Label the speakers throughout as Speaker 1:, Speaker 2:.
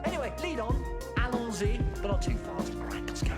Speaker 1: Anyway, lead on. Allons-y, but not too fast. All right, let's go.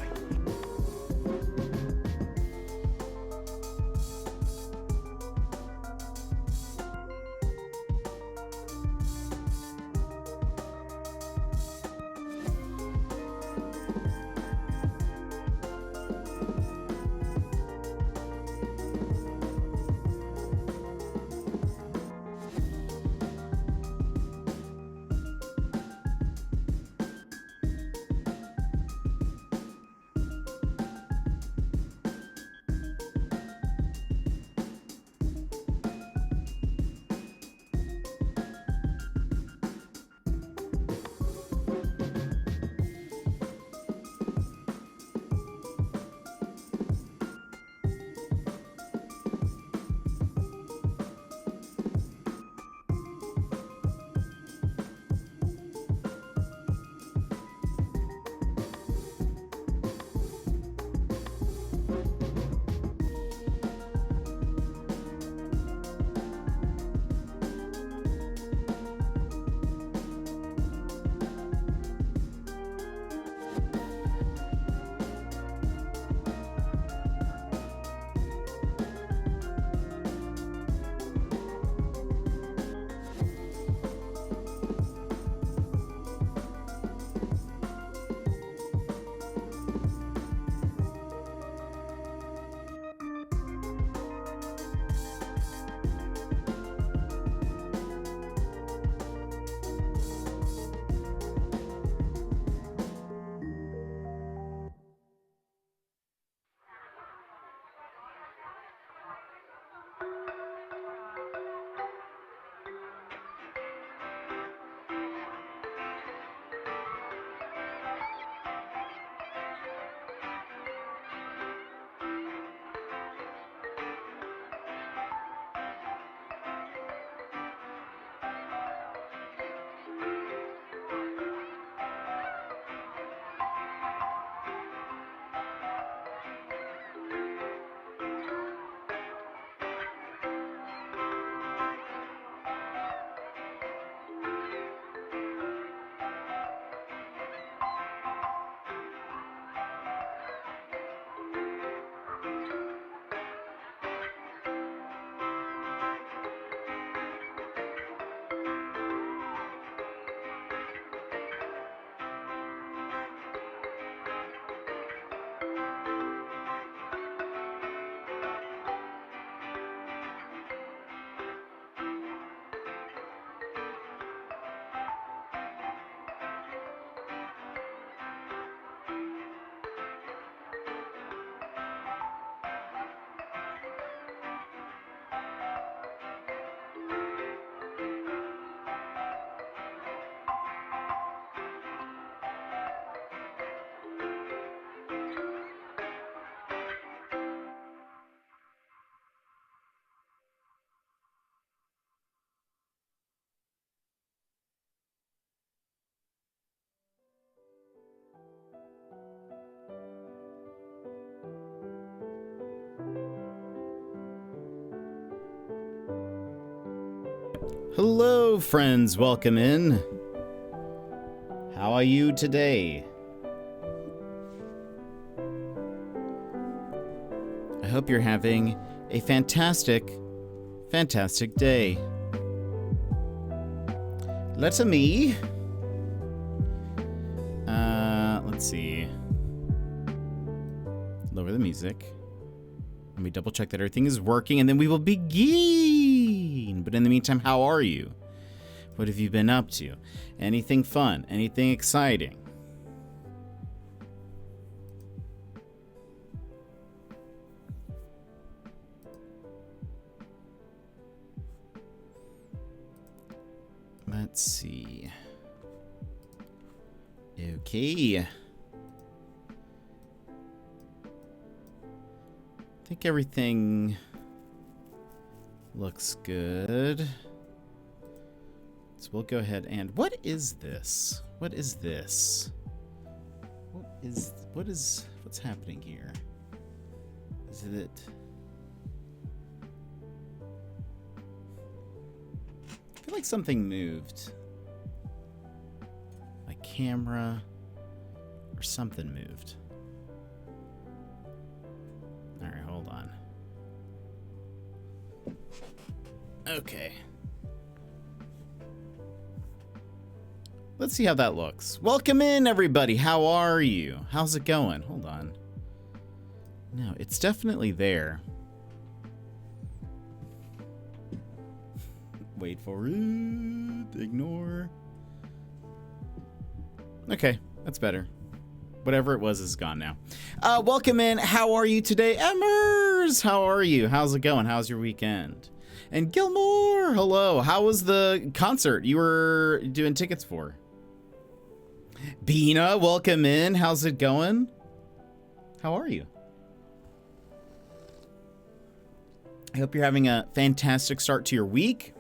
Speaker 2: Hello, friends. Welcome in. How are you today? I hope you're having a fantastic, fantastic day. Let me. Let's see. Lower the music. Let me double check that everything is working, and then we will begin. But in the meantime, how are you? What have you been up to? Anything fun? Anything exciting? Let's see. Okay. I think everything looks good. So we'll go ahead and... What is this? What is this? What's happening here? Is it... I feel like something moved. My camera or something moved. All right, hold on. Okay. Let's see how that looks. Welcome in, everybody. How are you? How's it going? Hold on. No, it's definitely there. Wait for it. Ignore. Okay, that's better. Whatever it was is gone now. Welcome in. How are you today? Emmers, how are you? How's it going? How's your weekend? And Gilmore, hello. How was the concert you were doing tickets for? Bina, welcome in. How's it going? How are you? I hope you're having a fantastic start to your week.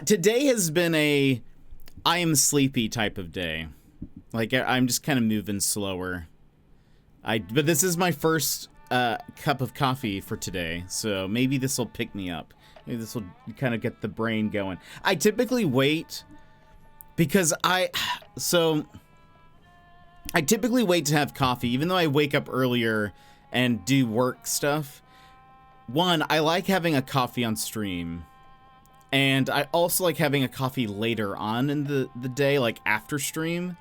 Speaker 2: Today has been a I am sleepy type of day. Like, I'm just kind of moving slower. But this is my first cup of coffee for today, so maybe this will pick me up. Maybe this will kind of get the brain going. I typically wait because I typically wait to have coffee, even though I wake up earlier and do work stuff. One, I like having a coffee on stream. And I also like having a coffee later on in the day, like after stream.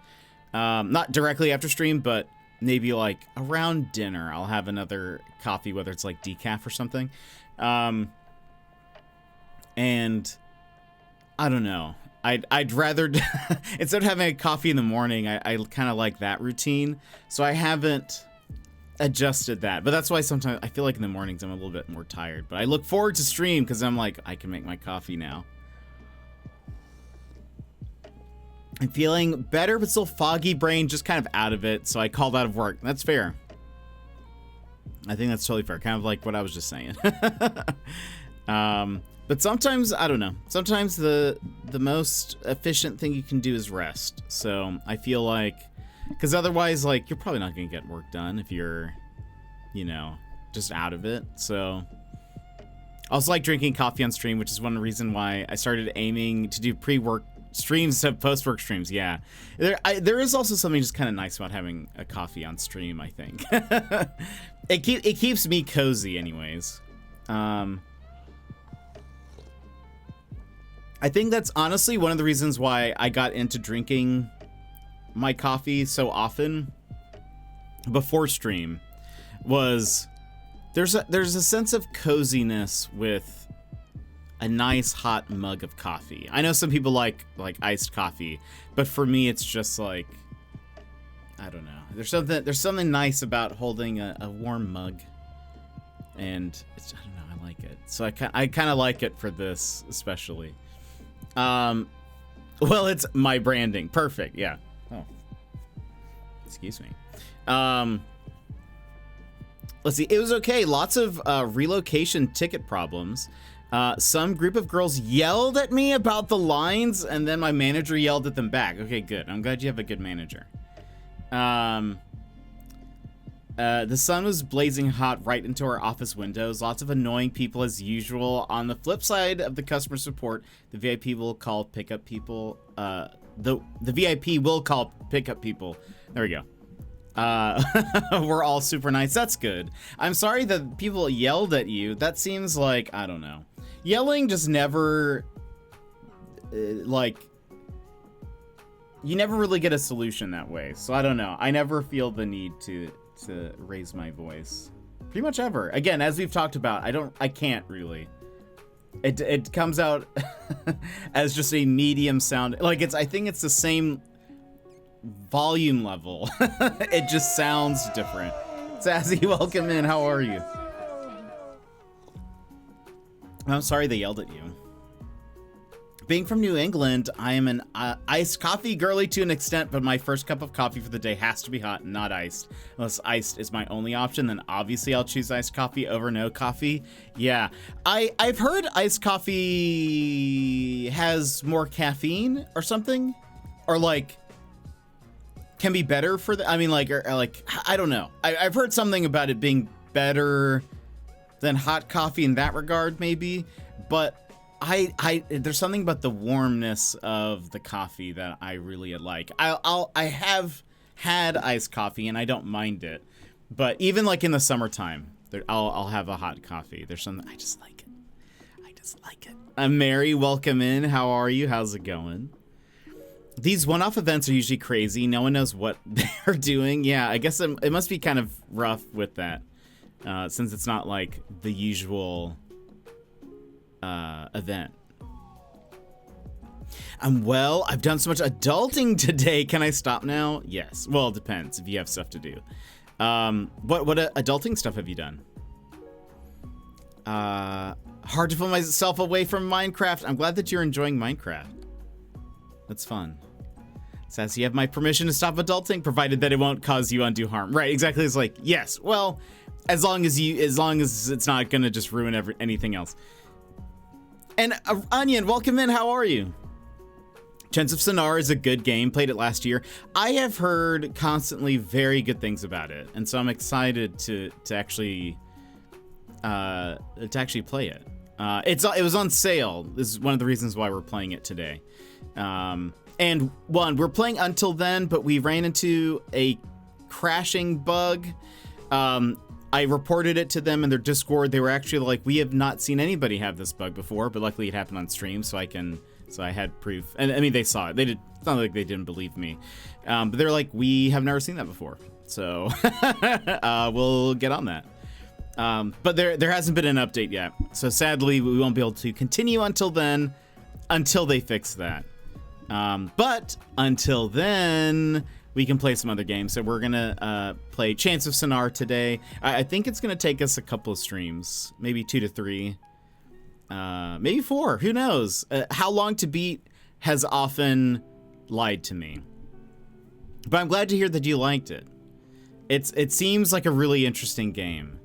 Speaker 2: Not directly after stream, but maybe like around dinner, I'll have another coffee, whether it's like decaf or something. And I don't know. I'd rather, instead of having a coffee in the morning, I kind of like that routine. So I haven't adjusted that, but that's why sometimes I feel like in the mornings I'm a little bit more tired, but I look forward to stream because I'm like, I can make my coffee now. I'm feeling better, but still foggy brain, just kind of out of it, so I called out of work. That's fair. I think that's totally fair, kind of like what I was just saying. But sometimes, I don't know, sometimes the most efficient thing you can do is rest. So I feel like, because otherwise, like, you're probably not going to get work done if you're, you know, just out of it. So I also like drinking coffee on stream, which is one reason why I started aiming to do pre-work streams instead of post-work streams. Yeah. There is also something just kind of nice about having a coffee on stream, I think. It keeps me cozy anyways. I think that's honestly one of the reasons why I got into drinking my coffee so often before stream, was there's a sense of coziness with a nice hot mug of coffee. I know some people like iced coffee, but for me it's just like, I don't know. There's something nice about holding a warm mug, and it's, I don't know, I like it. So I kind of like it for this especially. Well, it's my branding. Perfect. Yeah. Oh, excuse me. Let's see. It was okay. Lots of relocation ticket problems. Some group of girls yelled at me about the lines, and then my manager yelled at them back. Okay, good. I'm glad you have a good manager. The sun was blazing hot right into our office windows. Lots of annoying people as usual. On the flip side of the customer support, the VIP will call pickup people. The VIP will call pickup people. There we go. We're all super nice. That's good. I'm sorry that people yelled at you. That seems like, I don't know. Yelling just never, like, you never really get a solution that way. So I don't know. I never feel the need to raise my voice. Pretty much ever. Again, as we've talked about, I can't really. It comes out as just a medium sound. Like, I think it's the same volume level. It just sounds different. Sassy, welcome in. How are you? I'm sorry they yelled at you. Being from New England, I am an iced coffee girly to an extent, but my first cup of coffee for the day has to be hot and not iced. Unless iced is my only option, then obviously I'll choose iced coffee over no coffee. Yeah, I've heard iced coffee has more caffeine or something, or like can be better for the. I mean, like, or like, I don't know. I've heard something about it being better than hot coffee in that regard, maybe, but. There's something about the warmness of the coffee that I really like. I have had iced coffee and I don't mind it, but even like in the summertime, I'll have a hot coffee. There's something I just like it. I'm Mary. Welcome in. How are you? How's it going? These one-off events are usually crazy. No one knows what they're doing. Yeah, I guess it must be kind of rough with that, since it's not like the usual. Event. Well, I've done so much adulting today. Can I stop now? Yes. Well, it depends if you have stuff to do. What adulting stuff have you done? Hard to pull myself away from Minecraft. I'm glad that you're enjoying Minecraft. That's fun. Says you have my permission to stop adulting, provided that it won't cause you undue harm. Right, exactly. It's like, yes. Well, as long as it's not gonna just ruin anything else. And Onion, welcome in. How are you? Chants of Sennaar is a good game. Played it last year. I have heard constantly very good things about it, and so I'm excited to actually play it. It was on sale. This is one of the reasons why we're playing it today. And we're playing Until Then, but we ran into a crashing bug. I reported it to them in their Discord. They were actually like, we have not seen anybody have this bug before, but luckily it happened on stream, so I had proof. And I mean, they saw it. It's not like they didn't believe me. But they're like, we have never seen that before. So we'll get on that. But there hasn't been an update yet. So sadly, we won't be able to continue until then, until they fix that. But until then, we can play some other games. So we're gonna play Chants of Sennaar today. I think it's gonna take us a couple of streams, maybe 2 to 3, maybe 4. Who knows? How Long to Beat has often lied to me, but I'm glad to hear that you liked it. It seems like a really interesting game.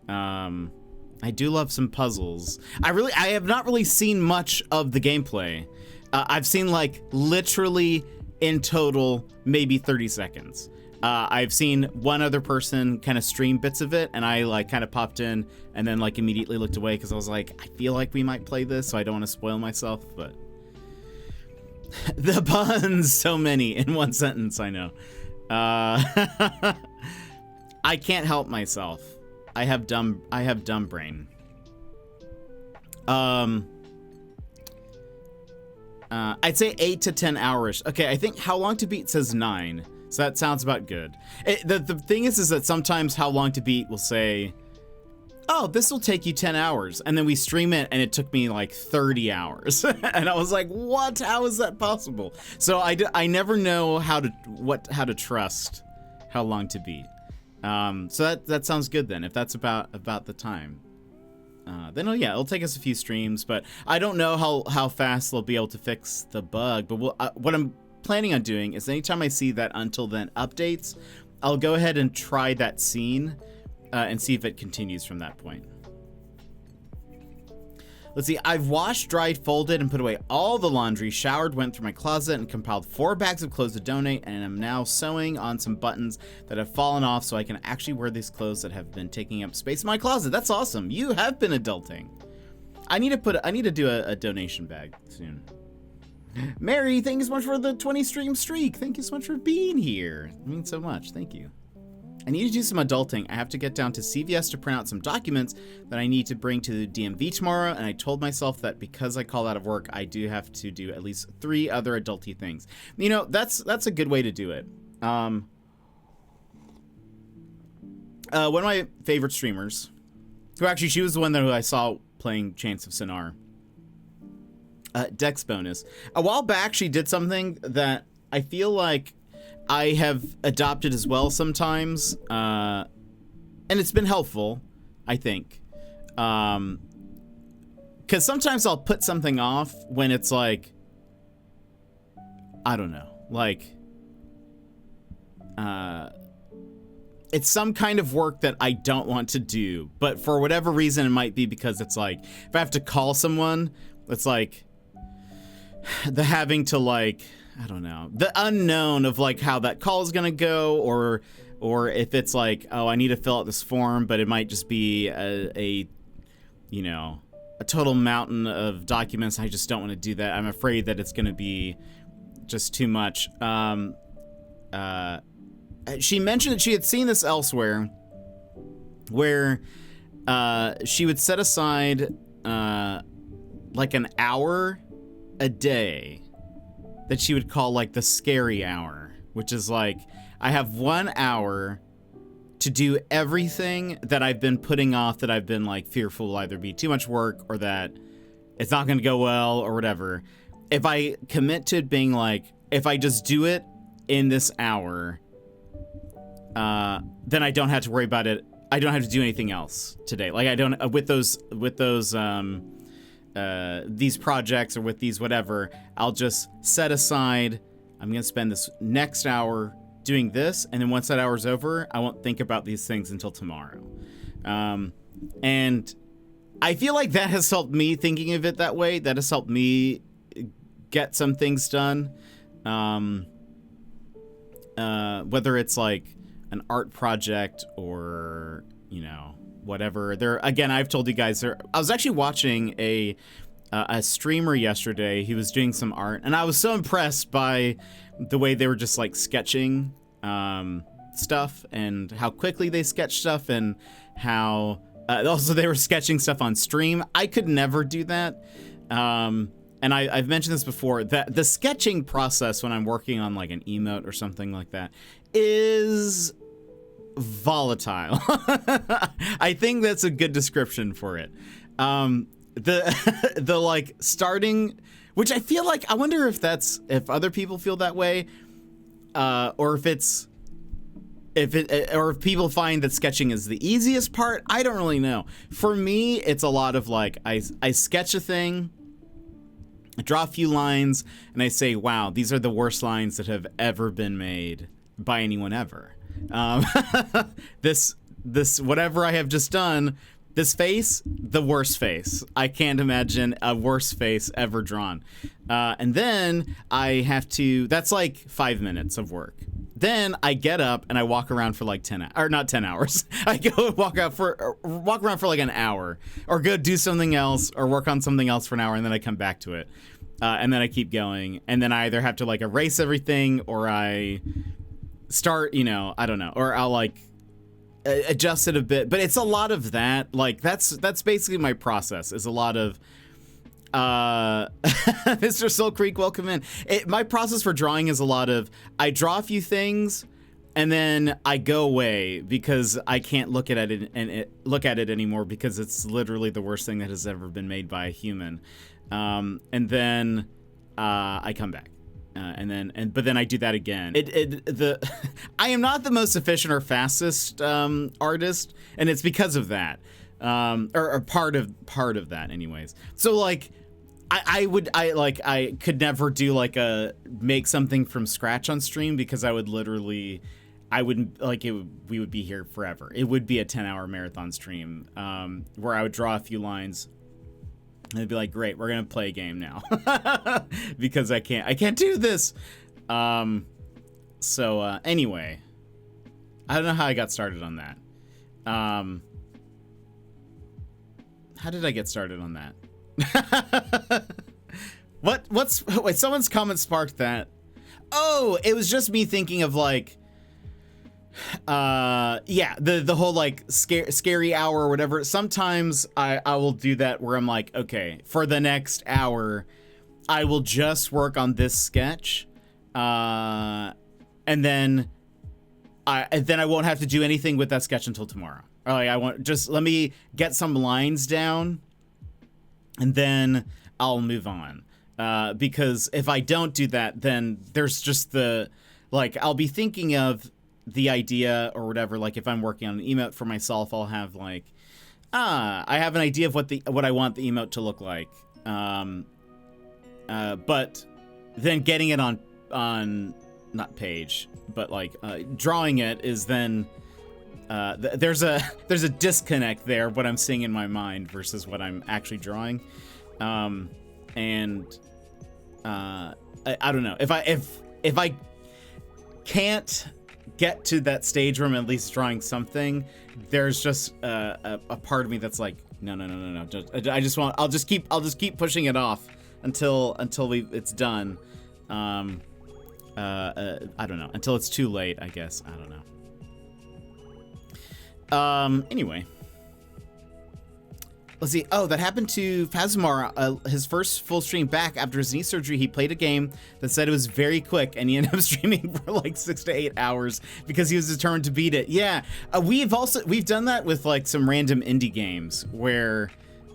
Speaker 2: I do love some puzzles. I have not really seen much of the gameplay. I've seen like literally in total maybe 30 seconds. I've seen one other person kind of stream bits of it, and I like kind of popped in and then like immediately looked away because I was like, I feel like we might play this, so I don't want to spoil myself. But the puns, so many in one sentence, I know. I can't help myself. I have dumb brain. I'd say 8 to 10 hours. Okay, I think How Long to Beat says 9, so that sounds about good. The thing is that sometimes How Long to Beat will say, oh, this will take you 10 hours, and then we stream it, and it took me like 30 hours. And I was like, what? How is that possible? So I never know how to trust How Long to Beat. So that sounds good then, if that's about the time. Then it'll take us a few streams, but I don't know how fast they'll be able to fix the bug. But what I'm planning on doing is anytime I see that Until Then updates, I'll go ahead and try that scene and see if it continues from that point. Let's see. I've washed, dried, folded, and put away all the laundry, showered, went through my closet, and compiled 4 bags of clothes to donate, and am now sewing on some buttons that have fallen off so I can actually wear these clothes that have been taking up space in my closet. That's awesome. You have been adulting. I need to do a donation bag soon. Mary, thank you so much for the 20 stream streak. Thank you so much for being here. It means so much. Thank you. I need to do some adulting. I have to get down to CVS to print out some documents that I need to bring to the DMV tomorrow, and I told myself that because I called out of work, I do have to do at least 3 other adulty things. You know, that's a good way to do it. One of my favorite streamers, who actually, she was the one who I saw playing Chants of Sennaar, Dex Bonus. A while back, she did something that I feel like I have adopted as well sometimes, and it's been helpful, I think. Because sometimes I'll put something off when it's like, I don't know, like, it's some kind of work that I don't want to do, but for whatever reason, it might be because it's like, if I have to call someone, it's like, the having to, like, I don't know, the unknown of like how that call is gonna go, or if it's like, oh, I need to fill out this form, but it might just be a you know, a total mountain of documents. I just don't want to do that. I'm afraid that it's gonna be just too much. She mentioned that she had seen this elsewhere, where she would set aside like an hour a day that she would call like the scary hour, which is like, I have 1 hour to do everything that I've been putting off, that I've been like fearful will either be too much work or that it's not going to go well or whatever. If I commit to it being like, if I just do it in this hour, then I don't have to worry about it. I don't have to do anything else today. Like I don't, with those these projects or with these whatever, I'll just set aside, I'm going to spend this next hour doing this, and then once that hour's over, I won't think about these things until tomorrow. And I feel like that has helped me, thinking of it that way. That has helped me get some things done. Whether it's like an art project or, you know, whatever. Again, I've told you guys, I was actually watching a streamer yesterday. He was doing some art, and I was so impressed by the way they were just like sketching stuff, and how quickly they sketch stuff, and how also they were sketching stuff on stream. I could never do that. And I've mentioned this before, that the sketching process when I'm working on like an emote or something like that is volatile. I think that's a good description for it. The like starting, which I feel like, I wonder if other people feel that way, or if people find that sketching is the easiest part. I don't really know. For me, it's a lot of like, I sketch a thing, I draw a few lines, and I say, wow, these are the worst lines that have ever been made by anyone ever. This whatever I have just done, this face, the worst face. I can't imagine a worse face ever drawn. And then I have to, that's like 5 minutes of work. Then I get up and I walk around for like 10 or not 10 hours. I go walk around for like an hour, or go do something else, or work on something else for an hour, and then I come back to it. And then I keep going, and then I either have to like erase everything, or I start, you know, I don't know, or I'll like adjust it a bit. But it's a lot of that. Like that's basically my process, is a lot of Mr. Soul Creek, welcome in. My process for drawing is a lot of, I draw a few things and then I go away because I can't look at it anymore, because it's literally the worst thing that has ever been made by a human. And then I come back. But then I do that again. I am not the most efficient or fastest artist, and it's because of that, or part of that, anyways. So like, I could never do like make something from scratch on stream, because we would be here forever. It would be a 10-hour marathon stream, where I would draw a few lines, And they'd be like, great, we're gonna play a game now. Because I can't do this. Anyway, I don't know how I got started on that. How did I get started on that? Wait, someone's comment sparked that. Oh, it was just me thinking of like, the whole like scary hour or whatever. Sometimes I will do that where I'm like, okay, for the next hour, I will just work on this sketch, and then I won't have to do anything with that sketch until tomorrow. Or like let me get some lines down, and then I'll move on. Because if I don't do that, then there's just I'll be thinking of the idea or whatever. Like if I'm working on an emote for myself, I'll have like, I have an idea of what I want the emote to look like. But then getting it on not page, but like drawing it is then there's a disconnect there, what I'm seeing in my mind versus what I'm actually drawing. I don't know if I can't get to that stage where I'm at least drawing something, there's just a part of me that's like, no. I'll just keep pushing it off until it's done. I don't know, until it's too late, I guess. I don't know. Anyway. Let's see. Oh, that happened to Phasmar. His first full stream back after his knee surgery. He played a game that said it was very quick, and he ended up streaming for like 6 to 8 hours because he was determined to beat it. Yeah, we've done that with like some random indie games where,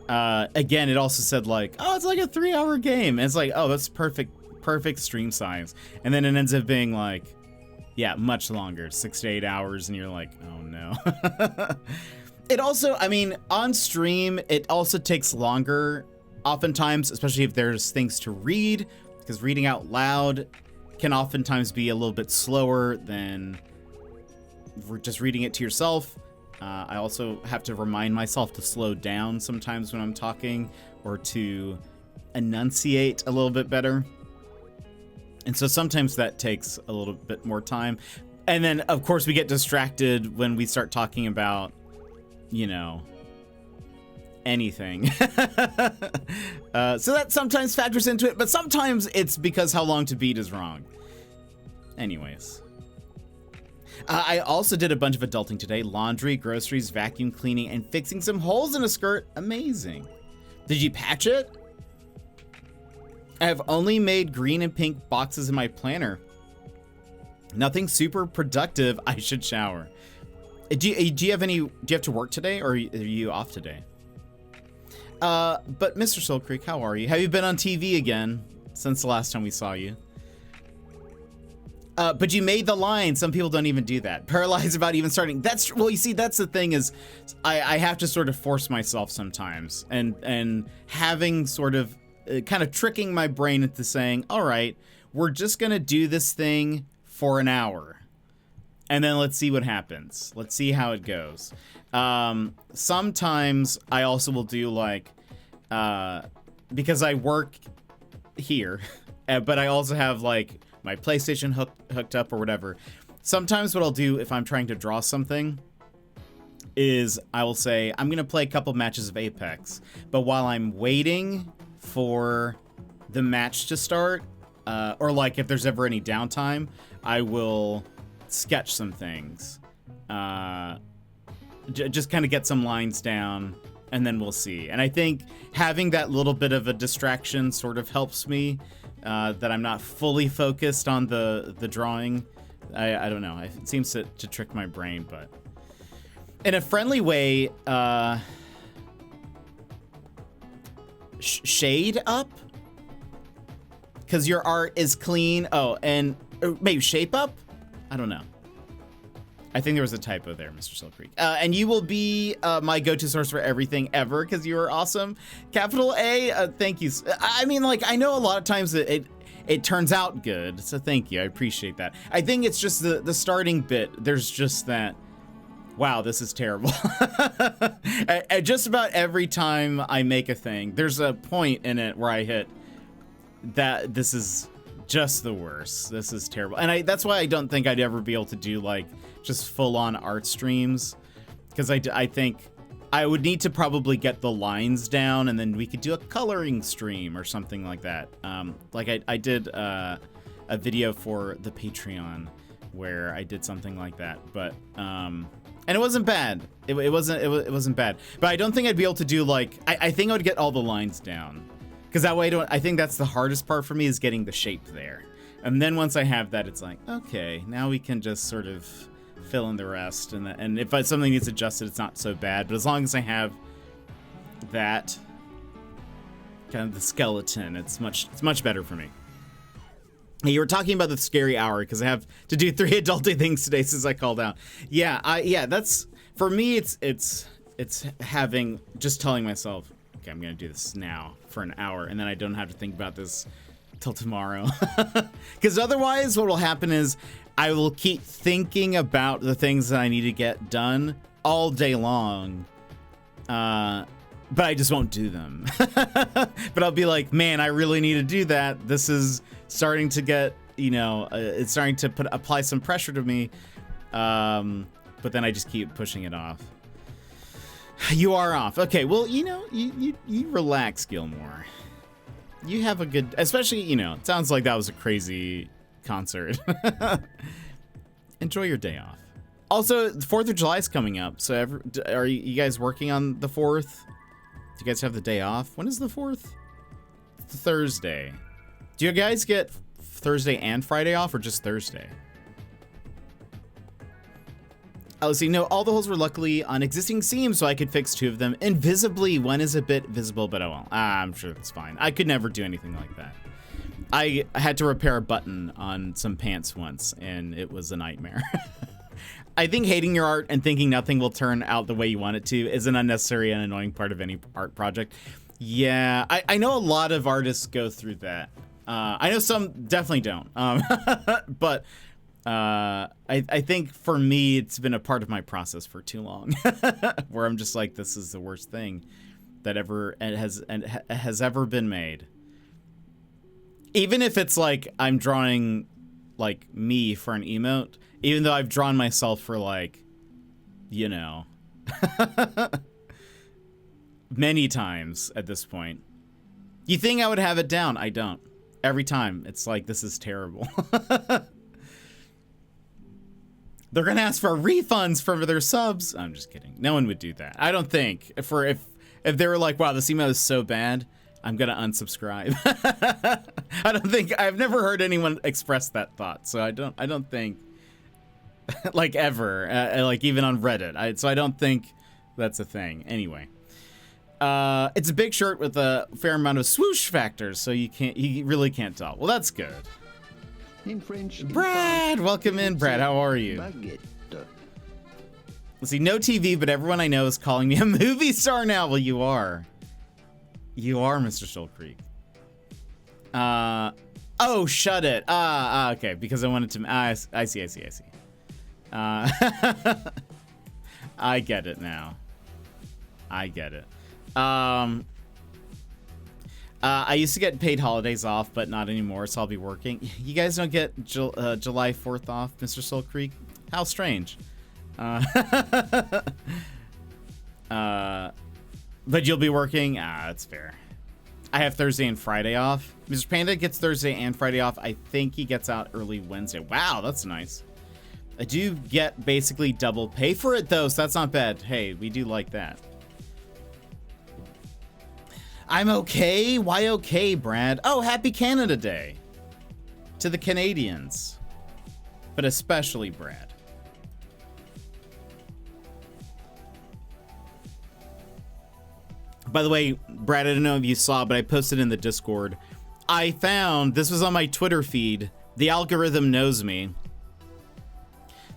Speaker 2: again, it also said like, oh, it's like a 3-hour game. And it's like, oh, that's perfect stream size, and then it ends up being like, yeah, much longer, 6 to 8 hours, and you're like, oh no. It also, I mean, on stream, it also takes longer, oftentimes, especially if there's things to read, because reading out loud can oftentimes be a little bit slower than just reading it to yourself. I also have to remind myself to slow down sometimes when I'm talking, or to enunciate a little bit better. And so sometimes that takes a little bit more time. And then, of course, we get distracted when we start talking about, you know, anything. So that sometimes factors into it, but sometimes it's because how long to beat is wrong. Anyways. I also did a bunch of adulting today. Laundry, groceries, vacuum cleaning, and fixing some holes in a skirt. Amazing. Did you patch it? I have only made green and pink boxes in my planner. Nothing super productive. I should shower. Do you have to work today, or are you off today? But Mr. Soul Creek, how are you? Have you been on TV again since the last time we saw you? But you made the line. Some people don't even do that. Paralyzed about even starting. Well, you see, that's the thing is, I have to sort of force myself sometimes, and having sort of kind of tricking my brain into saying, all right, we're just gonna do this thing for an hour. And then let's see what happens. Let's see how it goes. Sometimes I also will do like, because I work here, but I also have like my PlayStation hooked up or whatever. Sometimes what I'll do if I'm trying to draw something is I will say, I'm going to play a couple matches of Apex. But while I'm waiting for the match to start, or like if there's ever any downtime, I will sketch some things, just kind of get some lines down, and then we'll see. And I think having that little bit of a distraction sort of helps me, that I'm not fully focused on the drawing. I don't know, it seems to trick my brain, but in a friendly way. Shade up, because your art is clean. Oh, and maybe shape up. I don't know. I think there was a typo there, Mr. Soul Creek. And you will be my go-to source for everything ever, because you are awesome. Capital A, thank you. I mean, like, I know a lot of times it turns out good, so thank you. I appreciate that. I think it's just the starting bit. There's just that Wow, this is terrible. Just about every time I make a thing, there's a point in it where I hit that this is just the worst. This is terrible. And that's why I don't think I'd ever be able to do like just full-on art streams, because I think I would need to probably get the lines down, and then we could do a coloring stream or something like that. Like I did a video for the Patreon where I did something like that, but and it wasn't bad. It wasn't bad. But I don't think I'd be able to do like I think I would get all the lines down, because that way I think that's the hardest part for me, is getting the shape there. And then once I have that, it's like, okay, now we can just sort of fill in the rest, and if something needs adjusted, it's not so bad. But as long as I have that kind of the skeleton, it's much better for me. Hey, you were talking about the scary hour, because I have to do 3 adulty things today since I called out. Yeah, that's for me. It's having just telling myself, okay, I'm gonna do this now for an hour, and then I don't have to think about this till tomorrow. Because otherwise, what will happen is I will keep thinking about the things that I need to get done all day long. But I just won't do them. But I'll be like, man, I really need to do that. This is starting to get, it's starting to apply some pressure to me. But then I just keep pushing it off. You are off. Okay, well, you relax, Gilmore. You have a good, especially, it sounds like that was a crazy concert. Enjoy your day off. Also, the 4th of July is coming up. So are you guys working on the 4th? Do you guys have the day off? When is the 4th? It's Thursday. Do you guys get Thursday and Friday off, or just Thursday? Let's see. No, all the holes were luckily on existing seams, so I could fix 2 of them invisibly. One is a bit visible, but oh well. I'm sure that's fine. I could never do anything like that. I had to repair a button on some pants once, and it was a nightmare. I think hating your art and thinking nothing will turn out the way you want it to is an unnecessary and annoying part of any art project. Yeah, I know a lot of artists go through that. I know some definitely don't. But I think for me, it's been a part of my process for too long, where I'm just like, this is the worst thing that has ever been made. Even if it's like I'm drawing like me for an emote, even though I've drawn myself for like, many times at this point. You think I would have it down? I don't. Every time it's like, this is terrible. They're gonna ask for refunds for their subs. I'm just kidding. No one would do that. I don't think. If they were like, wow, this email is so bad, I'm gonna unsubscribe. I don't think, I've never heard anyone express that thought, so I don't think, like ever, like even on Reddit. So I don't think that's a thing. Anyway, it's a big shirt with a fair amount of swoosh factors, so you really can't tell. Well, that's good.
Speaker 3: In French,
Speaker 2: Brad, welcome in, Brad. How are you?
Speaker 3: baguette.
Speaker 2: Let's see, no TV, but everyone I know is calling me a movie star now. Well, you are. You are, Mr. Shoal Creek. Oh, shut it. Okay, because I wanted to. I see. I get it now. I get it. I used to get paid holidays off, but not anymore, so I'll be working. You guys don't get July 4th off, Mr. Soul Creek? How strange. But you'll be working? That's fair. I have Thursday and Friday off. Mr. Panda gets Thursday and Friday off. I think he gets out early Wednesday. Wow, that's nice. I do get basically double pay for it, though, so that's not bad. Hey, we do like that. I'm okay? Why okay, Brad? Oh, happy Canada Day. To the Canadians. But especially Brad. By the way, Brad, I don't know if you saw, but I posted in the Discord. I found, this was on my Twitter feed, the algorithm knows me.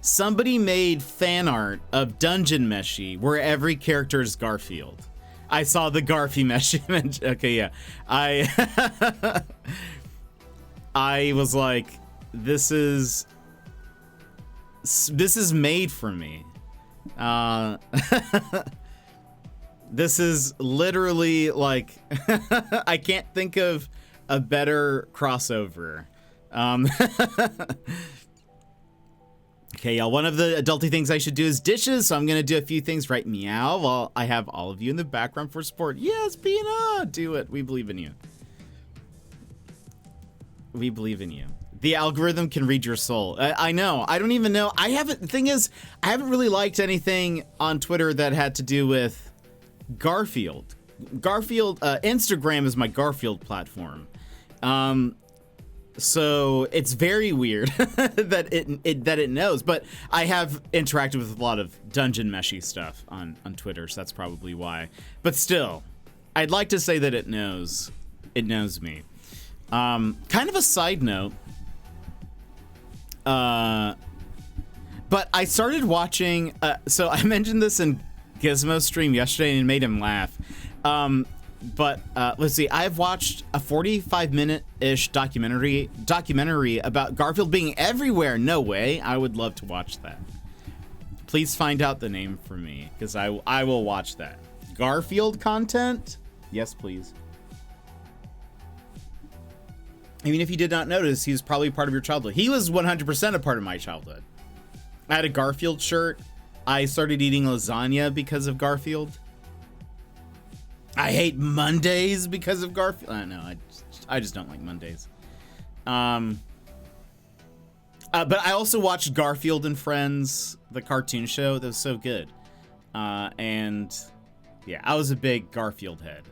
Speaker 2: Somebody made fan art of Dungeon Meshi where every character is Garfield. I saw the Garfy Meshi. Okay, yeah. I was like, this is made for me. This is literally like I can't think of a better crossover. Okay, y'all, one of the adulty things I should do is dishes, so I'm gonna do a few things right meow while I have all of you in the background for support. Yes, Pina, do it. We believe in you. We believe in you. The algorithm can read your soul. I know. I don't even know. The thing is, I haven't really liked anything on Twitter that had to do with Garfield. Instagram is my Garfield platform. So it's very weird that it knows, but I have interacted with a lot of dungeon meshy stuff on Twitter, so that's probably why. But still, I'd like to say that it knows me. Kind of a side note, but I started watching, so I mentioned this in Gizmo's stream yesterday and it made him laugh. But let's see, I've watched a 45-minute-ish documentary about Garfield being everywhere. No way. I would love to watch that. Please find out the name for me, because I will watch that. Garfield content? Yes, please. Even if you did not notice, he was probably part of your childhood. He was 100% a part of my childhood. I had a Garfield shirt. I started eating lasagna because of Garfield. I hate Mondays because of Garfield. I know, I just don't like Mondays. But I also watched Garfield and Friends, the cartoon show. That was so good. And yeah, I was a big Garfield head.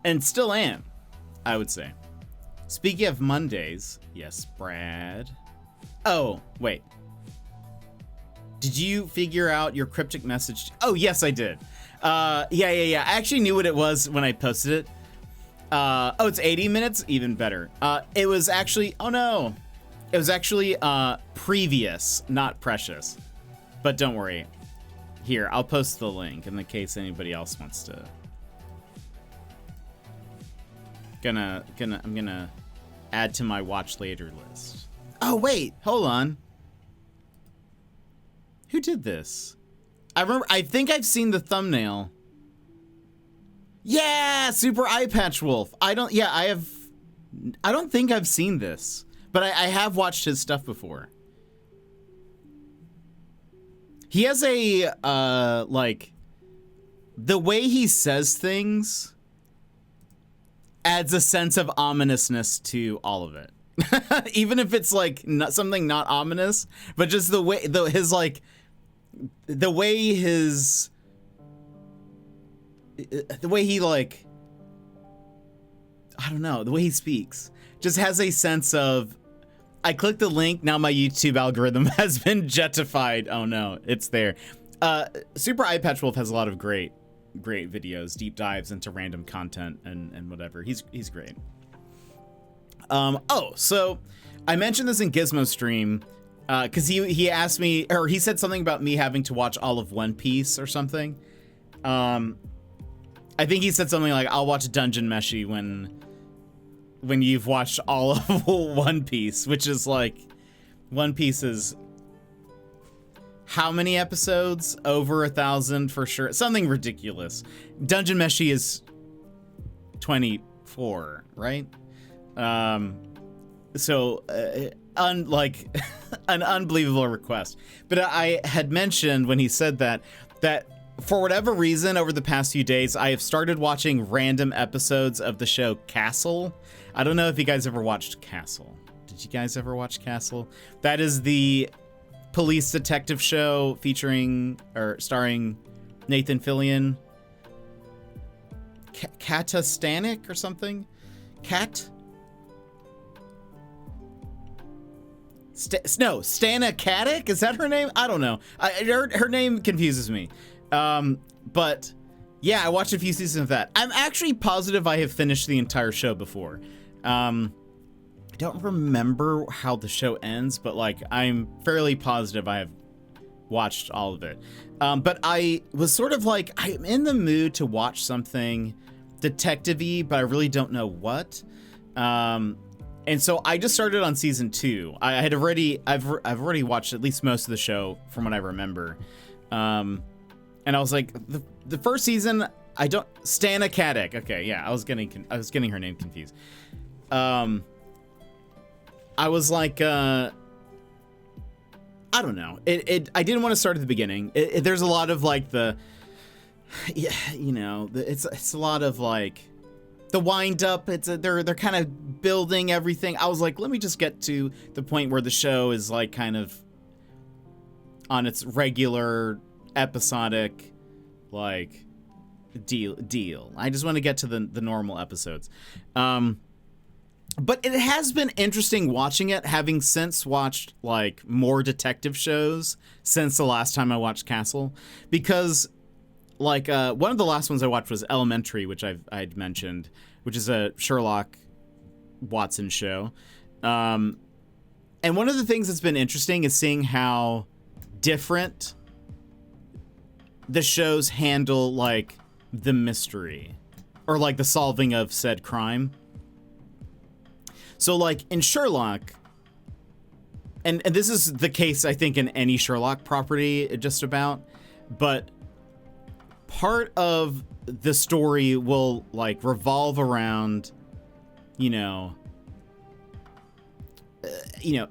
Speaker 2: And still am, I would say. Speaking of Mondays, yes, Brad. Oh, wait. Did you figure out your cryptic message? Oh, yes, I did. Yeah. I actually knew what it was when I posted it. Oh, it's 80 minutes? Even better. It was actually, oh no. It was actually previous, not precious. But don't worry. Here, I'll post the link in the case anybody else wants to. I'm gonna add to my watch later list. Oh, wait, hold on. Who did this? I think I've seen the thumbnail. Yeah, Super Eye Patch Wolf. I don't think I've seen this, but I have watched his stuff before. He has a, like, the way he says things adds a sense of ominousness to all of it. Even if it's like something not ominous, but just the way he like, I don't know, the way he speaks just has a sense of, I clicked the link, now my YouTube algorithm has been jetified. Oh no, it's there. Super Eye Patch Wolf has a lot of great videos, deep dives into random content and whatever. He's great. Oh, so I mentioned this in Gizmo stream, because he asked me, or he said something about me having to watch all of One Piece or something. I think he said something like, I'll watch Dungeon Meshi when you've watched all of One Piece, which is like, One Piece is how many episodes? Over 1,000 for sure. Something ridiculous. Dungeon Meshi is 24, right? So like an unbelievable request. But I had mentioned when he said that for whatever reason over the past few days, I have started watching random episodes of the show Castle. I don't know if you guys ever watched Castle. Did you guys ever watch Castle? That is the police detective show featuring or starring Nathan Fillion. Kata Stanek or something? Stana Katic? Is that her name? I don't know. Her name confuses me. But yeah, I watched a few seasons of that. I'm actually positive I have finished the entire show before. I don't remember how the show ends, but like I'm fairly positive I have watched all of it. But I was sort of like, I'm in the mood to watch something detective-y, but I really don't know what. And so I just started on season 2. I've already watched at least most of the show from what I remember. And I was like, the first season, Stana Katic. Okay, yeah, I was getting her name confused. I was like, I don't know. I didn't want to start at the beginning. There's a lot of like it's a lot of like the wind up. They're kind of building everything. I was like, let me just get to the point where the show is like kind of on its regular episodic like deal. I just want to get to the normal episodes. But it has been interesting watching it, having since watched like more detective shows since the last time I watched Castle, because like one of the last ones I watched was Elementary, which I'd mentioned, which is a Sherlock Watson show. And one of the things that's been interesting is seeing how different the shows handle like the mystery or like the solving of said crime. So like in Sherlock, and this is the case I think in any Sherlock property just about, but part of the story will like revolve around,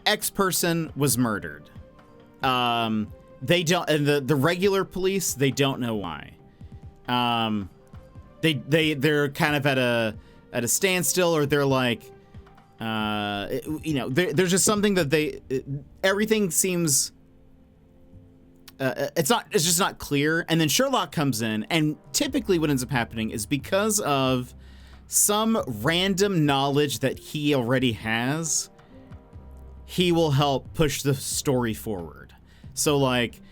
Speaker 2: X person was murdered. They don't, and the regular police, they don't know why. They're kind of at a standstill, or they're like, there's just something that everything seems, it's just not clear. And then Sherlock comes in, and typically what ends up happening is because of some random knowledge that he already has, he will help push the story forward. So like,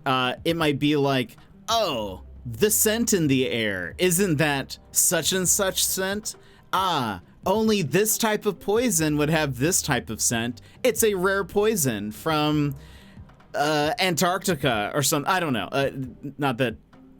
Speaker 2: it might be like, oh, the scent in the air, isn't that such and such scent? Only this type of poison would have this type of scent. It's a rare poison from Antarctica or something. I don't know. Not that,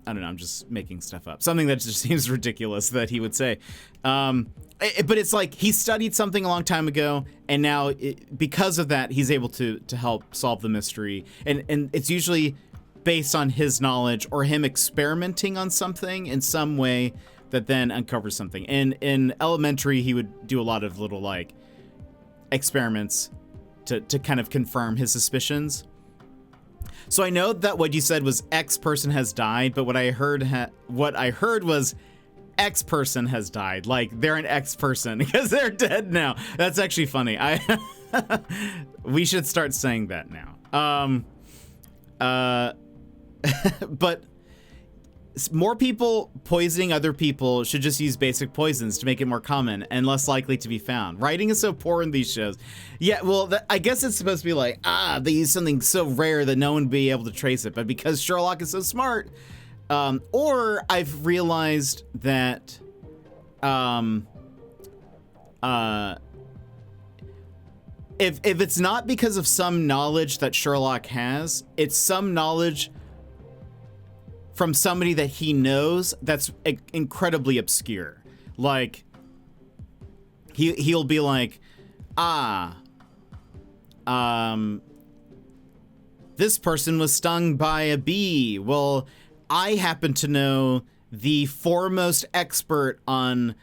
Speaker 2: I don't know. I'm just making stuff up. Something that just seems ridiculous that he would say. But it's like he studied something a long time ago, and now because of that, he's able to help solve the mystery. And it's usually based on his knowledge or him experimenting on something in some way that then uncovers something. And in Elementary, he would do a lot of little like experiments to kind of confirm his suspicions. So I know that what you said was X person has died, but what I heard was X person has died. Like they're an X person because they're dead now. That's actually funny. We should start saying that now. But more people poisoning other people should just use basic poisons to make it more common and less likely to be found. Writing is so poor in these shows. Yeah, well, I guess it's supposed to be like, they use something so rare that no one would be able to trace it. But because Sherlock is so smart, or I've realized that, if it's not because of some knowledge that Sherlock has, it's some knowledge from somebody that he knows that's incredibly obscure. Like, he'll be like, this person was stung by a bee. Well, I happen to know the foremost expert on,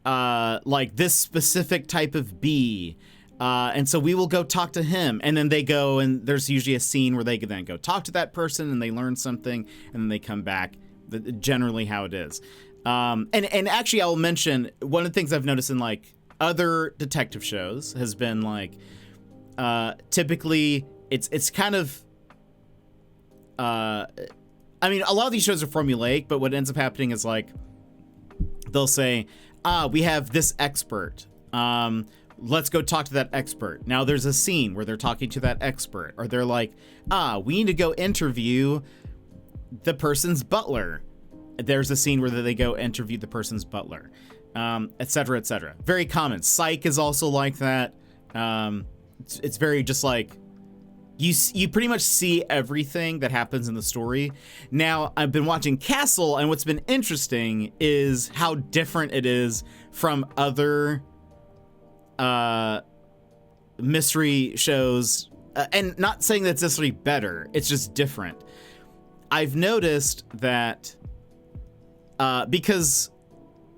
Speaker 2: like, this specific type of bee. And so we will go talk to him, and then they go, and there's usually a scene where they can then go talk to that person and they learn something and then they come back. Generally how it is. And actually I'll mention one of the things I've noticed in like other detective shows has been like, typically it's kind of, I mean, a lot of these shows are formulaic, but what ends up happening is like, they'll say, we have this expert. Let's go talk to that expert. Now there's a scene where they're talking to that expert, or they're like, we need to go interview the person's butler. There's a scene where they go interview the person's butler, et cetera, et cetera. Very common. Psych is also like that. It's very just like, you pretty much see everything that happens in the story. Now, I've been watching Castle, and what's been interesting is how different it is from other mystery shows, and not saying that's necessarily better, it's just different. I've noticed that because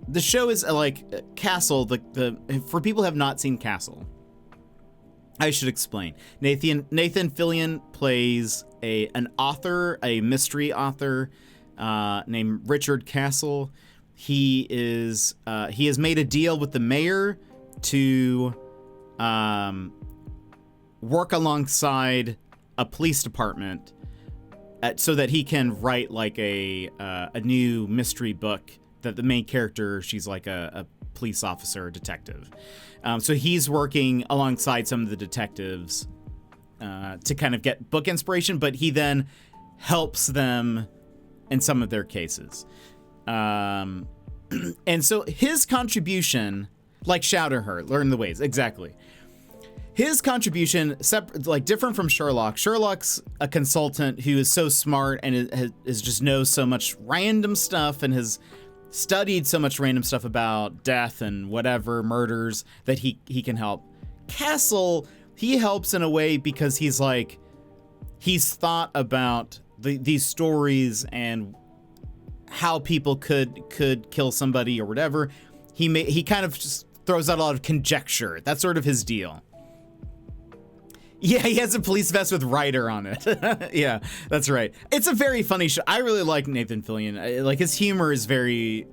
Speaker 2: the show is like Castle, for people who have not seen Castle, I should explain. Nathan Fillion plays an author, a mystery author named Richard Castle. He has made a deal with the mayor to work alongside a police department so that he can write like a new mystery book that the main character, she's like a police officer, a detective. So he's working alongside some of the detectives to kind of get book inspiration, but he then helps them in some of their cases. And so his contribution, like Shadowheart, Learn the Ways, exactly. His contribution, like different from Sherlock. Sherlock's a consultant who is so smart and is just knows so much random stuff and has studied so much random stuff about death and whatever murders that he can help. Castle, he helps in a way because he's thought about these stories and how people could kill somebody or whatever. He kind of just throws out a lot of conjecture. That's sort of his deal. Yeah, he has a police vest with Ryder on it. Yeah, that's right. It's a very funny show. I really like Nathan Fillion. Like his humor is very,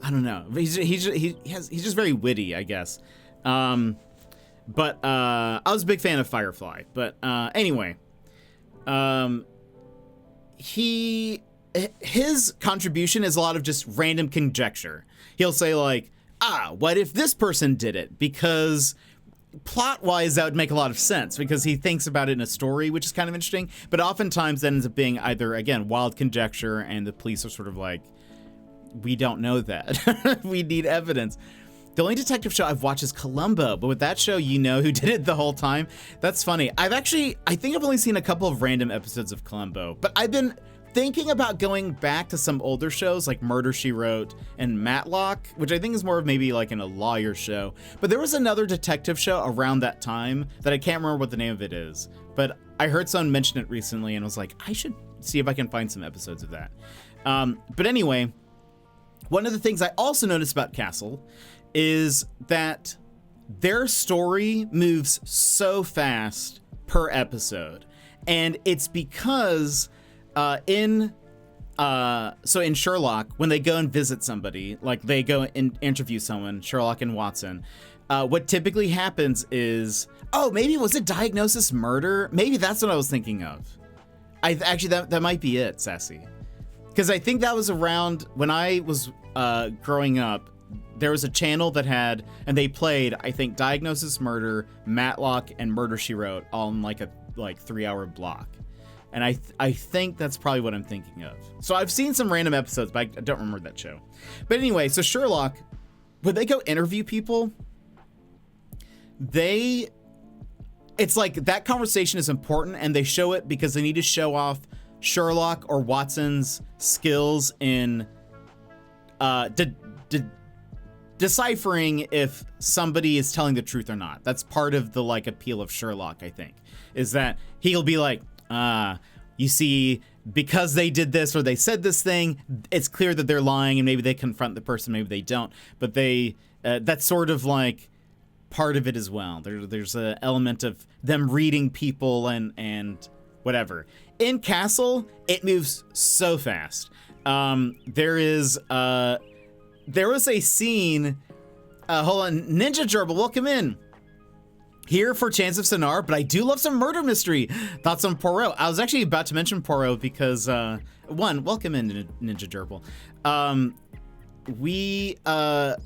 Speaker 2: I don't know. He's just very witty, I guess. But I was a big fan of Firefly. But anyway, his contribution is a lot of just random conjecture. He'll say like, what if this person did it? Because plot-wise, that would make a lot of sense because he thinks about it in a story, which is kind of interesting. But oftentimes that ends up being either, again, wild conjecture, and the police are sort of like, we don't know that. We need evidence. The only detective show I've watched is Columbo, but with that show, you know who did it the whole time. That's funny. I think I've only seen a couple of random episodes of Columbo, but I've been thinking about going back to some older shows like Murder, She Wrote and Matlock, which I think is more of maybe like in a lawyer show. But there was another detective show around that time that I can't remember what the name of it is. But I heard someone mention it recently and was like, I should see if I can find some episodes of that. But anyway, one of the things I also noticed about Castle is that their story moves so fast per episode. And it's because in Sherlock, when they go and visit somebody, like they go and interview someone, Sherlock and Watson, what typically happens is, maybe was it diagnosis murder? Maybe that's what I was thinking of. That might be it, Sassy. Because I think that was around when I was growing up. There was a channel that had, and they played, I think, Diagnosis Murder, Matlock, and Murder, She Wrote all in like a 3-hour block. And I think that's probably what I'm thinking of. So I've seen some random episodes, but I don't remember that show. But anyway, so Sherlock, when they go interview people, it's like that conversation is important, and they show it because they need to show off Sherlock or Watson's skills in deciphering if somebody is telling the truth or not. That's part of the like appeal of Sherlock, I think, is that he'll be like, you see, because they did this or they said this thing, it's clear that they're lying, and maybe they confront the person, maybe they don't. But that's sort of like part of it as well. There's an element of them reading people and whatever. In Castle, it moves so fast. There was a scene. Hold on, Ninja Gerbil, welcome in. Here for Chants of Sennaar, but I do love some murder mystery. Thoughts on Poirot? I was actually about to mention Poirot because, welcome in, Ninja Gerbil. We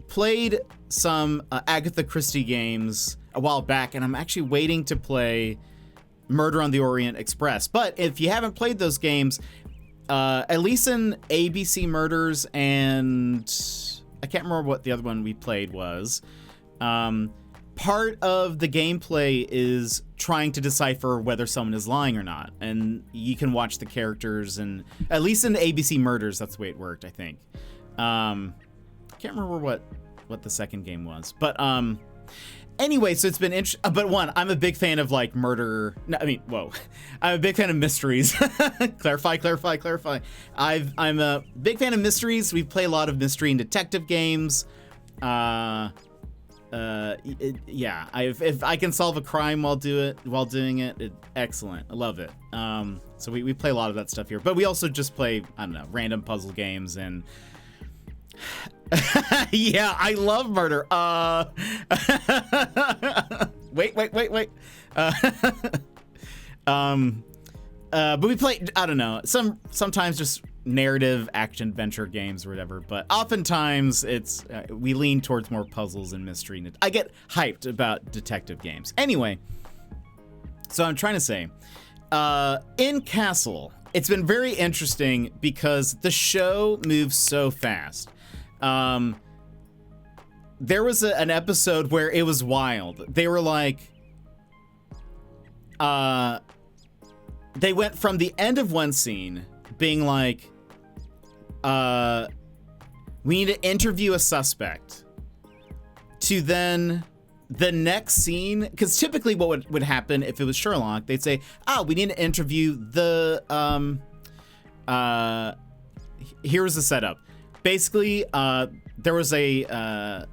Speaker 2: played some Agatha Christie games a while back, and I'm actually waiting to play Murder on the Orient Express. But if you haven't played those games, at least in ABC Murders, and I can't remember what the other one we played was, part of the gameplay is trying to decipher whether someone is lying or not. And you can watch the characters, and at least in ABC Murders, that's the way it worked, I think. I can't remember what the second game was. But Anyway, so it's been interesting. But one, I'm a big fan of like murder. No, I mean, whoa, I'm a big fan of mysteries. Clarify. I'm a big fan of mysteries. We play a lot of mystery and detective games. Yeah, if I can solve a crime while doing it, excellent. I love it. So we play a lot of that stuff here, but we also just play, I don't know, random puzzle games and. Yeah, I love murder. Wait. But we play, I don't know, sometimes just narrative action adventure games or whatever, but oftentimes it's we lean towards more puzzles and mystery. I get hyped about detective games. Anyway, so I'm trying to say, in Castle, it's been very interesting because the show moves so fast. There was an episode where it was wild. They were like, they went from the end of one scene being like, we need to interview a suspect, to then the next scene, because typically what would happen if it was Sherlock, they'd say, we need to interview the, here's the setup. Basically, there was a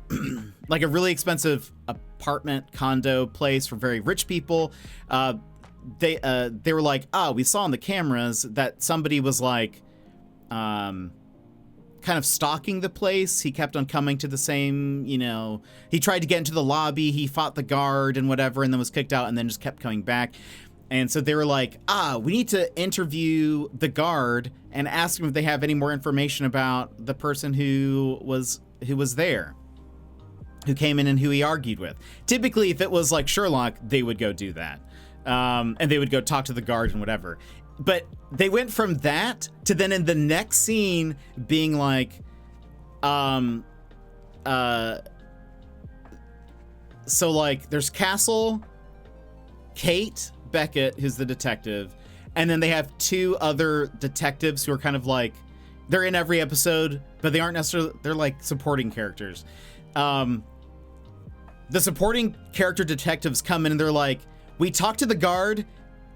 Speaker 2: like a really expensive apartment condo place for very rich people. They were like, we saw on the cameras that somebody was like, kind of stalking the place. He kept on coming to the same, he tried to get into the lobby. He fought the guard and whatever, and then was kicked out, and then just kept coming back. And so they were like, we need to interview the guard and ask them if they have any more information about the person who was there, who came in and who he argued with. Typically, if it was like Sherlock, they would go do that. And they would go talk to the guard and whatever. But they went from that to then in the next scene being like, so like there's Castle, Kate Beckett, who's the detective, and then they have two other detectives who are kind of like, they're in every episode, but they aren't necessarily, they're like supporting characters. The supporting character detectives come in and they're like, we talked to the guard,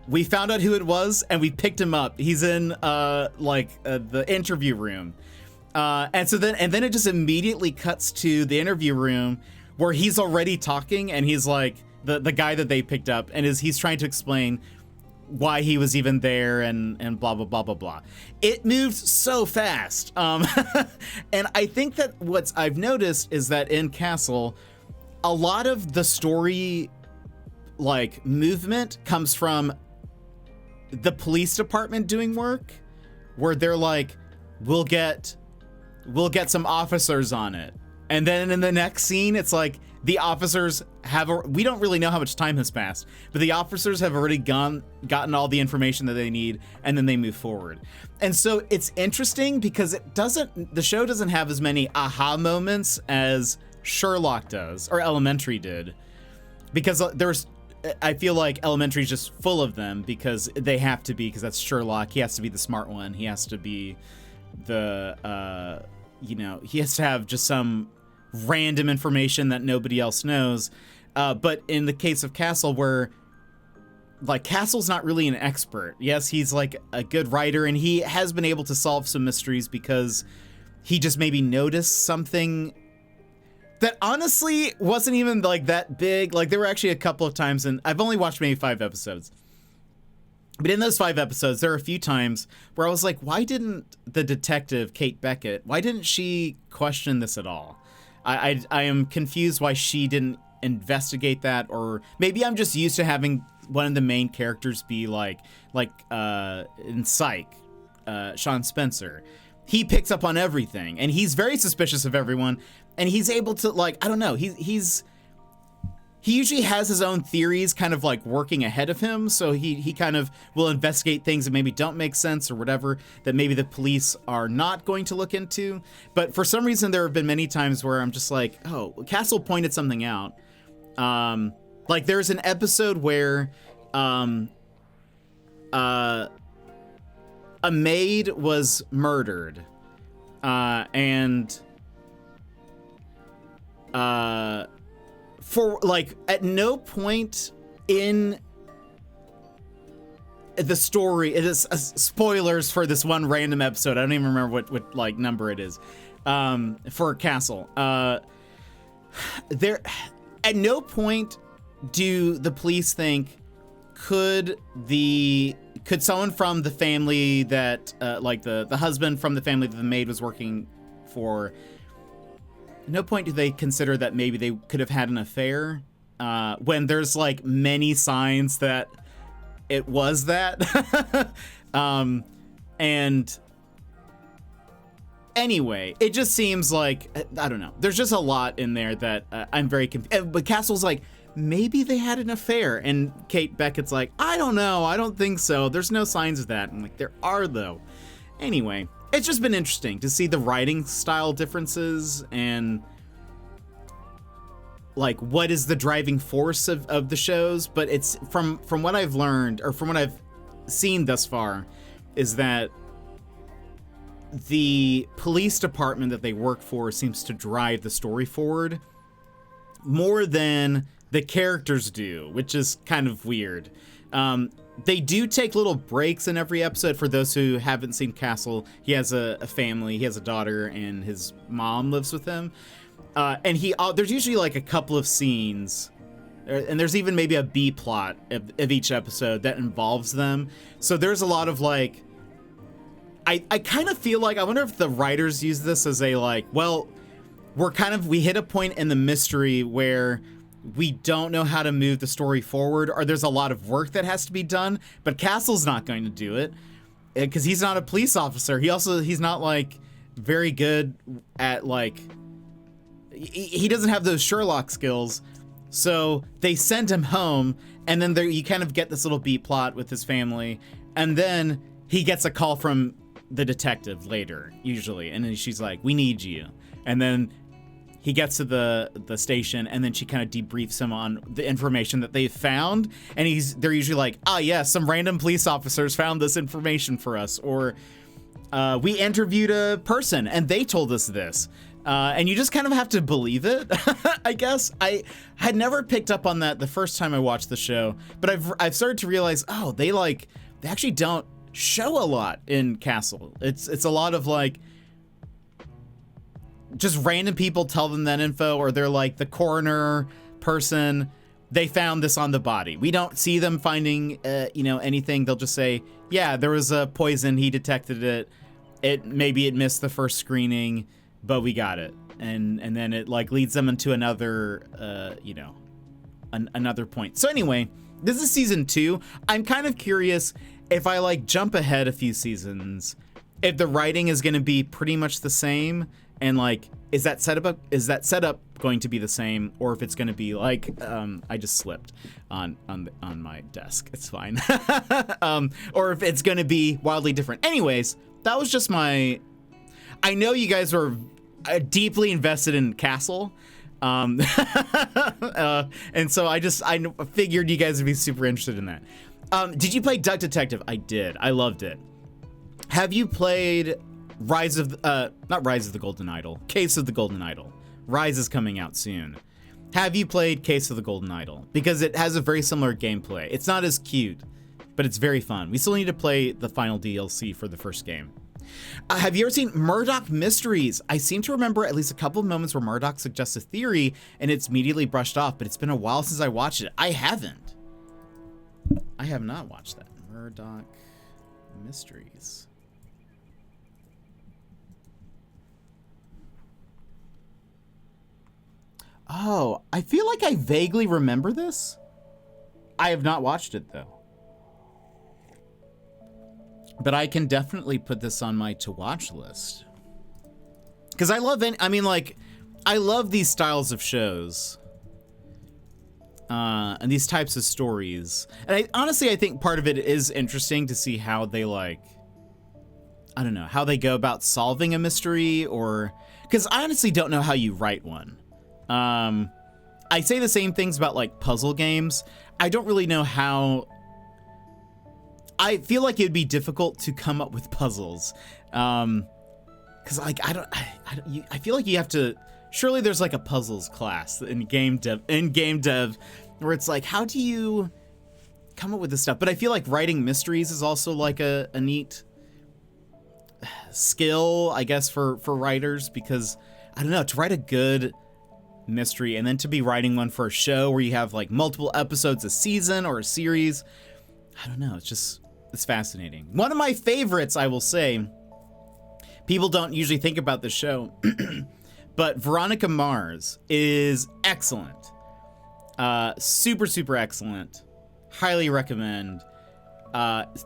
Speaker 2: we found out who it was, and we picked him up. He's in the interview room. And then it just immediately cuts to the interview room where he's already talking, and he's like, the guy that they picked up, and he's trying to explain why he was even there and blah, blah, blah, blah, blah. It moves so fast. And I think that what I've noticed is that in Castle, a lot of the story like movement comes from the police department doing work, where they're like, we'll get some officers on it. And then in the next scene, it's like the officers we don't really know how much time has passed, but the officers have already gotten all the information that they need, and then they move forward. And so it's interesting because the show doesn't have as many aha moments as Sherlock does, or Elementary did, because I feel like Elementary is just full of them because they have to be, because that's Sherlock. He has to be the smart one. He has to be the, he has to have just some random information that nobody else knows. But in the case of Castle, where like Castle's not really an expert. Yes, he's like a good writer, and he has been able to solve some mysteries because he just maybe noticed something that honestly wasn't even like that big. Like there were actually a couple of times, and I've only watched maybe 5 episodes. But in those 5 episodes, there are a few times where I was like, why didn't the detective, Kate Beckett, why didn't she question this at all? I am confused why she didn't investigate that, or maybe I'm just used to having one of the main characters be like in Psych, Sean Spencer. He picks up on everything, and he's very suspicious of everyone, and he's able to, like, I don't know, he usually has his own theories kind of like working ahead of him, so he kind of will investigate things that maybe don't make sense or whatever, that maybe the police are not going to look into. But for some reason, there have been many times where I'm just like, oh, Castle pointed something out. Like there's an episode where a maid was murdered, and for like at no point in the story, it is spoilers for this one random episode. I don't even remember what like number it is for Castle. There, at no point do the police think could someone from the family that like the husband from the family that the maid was working for. At no point do they consider that maybe they could have had an affair when there's like many signs that it was that. And anyway, it just seems like, I don't know. There's just a lot in there that I'm very confused. But Castle's like, maybe they had an affair. And Kate Beckett's like, I don't know. I don't think so. There's no signs of that. I'm like, there are though. Anyway, it's just been interesting to see the writing style differences and like what is the driving force of the shows. But it's from what I've learned, or from what I've seen thus far, is that the police department that they work for seems to drive the story forward more than the characters do, which is kind of weird. They do take little breaks in every episode. For those who haven't seen Castle, he has a family, he has a daughter, and his mom lives with him. And there's usually like a couple of scenes, and there's even maybe a B plot of each episode that involves them. So there's a lot of like, I kind of feel like, I wonder if the writers use this as a like, well, we hit a point in the mystery where we don't know how to move the story forward, or there's a lot of work that has to be done, but Castle's not going to do it because he's not a police officer. He's not like very good at like, he doesn't have those Sherlock skills. So they send him home, and then you kind of get this little B plot with his family, and then he gets a call from the detective later, usually, and then she's like, we need you. And then he gets to the station, and then she kind of debriefs him on the information that they've found, and they're usually like, yeah, some random police officers found this information for us, or we interviewed a person and they told us this. And you just kind of have to believe it, I guess. I had never picked up on that the first time I watched the show, but I've started to realize, they actually don't show a lot in Castle. It's a lot of like, just random people tell them that info, or they're like the coroner person, they found this on the body. We don't see them finding, anything. They'll just say, yeah, there was a poison. He detected it. Maybe it missed the first screening, but we got it. And then it like leads them into another, another point. So anyway, this is season 2. I'm kind of curious if I like jump ahead a few seasons, if the writing is going to be pretty much the same, and like, is that setup going to be the same, or if it's going to be like, I just slipped on my desk. It's fine. Or if it's going to be wildly different. Anyways, that was just I know you guys were deeply invested in Castle. And so I figured you guys would be super interested in that. Did you play Duck Detective? I did. I loved it. Have you played Case of the Golden Idol. Rise is coming out soon. Have you played Case of the Golden Idol? Because it has a very similar gameplay. It's not as cute, but it's very fun. We still need to play the final DLC for the first game. Have you ever seen Murdoch Mysteries? I seem to remember at least a couple of moments where Murdoch suggests a theory and it's immediately brushed off, but it's been a while since I watched it. I haven't. I have not watched that. Murdoch Mysteries. Oh, I feel like I vaguely remember this. I have not watched it though. But I can definitely put this on my to watch list. Because I love these styles of shows. And these types of stories. And honestly, I think part of it is interesting to see how they how they go about solving a mystery, or because I honestly don't know how you write one. I say the same things about like puzzle games. I don't really know how. I feel like it'd be difficult to come up with puzzles, because like I feel like you have to surely there's like a puzzles class in game dev where it's like, how do you come up with this stuff? But I feel like writing mysteries is also like a neat skill, I guess, for writers, because I don't know, to write a good mystery and then to be writing one for a show where you have like multiple episodes a season or a series, I don't know, it's fascinating. One of my favorites, I will say, people don't usually think about the show, but Veronica Mars is excellent. Super excellent. Highly recommend.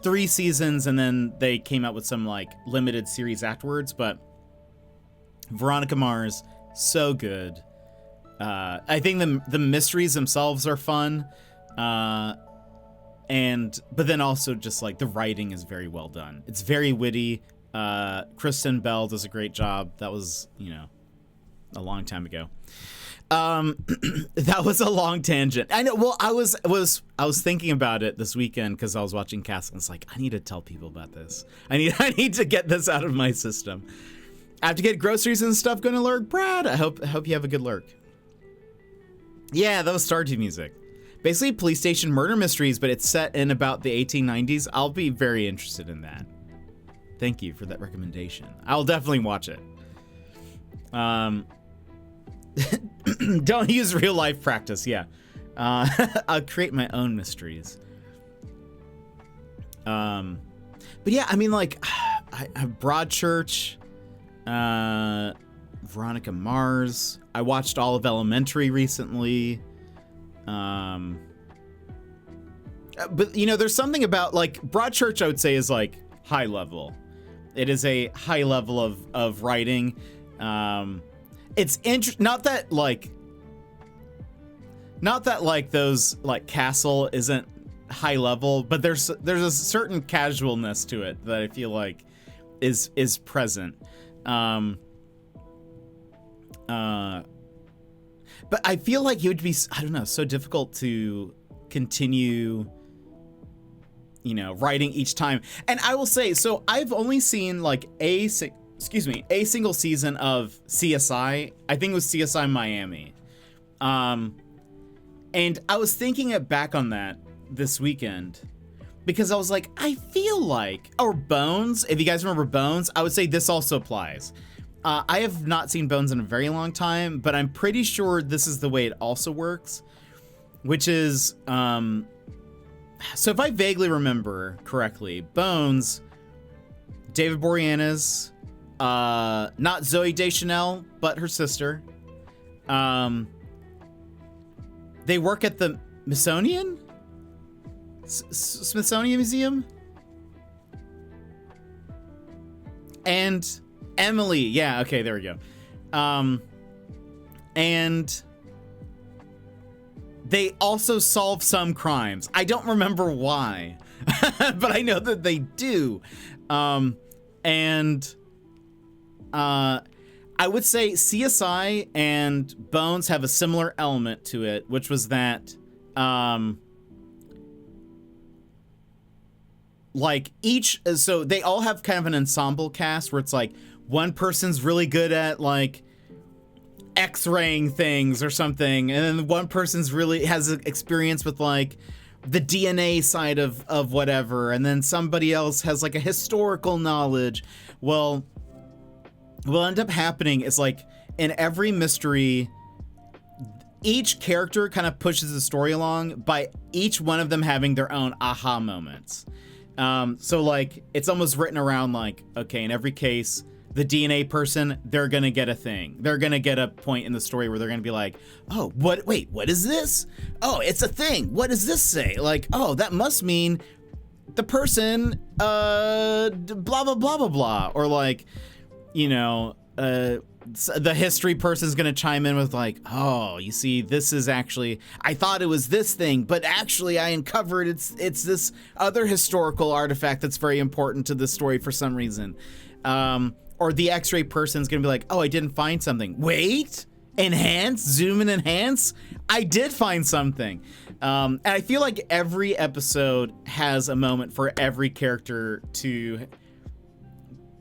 Speaker 2: 3 seasons, and then they came out with some like limited series afterwards, but Veronica Mars, so good. I think the mysteries themselves are fun, but then also just like the writing is very well done. It's very witty. Kristen Bell does a great job. That was, a long time ago. That was a long tangent. I know. Well, I was thinking about it this weekend because I was watching Castle, and it's like, I need to tell people about this. I need to get this out of my system. I have to get groceries and stuff going to lurk. Brad, I hope you have a good lurk. Yeah, that was Stardew music. Basically police station murder mysteries, but it's set in about the 1890s. I'll be very interested in that. Thank you for that recommendation. I'll definitely watch it. Don't use real life practice. Yeah. I'll create my own mysteries. But yeah, I mean, like, Broadchurch, Veronica Mars. I watched all of Elementary recently. But there's something about like Broadchurch, I would say, is like high level. It is a high level of writing. It's not that like those like Castle isn't high level, but there's a certain casualness to it that I feel like is present. But I feel like it would be, I don't know, so difficult to continue, writing each time. And I will say, so I've only seen like a single season of CSI. I think it was CSI Miami. And I was thinking back on that this weekend because I was like, I feel like, or Bones, if you guys remember Bones, I would say this also applies. I have not seen Bones in a very long time, but I'm pretty sure this is the way it also works, which is, so if I vaguely remember correctly, Bones, David Boreanaz, not Zooey Deschanel, but her sister, they work at the Smithsonian? Smithsonian Museum? And Emily, yeah, okay, there we go. And they also solve some crimes. I don't remember why, but I know that they do. I would say CSI and Bones have a similar element to it, which was that, so they all have kind of an ensemble cast where it's like one person's really good at like X-raying things or something, and then one person's really has experience with like the DNA side of whatever, and then somebody else has like a historical knowledge. Well, what'll end up happening is like in every mystery, each character kind of pushes the story along by each one of them having their own aha moments. So like it's almost written around like, okay, in every case, the DNA person, they're going to get a thing. They're going to get a point in the story where they're going to be like, oh, wait, what is this? Oh, it's a thing. What does this say? Like, oh, that must mean the person, blah, blah, blah, blah, blah. Or like, the history person's going to chime in with like, oh, you see, this is actually, I thought it was this thing, but actually I uncovered it's this other historical artifact that's very important to the story for some reason. Or the X-ray person's going to be like, oh, I didn't find something. Wait, enhance, zoom and enhance. I did find something. And I feel like every episode has a moment for every character to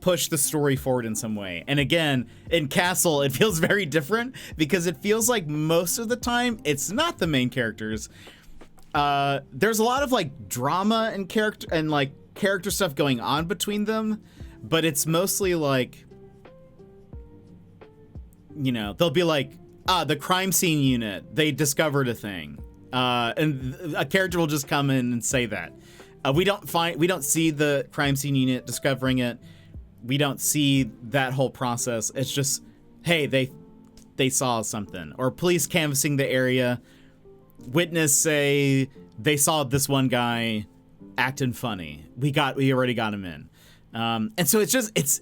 Speaker 2: push the story forward in some way. And again, in Castle, it feels very different because it feels like most of the time it's not the main characters. There's a lot of like drama and character stuff going on between them, but it's mostly like, you know, they'll be like, the crime scene unit, they discovered a thing. And a character will just come in and say that. We don't see the crime scene unit discovering it. We don't see that whole process. It's just, hey, they saw something, or police canvassing the area. Witness say they saw this one guy acting funny. We already got him in. And so it's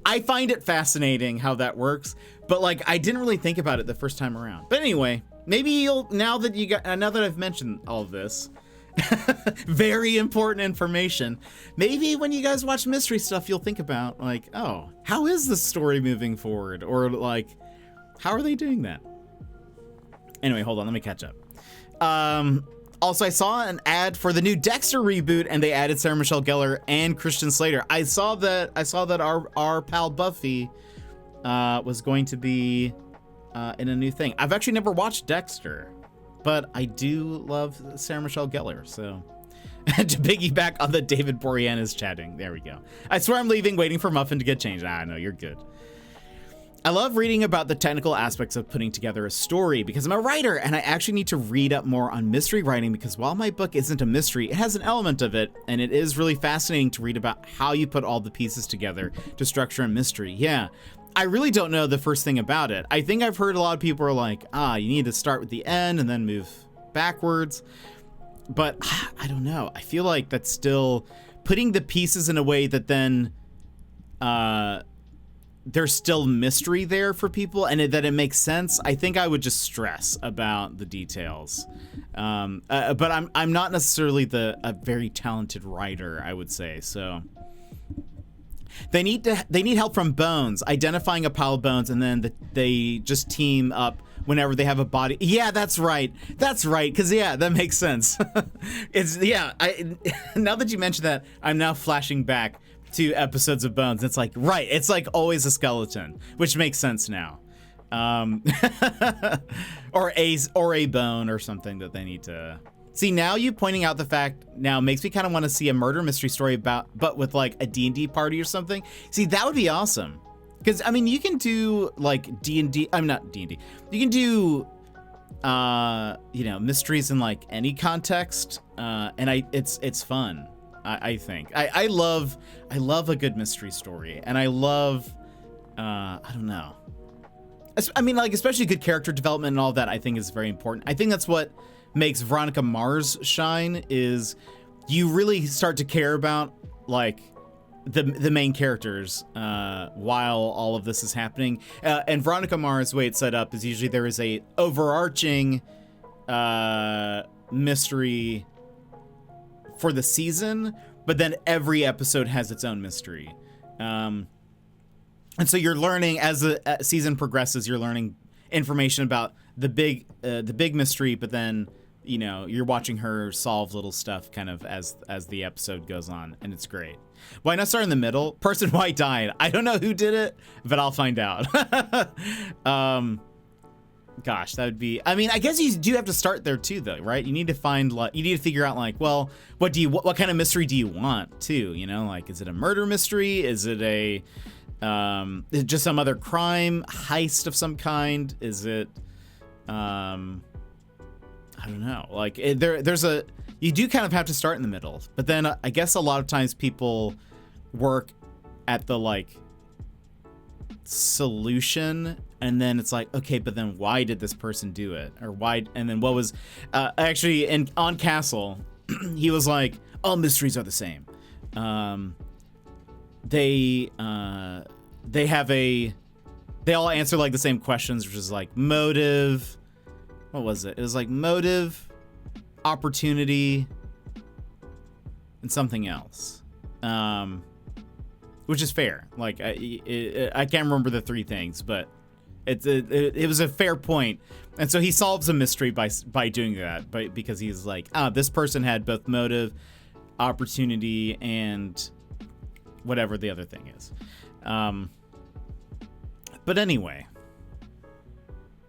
Speaker 2: I find it fascinating how that works, but like I didn't really think about it the first time around. But anyway, maybe now that I've mentioned all of this, very important information, maybe when you guys watch mystery stuff, you'll think about like, oh, how is the story moving forward? Or like, how are they doing that? Anyway, hold on, let me catch up. Also, I saw an ad for the new Dexter reboot, and they added Sarah Michelle Gellar and Christian Slater. I saw that our pal Buffy was going to be in a new thing. I've actually never watched Dexter, but I do love Sarah Michelle Gellar. So to piggyback on the David Boreanaz chatting, there we go. I swear I'm leaving, waiting for Muffin to get changed. No, you're good. I love reading about the technical aspects of putting together a story because I'm a writer and I actually need to read up more on mystery writing because while my book isn't a mystery, it has an element of it, and it is really fascinating to read about how you put all the pieces together to structure a mystery. Yeah, I really don't know the first thing about it. I think I've heard a lot of people are like, you need to start with the end and then move backwards. But I don't know. I feel like that's still putting the pieces in a way that then there's still mystery there for people and that it makes sense. I think I would just stress about the details. But I'm not necessarily a very talented writer, I would say. So they need help from Bones, identifying a pile of bones, and then they just team up whenever they have a body. Yeah, that's right. Cause that makes sense. Now that you mention that, I'm now flashing back to episodes of Bones. It's like, right, it's like always a skeleton, which makes sense now. Or a bone or something that they need to see. Now you pointing out the fact now makes me kind of want to see a murder mystery story but with like a D&D party or something. See, that would be awesome. Because I mean, you can do like D&D. I'm not D&D. You can do mysteries in like any context, and it's fun. I think I love a good mystery story, and I love I don't know. I mean, like, especially good character development and all that, I think is very important. I think that's what makes Veronica Mars shine, is you really start to care about like the main characters while all of this is happening. And Veronica Mars, the way it's set up is usually there is a overarching mystery for the season, but then every episode has its own mystery. And so you're learning as the season progresses, you're learning information about the big mystery, but then, you know, you're watching her solve little stuff kind of as the episode goes on, and it's great. Why not start in the middle? Person White died. I don't know who did it, but I'll find out. Gosh, that would be, I mean, I guess you do have to start there too, though, right? You need to figure out like, well, what kind of mystery do you want too? You know, like, is it a murder mystery? Is it is it just some other crime heist of some kind? Is it, I don't know. Like you do kind of have to start in the middle, but then I guess a lot of times people work at the like solution, and then it's like, okay, but then why did this person do it, or why? And then what was actually on Castle, he was like, all mysteries are the same. They all answer like the same questions, which is like motive. What was it? It was like motive, opportunity, and something else. Which is fair. Like I can't remember the three things, but it was a fair point. And so he solves a mystery by doing that, because he's like, this person had both motive, opportunity, and whatever the other thing is. But anyway,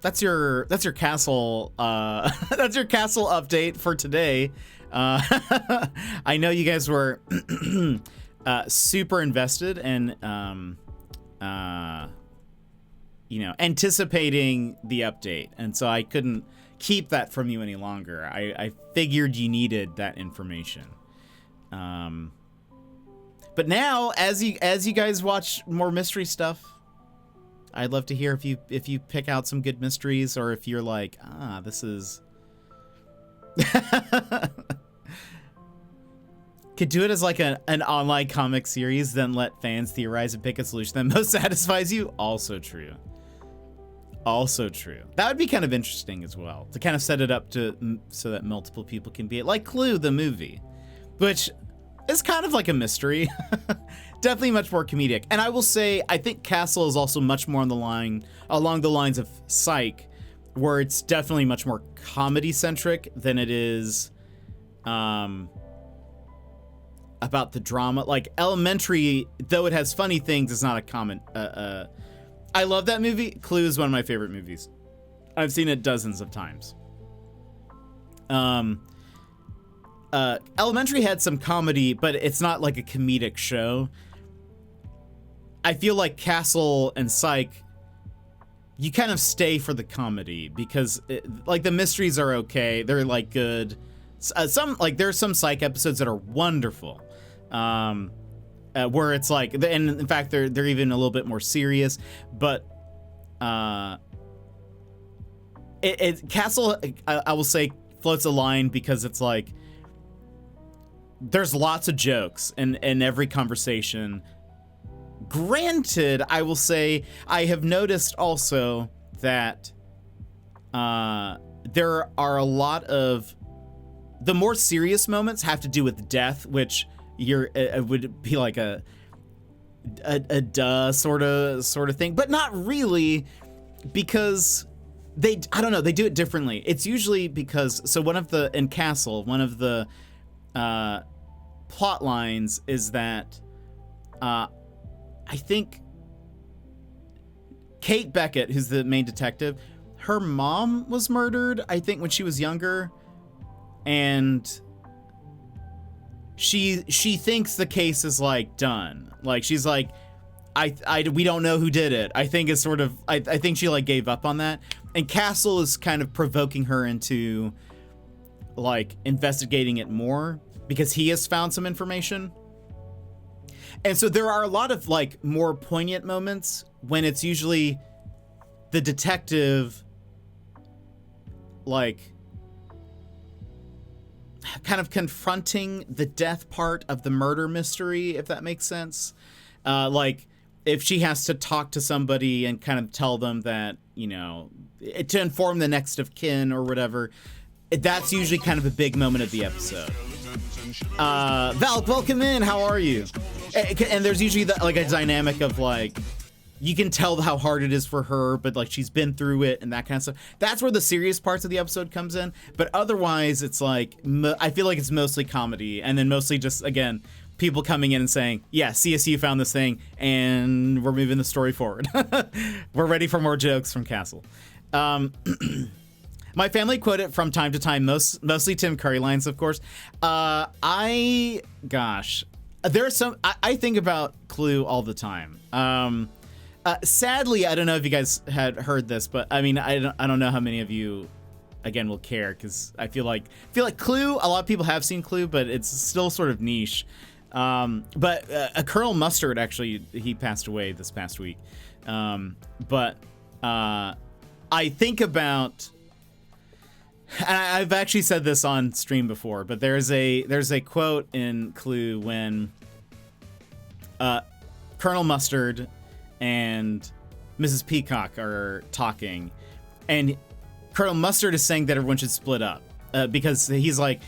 Speaker 2: that's your castle that's your castle update for today. I know you guys were super invested and anticipating the update, and so I couldn't keep that from you any longer. I figured you needed that information. But now, as you guys watch more mystery stuff, I'd love to hear if you pick out some good mysteries, or if you're like, this is could do it as like an online comic series, then let fans theorize and pick a solution that most satisfies you. Also true. That would be kind of interesting as well, to kind of set it up so that multiple people can be it, like Clue the movie, which is kind of like a mystery. Definitely much more comedic. And I will say, I think Castle is also much more along the lines of Psych, where it's definitely much more comedy centric than it is about the drama. Like Elementary, though it has funny things, is not a common. I love that movie. Clue is one of my favorite movies. I've seen it dozens of times. Elementary had some comedy, but it's not like a comedic show. I feel like Castle and Psych, you kind of stay for the comedy, because the mysteries are okay. They're like good. There's some Psych episodes that are wonderful. Where it's like, and in fact, they're even a little bit more serious, but Castle, I will say, floats a line, because it's like, there's lots of jokes in every conversation. Granted, I will say, I have noticed also that there are a lot of the more serious moments have to do with death, which would be like a duh sort of thing, but not really, because they do it differently. It's usually because, so in Castle, one of the plot lines is that I think Kate Beckett, who's the main detective, her mom was murdered, I think, when she was younger, and she thinks the case is like done. Like, she's like, we don't know who did it. I think it's sort of, I think she like gave up on that. And Castle is kind of provoking her into like investigating it more, because he has found some information. And so there are a lot of like more poignant moments when it's usually the detective like kind of confronting the death part of the murder mystery, if that makes sense. Like if she has to talk to somebody and kind of tell them that, to inform the next of kin or whatever, that's usually kind of a big moment of the episode. Val, welcome in. How are you? And there's usually like a dynamic of like, you can tell how hard it is for her, but like she's been through it and that kind of stuff. That's where the serious parts of the episode comes in. But otherwise, it's like, I feel like it's mostly comedy, and then mostly just, again, people coming in and saying, yeah, CSU found this thing and we're moving the story forward. We're ready for more jokes from Castle. My family quote it from time to time, mostly Tim Curry lines, of course. I think about Clue all the time. Sadly, I don't know if you guys had heard this, but I mean, I don't know how many of you, again, will care, because I feel like Clue, a lot of people have seen Clue, but it's still sort of niche. But Colonel Mustard, actually, he passed away this past week. But I think about, and I've actually said this on stream before, but there's a quote in Clue when Colonel Mustard and Mrs. Peacock are talking, and Colonel Mustard is saying that everyone should split up, because he's like,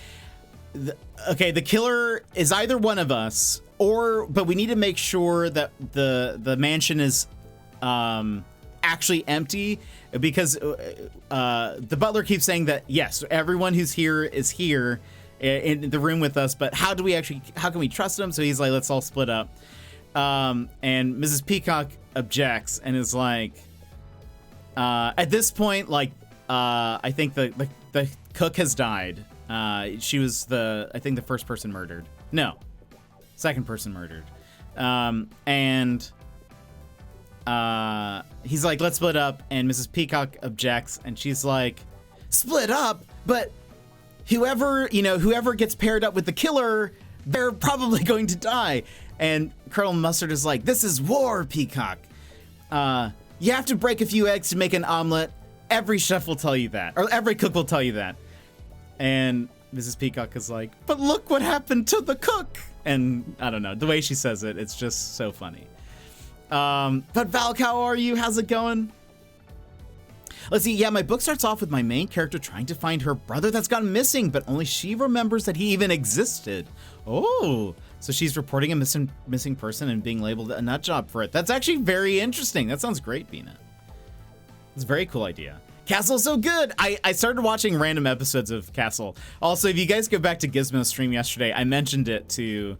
Speaker 2: okay, the killer is either one of us, but we need to make sure that the mansion is actually empty, because the butler keeps saying that, yes, everyone who's here is here in the room with us, but how can we trust them? So he's like, let's all split up. And Mrs. Peacock objects and is like, at this point, like, I think the cook has died. She was I think the first person murdered. No, second person murdered. And he's like, let's split up. And Mrs. Peacock objects, and she's like, split up? But whoever gets paired up with the killer, they're probably going to die. And Colonel Mustard is like, this is war, Peacock. You have to break a few eggs to make an omelet. Every chef will tell you that, or every cook will tell you that. And Mrs. Peacock is like, but look what happened to the cook. And I don't know, the way she says it, it's just so funny. But Valk, how are you? How's it going? Let's see. Yeah, my book starts off with my main character trying to find her brother that's gone missing, but only she remembers that he even existed. Oh, so she's reporting a missing person and being labeled a nut job for it. That's actually very interesting. That sounds great, Bina. It's a very cool idea. Castle's so good. I started watching random episodes of Castle. Also, if you guys go back to Gizmo's stream yesterday, I mentioned it to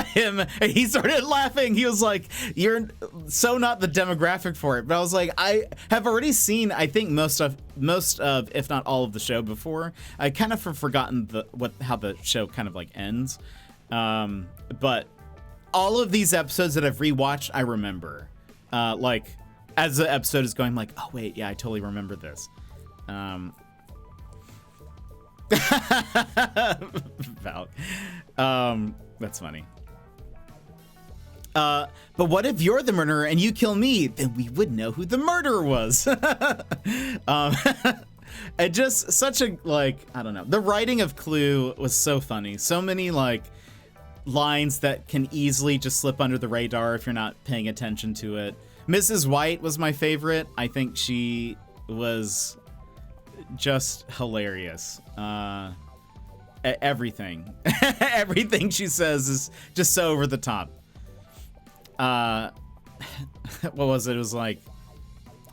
Speaker 2: him, and he started laughing. He was like, you're so not the demographic for it. But I was like, I have already seen, I think, most of, if not all of the show before. I kind of have forgotten how the show kind of like ends. But all of these episodes that I've rewatched, I remember. Like, as the episode is going, I'm like, oh wait, yeah, I totally remember this. Val. That's funny. But what if you're the murderer and you kill me? Then we would know who the murderer was. It just such a, like, I don't know. The writing of Clue was so funny. So many like lines that can easily just slip under the radar if you're not paying attention to it. Mrs. White was my favorite. I think she was just hilarious. Everything. Everything she says is just so over the top. What was it? It was like,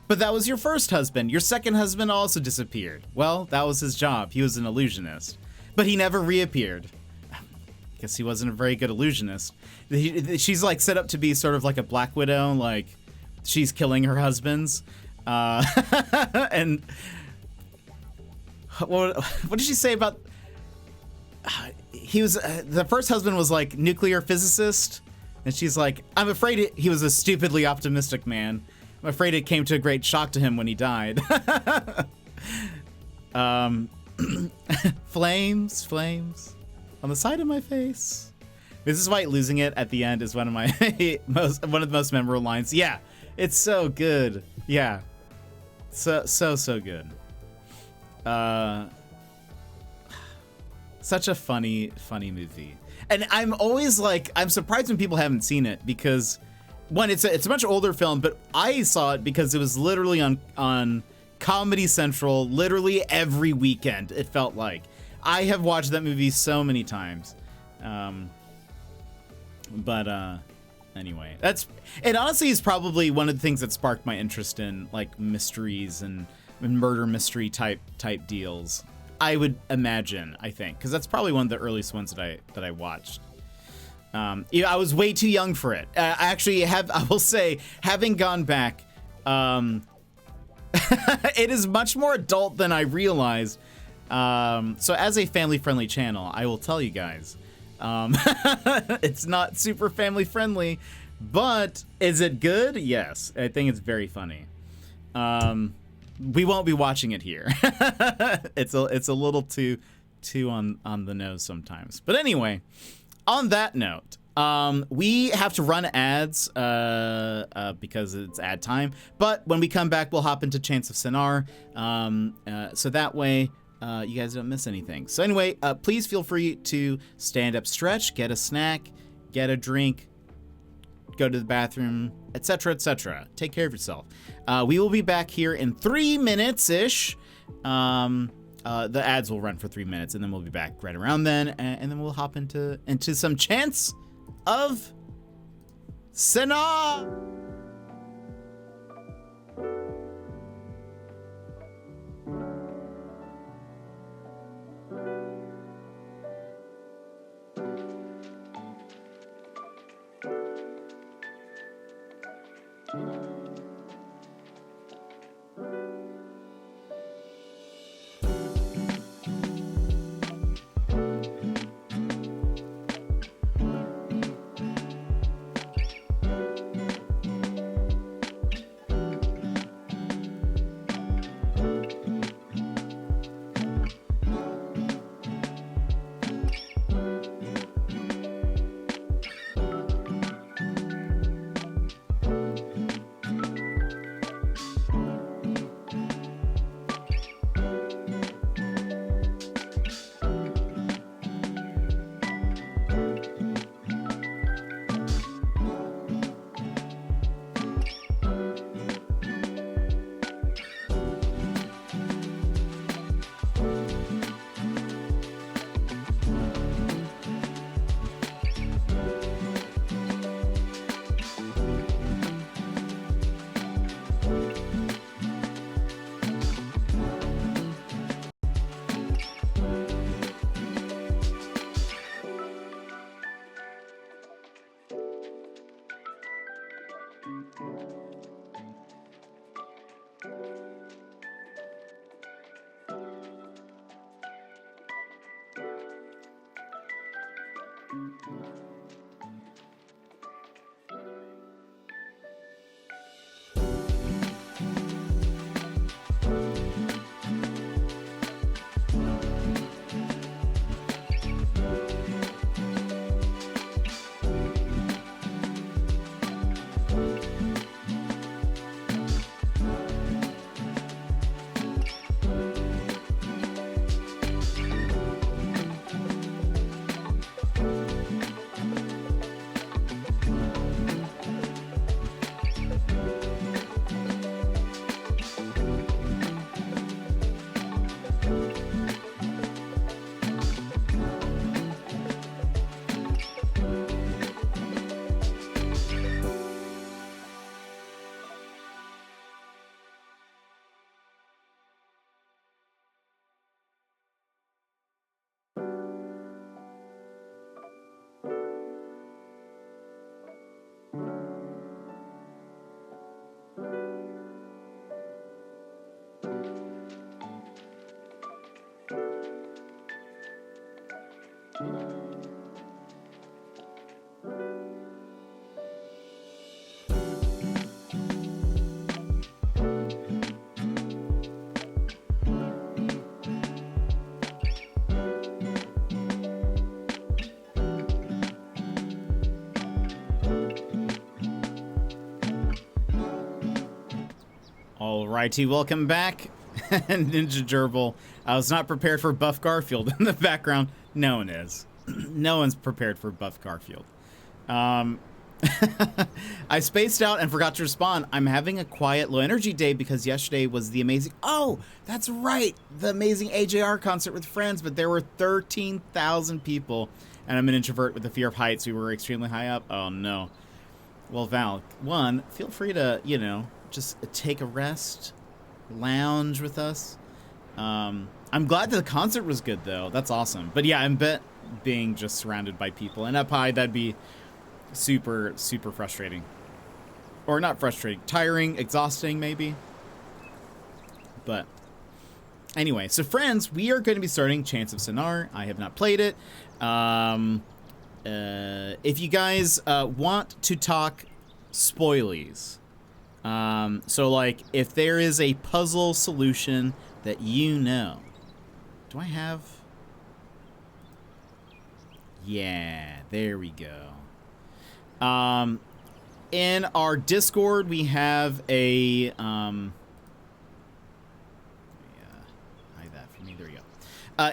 Speaker 2: but that was your first husband. Your second husband also disappeared. Well, that was his job. He was an illusionist. But he never reappeared. Guess he wasn't a very good illusionist. She's like set up to be sort of like a Black Widow, like she's killing her husbands. And what did she say about... he was the first husband was like nuclear physicist, and she's like, I'm afraid he was a stupidly optimistic man. I'm afraid it came to a great shock to him when he died. Flames on the side of my face. Mrs. White losing it at the end is one of my one of the most memorable lines. Yeah, it's so good. Yeah, so good. Such a funny movie. And I'm always like, I'm surprised when people haven't seen it, because one, it's a much older film, but I saw it because it was literally on Comedy Central literally every weekend. It felt like I have watched that movie so many times. Anyway, it honestly is probably one of the things that sparked my interest in like mysteries and murder mystery type deals. I would imagine, I think, because that's probably one of the earliest ones that I watched. I was way too young for it. I will say, having gone back, it is much more adult than I realized. So as a family-friendly channel, I will tell you guys, it's not super family-friendly, but is it good? Yes, I think it's very funny. We won't be watching it here. It's a little too on the nose sometimes. But anyway, on that note, we have to run ads because it's ad time. But when we come back, we'll hop into Chants of Sennaar, so that way you guys don't miss anything. So anyway, please feel free to stand up, stretch, get a snack, get a drink, go to the bathroom, etc., etc. Take care of yourself. We will be back here in 3 minutes-ish. The ads will run for 3 minutes, and then we'll be back right around then, and then we'll hop into some Chants of Sennaar. Alrighty, welcome back. Ninja Gerbil. I was not prepared for Buff Garfield in the background. No one is. No one's prepared for Buff Garfield. I spaced out and forgot to respond. I'm having a quiet, low energy day because yesterday was the amazing... Oh, that's right. The amazing AJR concert with friends, but there were 13,000 people. And I'm an introvert with a fear of heights. We were extremely high up. Oh, no. Well, Val, one, feel free to, you know, just take a rest, lounge with us. I'm glad that the concert was good, though. That's awesome. But yeah, I bet being just surrounded by people and up high, that'd be super, super frustrating. Or not frustrating, tiring, exhausting, maybe. But anyway, so friends, we are going to be starting Chants of Sennaar. I have not played it. If you guys want to talk spoilies, so like if there is a puzzle solution that you know, do I have? Yeah, there we go. In our Discord, we have a hide that for me. There we go.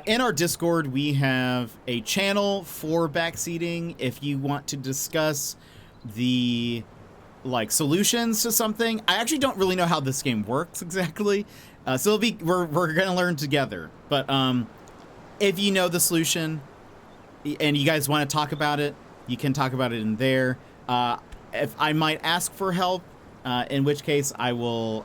Speaker 2: In our Discord, we have a channel for backseating. If you want to discuss the like solutions to something, I actually don't really know how this game works exactly. So it'll be we're gonna learn together. But if you know the solution and you guys want to talk about it, you can talk about it in there. If I might ask for help, in which case I will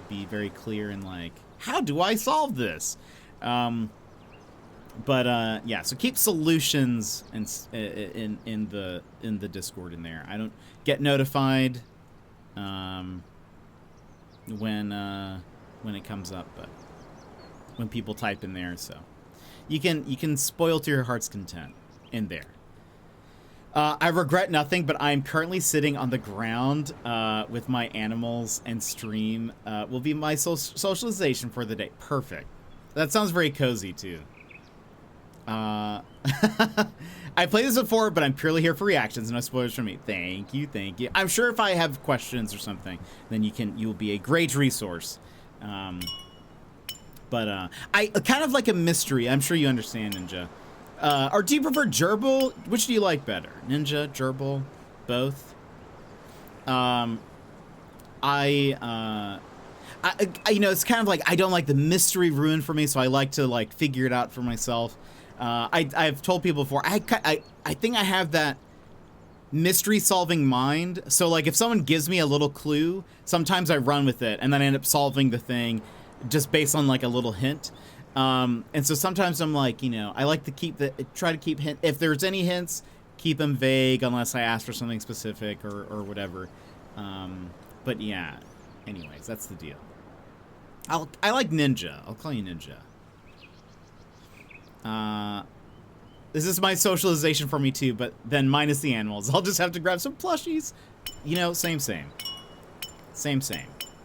Speaker 2: be very clear and like, how do I solve this? But yeah, so keep solutions in the Discord in there. I don't get notified when it comes up, but when people type in there, so you can spoil to your heart's content in there. I regret nothing, but I'm currently sitting on the ground with my animals, and stream will be my socialization for the day. Perfect. That sounds very cozy too. I played this before, but I'm purely here for reactions, no spoilers from me. Thank you, thank you. I'm sure if I have questions or something, then you'll be a great resource. But I kind of like a mystery. I'm sure you understand, Ninja. Or do you prefer Gerbil? Which do you like better? Ninja, Gerbil, both? I you know, it's kind of like I don't like the mystery ruined for me, so I like to like figure it out for myself. I've told people before, I think I have that mystery solving mind. So like if someone gives me a little clue, sometimes I run with it and then I end up solving the thing just based on like a little hint. And so sometimes I'm like, you know, I like to try to keep hint. If there's any hints, keep them vague unless I ask for something specific or whatever. But yeah, anyways, that's the deal. I like Ninja. I'll call you Ninja. This is my socialization for me too, but then minus the animals. I'll just have to grab some plushies. You know, same.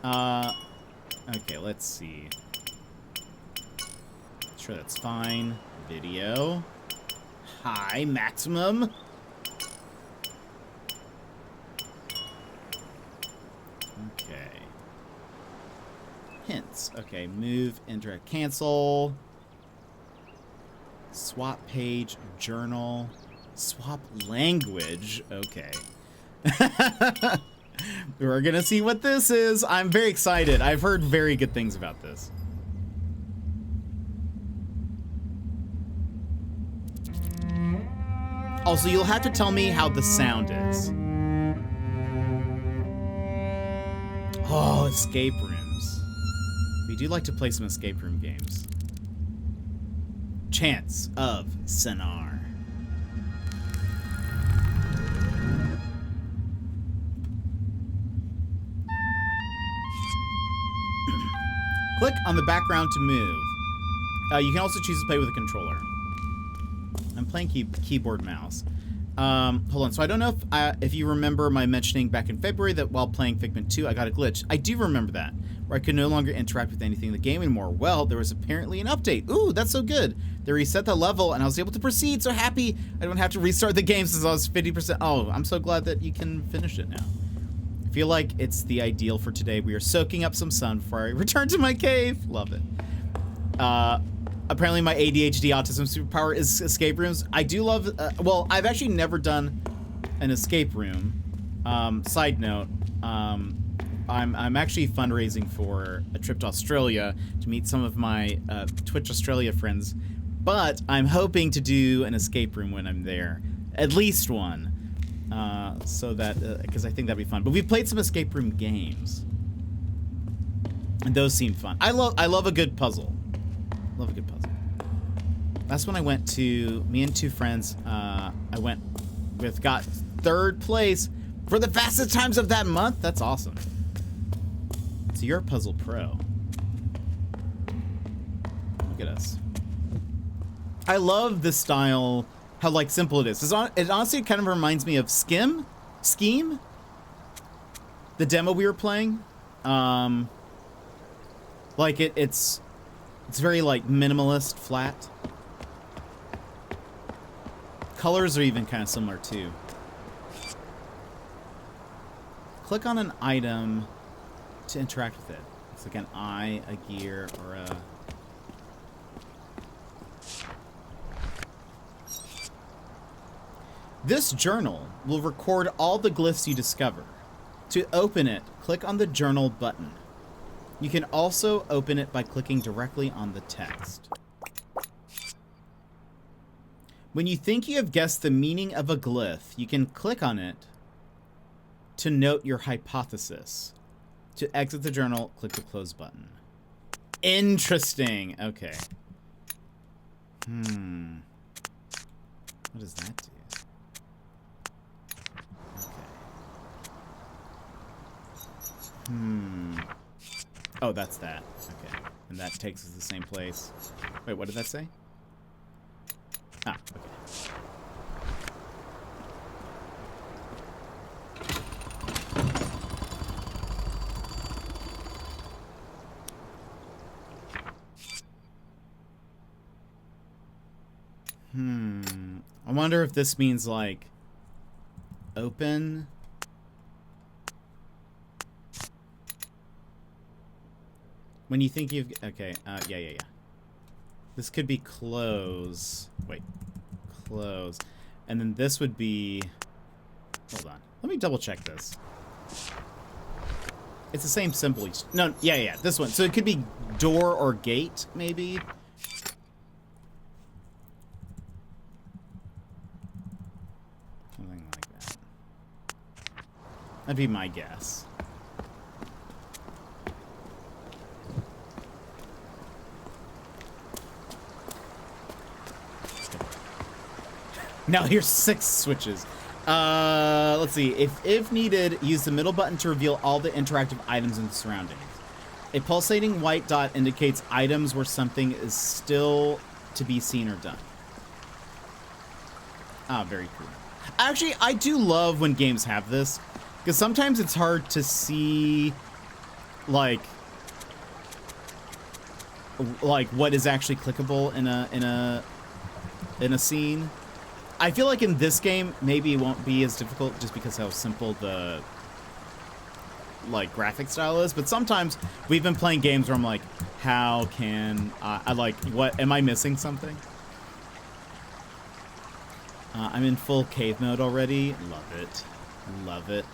Speaker 2: Okay, let's see. Sure, that's fine. Video. High, maximum. Okay. Hints. Okay, move, interact, cancel. Swap page, journal, swap language. Okay. We're gonna see what this is. I'm very excited. I've heard very good things about this. Also, you'll have to tell me how the sound is. Oh, escape rooms. We do like to play some escape room games. Chants of Sennaar. Click on the background to move. You can also choose to play with a controller. I'm playing keyboard mouse. Hold on. So I don't know if you remember my mentioning back in February that while playing Figment 2, I got a glitch. I do remember that, where I could no longer interact with anything in the game anymore. Well, there was apparently an update. Ooh, that's so good. They reset the level, and I was able to proceed. So happy I don't have to restart the game since I was 50%. Oh, I'm so glad that you can finish it now. Feel like it's the ideal for today. We are soaking up some sun before I return to my cave. Love it. Apparently my ADHD autism superpower is escape rooms. I do love, well, I've actually never done an escape room. Side note, I'm actually fundraising for a trip to Australia to meet some of my Twitch Australia friends, but I'm hoping to do an escape room when I'm there, at least one, so that because I think that'd be fun. But we've played some escape room games, and those seem fun. I love a good puzzle. Love a good puzzle. That's when I went to, me and two friends, I went with, got 3rd place for the fastest times of that month. That's awesome. So you're a puzzle pro. Look at us. I love this style, how like simple it is. It honestly kind of reminds me of Scheme, the demo we were playing. Like it's very like minimalist, flat. Colors are even kind of similar too. Click on an item to interact with it. It's like an eye, a gear, or a... This journal will record all the glyphs you discover. To open it, click on the journal button. You can also open it by clicking directly on the text. When you think you have guessed the meaning of a glyph, you can click on it to note your hypothesis. To exit the journal, click the close button. Interesting. Okay. What does that do? Okay. Oh, that's that. Okay. And that takes us to the same place. Wait, what did that say? Ah, okay. I wonder if this means like open. When you think you've... Okay, yeah. This could be close. Wait. Close. And then this would be... Hold on. Let me double check this. It's the same symbol each... No, yeah. This one. So it could be door or gate, maybe? Something like that. That'd be my guess. Now here's 6 switches. Let's see. If needed, use the middle button to reveal all the interactive items in the surroundings. A pulsating white dot indicates items where something is still to be seen or done. Ah, very cool. Actually, I do love when games have this, because sometimes it's hard to see, like what is actually clickable in a scene. I feel like in this game, maybe it won't be as difficult just because how simple the like graphic style is. But sometimes we've been playing games where I'm like, how can I like, what am I missing something? I'm in full cave mode already. Love it.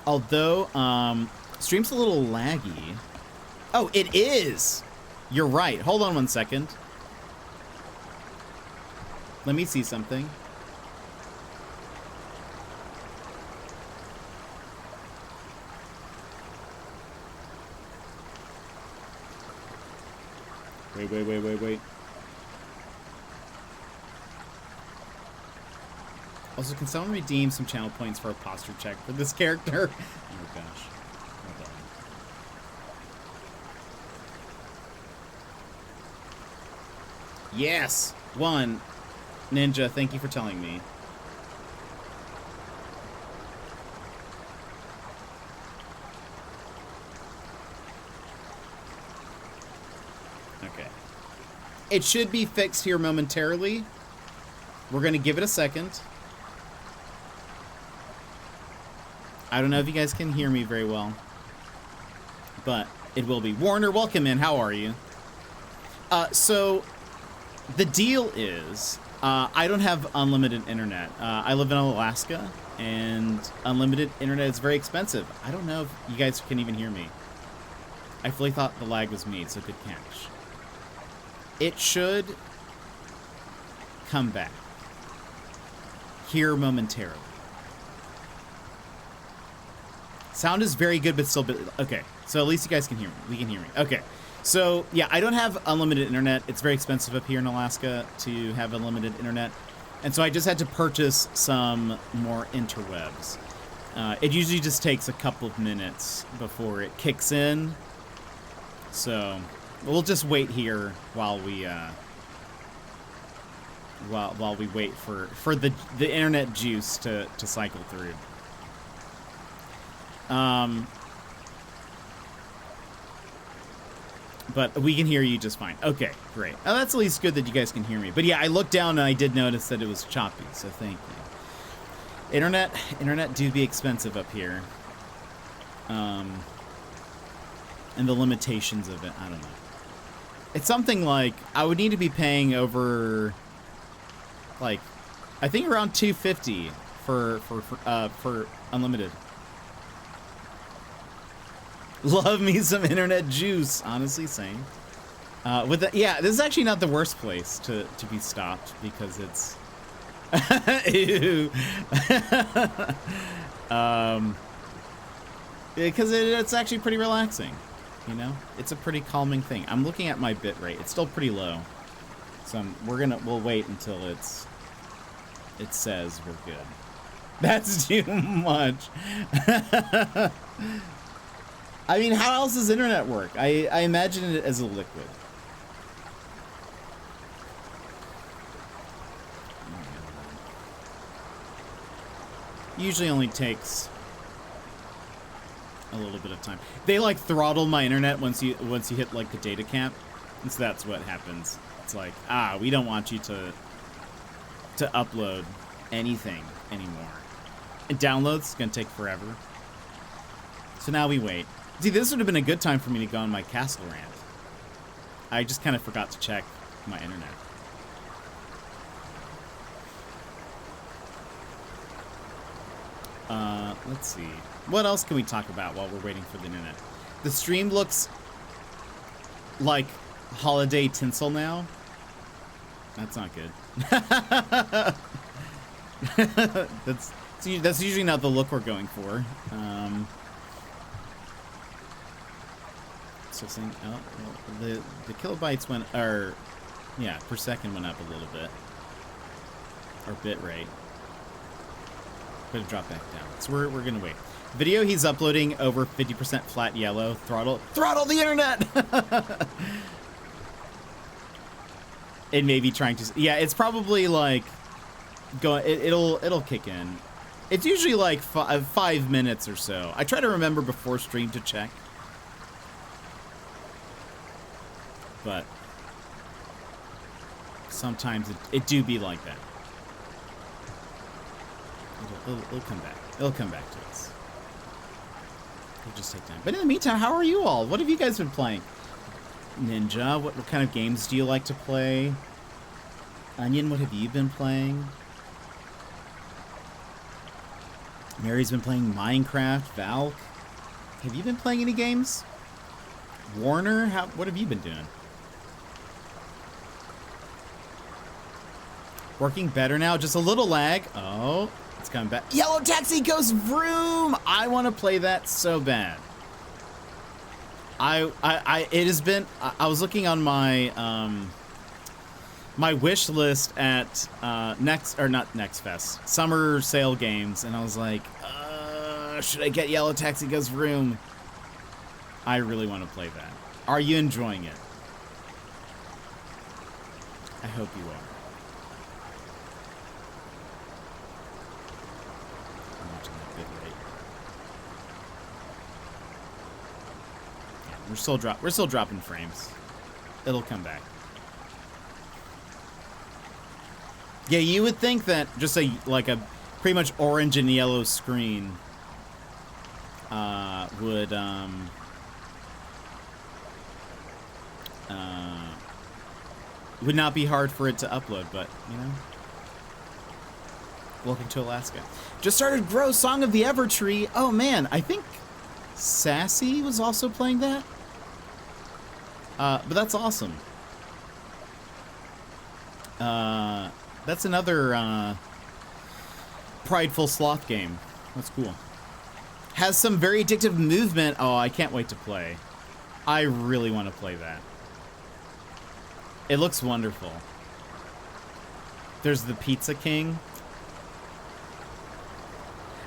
Speaker 2: Although stream's a little laggy. Oh, it is. You're right. Hold on one second. Let me see something. Wait. Also, can someone redeem some channel points for a posture check for this character? Oh gosh. Hold on. Yes! 1. Ninja, thank you for telling me. Okay. It should be fixed here momentarily. We're going to give it a second. I don't know if you guys can hear me very well, but it will be. Warner, welcome in. How are you? So the deal is, I don't have unlimited internet. I live in Alaska, and unlimited internet is very expensive. I don't know if you guys can even hear me. I fully thought the lag was me, so good catch. It should come back here momentarily. Sound is very good, but still, okay. So at least you guys can hear me. We can hear me. Okay. So yeah, I don't have unlimited internet. It's very expensive up here in Alaska to have unlimited internet. And so I just had to purchase some more interwebs. It usually just takes a couple of minutes before it kicks in. So we'll just wait here while we while we wait for the internet juice to cycle through. But we can hear you just fine. Okay, great. Oh, that's at least good that you guys can hear me. But yeah, I looked down and I did notice that it was choppy, so thank you. Internet do be expensive up here. And the limitations of it, I don't know. It's something like, I would need to be paying over, like, I think around $250 for unlimited. Love me some internet juice. Honestly, same. With the, yeah, this is actually not the worst place to be stopped because it's. Ew. Because it's actually pretty relaxing. You know, it's a pretty calming thing. I'm looking at my bit rate. It's still pretty low, so we'll wait until it says we're good. That's too much. I mean, how else does internet work? I imagine it as a liquid. Usually only takes a little bit of time. They like throttle my internet once you hit like the data cap. And so that's what happens. It's like, we don't want you to upload anything anymore. And downloads gonna take forever. So now we wait. See, this would have been a good time for me to go on my castle rant. I just kind of forgot to check my internet. Let's see. What else can we talk about while we're waiting for the internet? The stream looks like holiday tinsel now. That's not good. That's usually not the look we're going for. So saying, oh, well, the kilobytes went, or yeah, per second went up a little bit, or bit rate. Gonna drop back down. So we're gonna wait. Video he's uploading over 50% flat yellow. Throttle the internet. It may be trying to. Yeah, it's probably like going. It'll kick in. It's usually like 5 minutes or so. I try to remember before stream to check. But sometimes it do be like that. It'll come back. It'll come back to us. It'll just take time. But in the meantime, how are you all? What have you guys been playing? Ninja, what kind of games do you like to play? Onion, what have you been playing? Mary's been playing Minecraft. Valk, have you been playing any games? Warner, what have you been doing? Working better now, just a little lag. Oh, it's coming back. Yellow Taxi goes vroom. I want to play that so bad. It has been. I was looking on my my wish list at Next Fest summer sale games, and I was like, should I get Yellow Taxi goes vroom? I really want to play that. Are you enjoying it? I hope you are. I'm watching that bit rate. Yeah, we're still dropping frames. It'll come back. Yeah, you would think that just like a pretty much orange and yellow screen would would not be hard for it to upload, but you know. Welcome to Alaska. Just started Grow Song of the Evertree. Oh man, I think Sassy was also playing that. But that's awesome. That's another prideful sloth game. That's cool. Has some very addictive movement. Oh, I can't wait to play. I really want to play that. It looks wonderful. There's the Pizza King.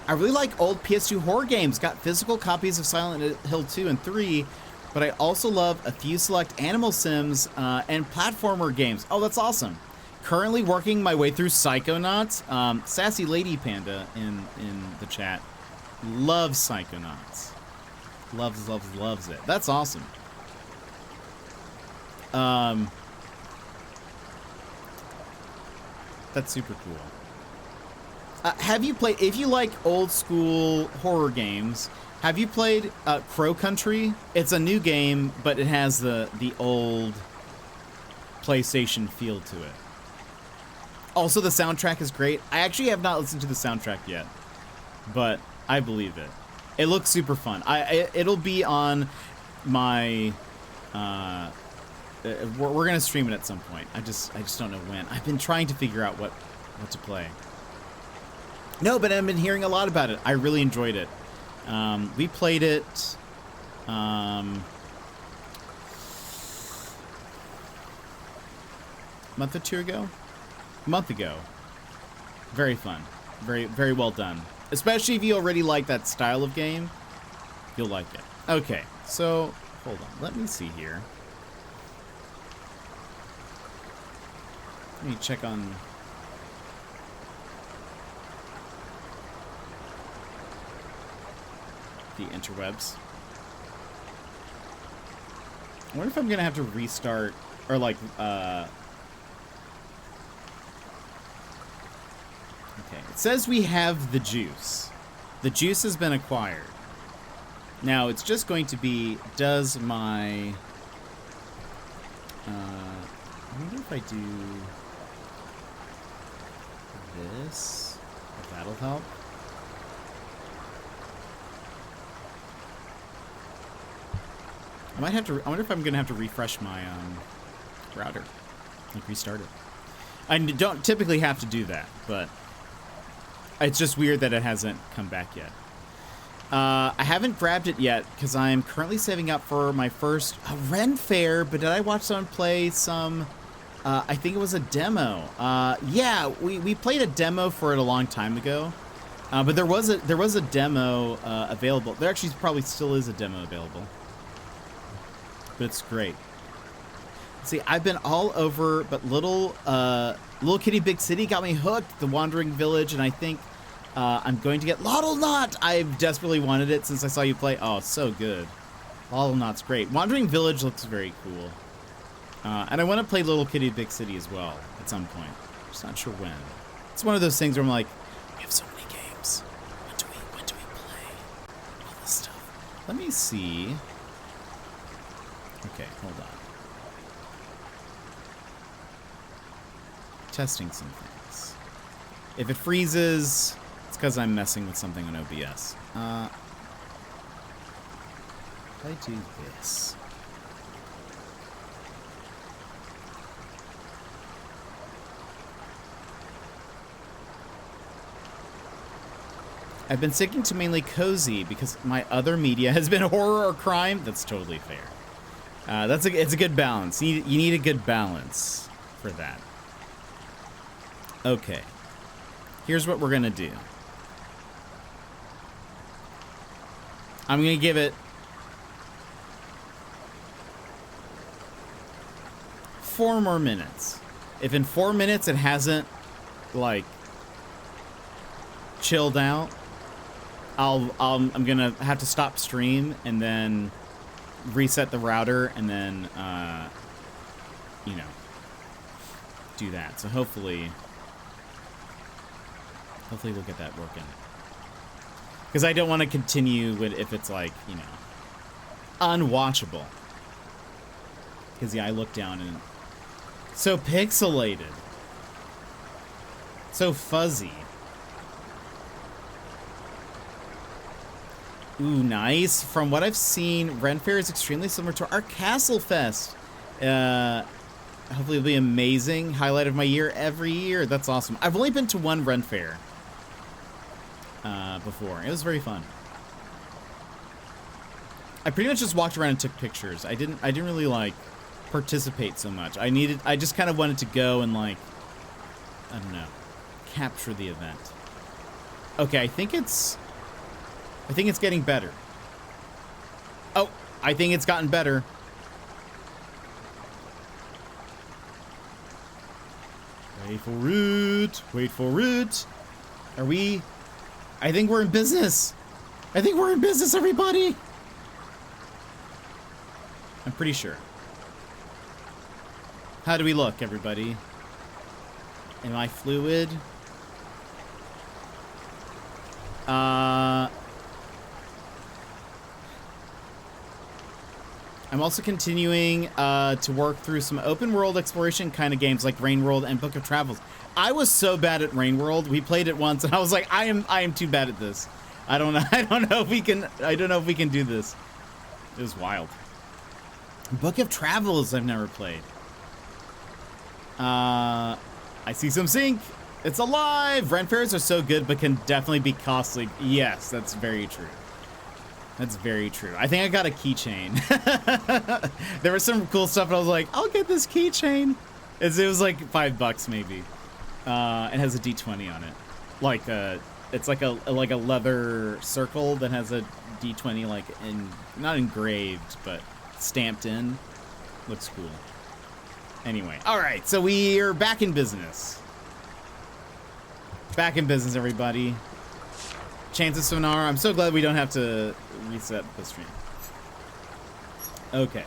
Speaker 2: I really like old PS2 horror games. Got physical copies of Silent Hill 2 and 3, but I also love a few select Animal Sims and platformer games. Oh, that's awesome. Currently working my way through Psychonauts. Sassy Lady Panda in the chat loves Psychonauts. Loves it. That's awesome. That's super cool. Have you played, if you like old school horror games, have you played Crow Country? It's a new game, but it has the old PlayStation feel to it. Also, the soundtrack is great. I actually have not listened to the soundtrack yet, but I believe it. It looks super fun. It'll be on my... we're gonna stream it at some point. I just don't know when. I've been trying to figure out what to play. No, but I've been hearing a lot about it. I really enjoyed it. We played it month or two ago? A month ago. Very fun. Very, very well done. Especially if you already like that style of game, you'll like it. Okay, so hold on. Let me see here. Let me check on... the interwebs. I wonder if I'm gonna have to restart or like okay, it says we have the juice. The juice has been acquired. Now it's just going to be, does my I wonder if I do this, if that'll help. I might have to, I wonder if I'm going to have to refresh my router, like restart it. I don't typically have to do that, but it's just weird that it hasn't come back yet. I haven't grabbed it yet because I'm currently saving up for my first Ren Fair, but did I watch someone play some, I think it was a demo. Yeah, we played a demo for it a long time ago, but there was a demo available. There actually probably still is a demo available. But it's great. See, I've been all over, but Little Kitty Big City got me hooked. The Wandering Village, and I think I'm going to get Lottle Knot. I've desperately wanted it since I saw you play. Oh, so good. Lottle Knot's great. Wandering Village looks very cool. And I want to play Little Kitty Big City as well at some point. Just not sure when. It's one of those things where I'm like, we have so many games. When do we play all this stuff? Let me see. Okay, hold on. Testing some things. If it freezes, it's because I'm messing with something on OBS. If I do this. I've been sticking to mainly cozy because my other media has been horror or crime. That's totally fair. It's a good balance. You need a good balance for that. Okay. Here's what we're gonna do. I'm gonna give it 4 more minutes. If in 4 minutes it hasn't like chilled out, I'm gonna have to stop stream and then reset the router and then you know, do that. So hopefully we'll get that working. Because I don't want to continue with if it's like, you know, unwatchable. Because, yeah, I look down and... So pixelated. So fuzzy. Ooh, nice. From what I've seen, Ren Fair is extremely similar to our Castle Fest. Hopefully it'll be amazing. Highlight of my year every year. That's awesome. I've only been to one Ren Fair before. It was very fun. I pretty much just walked around and took pictures. I didn't really like participate so much. I just kind of wanted to go and like, I don't know, capture the event. Okay, I think it's getting better. Oh, I think it's gotten better. Wait for it. Wait for it. Are we? I think we're in business. I think we're in business, everybody. I'm pretty sure. How do we look, everybody? Am I fluid? I'm also continuing to work through some open world exploration kind of games like Rain World and Book of Travels. I was so bad at Rain World. We played it once and I was like, I am too bad at this. I don't know if we can do this. It was wild. Book of Travels I've never played. I see some sync. It's alive. Ren fairs are so good but can definitely be costly. Yes, that's very true. That's very true. I think I got a keychain. There was some cool stuff, and I was like, I'll get this keychain. It was like $5 maybe. It has a D20 on it. Like it's like a leather circle that has a D20 like not engraved, but stamped in. Looks cool. Anyway, all right. So we're back in business. Back in business, everybody. Chants of Sennaar. I'm so glad we don't have to reset the stream. Okay.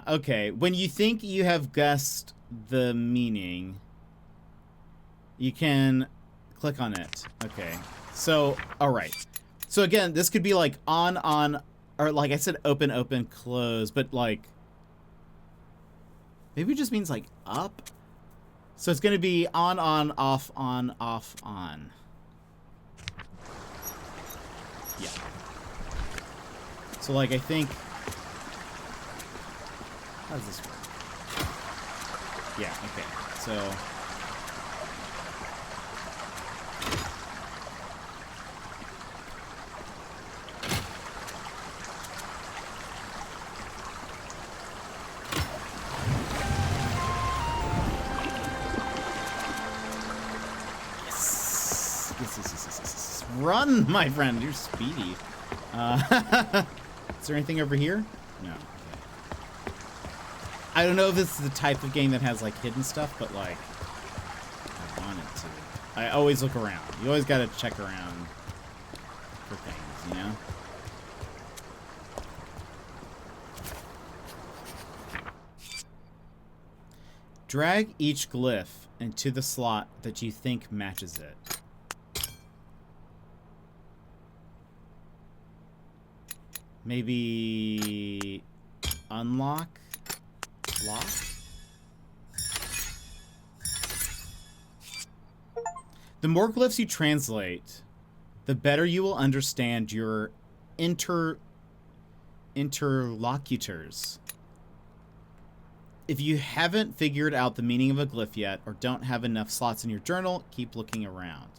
Speaker 2: Okay. When you think you have guessed the meaning, you can click on it. Okay. So, all right. So again, this could be like on, or like I said, open, close, but like, maybe it just means like up. So it's going to be on, off, on. Yeah. So like, I think, how does this work? Yeah, okay. So, yes. Run, my friend. You're speedy. Is there anything over here? No. Okay. I don't know if this is the type of game that has like hidden stuff, but like I want it to. I always look around. You always got to check around for things, you know? Drag each glyph into the slot that you think matches it. Maybe unlock, lock. The more glyphs you translate, the better you will understand your interlocutors. If you haven't figured out the meaning of a glyph yet, or don't have enough slots in your journal, keep looking around.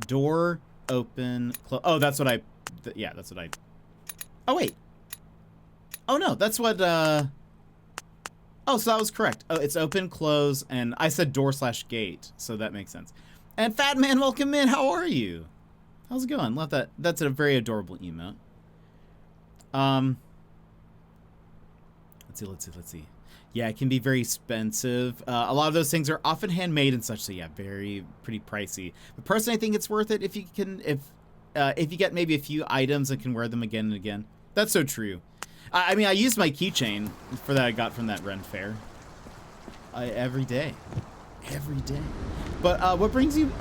Speaker 2: Door, open, close. Oh, that's what I... yeah, that's what I... Oh, wait. Oh, no, that's what, Oh, so that was correct. Oh, it's open, close, and I said door/gate, so that makes sense. And Fat Man, welcome in. How are you? How's it going? Love that. That's a very adorable emote. Let's see. Yeah, it can be very expensive. A lot of those things are often handmade and such, so yeah, pretty pricey. But personally, I think it's worth it if you can, if you get maybe a few items and can wear them again and again. That's so true. I mean, I used my keychain for that I got from that Ren Fair. Every day. But what brings you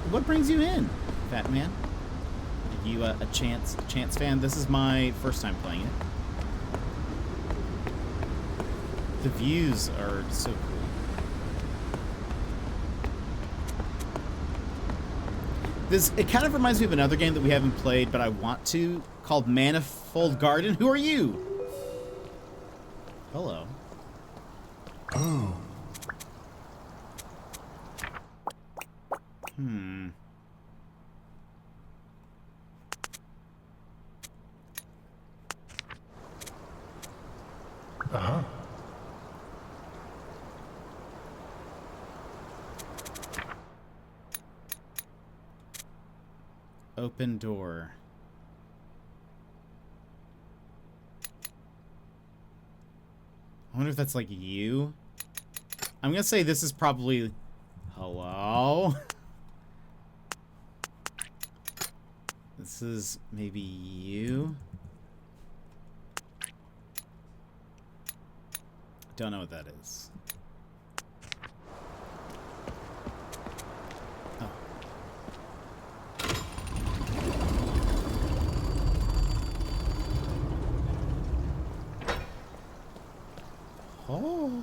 Speaker 2: in, Fat Man? Are you a Chants fan? This is my first time playing it. The views are so cool. It kind of reminds me of another game that we haven't played, but I want to, called Manifold Garden. Who are you? Hello.
Speaker 4: Oh. Uh-huh.
Speaker 2: Open door. I wonder if that's like you. I'm gonna say this is probably... Hello? This is maybe you. Don't know what that is. Oh. Oh.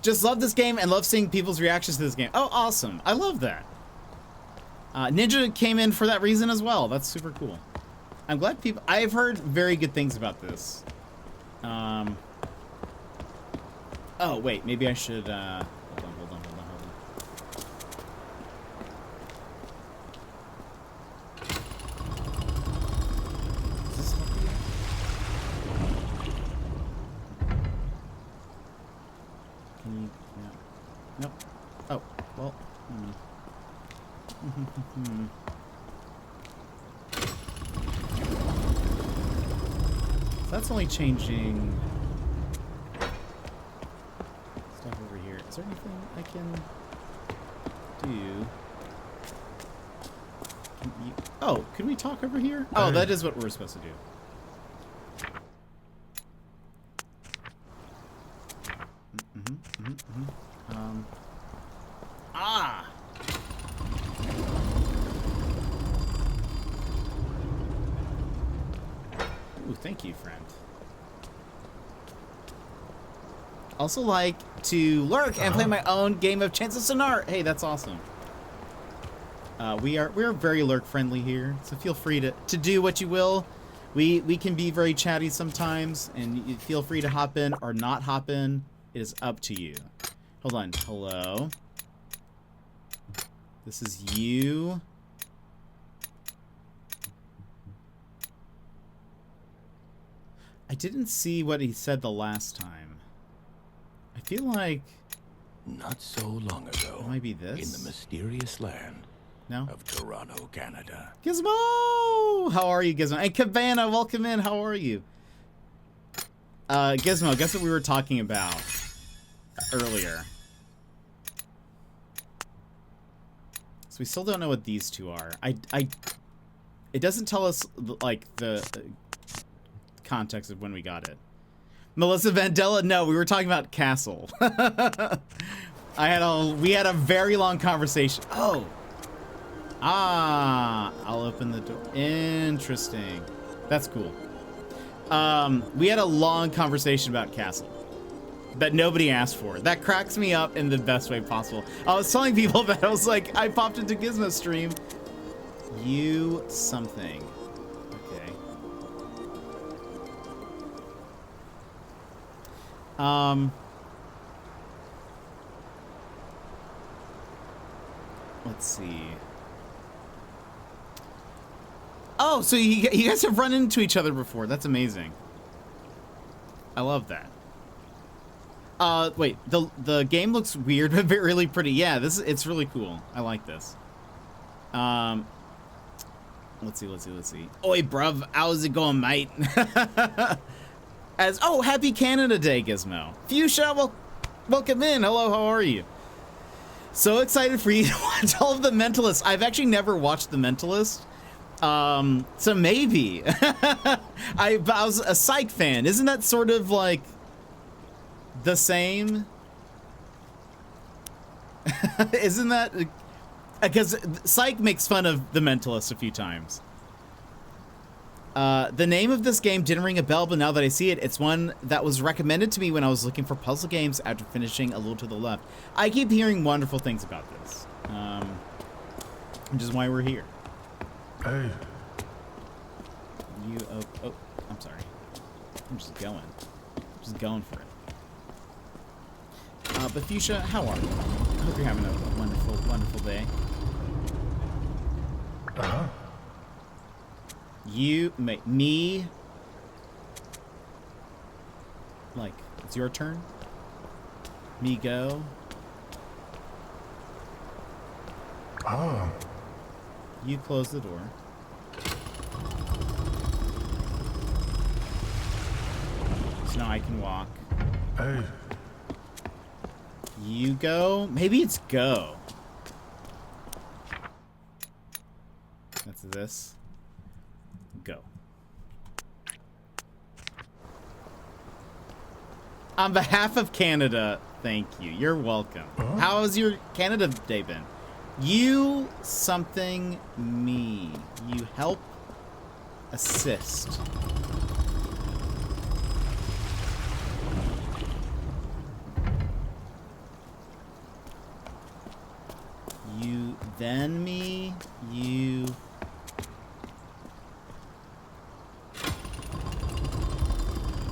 Speaker 2: Just love this game and love seeing people's reactions to this game. Oh, awesome. I love that. Ninja came in for that reason as well. That's super cool. I'm glad people... I've heard very good things about this. Oh, wait. Maybe I should... Hold on. Does this help you? Can you... No. Nope. Oh, well... So that's only changing stuff over here. Is there anything I can do? Oh, can we talk over here? Oh, that is what we're supposed to do. Ah! Ooh, thank you, friend. Also like to lurk and play my own game of Chants of Sennaar. Hey, that's awesome. We are very lurk friendly here, so feel free to do what you will. We can be very chatty sometimes, and you feel free to hop in or not hop in. It is up to you. Hold on. Hello. This is you. I didn't see what he said the last time. I feel like...
Speaker 4: Not so long ago,
Speaker 2: it might be this?
Speaker 4: in the mysterious land
Speaker 2: No?
Speaker 4: of Toronto, Canada.
Speaker 2: Gizmo! How are you, Gizmo? Hey, Cabana, welcome in. How are you? Gizmo, guess what we were talking about earlier? So we still don't know what these two are. It doesn't tell us, like, the context of when we got it. Melissa Vandella, no, we were talking about Castle. We had a very long conversation. Oh. Ah, I'll open the door. Interesting. That's cool. We had a long conversation about Castle that nobody asked for. That cracks me up in the best way possible. I was telling people that I was like, I popped into Gizmo's stream. You something. Okay. Let's see. Oh, so you guys have run into each other before. That's amazing. I love that. Wait, the game looks weird but really pretty. Yeah, it's really cool. I like this. Let's see. Oi, bruv, how's it going, mate? Happy Canada Day, Gizmo. Fuchsia, welcome in. Hello, how are you? So excited for you to watch all of The Mentalist. I've actually never watched The Mentalist. So maybe. I was a Psych fan. Isn't that sort of like the same? Isn't that Because Psych makes fun of the Mentalist a few times. The name of this game didn't ring a bell, but now that I see it, it's one that was recommended to me when I was looking for puzzle games after finishing A Little to the Left. I keep hearing wonderful things about this. Which is why we're here.
Speaker 4: Hey.
Speaker 2: Oh, I'm sorry. I'm just going. Just going for it. But Fuchsia, how are you? I hope you're having a wonderful, wonderful day.
Speaker 4: Uh-huh.
Speaker 2: Me. Like, it's your turn. Me go.
Speaker 4: Oh.
Speaker 2: You close the door. So now I can walk.
Speaker 4: Hey.
Speaker 2: You go. Maybe it's go. That's this. Go. On behalf of Canada, thank you. You're welcome. How has your Canada day been? You something me. You help assist. You then me. You.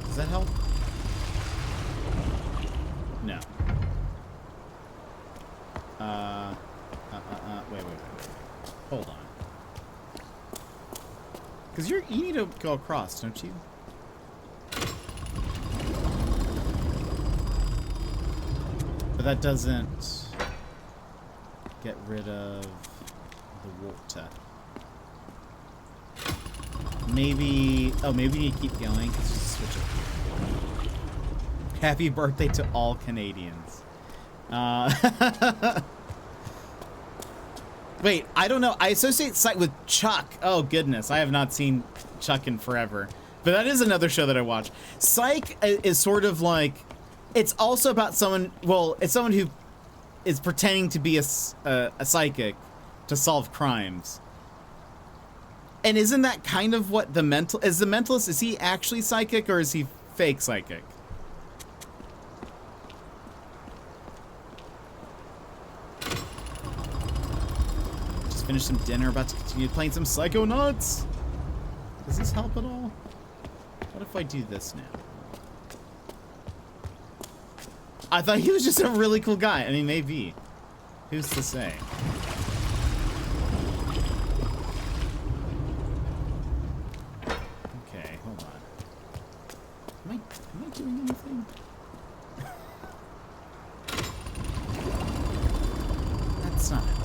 Speaker 2: Does that help? No. Wait. Hold on. Because you need to go across, don't you? But that doesn't get rid of the water. Maybe... Oh, maybe we need to keep going. Let's just switch it. Happy birthday to all Canadians. Wait, I don't know. I associate Psych with Chuck. Oh, goodness. I have not seen Chuck in forever. But that is another show that I watch. Psych is sort of like... It's also about someone... Well, it's someone who is pretending to be a psychic to solve crimes. And isn't that kind of what the mental... Is the Mentalist... Is he actually psychic or is he fake psychic? Finish some dinner, about to continue playing some Psychonauts. Does this help at all? What if I do this now? I thought he was just a really cool guy. I mean, maybe. Who's to say? Okay, hold on. Am I doing anything? That's not helpful.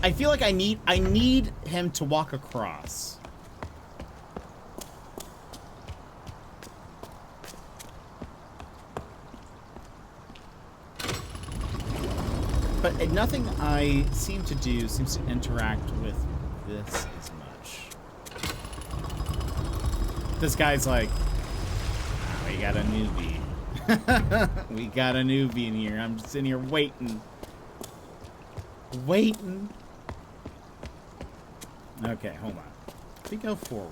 Speaker 2: I feel like I need him to walk across. But nothing I seem to do seems to interact with this as much. This guy's like, oh, we got a newbie. We got a newbie in here. I'm just sitting here waiting. Waiting. Okay, hold on. If we go forward.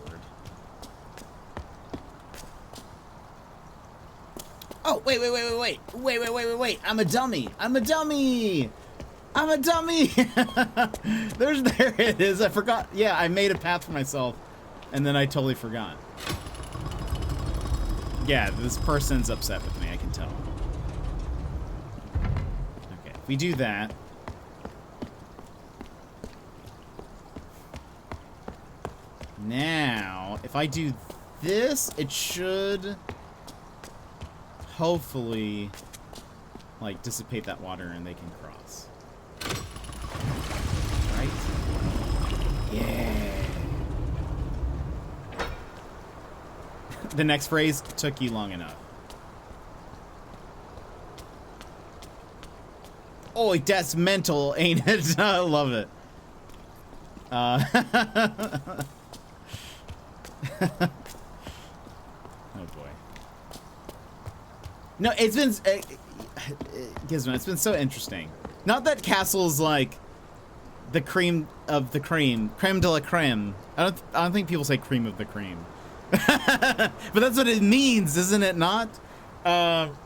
Speaker 2: Oh, wait. Wait. I'm a dummy. There it is. I forgot. Yeah, I made a path for myself, and then I totally forgot. Yeah, this person's upset with me, I can tell. Okay, if we do that. Now, if I do this, it should hopefully like dissipate that water and they can cross. Right? Yeah. The next phrase took you long enough. Oh, that's mental, ain't it? I love it. No, it's been Gizmo. It's been so interesting. Not that Castle's like the cream of the cream, creme de la creme. I don't think people say cream of the cream, but that's what it means, isn't it? Not. But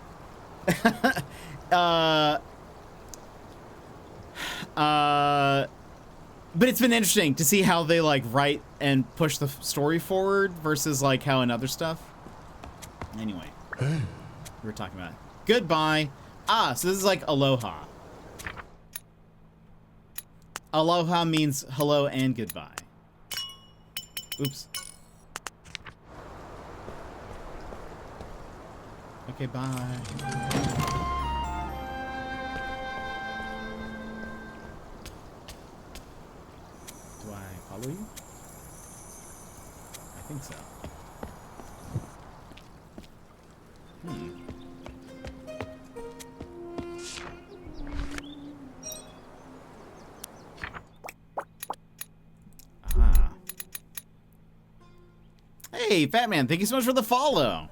Speaker 2: it's been interesting to see how they like write and push the story forward versus like how in other stuff. Anyway, we were talking about goodbye. Ah, so this is like aloha. Aloha means hello and goodbye. Oops. Okay, bye. Do I follow you? I think so. Ah. Hey, Fat Man, thank you so much for the follow.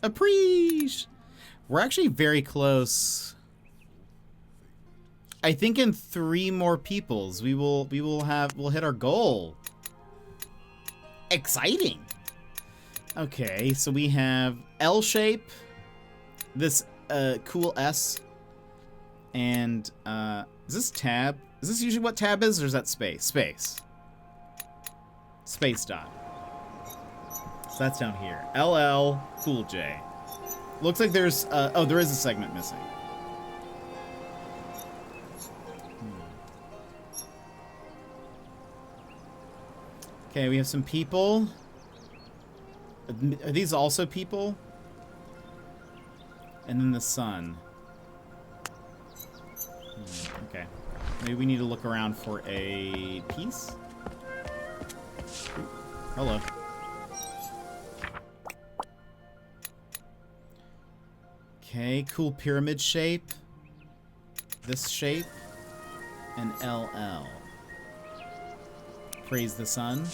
Speaker 2: Appreciate. We're actually very close. I think in 3 more peoples we'll hit our goal. Exciting. Okay, so we have L shape, this cool S, and is this tab? Is this usually what tab is, or is that space? Space dot. So that's down here. LL Cool J. Looks like there's oh, there is a segment missing. Okay, we have some people. Are these also people? And then the sun. Okay. Maybe we need to look around for a piece. Ooh, hello. Okay, cool pyramid shape. This shape. And LL. Praise the sun.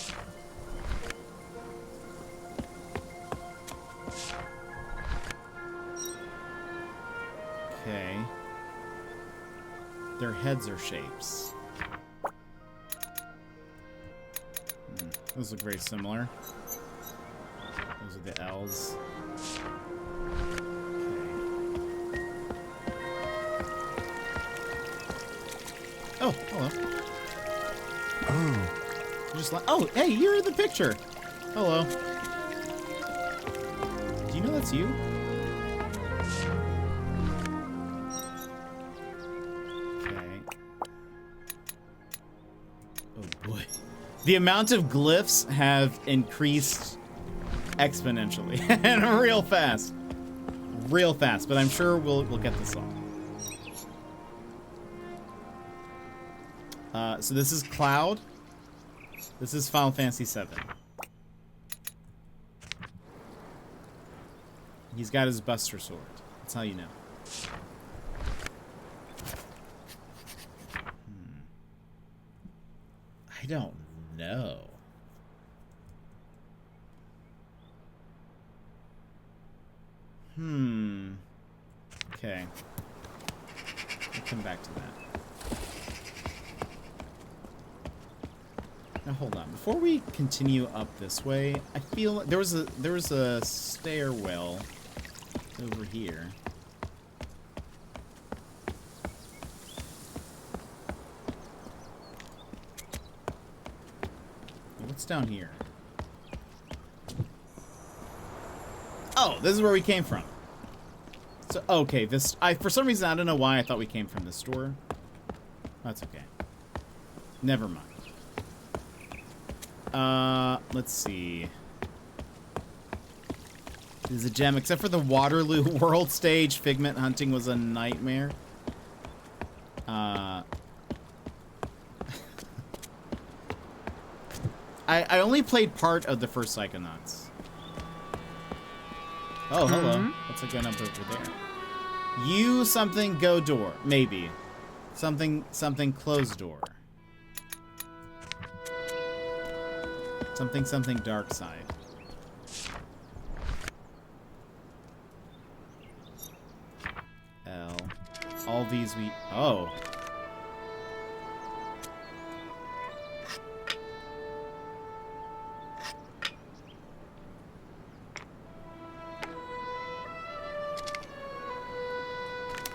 Speaker 2: Okay. Their heads are shapes. Those look very similar. Those are the L's. Okay. Oh, hello.
Speaker 4: Oh.
Speaker 2: Just like, oh, hey, you're in the picture. Hello. Do you know that's you? Okay. Oh boy. The amount of glyphs have increased exponentially and real fast. Real fast, but I'm sure we'll get this all. So this is Cloud. This is Final Fantasy VII. He's got his Buster Sword. That's how you know. I don't know. Okay. We'll come back to that. Now hold on. Before we continue up this way, I feel like there was a stairwell over here. What's down here? Oh, this is where we came from. So okay, this for some reason I don't know why I thought we came from this door. That's okay. Never mind. Let's see. This is a gem, except for the Waterloo World Stage. Figment hunting was a nightmare. I only played part of the first Psychonauts. Oh, hello. What's it going up over there? You something go door. Maybe. Something closed door. Something dark side. all these we... Oh.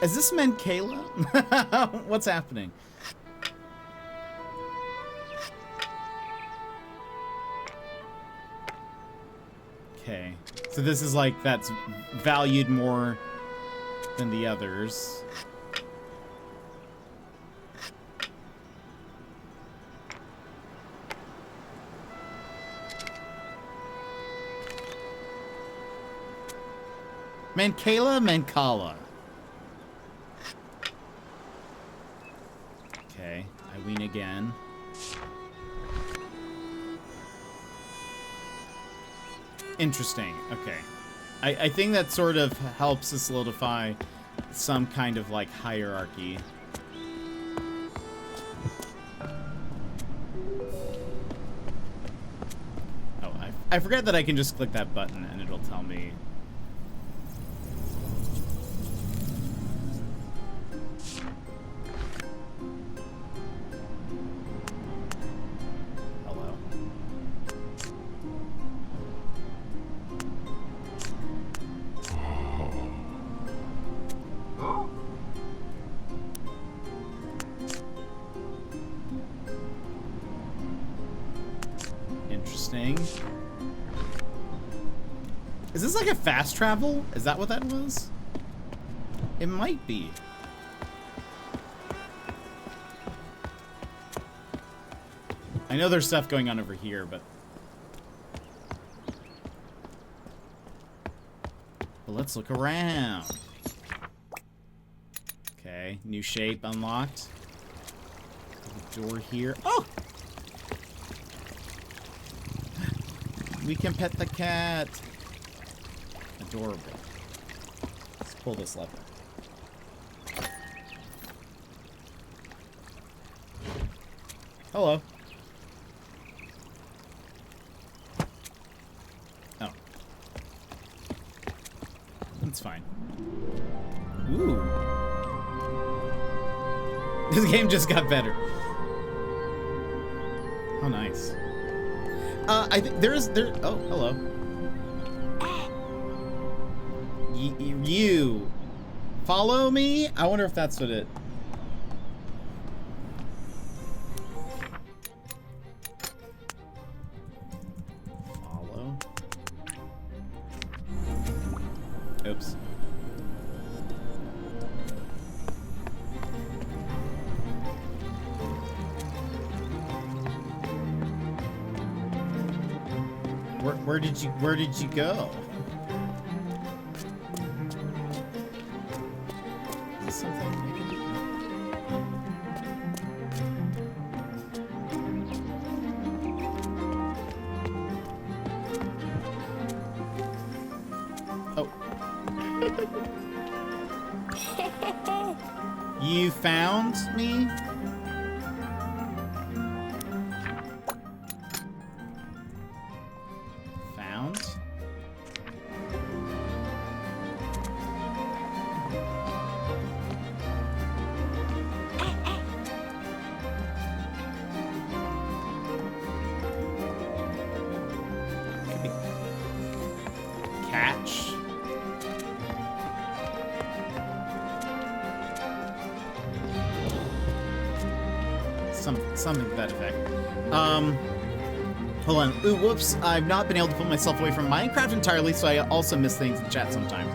Speaker 2: Is this meant Kayla? What's happening? Okay. So this is like, that's valued more than the others. Mancala, Mancala. Okay, I win again. Interesting. Okay. I think that sort of helps to solidify some kind of like hierarchy. Oh, I forget that I can just click that button and it'll tell me. Hello. Interesting. Is this like a fast travel? Is that what that was? It might be. I know there's stuff going on over here, but let's look around. Okay, new shape unlocked. The door here. Oh! We can pet the cat. Adorable. Let's pull this lever. Hello. Oh. That's fine. Ooh. This game just got better. Oh, nice. I think there. Oh, hello. You follow me? I wonder if that's what it. Follow. Oops. Where did you go? Is this something I can do? Oh. You found me? Something to that effect. Hold on. Ooh, whoops. I've not been able to pull myself away from Minecraft entirely, so I also miss things in chat sometimes.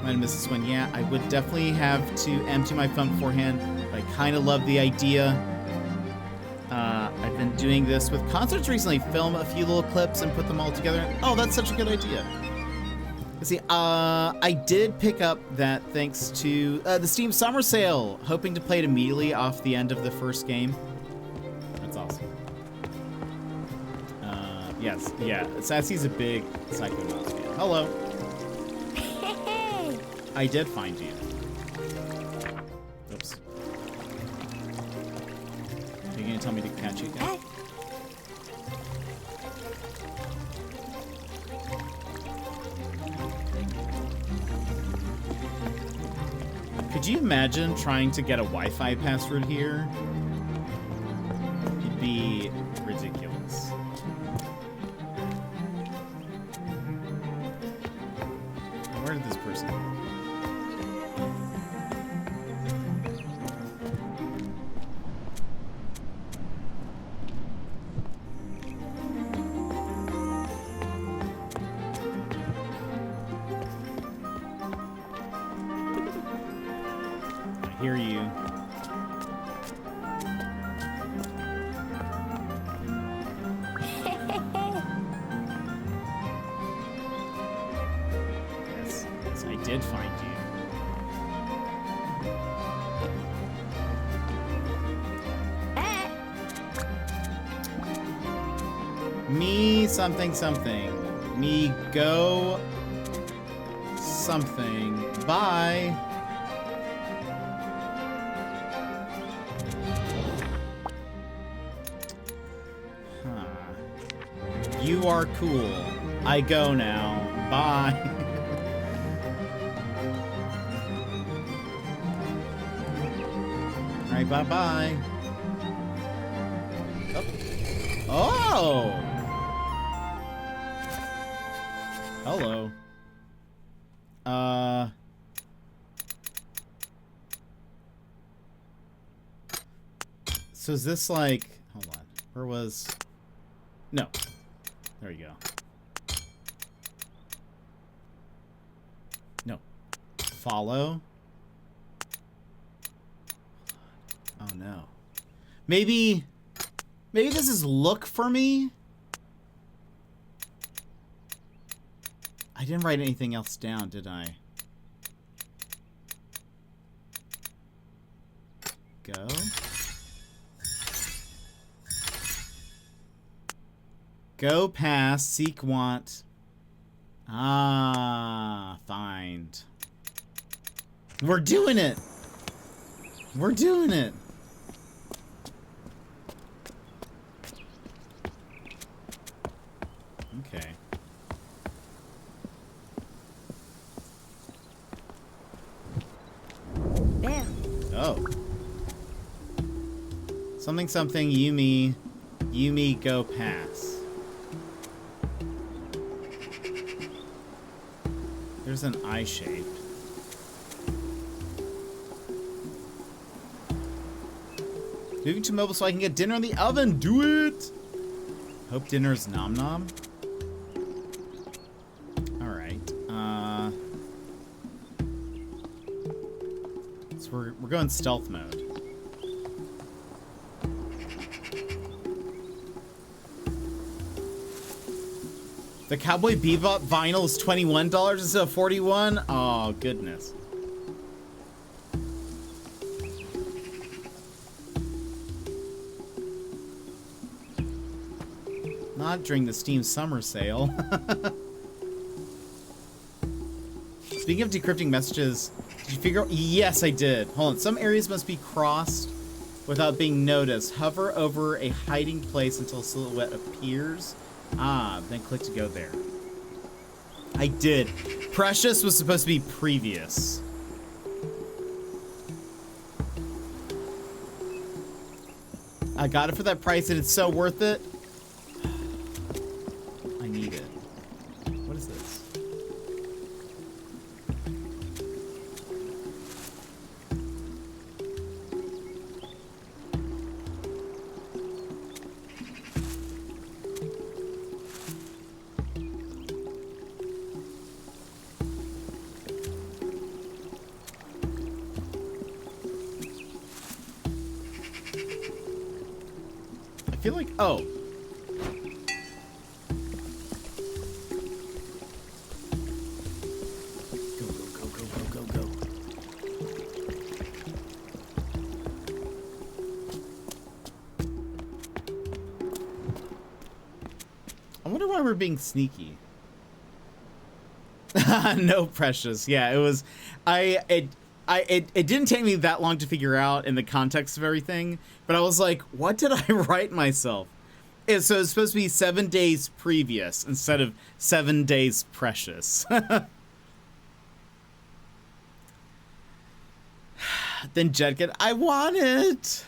Speaker 2: Might have missed this one. Yeah, I would definitely have to empty my phone beforehand, but I kind of love the idea. I've been doing this with concerts recently. Film a few little clips and put them all together. Oh, that's such a good idea. Let's see, I did pick up that thanks to the Steam Summer Sale. Hoping to play it immediately off the end of the first game. That's awesome. Yes, yeah, Sassy's a big Psychonauts fan. Hello. I did find you. Oops. Are you gonna tell me to catch you again? you imagine trying to get a Wi-Fi password here? It'd be ridiculous. Where did this person go? I hear you. Yes, I did find you. Me something something. Me go something. Bye. You are cool. I go now. Bye. Alright, bye-bye. Oh! Hello. So is this like... Hold on. Where was... No. There you go. No. Follow. Oh no. Maybe this is look for me? I didn't write anything else down, did I? Go. Go past, seek, want. Ah, find. We're doing it! We're doing it! Okay.
Speaker 5: There.
Speaker 2: Oh. Something, something, you, me, go pass. There's an eye shape. Moving to mobile so I can get dinner in the oven. Do it! Hope dinner's nom nom. Alright. So we're going stealth mode. The Cowboy Bebop vinyl is $21 instead of $41. Oh, goodness. Not during the Steam Summer Sale. Speaking of decrypting messages, did you figure out? Yes, I did. Hold on. Some areas must be crossed without being noticed. Hover over a hiding place until a silhouette appears. Ah, then click to go there. I did. Precious was supposed to be previous. I got it for that price and it's so worth it. I need it. What is this? I feel like, oh. Go. I wonder why we're being sneaky. No, Precious. Yeah, it was, it didn't take me that long to figure out in the context of everything, but I was like, what did I write myself? So it's supposed to be 7 days previous instead of 7 days precious. Then Jedkit, I want it.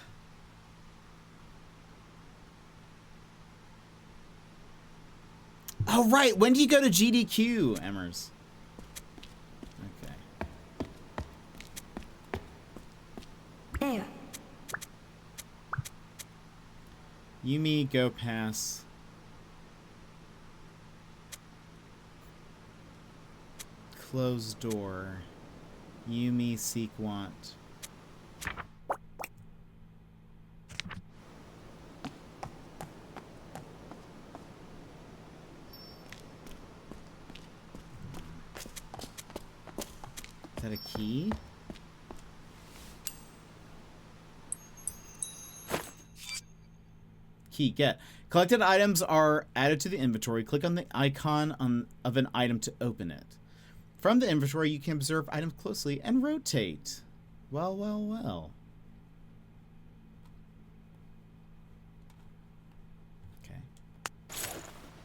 Speaker 2: Oh, right. When do you go to GDQ, Emmers? Okay.
Speaker 5: There.
Speaker 2: Yumi, go pass. Close door. Yumi, seek want. Is that a key? Key, get. Collected items are added to the inventory. Click on the icon of an item to open it. From the inventory, you can observe items closely and rotate. Well, well, well.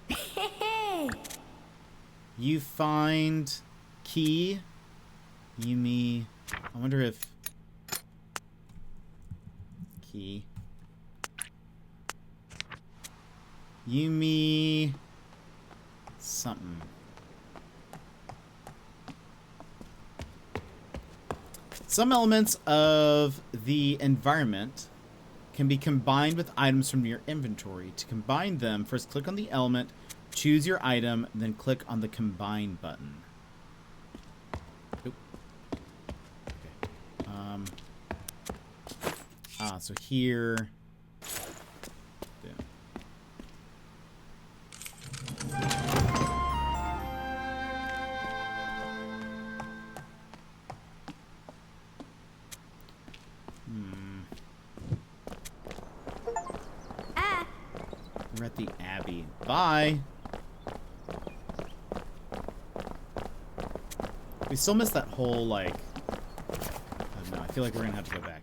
Speaker 2: Okay. You find key. Yumi. I wonder if... Key. Yumi... Something. Some elements of the environment can be combined with items from your inventory. To combine them, first click on the element, choose your item, then click on the Combine button. Oop. Okay. So here... We're at the Abbey. Bye! We still missed that whole, like... I don't know. I feel like we're gonna have to go back.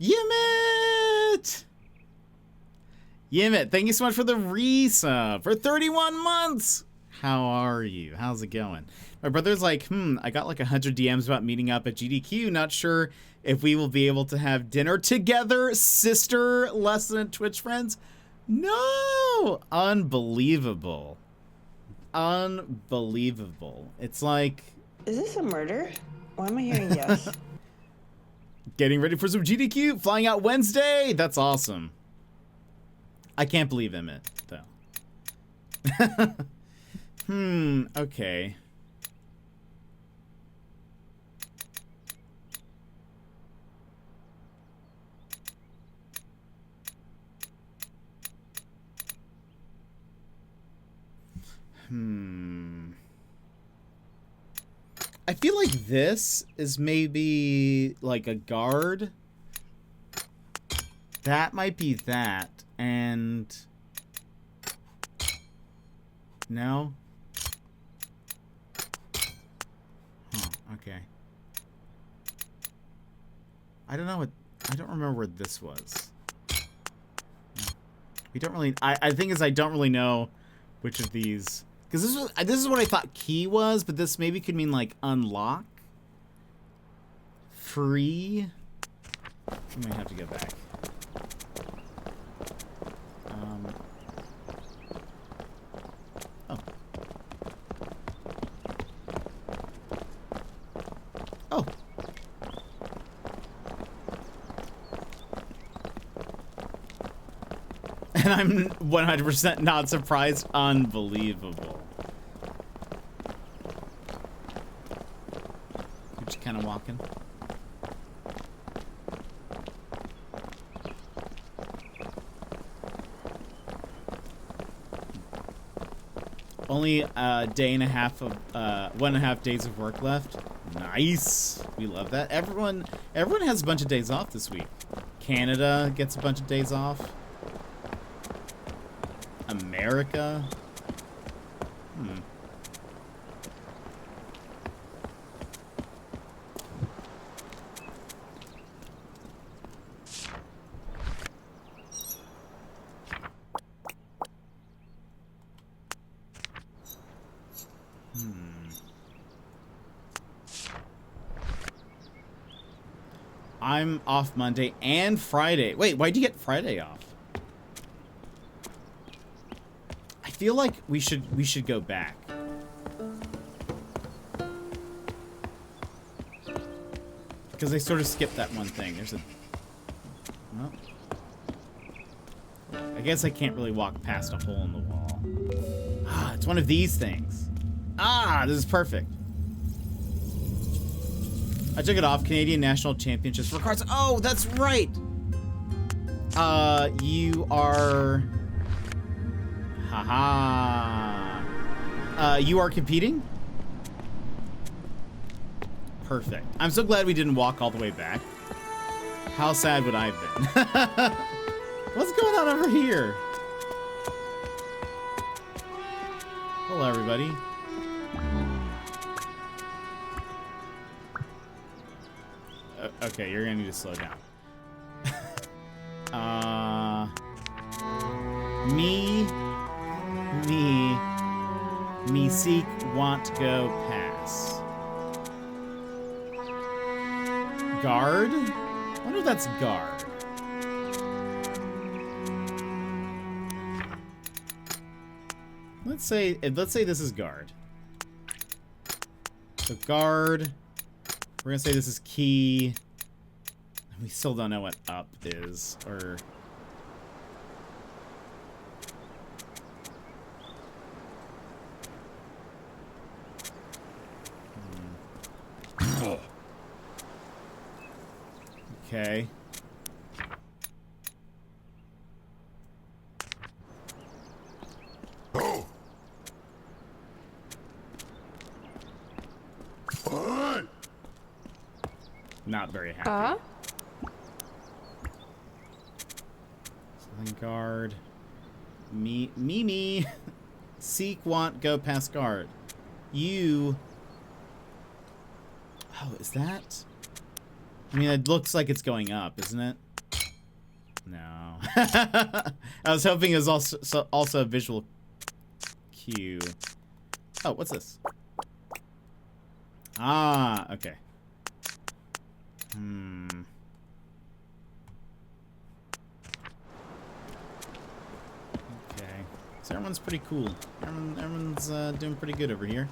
Speaker 2: Yimit! Yimit, thank you so much for the resub for 31 months! How are you? How's it going? My brother's like, I got like 100 DMs about meeting up at GDQ. Not sure if we will be able to have dinner together, sister, less than Twitch friends. No! Unbelievable. Unbelievable. It's like...
Speaker 5: Is this a murder? Why am I hearing yes?
Speaker 2: Getting ready for some GDQ. Flying out Wednesday. That's awesome. I can't believe Emmett, though. Okay. I feel like this is maybe like a guard. That might be that, and... No? Huh, okay. I don't know what... I don't remember where this was. We don't really... I think is I don't really know which of these... Because this is what I thought key was, but this maybe could mean, like, unlock? Free? We might have to go back. Oh. Oh. And I'm 100% not surprised. Unbelievable. You're just kind of walking. Only a day and a half of 1.5 days of work left. Nice. We love that. Everyone has a bunch of days off this week. Canada gets a bunch of days off. America. I'm off Monday and Friday. Wait, why'd you get Friday off? I feel like we should go back. Because they sort of skipped that one thing. There's a... Well, I guess I can't really walk past a hole in the wall. Ah, it's one of these things. Ah, this is perfect. I took it off. Canadian National Championships for cards. Oh, that's right. You are... Haha. You are competing? Perfect. I'm so glad we didn't walk all the way back. How sad would I have been? What's going on over here? Hello, everybody. Okay, you're gonna need to slow down. Me seek, want, go, pass. Guard? I wonder if that's guard. Let's say this is guard. So guard. We're gonna say this is key. We still don't know what up is, or... Okay. Not very happy. Something guard. Me. Seek, want, go, past guard. You... Oh, is that... I mean, it looks like it's going up, isn't it? No. I was hoping it was also a visual cue. Oh, what's this? Ah, okay. Okay. So everyone's pretty cool. Everyone's doing pretty good over here.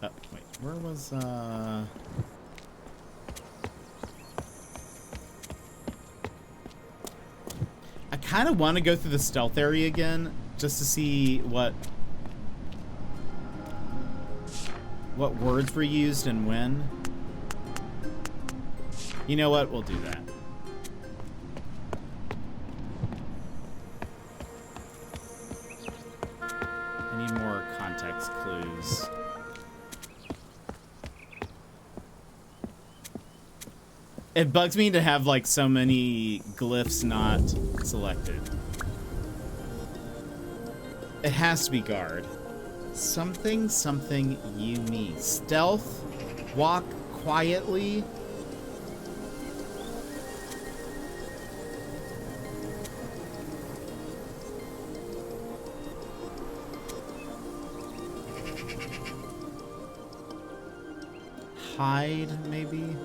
Speaker 2: Oh, wait. Where was, I kind of want to go through the stealth area again, just to see what words were used and when. You know what? We'll do that. I need more context clues. It bugs me to have like so many glyphs not selected. It has to be guard. Something you me. Stealth. Walk quietly. Hide, maybe?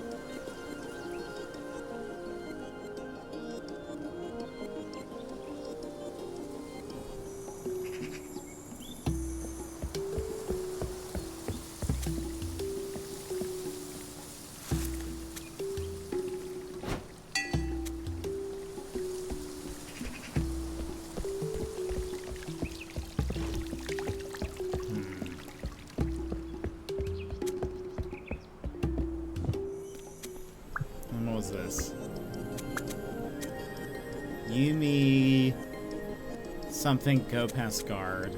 Speaker 2: Something go past guard.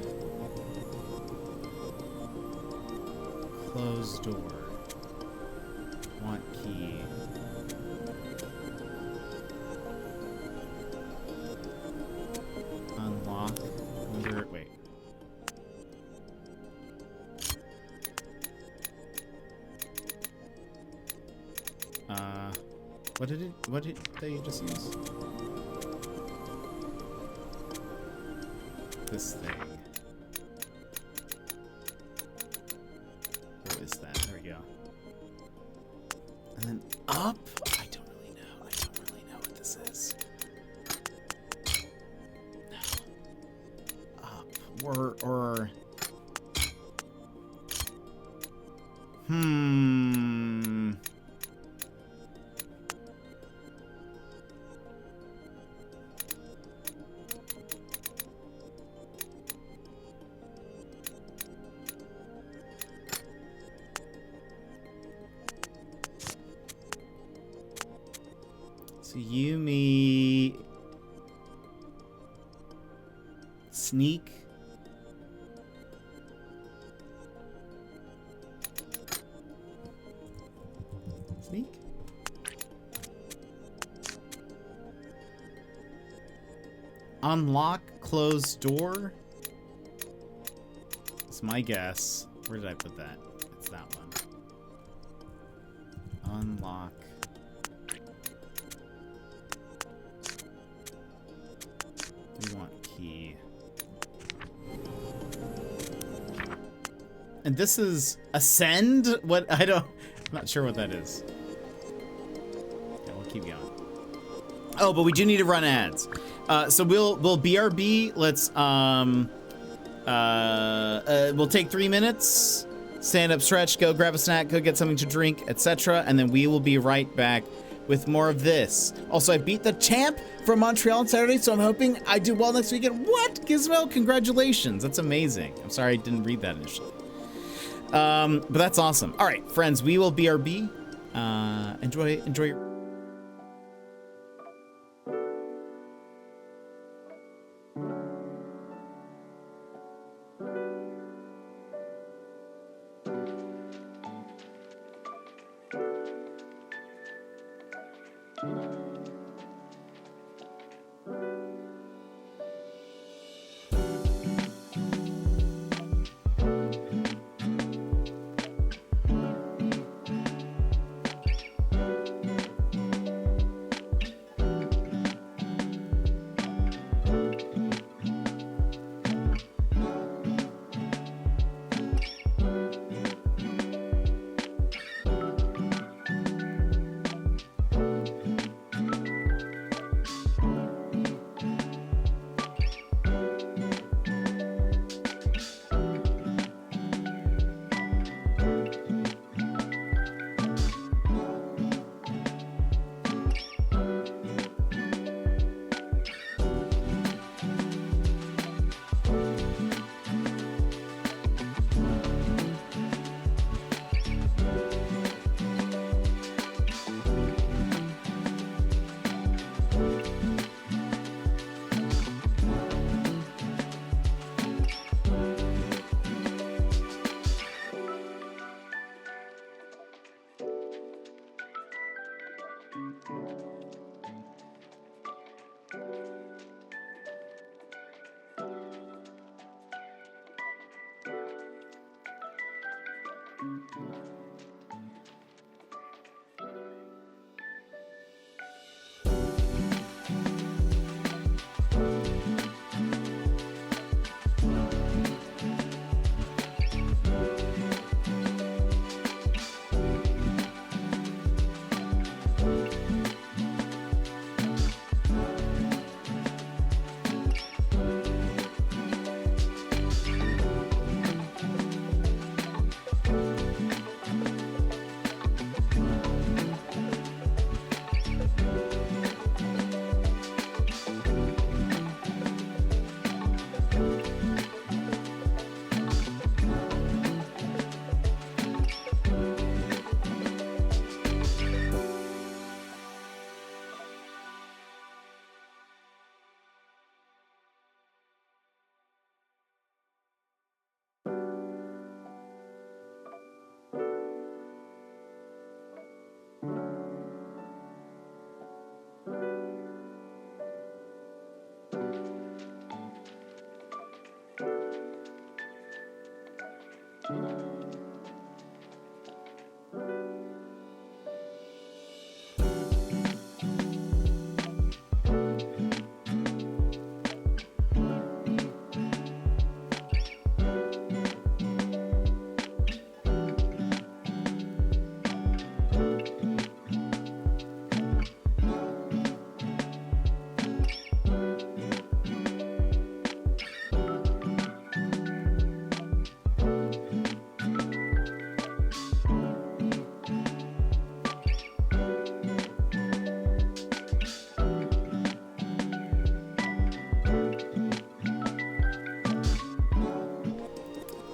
Speaker 2: Closed door. Want key. Unlock. Wonder, wait. What did they just use? This thing. up? I don't really know. I don't really know what this is. No. Up. Or... So Yumi... Sneak? Sneak? Unlock closed door? That's my guess. Where did I put that? It's that one. Unlock. We want key. And this is ascend? What? I'm not sure what that is. Yeah, we'll keep going. Oh, but we do need to run ads. So we'll BRB. Let's we'll take 3 minutes. Stand up, stretch, go grab a snack, go get something to drink, etc. And then we will be right back with more of this. Also, I beat the champ from Montreal on Saturday, so I'm hoping I do well next weekend. What? Gizmo, congratulations. That's amazing. I'm sorry I didn't read that initially. But that's awesome. All right, friends, we will BRB. Enjoy your...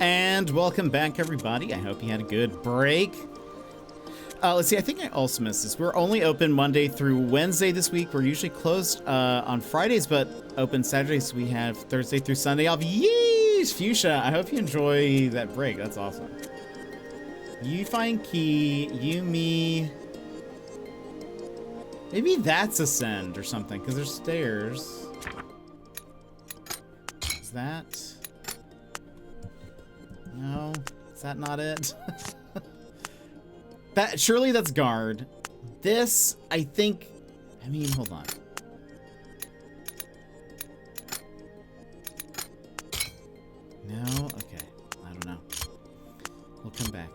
Speaker 2: And welcome back, everybody. I hope you had a good break. Let's see, I think I also missed this. We're only open Monday through Wednesday this week. We're usually closed on Fridays, but open Saturdays. We have Thursday through Sunday off. Yeesh! Fuchsia, I hope you enjoy that break. That's awesome. You find key, you, me. Maybe that's ascend or something, because there's stairs. Is that? No, is that not it? That surely that's guard. This, I think. I mean, hold on. No, okay. I don't know. We'll come back.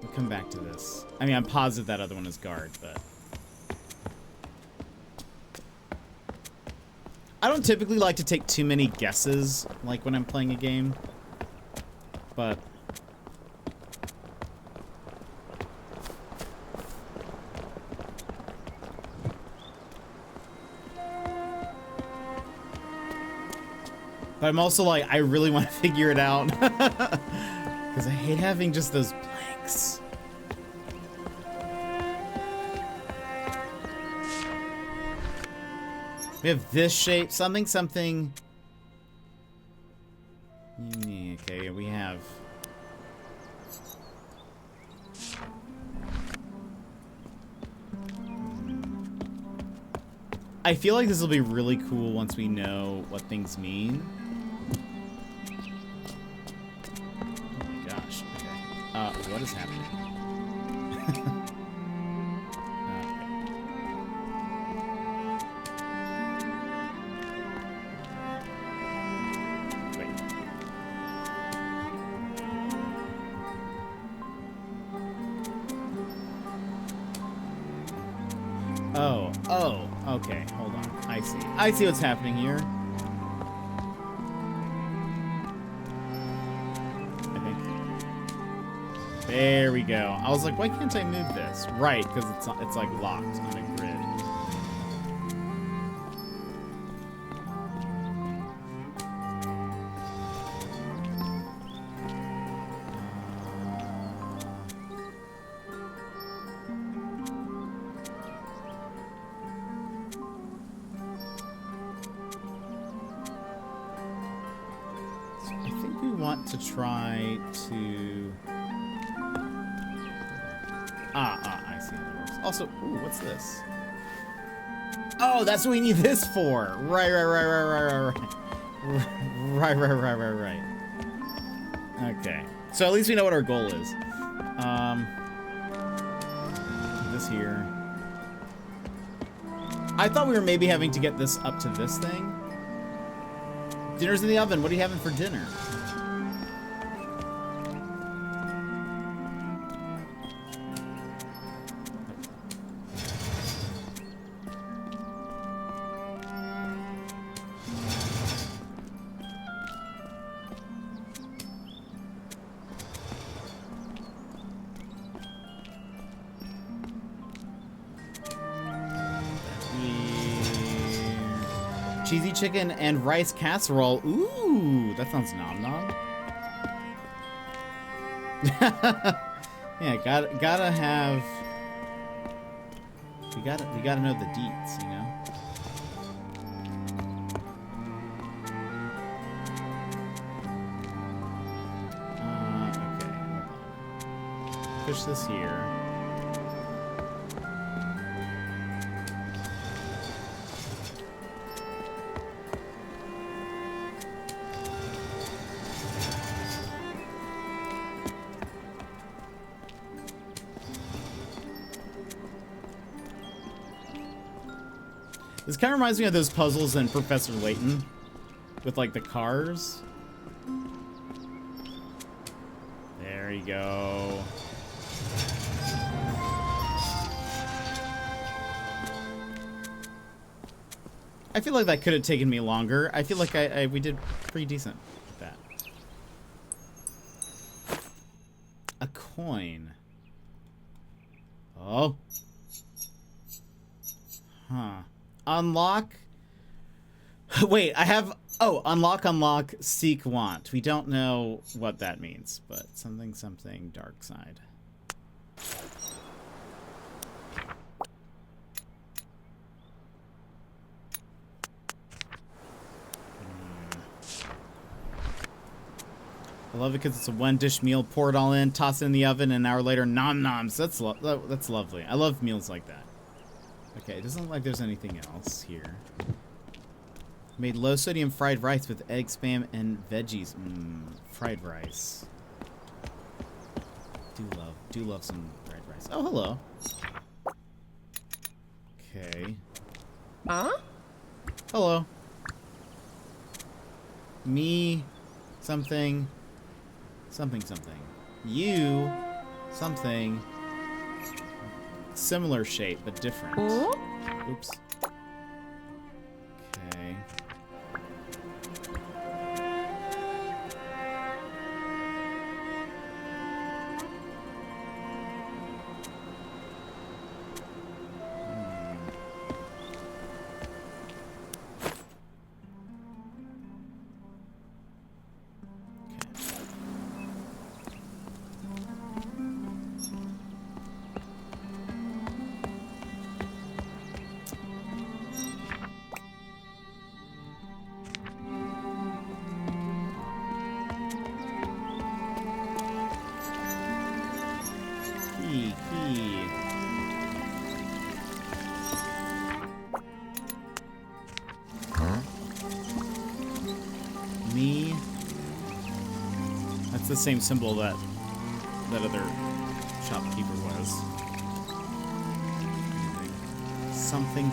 Speaker 2: We'll come back to this. I mean, I'm positive that other one is guard, but I don't typically like to take too many guesses, like when I'm playing a game. But I'm also like, I really want to figure it out. Because I hate having just those blanks. We have this shape, something. Okay, we have. I feel like this will be really cool once we know what things mean. Oh my gosh. Okay. What is happening? Oh, okay, hold on. I see what's happening here. I think. There we go. I was like, why can't I move this? Right, because it's like locked on a grid. To try to I see how that works. Also, ooh, what's this? Oh, that's what we need this for. Right. Okay. So at least we know what our goal is. This here. I thought we were maybe having to get this up to this thing. Dinner's in the oven. What are you having for dinner? Cheesy chicken and rice casserole. Ooh, that sounds nom nom. Yeah, gotta have. We gotta know the deets, you know. Okay, hold on. Push this here. This kind of reminds me of those puzzles in Professor Layton with like the cars. There you go. I feel like that could have taken me longer. I feel like we did pretty decent with that. A coin. Oh. Huh. Unlock. Wait, I have Oh, unlock, seek, want. We don't know what that means, but something, dark side. I love it because it's a one-dish meal. Pour it all in, toss it in the oven, and an hour later, nom noms. That's lovely. I love meals like that. Okay, it doesn't look like there's anything else here. Made low-sodium fried rice with egg, spam, and veggies. Fried rice. Do love some fried rice. Oh, hello. Okay.
Speaker 6: Huh?
Speaker 2: Hello. Me. Something. Something. You. Something. Similar shape, but different. Oops. Okay. Key.
Speaker 4: Huh?
Speaker 2: Me. That's the same symbol that other shopkeeper was. Something.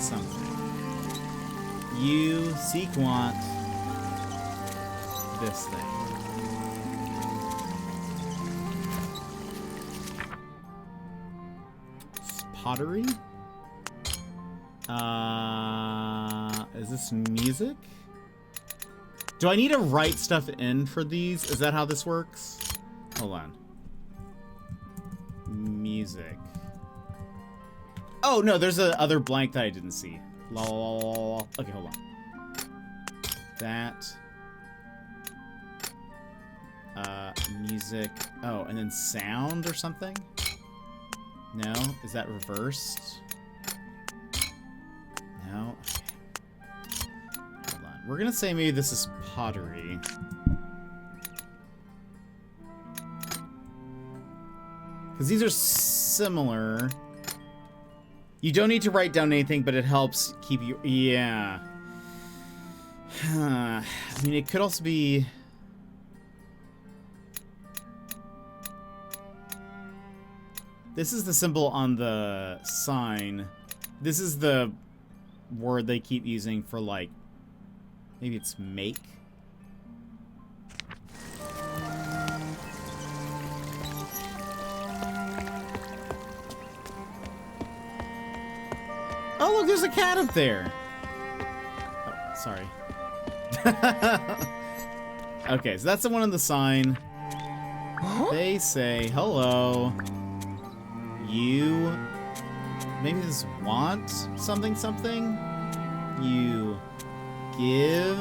Speaker 2: You seek, want this thing. Pottery? Is this music? Do I need to write stuff in for these? Is that how this works? Hold on. Music. Oh, no, there's a other blank that I didn't see. Lol. Okay, hold on. That. Music. Oh, and then sound or something? No? Is that reversed? No? Okay. Hold on. We're gonna say maybe this is pottery. Because these are similar. You don't need to write down anything, but it helps keep you... Yeah. I mean, it could also be... This is the symbol on the sign. This is the word they keep using for, like, maybe it's make. Oh, look, there's a cat up there. Oh, sorry. Okay, so that's the one on the sign. They say, hello. You maybe this want something. You give.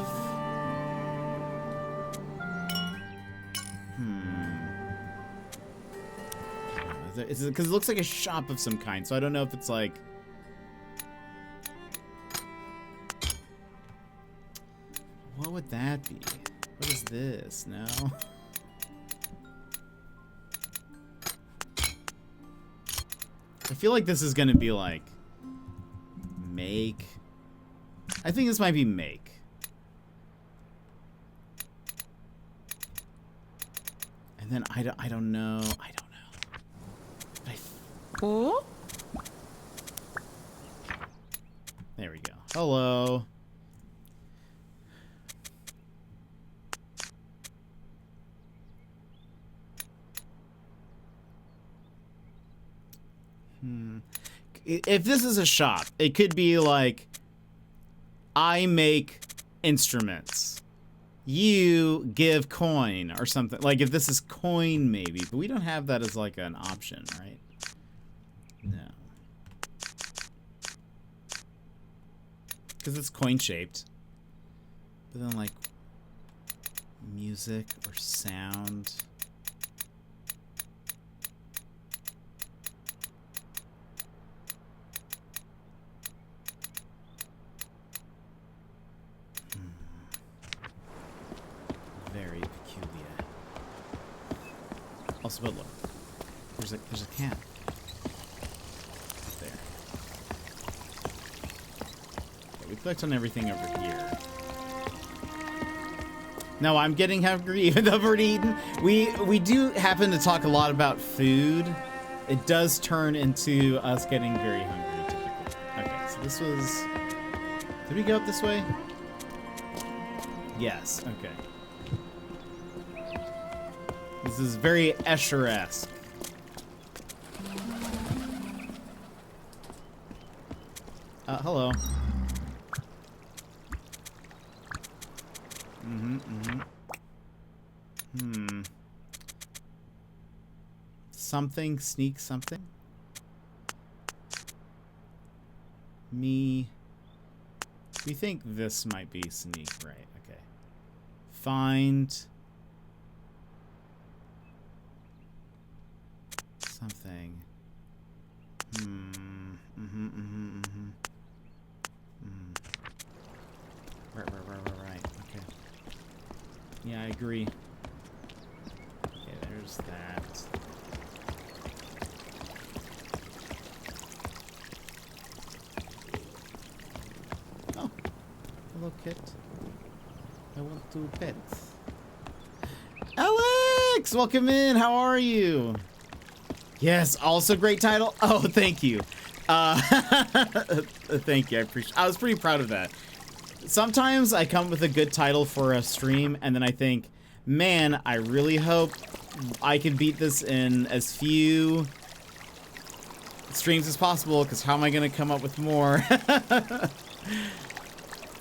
Speaker 2: Because it looks like a shop of some kind, so I don't know if it's like. What would that be? What is this? No. I feel like this is gonna be like make. I think this might be make. And then I don't know. But there we go. Hello. If this is a shop, it could be like, I make instruments. You give coin or something. Like if this is coin maybe, but we don't have that as like an option, right? No. Because it's coin shaped. But then like, music or sound. Very peculiar. Also, but look, there's a cat there. Okay, we clicked on everything over here. No, I'm getting hungry even though I've already eaten. We do happen to talk a lot about food. It does turn into us getting very hungry typically. Okay, so this was... Did we go up this way? Yes, okay. This is very Escher-esque. Hello. Something, sneak something? Me. We think this might be sneak, right? Okay. Find something. Right. Okay. Yeah, I agree. Okay, there's that. Oh. Hello, kit. I want to pet. Alex! Welcome in. How are you? Yes, also great title. Oh, thank you. Thank you. I was pretty proud of that. Sometimes I come with a good title for a stream, and then I think, man, I really hope I can beat this in as few streams as possible, because how am I going to come up with more?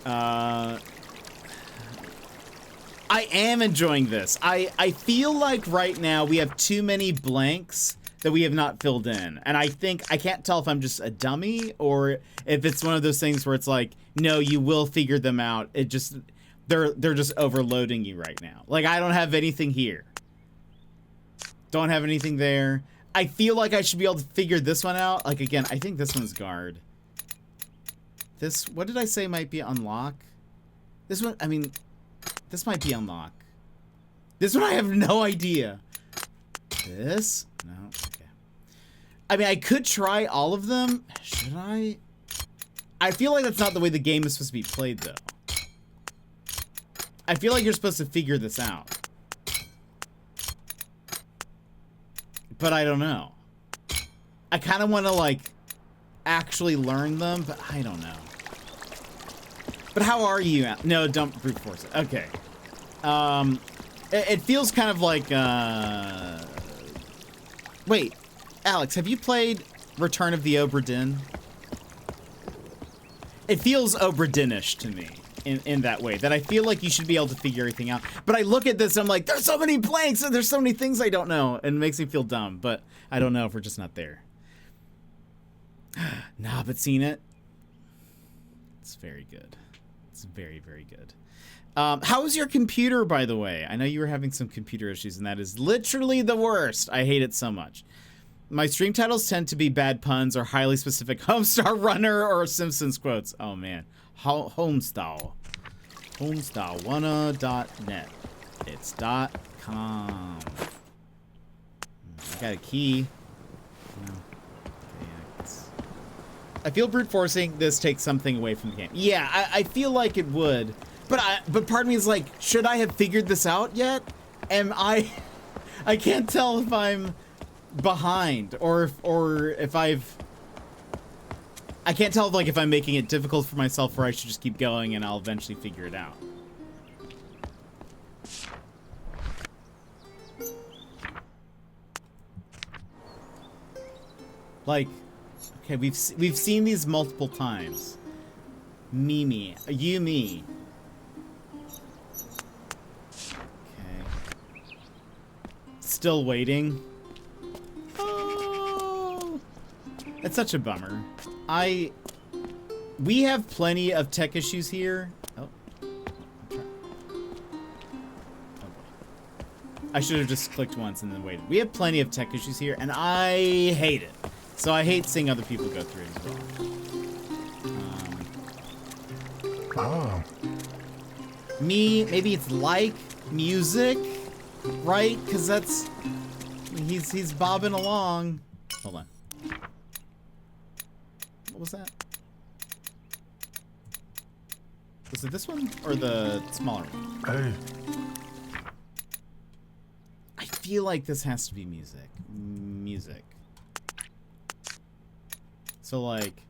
Speaker 2: I am enjoying this. I feel like right now we have too many blanks that we have not filled in. And I think, I can't tell if I'm just a dummy or if it's one of those things where it's like, no, you will figure them out. It just, they're just overloading you right now. Like, I don't have anything here. Don't have anything there. I feel like I should be able to figure this one out. Like, again, I think this one's guard. This, what did I say might be unlock? This one, I mean, this might be unlock. This one I have no idea. This? No, okay. I mean, I could try all of them. Should I? I feel like that's not the way the game is supposed to be played, though. I feel like you're supposed to figure this out. But I don't know. I kind of want to, like, actually learn them, but I don't know. But how are you? No, don't brute force it. Okay. It feels kind of like, Wait, Alex, have you played Return of the Obra Dinn? It feels Obra Dinn-ish to me in that way, that I feel like you should be able to figure everything out. But I look at this and I'm like, there's so many blanks and there's so many things I don't know, and it makes me feel dumb, but I don't know if we're just not there. Nah, but seen it. It's very good. It's very, very good. How is your computer, by the way? I know you were having some computer issues, and that is literally the worst. I hate it so much. My stream titles tend to be bad puns or highly specific Homestar Runner or Simpsons quotes. Oh, man. Homestar. Homestarwanna.net. It's .com. I got a key. No. Yeah, I feel brute forcing this takes something away from the game. Yeah, I feel like it would. But part of me is like, should I have figured this out yet? Am I can't tell if I'm behind or if I can't tell if I'm making it difficult for myself or I should just keep going and I'll eventually figure it out. Like, okay, we've seen these multiple times. Mimi, you, me. Still waiting. Oh, it's such a bummer. We have plenty of tech issues here. Oh. I should have just clicked once and then waited. We have plenty of tech issues here, and I hate it. So I hate seeing other people go through it as well. Maybe it's like music, right? Because that's... He's bobbing along. Hold on. What was that? Was it this one or the smaller one?
Speaker 4: Hey.
Speaker 2: I feel like this has to be music. Music. So like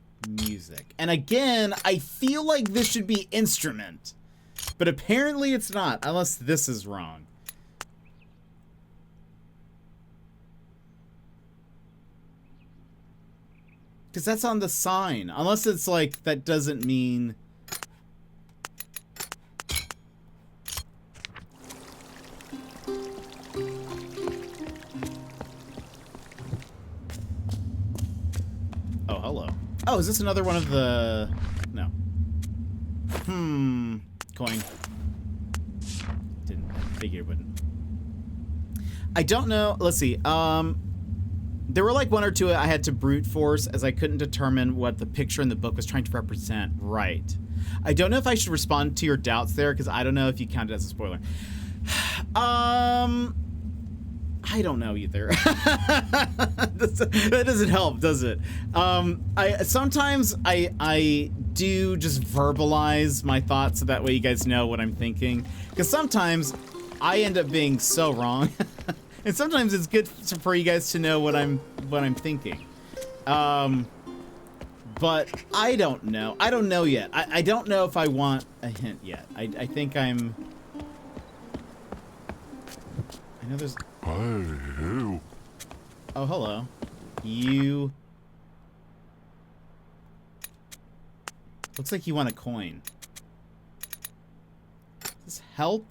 Speaker 2: music. And again, I feel like this should be instrument. But apparently it's not, unless this is wrong. Because that's on the sign. Unless it's like, that doesn't mean... Oh, hello. Oh, is this another one of the... No. Coin. Didn't figure it wouldn't. I don't know. Let's see. There were like one or two I had to brute force as I couldn't determine what the picture in the book was trying to represent. Right. I don't know if I should respond to your doubts there because I don't know if you count it as a spoiler. I don't know either. That doesn't help, does it? Sometimes I do just verbalize my thoughts so that way you guys know what I'm thinking. Because sometimes I end up being so wrong. And sometimes it's good for you guys to know what I'm thinking. But I don't know. I don't know yet. I don't know if I want a hint yet. I think I'm... I know there's... Oh, hello. You... Looks like you want a coin. Does this help?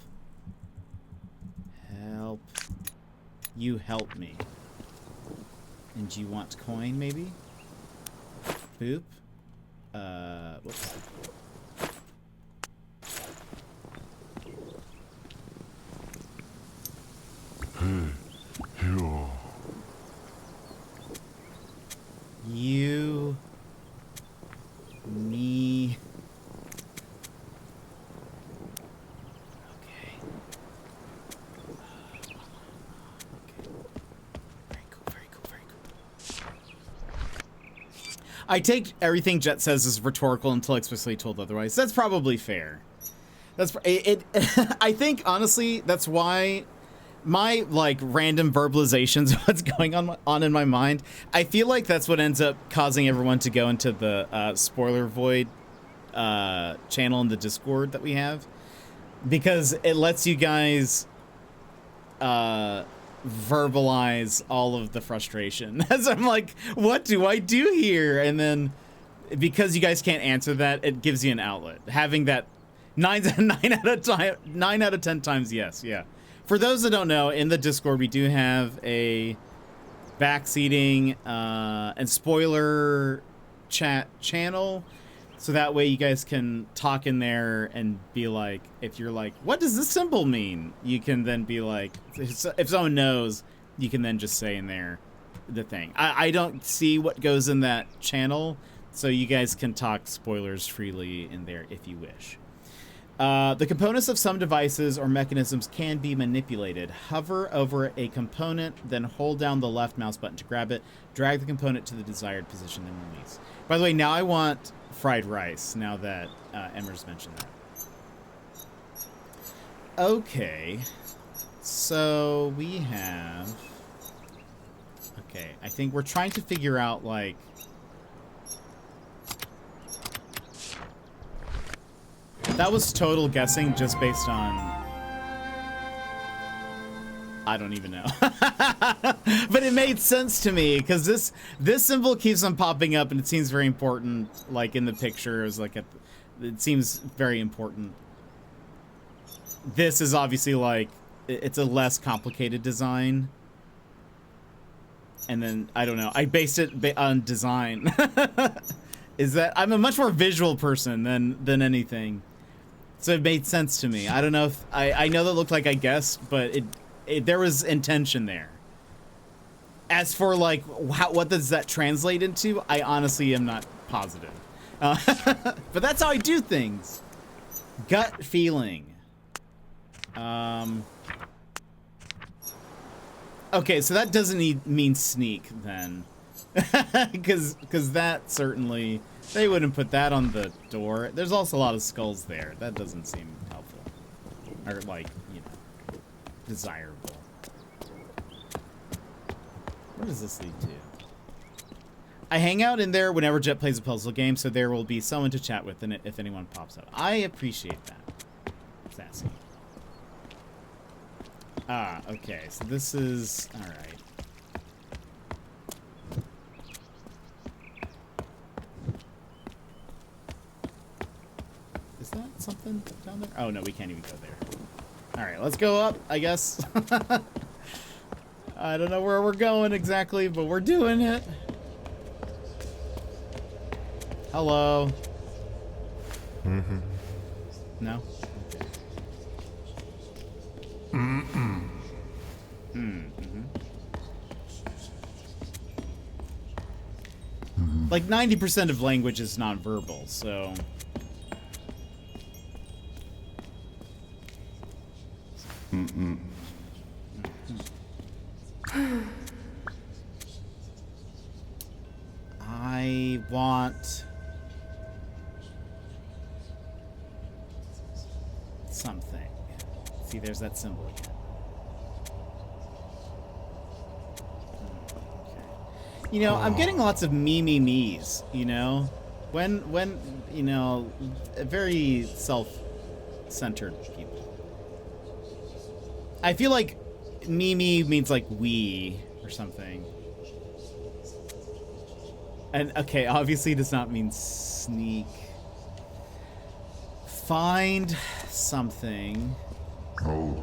Speaker 2: Help. You help me. And you want coin, maybe? Boop. Whoops. You... Me... Okay. Very cool, very cool, very cool. I take everything Jet says as rhetorical until explicitly told otherwise. That's probably fair. That's it. I think, honestly, that's why... my like random verbalizations of what's going on in my mind, I feel like that's what ends up causing everyone to go into the spoiler void channel in the Discord that we have, because it lets you guys verbalize all of the frustration. As I'm like, what do I do here? And then because you guys can't answer that, it gives you an outlet. Having that 9 out of 10 times yes, yeah. For those that don't know, in the Discord, we do have a backseating and spoiler chat channel. So that way you guys can talk in there and be like, if you're like, what does this symbol mean? You can then be like, if someone knows, you can then just say in there the thing. I don't see what goes in that channel, so you guys can talk spoilers freely in there if you wish. The components of some devices or mechanisms can be manipulated. Hover over a component, then hold down the left mouse button to grab it. Drag the component to the desired position, then release. By the way, now I want fried rice, now that Emmer's mentioned that. Okay. So we have... Okay, I think we're trying to figure out, like... That was total guessing just based on... I don't even know. But it made sense to me, because this symbol keeps on popping up, and it seems very important, like in the picture. It seems very important. This is obviously like, it's a less complicated design. And then, I don't know, I based it on design. Is that, I'm a much more visual person than anything. So it made sense to me. I don't know if, I know that looked like I guessed, but there was intention there. As for like what does that translate into, I honestly am not positive. But that's how I do things. Gut feeling. Okay, so that doesn't mean sneak then, because that certainly they wouldn't put that on the door. There's also a lot of skulls there. That doesn't seem helpful, or like, you know, desirable. Where does this lead to? I hang out in there whenever Jet plays a puzzle game, so there will be someone to chat with in it if anyone pops up. I appreciate that. Sassy. Ah, okay, so this is... Alright. Is that something down there? Oh, no, we can't even go there. Alright, let's go up, I guess. I don't know where we're going exactly, but we're doing it. Hello.
Speaker 4: Mm-hmm.
Speaker 2: No?
Speaker 4: Mm-mm.
Speaker 2: Mm-hmm. Like 90% of language is nonverbal, so...
Speaker 4: Mm-mm.
Speaker 2: I want... something. See, there's that symbol again. Okay. You know, I'm getting lots of me's, you know? When, you know, very self-centered people. I feel like me means like we or something. And, okay, obviously does not mean sneak. Find something.
Speaker 4: Oh.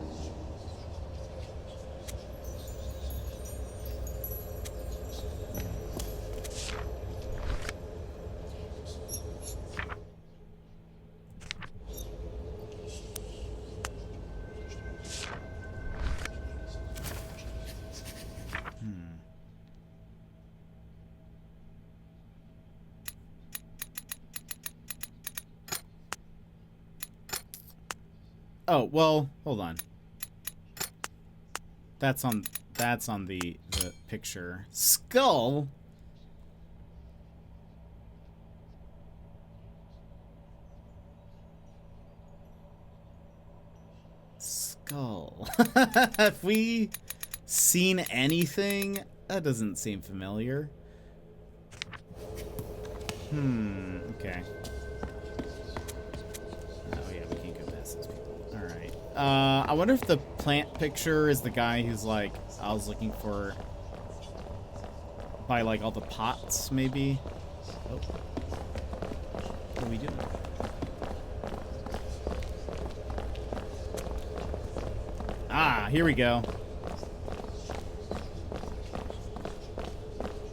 Speaker 2: Oh, well, hold on. That's on the picture. Skull? Skull. Have we seen anything? That doesn't seem familiar. Okay. Oh yeah, we can't go past those people. Alright. I wonder if the plant picture is the guy who's like, I was looking for by like all the pots, maybe? Oh. What are we doing? Ah, here we go.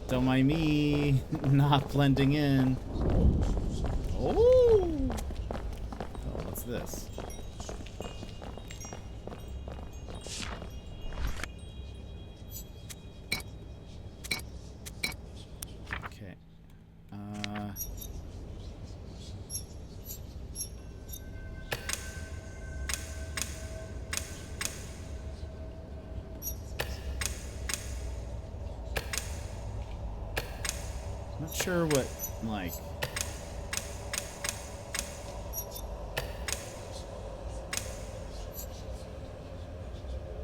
Speaker 2: Don't mind me not blending in. Oh! Oh, what's this? Okay. Not sure what, like...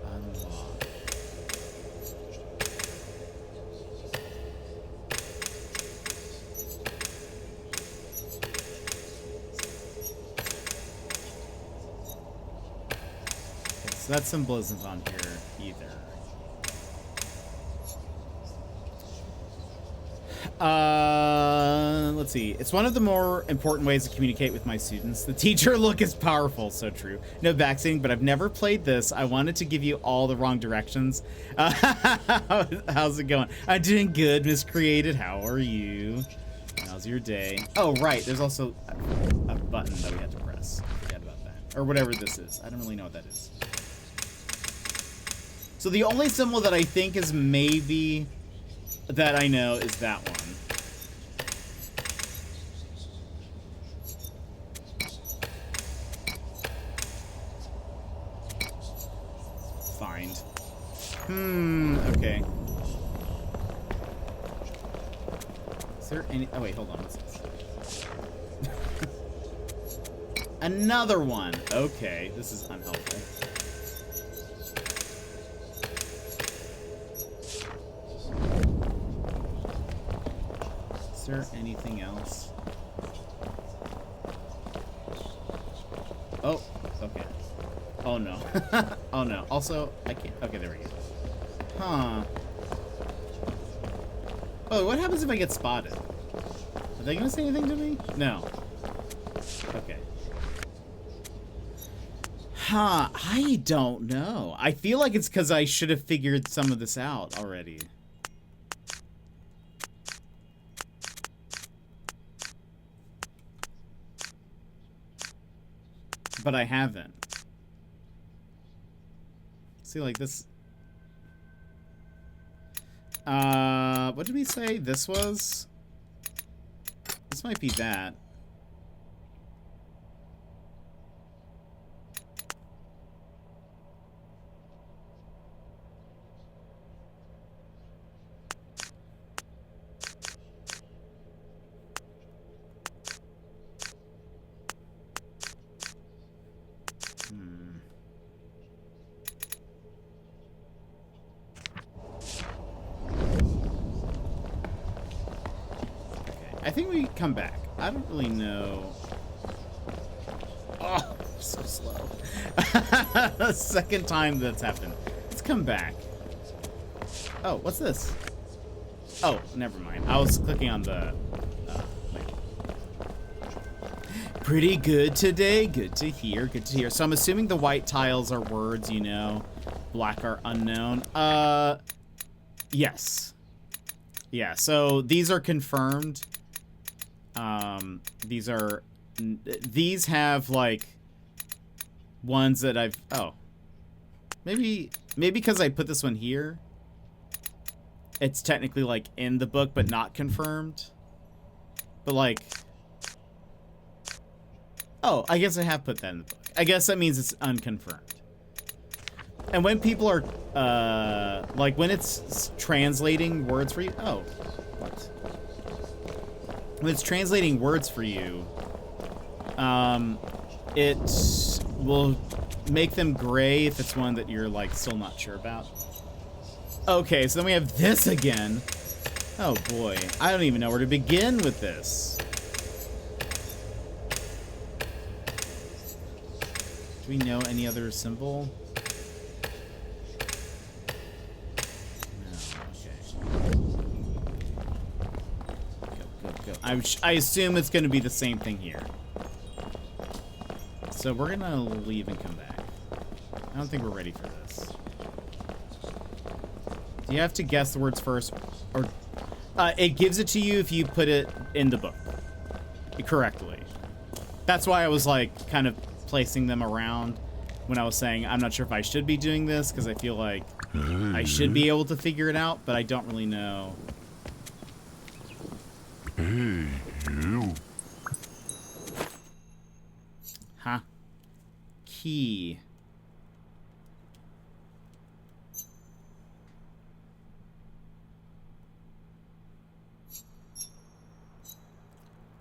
Speaker 2: Unlock. Okay, so that symbol isn't on here either. Let's see. It's one of the more important ways to communicate with my students. The teacher look is powerful. So true. No backseating, but I've never played this. I wanted to give you all the wrong directions. How's it going? I'm doing good, Miss Created. How are you? How's your day? Oh, right. There's also a button that we had to press. I forget about that. Or whatever this is. I don't really know what that is. So the only symbol that I think is maybe that I know is that one. Find. Okay. Is there any... Oh, wait, hold on. What's this? Another one. Okay, this is unhelpful. Is there anything else? Oh, okay. Oh no. Oh no. Also, I can't. Okay, there we go. Huh. Oh, what happens if I get spotted? Are they gonna say anything to me? No. Okay. Huh, I don't know. I feel like it's because I should have figured some of this out already. But I haven't. See, like this... what did we say this was? This might be that. I think we come back. I don't really know. Oh, so slow. The second time that's happened. Let's come back. Oh, what's this? Oh, never mind. I was clicking on the... wait. Pretty good today. Good to hear. Good to hear. So I'm assuming the white tiles are words, you know. Black are unknown. Yes. Yeah, so these are confirmed. These have like ones that I've, oh, maybe because I put this one here, it's technically like in the book, but not confirmed. But like, oh, I guess I have put that in the book. I guess that means it's unconfirmed. And when people are, like when it's translating words for you, oh, what? When it's translating words for you, it will make them gray if it's one that you're like still not sure about. Okay, so then we have this again. Oh boy, I don't even know where to begin with this. Do we know any other symbol? I assume it's going to be the same thing here. So we're going to leave and come back. I don't think we're ready for this. Do you have to guess the words first? Or it gives it to you if you put it in the book correctly. That's why I was like kind of placing them around when I was saying I'm not sure if I should be doing this because I feel like I should be able to figure it out, but I don't really know.
Speaker 4: Hey, you.
Speaker 2: Huh? Key.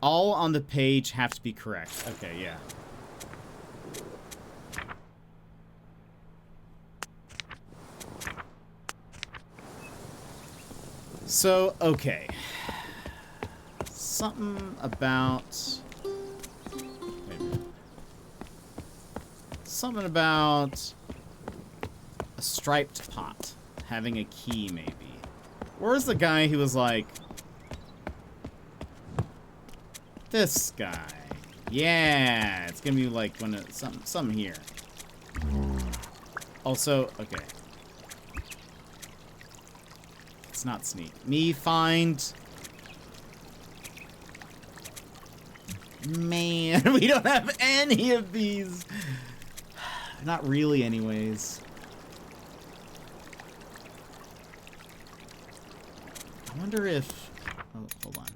Speaker 2: All on the page have to be correct. Okay, yeah. So, okay. Something about... Wait a minute. Something about a striped pot. Having a key, maybe. Where's the guy who was like... This guy. Yeah, it's gonna be like one of something here. Also, okay. It's not sneak. Me find... Man, we don't have any of these. Not really, anyways. I wonder if... Oh, hold on.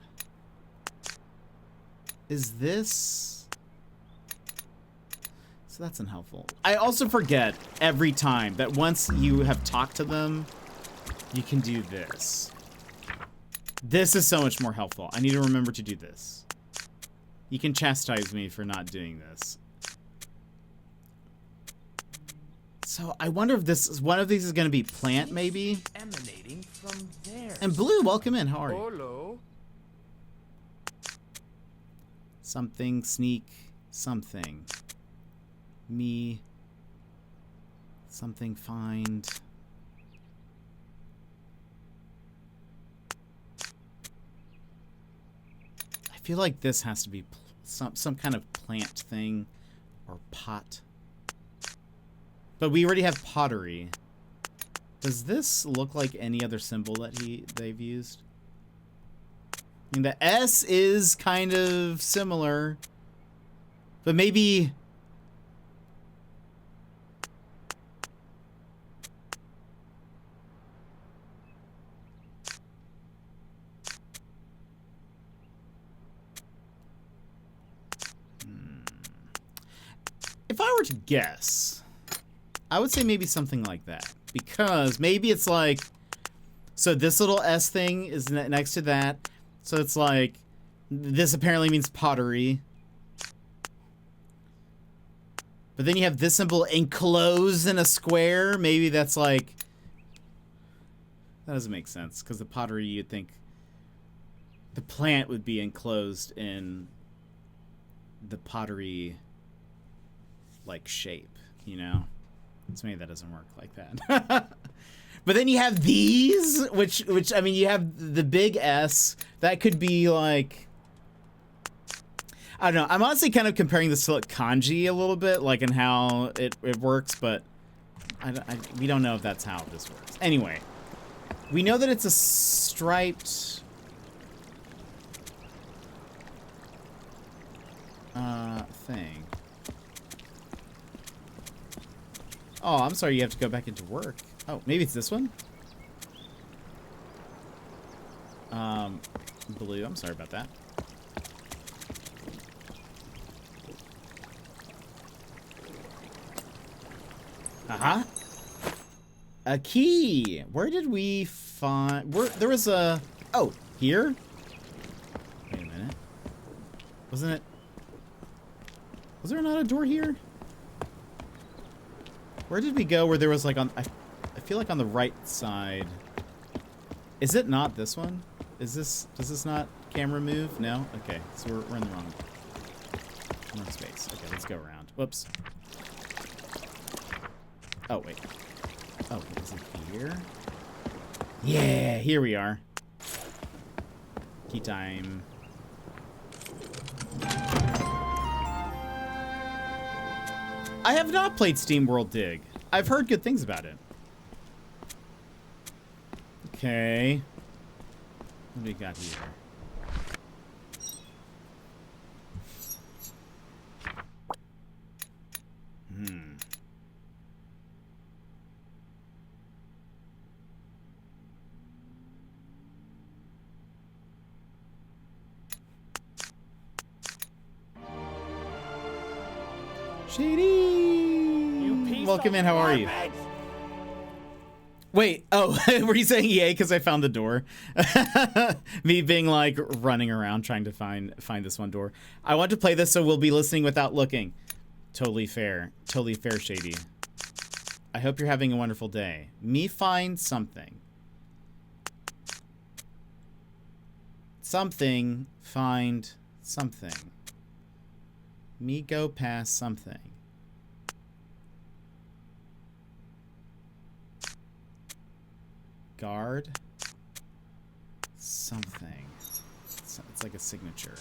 Speaker 2: Is this... So that's unhelpful. I also forget every time that once you have talked to them, you can do this. This is so much more helpful. I need to remember to do this. You can chastise me for not doing this. So I wonder if this is one of these is going to be plant, maybe.
Speaker 1: Emanating from there.
Speaker 2: And Blue, welcome in. How are you?
Speaker 1: Hello.
Speaker 2: Something, sneak, something. Me. Something, find. I feel like this has to be some kind of plant thing or pot. But we already have pottery. Does this look like any other symbol that they've used? I mean, the S is kind of similar, but maybe... If I were to guess, I would say maybe something like that. Because maybe it's like... So this little S thing is next to that. So it's like... This apparently means pottery. But then you have this symbol enclosed in a square. Maybe that's like... That doesn't make sense. Because the pottery, you'd think... The plant would be enclosed in... The pottery... like shape, you know? So maybe that doesn't work like that. But then you have these, which I mean, you have the big S. That could be like... I don't know. I'm honestly kind of comparing this to like kanji a little bit, like in how it works, but we don't know if that's how this works. Anyway, we know that it's a striped... thing. Oh, I'm sorry you have to go back into work. Oh, maybe it's this one? Blue, I'm sorry about that. Uh-huh. A key! Where did we find... There was a... Oh, here? Wait a minute. Wasn't it... Was there not a door here? Where did we go where there was like on... I feel like on the right side. Is it not this one? Is this... Does this not camera move? No? Okay, so we're in the wrong space. Okay, let's go around. Whoops. Oh, wait. Oh, is it here? Yeah, here we are. Key time. I have not played Steam World Dig. I've heard good things about it. Okay. What do we got here? Shady! Welcome in, how are you? Wait, oh, were you saying yay because I found the door? Me being like running around trying to find this one door. I want to play this so we'll be listening without looking. Totally fair. Totally fair, Shady. I hope you're having a wonderful day. Me find something. Something, find something. Me go past something. Guard something. It's like a signature.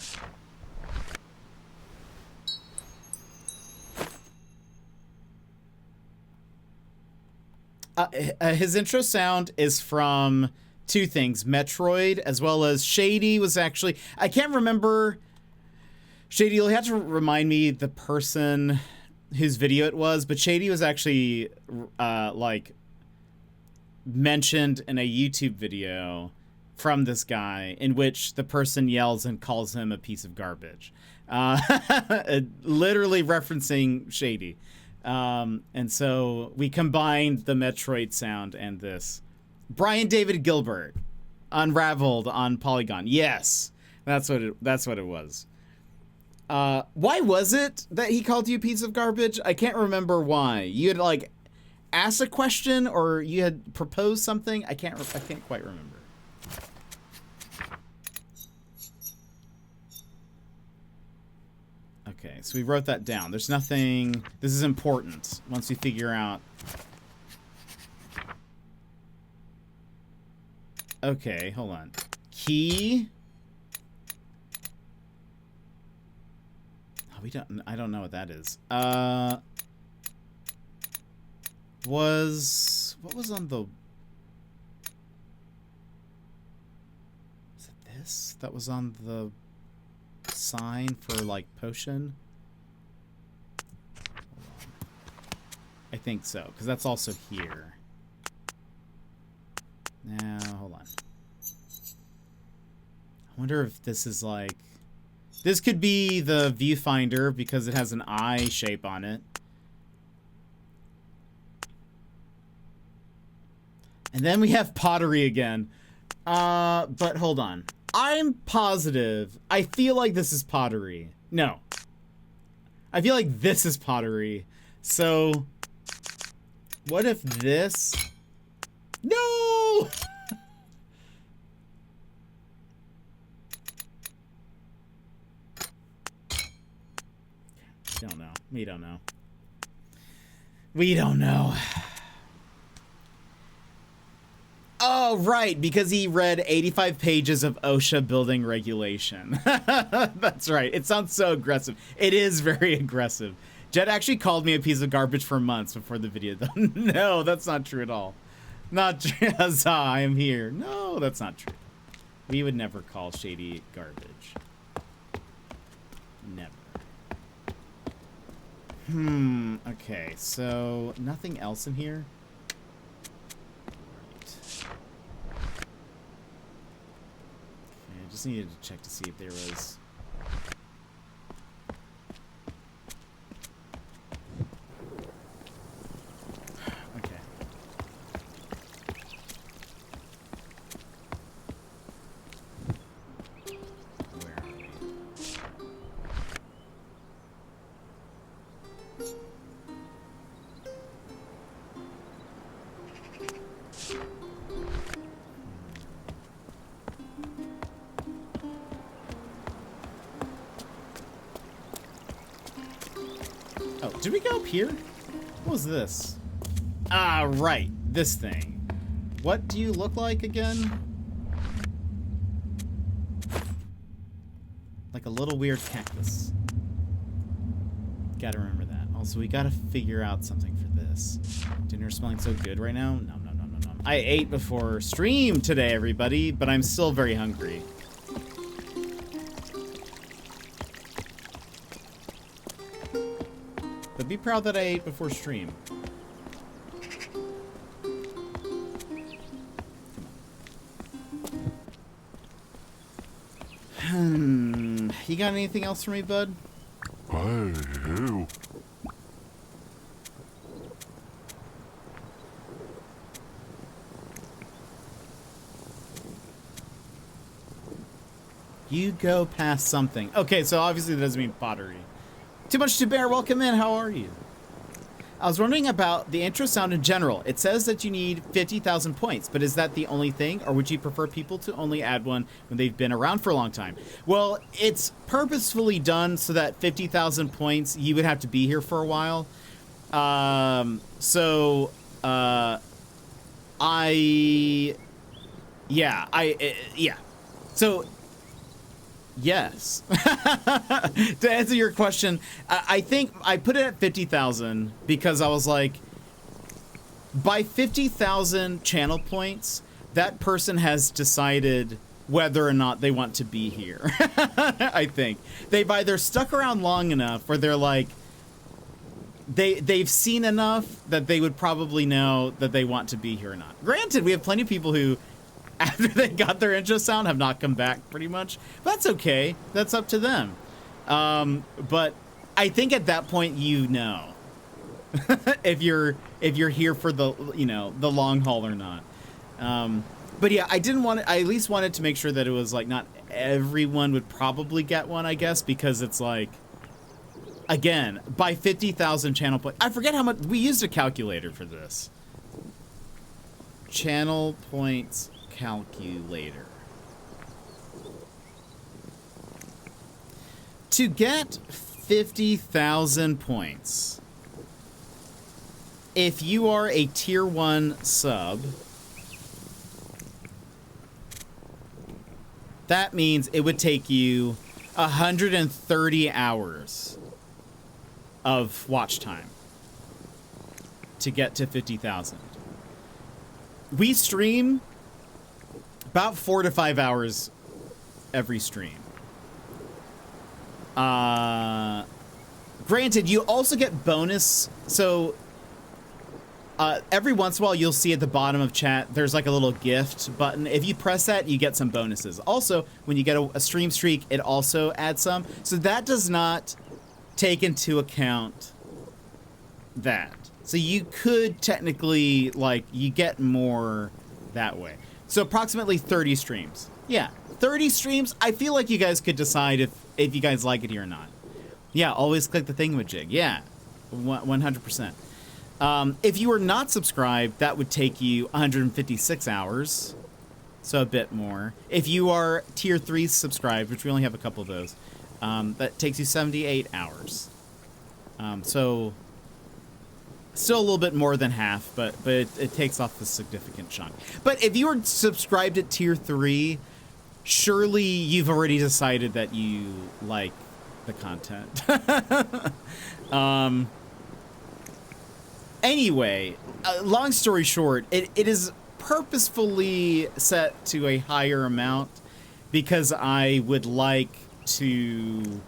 Speaker 2: His intro sound is from two things, Metroid as well as Shady was actually... I can't remember... Shady, you'll have to remind me the person whose video it was, but Shady was actually like mentioned in a YouTube video from this guy in which the person yells and calls him a piece of garbage. Literally referencing Shady. And so we combined the Metroid sound and this. Brian David Gilbert, Unraveled on Polygon. Yes, that's what it was. Why was it that he called you a piece of garbage? I can't remember why. You had like asked a question or you had proposed something. I can't quite remember. Okay, so we wrote that down. There's nothing. This is important once we figure out. Okay, hold on. Key. Oh, I don't know what that is. What was on the? Is it this? That was on the sign for like potion. I think so, because that's also here. Now, hold on. I wonder if this is like... This could be the viewfinder because it has an eye shape on it. And then we have pottery again. But hold on. I'm positive. I feel like this is pottery. No. I feel like this is pottery. So, what if this... No! Don't know. We don't know. We don't know. Oh, right, because he read 85 pages of OSHA building regulation. That's right. It sounds so aggressive. It is very aggressive. Jed actually called me a piece of garbage for months before the video, though. No, that's not true at all. Not true. Huzzah, I am here. No, that's not true. We would never call Shady garbage. Never. Okay, so nothing else in here? Right. Okay, I just needed to check to see if there was... Okay. Where are we? Oh, did we go up here? What was this? Ah, right. This thing. What do you look like again? Like a little weird cactus. Gotta remember that. Also, we gotta figure out something for this. Dinner smelling so good right now? No. I ate before stream today, everybody, but I'm still very hungry. But be proud that I ate before stream. You got anything else for me, bud?
Speaker 4: I do.
Speaker 2: You go past something. Okay, so obviously that doesn't mean pottery. Too much to bear. Welcome in. How are you? I was wondering about the intro sound in general. It says that you need 50,000 points, but is that the only thing, or would you prefer people to only add one when they've been around for a long time? Well, it's purposefully done so that 50,000 points, you would have to be here for a while. So, yes. To answer your question, I think I put it at 50,000 because I was like, by 50,000 channel points, that person has decided whether or not they want to be here. I think they've either stuck around long enough where they're like, they've seen enough that they would probably know that they want to be here or not. Granted, we have plenty of people who after they got their intro sound have not come back pretty much. But that's okay. That's up to them. But I think at that point, you know, if you're here for the, you know, the long haul or not. But yeah, I at least wanted to make sure that it was like not everyone would probably get one, I guess, because it's like, again, by 50,000 channel points, I forget how much, we used a calculator for this. Channel points calculator. To get 50,000 points, if you are a tier 1 sub, that means it would take you 130 hours of watch time to get to 50,000. We stream about 4 to 5 hours every stream. Granted, you also get bonus. So every once in a while, you'll see at the bottom of chat, there's like a little gift button. If you press that, you get some bonuses. Also, when you get a stream streak, it also adds some. So that does not take into account that. So you could technically, like, you get more that way. So approximately 30 streams. Yeah, 30 streams. I feel like you guys could decide if you guys like it here or not. Yeah, always click the thingamajig. Yeah, 100%. If you are not subscribed, that would take you 156 hours. So a bit more. If you are tier 3 subscribed, which we only have a couple of those, that takes you 78 hours. So still a little bit more than half, but it takes off the significant chunk. But if you are subscribed at tier 3, surely you've already decided that you like the content. Anyway, long story short, it is purposefully set to a higher amount because I would like to...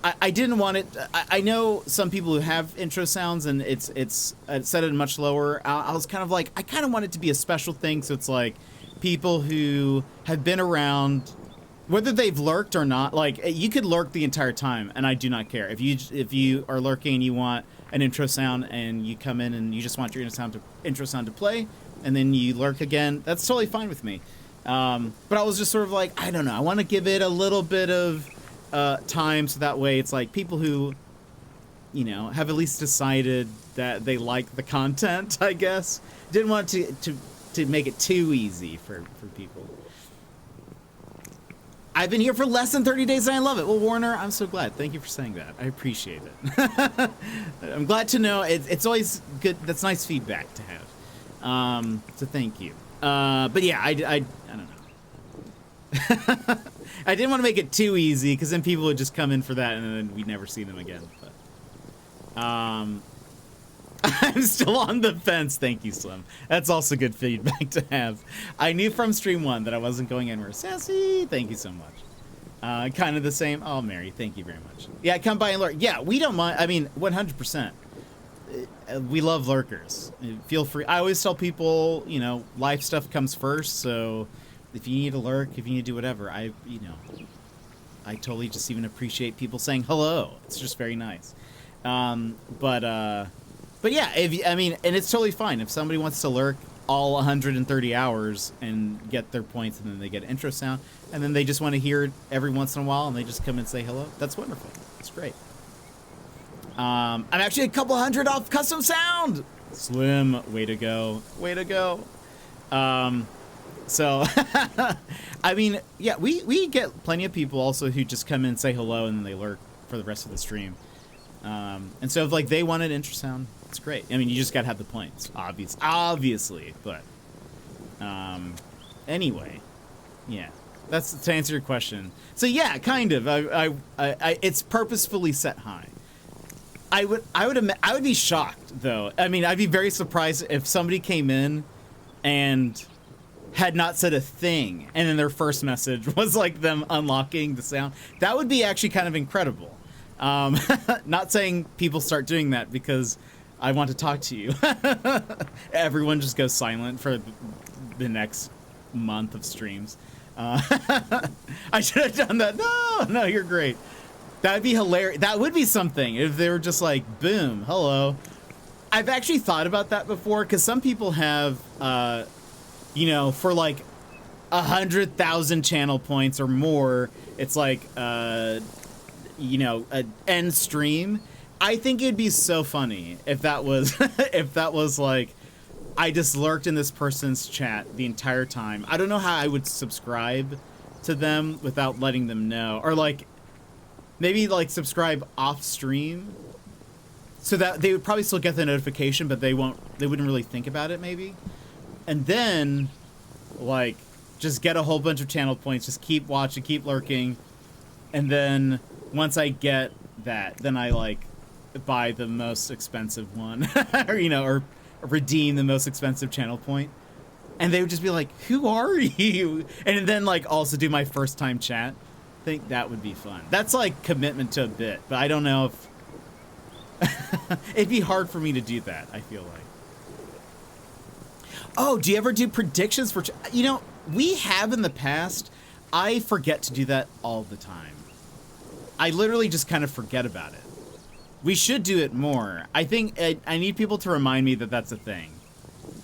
Speaker 2: I didn't want it... I know some people who have intro sounds and it's set it much lower. I was kind of like, I kind of want it to be a special thing, so it's like people who have been around, whether they've lurked or not, like, you could lurk the entire time, and I do not care. If you are lurking and you want an intro sound and you come in and you just want your intro sound to play, and then you lurk again, that's totally fine with me. But I was just sort of like, I don't know, I want to give it a little bit of time, so that way it's like people who, you know, have at least decided that they like the content, I guess. Didn't want to make it too easy for people. I've been here for less than 30 days and I love it. Well, Warner, I'm so glad. Thank you for saying that. I appreciate it. I'm glad to know. It's always good. That's nice feedback to have. So thank you. But yeah, I don't know. I didn't want to make it too easy because then people would just come in for that and then we'd never see them again. But I'm still on the fence. Thank you, Slim. That's also good feedback to have. I knew from stream 1 that I wasn't going anywhere. Sassy, thank you so much. Kind of the same. Oh, Mary, thank you very much. Yeah, come by and lurk. Yeah, we don't mind. I mean, 100%. We love lurkers. Feel free. I always tell people, you know, life stuff comes first. So if you need to lurk, if you need to do whatever, I totally just even appreciate people saying hello. It's just very nice. But yeah, and it's totally fine if somebody wants to lurk all 130 hours and get their points, and then they get intro sound, and then they just want to hear it every once in a while, and they just come and say hello. That's wonderful. That's great. I'm actually a couple hundred off custom sound. Slim, way to go, way to go. So, I mean, yeah, we get plenty of people also who just come in and say hello, and then they lurk for the rest of the stream. And so if like they want an intro sound, it's great. I mean, you just gotta have the points, obviously, but anyway, yeah, that's to answer your question. So yeah, kind of. I it's purposefully set high. I would be shocked though. I mean, I'd be very surprised if somebody came in and had not said a thing, and then their first message was like them unlocking the sound. That would be actually kind of incredible. Not saying people start doing that because I want to talk to you. Everyone just goes silent for the next month of streams. I should have done that. No, you're great. That'd be hilarious. That would be something if they were just like, boom, hello. I've actually thought about that before because some people have, you know, for like 100,000 channel points or more, it's like, you know, an end stream. I think it'd be so funny if that was, if that was like, I just lurked in this person's chat the entire time. I don't know how I would subscribe to them without letting them know. Or like, maybe like subscribe off stream so that they would probably still get the notification, but they wouldn't really think about it maybe. And then like just get a whole bunch of channel points, just keep watching, keep lurking. And then once I get that, then I like buy the most expensive one or, you know, or redeem the most expensive channel point. And they would just be like, who are you? And then like also do my first time chat. I think that would be fun. That's like commitment to a bit, but I don't know if it'd be hard for me to do that, I feel like. Oh, do you ever do predictions for you know, we have in the past. I forget to do that all the time. I literally just kind of forget about it. We should do it more. I think I need people to remind me that that's a thing.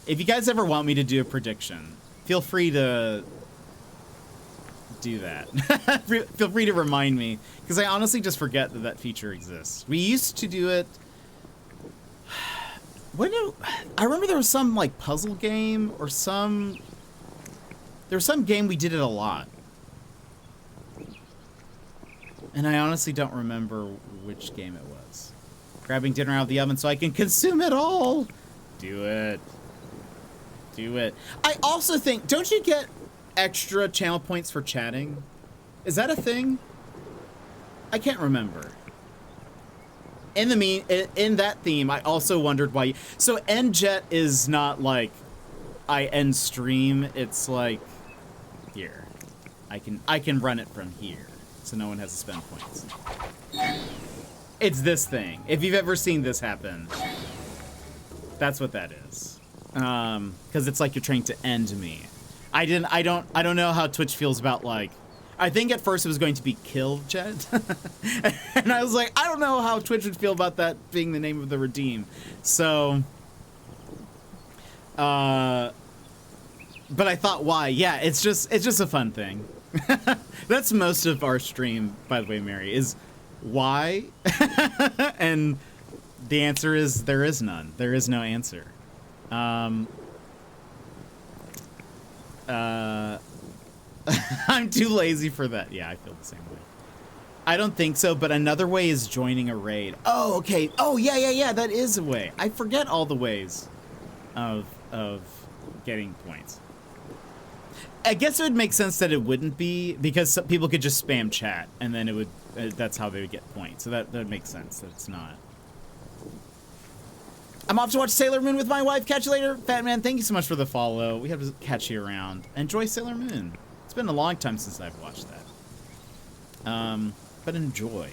Speaker 2: If you guys ever want me to do a prediction, feel free to do that. Feel free to remind me, because I honestly just forget that that feature exists. We used to do it. I remember there was some like puzzle game or there was some game we did it a lot. And I honestly don't remember which game it was. Grabbing dinner out of the oven so I can consume it all. Do it. Do it. I also think, don't you get extra channel points for chatting? Is that a thing? I can't remember. In that theme, I also wondered why. So end jet is not like I end stream. It's like here. I can run it from here, so no one has to spend points. It's this thing. If you've ever seen this happen, that's what that is. Because it's like you're trying to end me. I don't know how Twitch feels about like. I think at first it was going to be kill jet, and I was like, I don't know how Twitch would feel about that being the name of the redeem. So, but I thought, why? Yeah, it's just a fun thing. That's most of our stream, by the way, Mary, is why? And the answer is there is none. There is no answer. I'm too lazy for that. Yeah, I feel the same way. I don't think so, but another way is joining a raid. Oh, okay. Oh, yeah. That is a way. I forget all the ways of getting points. I guess it would make sense that it wouldn't be, because some people could just spam chat, and then it would. That's how they would get points. So that would make sense that it's not. I'm off to watch Sailor Moon with my wife. Catch you later, Fat Man. Thank you so much for the follow. We have to catch you around. Enjoy Sailor Moon. It's been a long time since I've watched that. But enjoy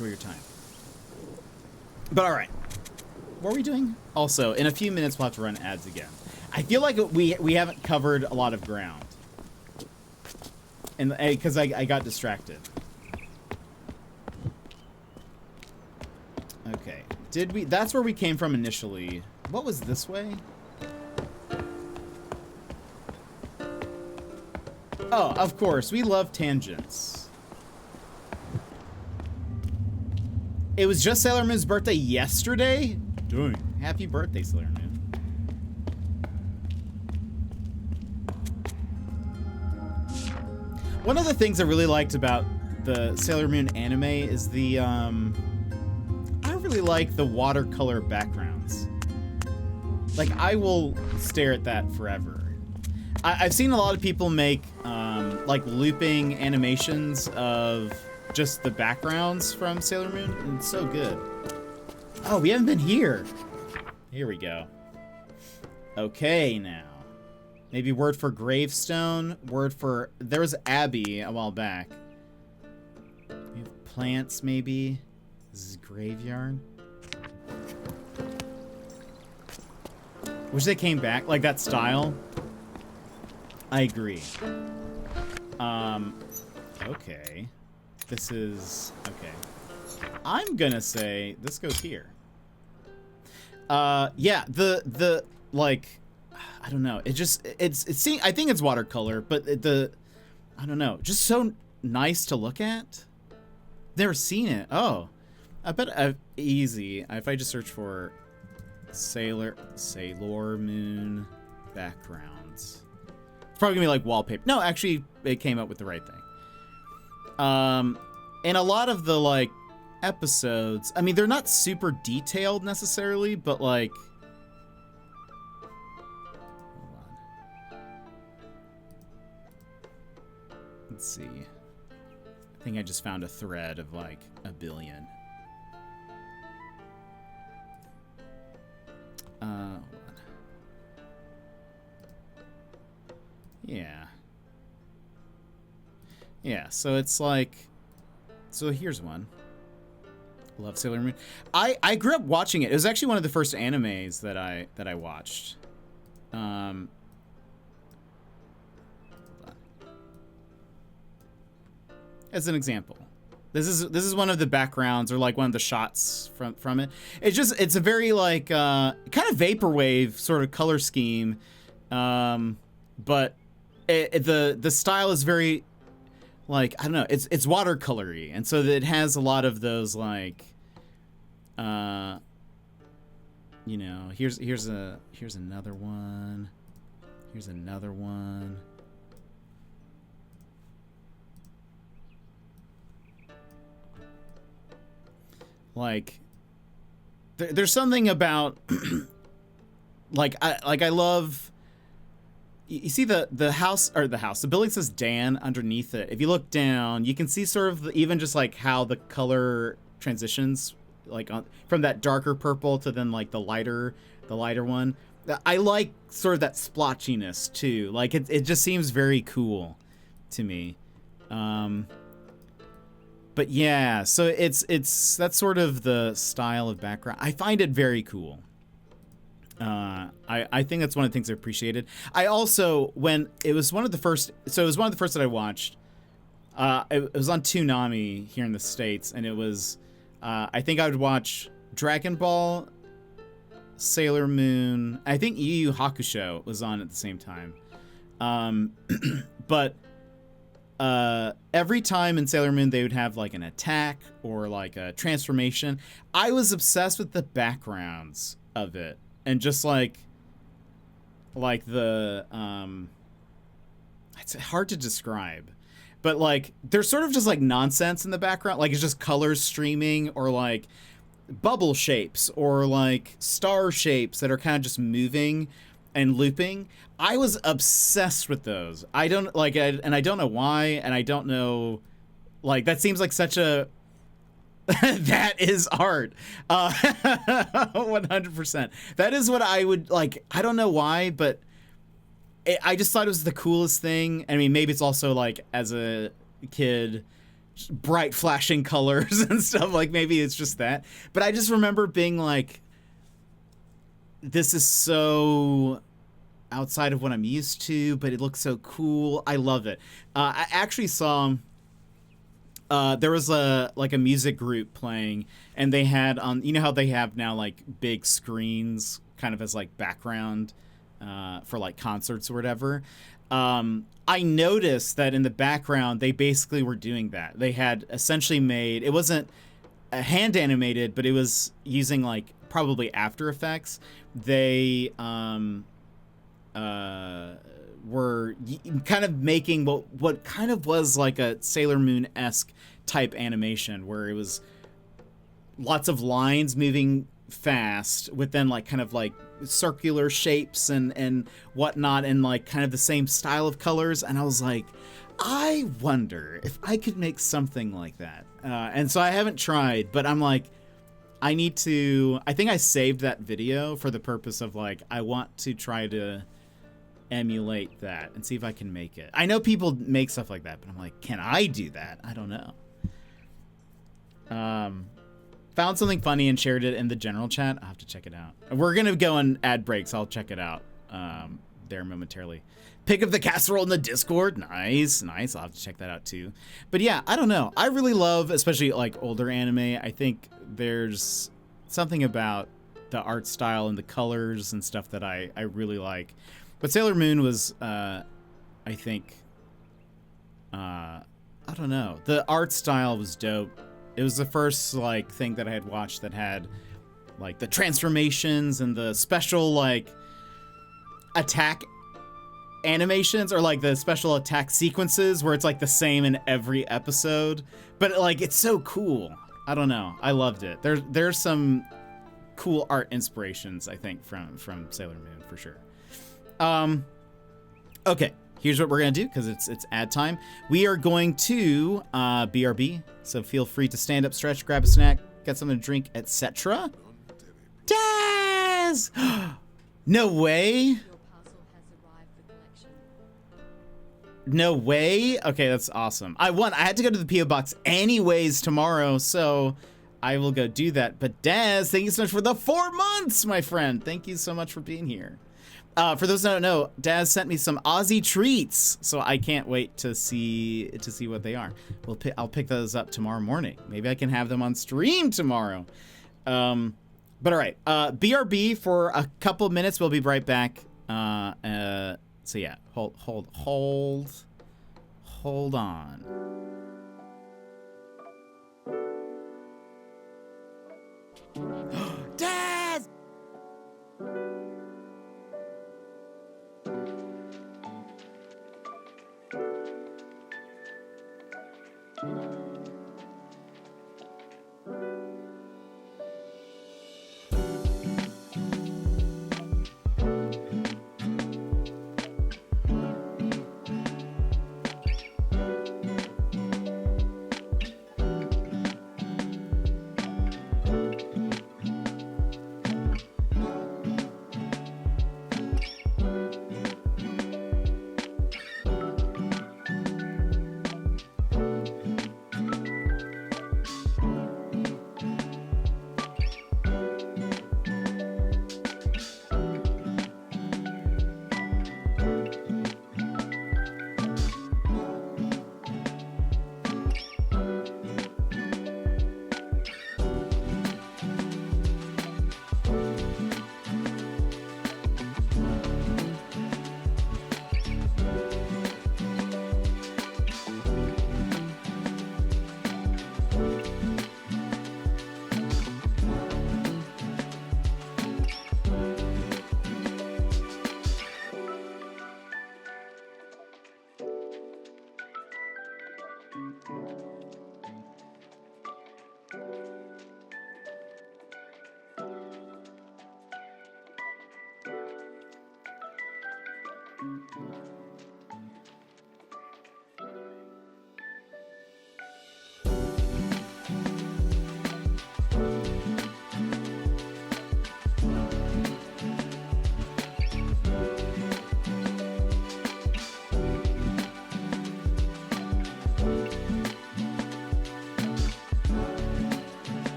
Speaker 2: your time. But all right, what are we doing? Also, in a few minutes we'll have to run ads again. I feel like we haven't covered a lot of ground, and because I got distracted. Okay, did we? That's where we came from initially. What was this way? Oh, of course, we love tangents. It was just Sailor Moon's birthday yesterday? Dang. Happy birthday, Sailor Moon. One of the things I really liked about the Sailor Moon anime is the, I really like the watercolor backgrounds. Like, I will stare at that forever. I've seen a lot of people make, like, looping animations of just the backgrounds from Sailor Moon, and it's so good. Oh, we haven't been here. Here we go. Okay, now. Maybe word for gravestone, word for... There was Abby a while back. We have plants, maybe. This is graveyard. Wish they came back, like that style. I agree. Okay. This is okay. I'm gonna say this goes here. Yeah, the like, I don't know. It just it's I think it's watercolor, but I don't know, just so nice to look at. Never seen it. Oh, I bet easy. If I just search for Sailor Moon backgrounds, it's probably gonna be like wallpaper. No, actually, it came up with the right thing. And a lot of the like episodes, I mean, they're not super detailed necessarily, but like, hold on. Let's see. I think I just found a thread of like a billion. Hold on. Yeah. Yeah, so it's like, so here's one. Love Sailor Moon. I grew up watching it. It was actually one of the first animes that I watched. Hold on. As an example, this is one of the backgrounds or like one of the shots from it. It's a very like kind of vaporwave sort of color scheme, but the style is very, like, I don't know, it's watercolory, and so it has a lot of those like, you know, here's another one, here's another one. Like, there's something about like I love. You see the house, or the building says Dan underneath it. If you look down, you can see sort of even just like how the color transitions, like from that darker purple to then like the lighter one. I like sort of that splotchiness too. Like it just seems very cool to me. But yeah, so it's that's sort of the style of background. I find it very cool. I think that's one of the things I appreciated. I also, when it was one of the first, so it was one of the first that I watched. It was on Toonami here in the States, and it was, I think I would watch Dragon Ball, Sailor Moon. I think Yu Yu Hakusho was on at the same time. But every time in Sailor Moon they would have like an attack or like a transformation. I was obsessed with the backgrounds of it. And just like the, it's hard to describe, but like, there's sort of just like nonsense in the background. Like it's just colors streaming, or like bubble shapes, or like star shapes that are kind of just moving and looping. I was obsessed with those. I don't like, and I don't know why. And I don't know, like, that seems like such a, that is art. 100%. That is what I would like. I don't know why, but I just thought it was the coolest thing. I mean, maybe it's also like, as a kid, bright flashing colors and stuff. Like maybe it's just that. But I just remember being like, this is so outside of what I'm used to, but it looks so cool. I love it. I actually saw... there was a music group playing, and they had on, you know how they have now like big screens kind of as like background for like concerts or whatever. I noticed that in the background they basically were doing that. They had essentially made, it wasn't a hand animated, but it was using like probably After Effects. They were kind of making what kind of was like a Sailor Moon-esque type animation, where it was lots of lines moving fast with then like kind of like circular shapes and whatnot, and like kind of the same style of colors. And I was like, I wonder if I could make something like that. And so I haven't tried, but I'm like, I need to. I think I saved that video for the purpose of like, I want to try to emulate that and see if I can make it. I know people make stuff like that, but I'm like, can I do that? I don't know. Found something funny and shared it in the general chat. I'll have to check it out. We're gonna go on ad breaks. I'll check it out there momentarily. Pick up the casserole in the Discord. Nice. I'll have to check that out too. But yeah, I don't know. I really love, especially like older anime. I think there's something about the art style and the colors and stuff that I really like. But Sailor Moon was, I think, I don't know. The art style was dope. It was the first like thing that I had watched that had like the transformations and the special like attack animations, or like the special attack sequences where it's like the same in every episode, but like it's so cool. I don't know, I loved it. There's some cool art inspirations, I think, from Sailor Moon for sure. Okay, here's what we're gonna do, because it's ad time. We are going to BRB, so feel free to stand up, stretch, grab a snack, get something to drink, etc. Daz! No way. No way? Okay, that's awesome. I had to go to the P.O. Box anyways tomorrow, so I will go do that. But Daz, thank you so much for the 4 months, my friend. Thank you so much for being here. For those that don't know, Daz sent me some Aussie treats, so I can't wait to see what they are. I'll pick those up tomorrow morning. Maybe I can have them on stream tomorrow. But all right, BRB for a couple minutes. We'll be right back. So yeah, hold on. Dad!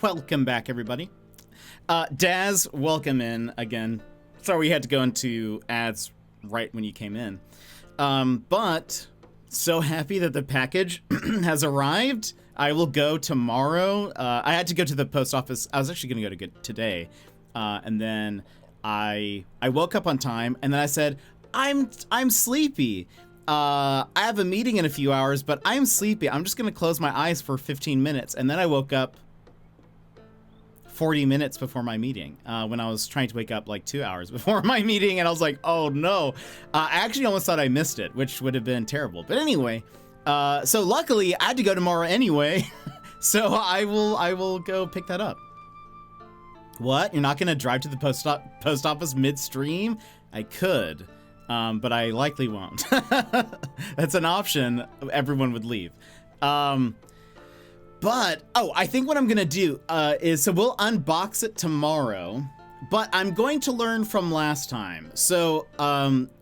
Speaker 2: Welcome back, everybody. Daz, welcome in again. Sorry we had to go into ads right when you came in. But so happy that the package has arrived. I will go tomorrow. I had to go to the post office. I was actually going to go today. And then I woke up on time, and then I said, I'm sleepy. I have a meeting in a few hours, but I'm sleepy. I'm just gonna close my eyes for 15 minutes, and then I woke up 40 minutes before my meeting, when I was trying to wake up like 2 hours before my meeting, and I was like, oh no. I actually almost thought I missed it, which would have been terrible. But anyway, so luckily I had to go tomorrow anyway, so I will go pick that up. What? You're not gonna drive to the post office midstream? I could, but I likely won't. That's an option. Everyone would leave. But, I think what I'm going to do is, so we'll unbox it tomorrow, but I'm going to learn from last time. So,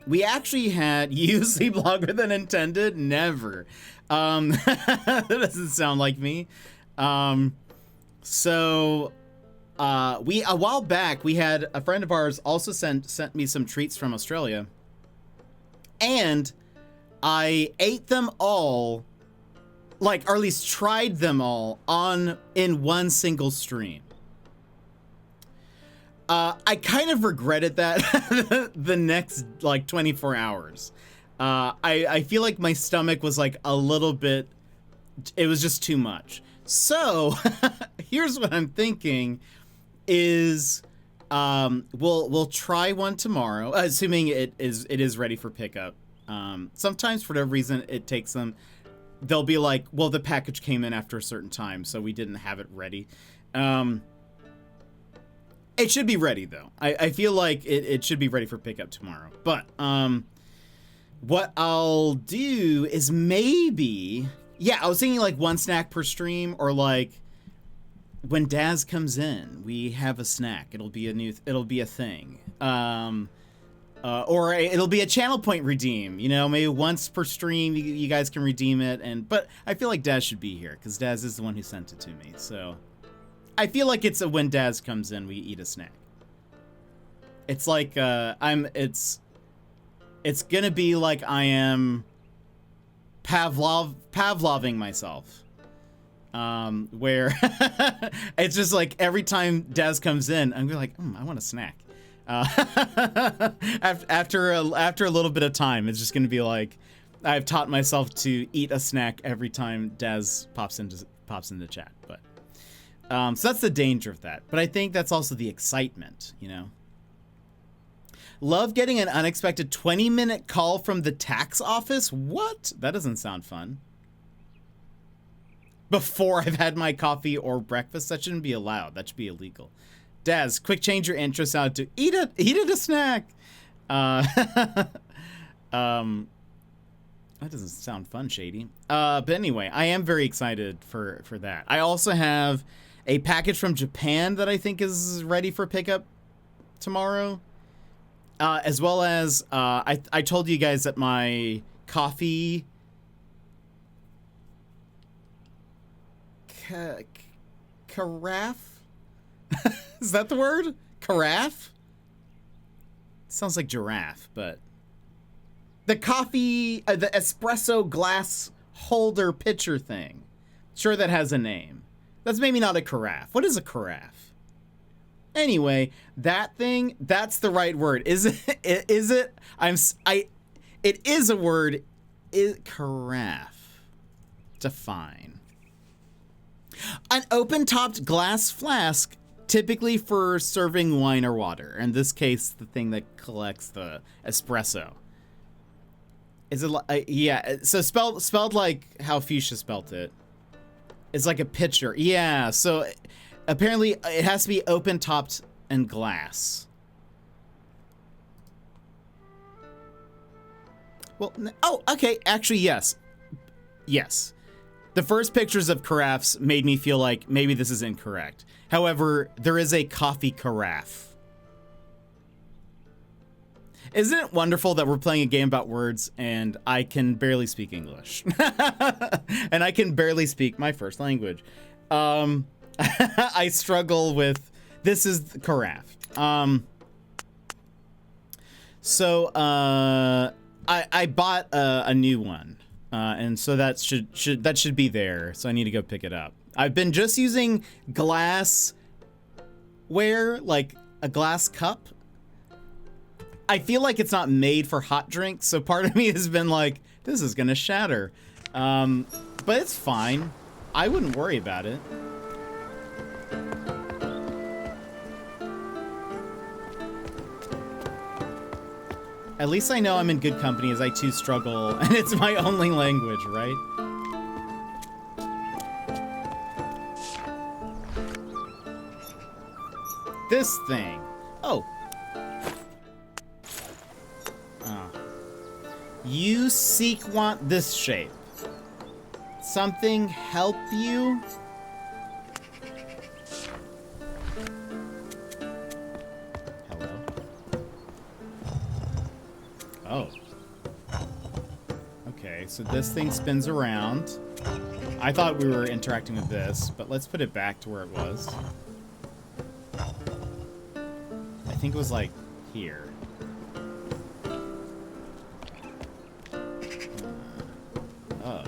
Speaker 2: we actually had, usually longer than intended, never. That doesn't sound like me. So, a while back, we had a friend of ours also sent me some treats from Australia, and I ate them all, like, or at least tried them all in one single stream. I kind of regretted that the next like 24 hours. I feel like my stomach was like a little bit, it was just too much. So here's what I'm thinking is, we'll try one tomorrow, assuming it is ready for pickup. Sometimes for whatever reason it takes them. They'll be like, well, the package came in after a certain time, so we didn't have it ready. It should be ready, though. I feel like it should be ready for pickup tomorrow. But what I'll do is maybe... Yeah, I was thinking like one snack per stream, or like when Daz comes in, we have a snack. It'll be a thing. Or it'll be a channel point redeem, you know, maybe once per stream you guys can redeem it. But I feel like Daz should be here because Daz is the one who sent it to me. So I feel like it's when Daz comes in, we eat a snack. It's like it's gonna be like I am Pavloving myself. Where it's just like every time Daz comes in, I'm gonna like, I want a snack. After a little bit of time, it's just gonna be like I've taught myself to eat a snack every time Daz pops into chat. But so that's the danger of that. But I think that's also the excitement, you know. Love getting an unexpected 20-minute call from the tax office. What? That doesn't sound fun. Before I've had my coffee or breakfast, that shouldn't be allowed. That should be illegal. Daz, quick change your interest out to eat a snack. That doesn't sound fun, Shady. But anyway, I am very excited for that. I also have a package from Japan that I think is ready for pickup tomorrow. As well as, I told you guys that my coffee... Carafe? Is that the word? Carafe? Sounds like giraffe, but... The coffee, the espresso glass holder pitcher thing. Sure, that has a name. That's maybe not a carafe. What is a carafe? Anyway, that thing, that's the right word. Is it? Is it? It is a word. Carafe. Define. An open-topped glass flask, typically for serving wine or water. In this case, the thing that collects the espresso. Is it yeah, so spelled like how Fuchsia spelt it. It's like a pitcher. Yeah, so apparently it has to be open-topped and glass. Well, oh, okay, actually, yes. Yes. The first pictures of carafes made me feel like maybe this is incorrect. However, there is a coffee carafe. Isn't it wonderful that we're playing a game about words and I can barely speak English? And I can barely speak my first language. I struggle with, this is carafe. So I bought a new one. And so that should be there. So I need to go pick it up. I've been just using glassware, like a glass cup. I feel like it's not made for hot drinks, so part of me has been like, this is gonna shatter. But it's fine. I wouldn't worry about it. At least I know I'm in good company as I too struggle, and it's my only language, right? This thing. Oh. You seek want this shape. Something help you? Hello? Oh. Okay, so this thing spins around. I thought we were interacting with this, but let's put it back to where it was. I think it was like here. Oh.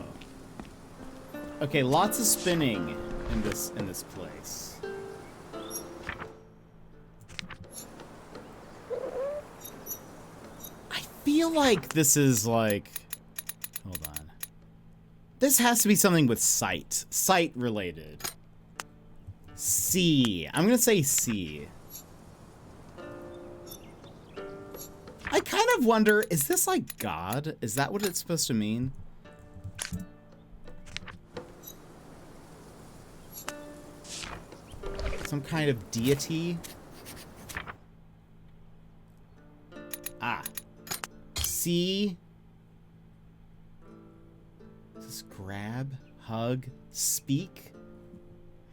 Speaker 2: Okay, lots of spinning in this place. I feel like this is like, hold on. This has to be something with sight. Sight related. C. I'm gonna say C. I kind of wonder, is this like God? Is that what it's supposed to mean? Some kind of deity? Ah. C. Is this grab? Hug? Speak?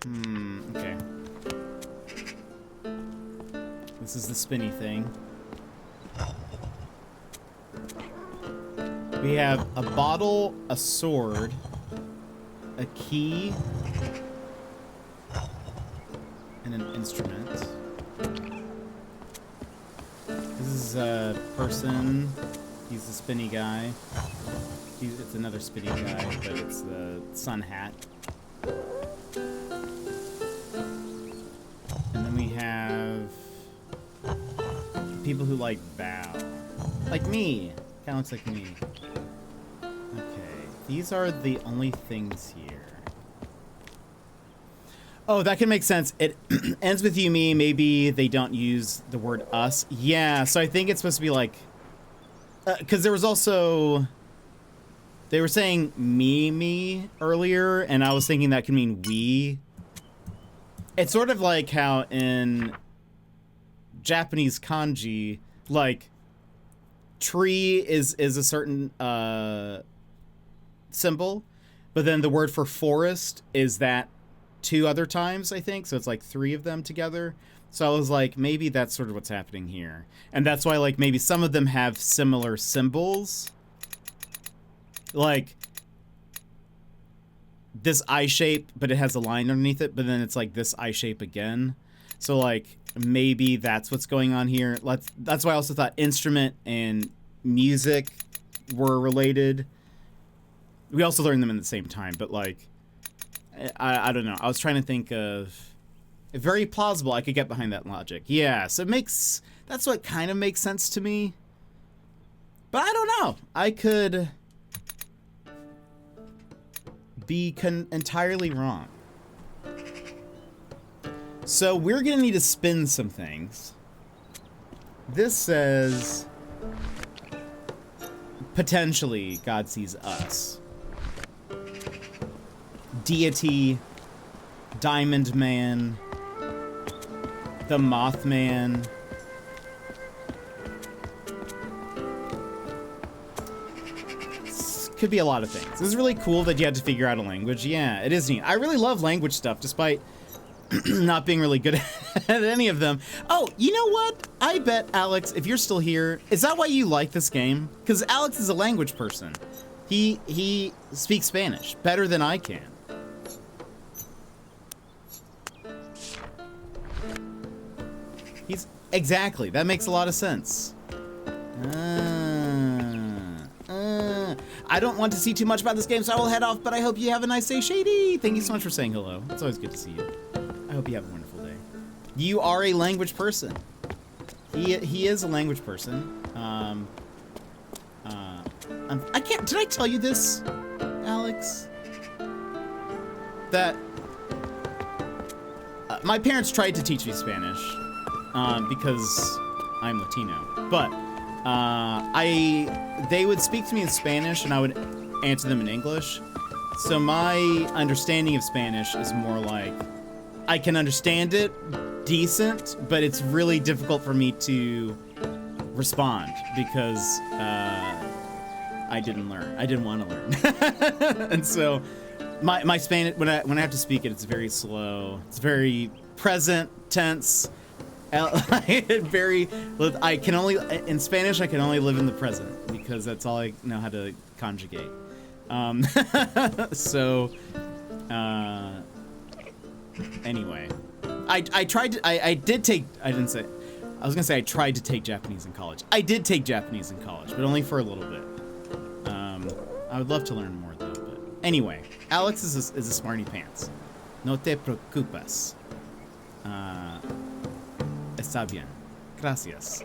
Speaker 2: Okay. This is the spinny thing. We have a bottle, a sword, a key, and an instrument. This is a person. He's the spinny guy. It's another spinny guy, but it's the sun hat. And then we have people who like bow. Like me. Kinda looks like me. Okay, these are the only things here. Oh, that can make sense. It ends with you, me. Maybe they don't use the word us. Yeah, so I think it's supposed to be like... because there was also... They were saying me earlier, and I was thinking that could mean we. It's sort of like how in Japanese kanji, like... tree is a certain symbol, but then the word for forest is that 2 other times, I think. So it's like 3 of them together. So I was like, maybe that's sort of what's happening here. And that's why, like, maybe some of them have similar symbols. Like this eye shape, but it has a line underneath it, but then it's like this eye shape again. So like maybe that's what's going on here. That's why I also thought instrument and music were related. We also learned them in the same time, but like I don't know. I was trying to think of very plausible. I could get behind that logic. Yeah, so that's what kind of makes sense to me. But I don't know. I could be entirely wrong. So we're gonna need to spin some things. This says potentially God sees us. Deity, Diamond Man, the Mothman. This could be a lot of things. This is really cool that you had to figure out a language. Yeah, it is neat. I really love language stuff, despite not being really good at any of them. Oh, you know what? I bet, Alex, if you're still here, is that why you like this game? Because Alex is a language person. He speaks Spanish better than I can. Exactly. That makes a lot of sense. I don't want to see too much about this game, so I will head off, but I hope you have a nice day, Shady. Thank you so much for saying hello. It's always good to see you. I hope you have a wonderful day. You are a language person. He is a language person. I can't. Did I tell you this, Alex? That my parents tried to teach me Spanish because I'm Latino, but they would speak to me in Spanish and I would answer them in English. So my understanding of Spanish is more like I can understand it decent, but it's really difficult for me to respond because I didn't learn. I didn't want to learn. And so my Spanish, when I have to speak it, it's very slow. It's very present tense. I can only, in Spanish, I can only live in the present because that's all I know how to conjugate. Anyway, I tried to take Japanese in college. I did take Japanese in college, but only for a little bit. I would love to learn more though, but anyway, Alex is a smarty pants. No te preocupas. Está bien. Gracias.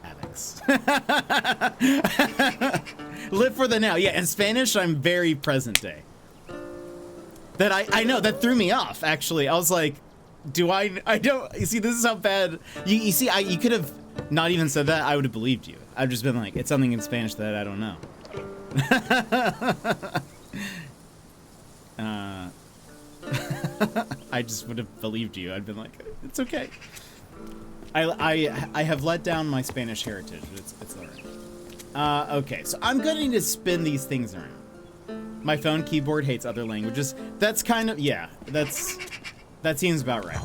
Speaker 2: Alex. Live for the now. Yeah, in Spanish, I'm very present day. That I know, that threw me off, actually. I was like, you see, this is how bad, you see, you could have not even said that, I would have believed you. I've just been like, it's something in Spanish that I don't know. I just would have believed you. I'd been like, it's okay. I have let down my Spanish heritage, but it's alright. Okay, so I'm going to spin these things around. My phone keyboard hates other languages. That's kind of, yeah, that seems about right.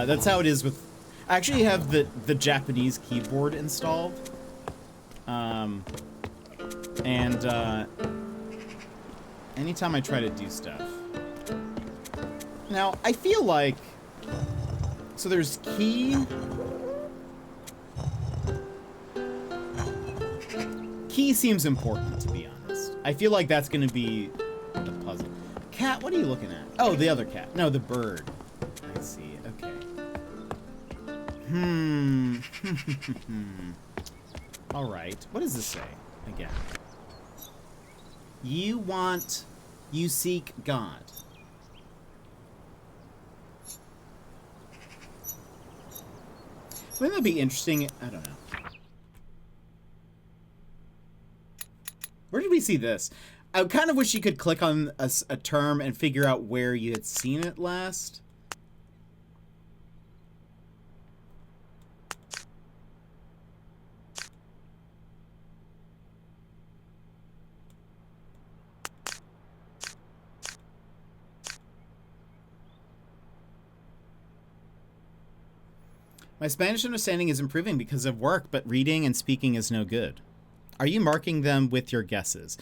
Speaker 2: That's how it is with, I actually have the Japanese keyboard installed. Anytime I try to do stuff. Now, I feel like, so there's key. Key seems important, to be honest. I feel like that's going to be the puzzle. Cat, what are you looking at? Oh, the other cat. No, the bird. I see. Okay. All right. What does this say again? You seek God. Wouldn't that be interesting? I don't know. Where did we see this? I kind of wish you could click on a term and figure out where you had seen it last. My Spanish understanding is improving because of work, but reading and speaking is no good. Are you marking them with your guesses?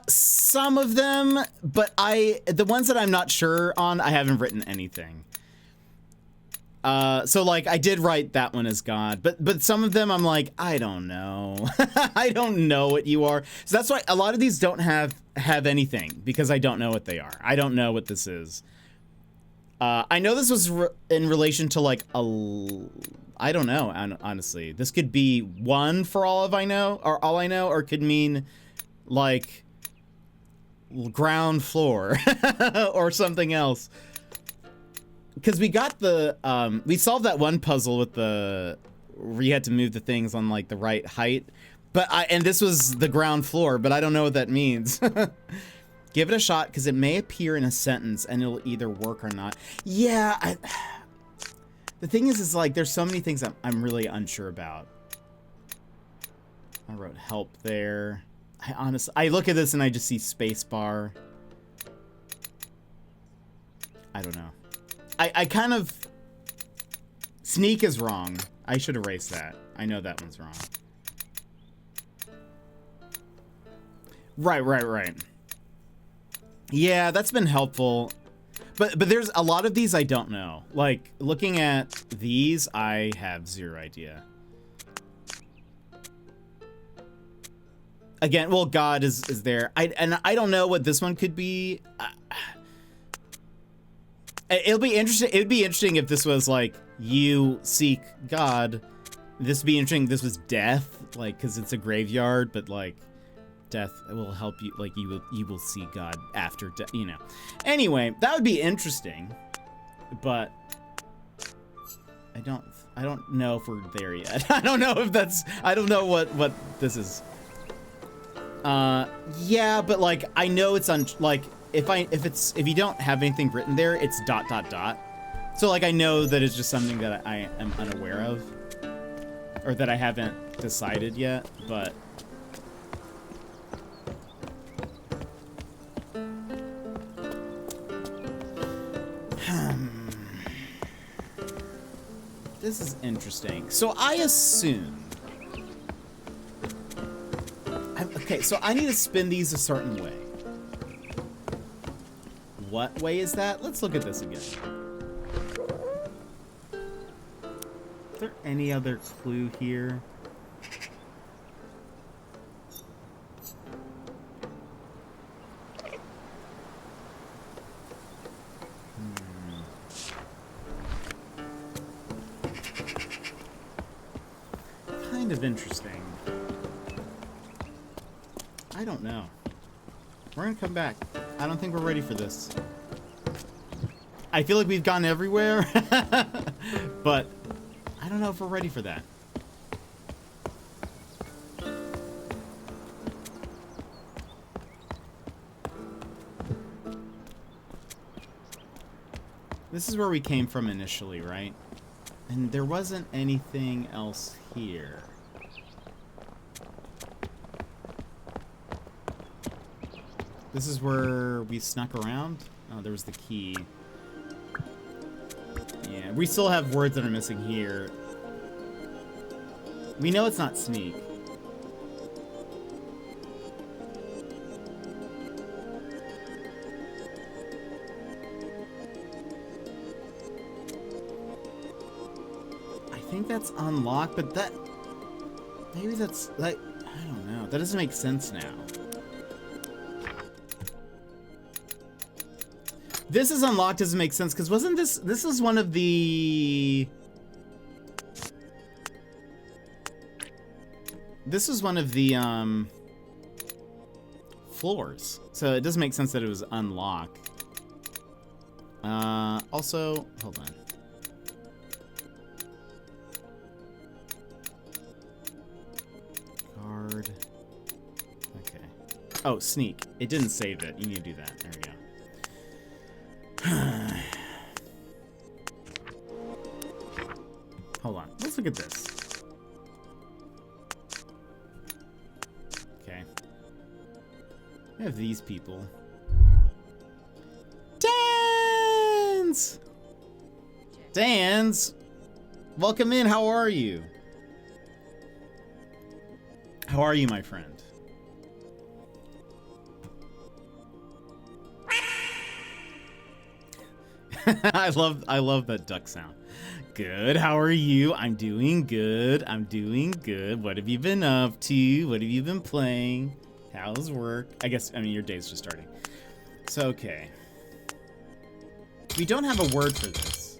Speaker 2: Some of them, but the ones that I'm not sure on, I haven't written anything. So like I did write that one as God, but some of them I'm like, I don't know. I don't know what you are. So that's why a lot of these don't have anything because I don't know what they are. I don't know what this is. I know this was in relation to like I don't know, honestly. This could be one for all I know, or it could mean like ground floor or something else. Because we got we solved that one puzzle with where you had to move the things on like the right height, and this was the ground floor, but I don't know what that means. Give it a shot because it may appear in a sentence and it'll either work or not. Yeah, the thing is like there's so many things I'm really unsure about. I wrote help there. I look at this and I just see space bar. I don't know. I kind of... Sneak is wrong. I should erase that. I know that one's wrong. Right. Yeah, that's been helpful. But there's a lot of these I don't know. Like, looking at these, I have zero idea. Again, well, God is there. I don't know what this one could be. It'll be interesting. It would be interesting if this was like you seek God. This would be interesting. This was death, like, because it's a graveyard, but like, death will help you. Like, you will see God after death. You know. Anyway, that would be interesting, but I don't know if we're there yet. I don't know if that's. I don't know what this is. Yeah, but like, I know it's like, if you don't have anything written there, it's ... So like, I know that it's just something that I am unaware of, or that I haven't decided yet, but this is interesting. So I assume, okay, so I need to spin these a certain way. What way is that? Let's look at this again. Is there any other clue here? Kind of interesting. I don't know. We're gonna come back. I don't think we're ready for this. I feel like we've gone everywhere, but I don't know if we're ready for that. This is where we came from initially, right? And there wasn't anything else here. This is where we snuck around? Oh, there was the key. Yeah, we still have words that are missing here. We know it's not sneak. I think that's unlocked, but that... Maybe that's... like, I don't know. That doesn't make sense now. This is unlocked doesn't make sense, because wasn't this... This is one of the... This was one of the, floors. So it doesn't make sense that it was unlocked. Also... Hold on. Guard. Okay. Oh, sneak. It didn't save it. You need to do that. There we go. Hold on. Let's look at this. Okay. We have these people. Dans! Dans! Welcome in. How are you? How are you, my friend? I love that duck sound. Good. How are you? I'm doing good. I'm doing good. What have you been up to? What have you been playing? How's work? I mean, your day's just starting. So, okay. We don't have a word for this.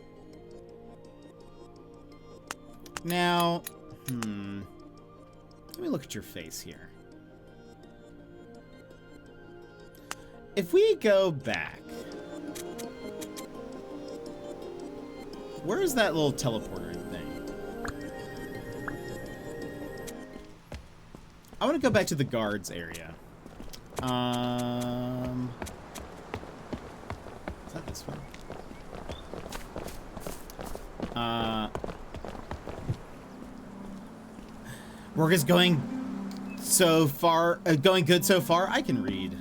Speaker 2: Now, let me look at your face here. If we go back, where is that little teleporter thing? I want to go back to the guards area. Is that this one? Work is going so far, going good so far. I can read.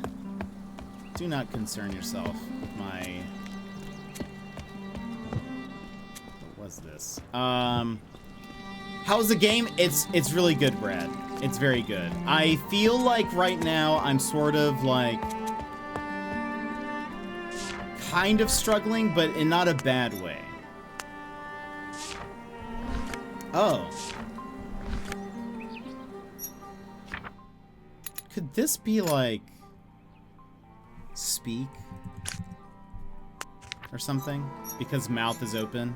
Speaker 2: Do not concern yourself with my... What was this? How's the game? It's really good, Brad. It's very good. I feel like right now I'm sort of like kind of struggling, but in not a bad way. Oh. Could this be like speak or something? Because mouth is open.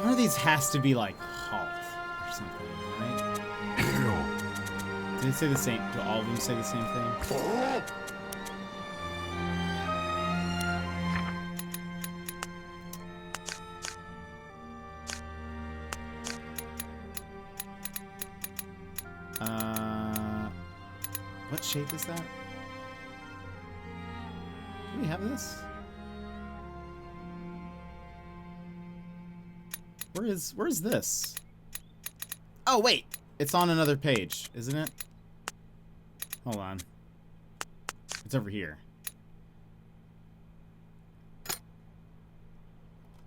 Speaker 2: So one of these has to be like halt or something, right?
Speaker 4: Ew.
Speaker 2: Did it say the same? Do all of them say the same thing? What shape is that? Do we have this? Where's this? Oh wait, it's on another page, isn't it? Hold on. It's over here.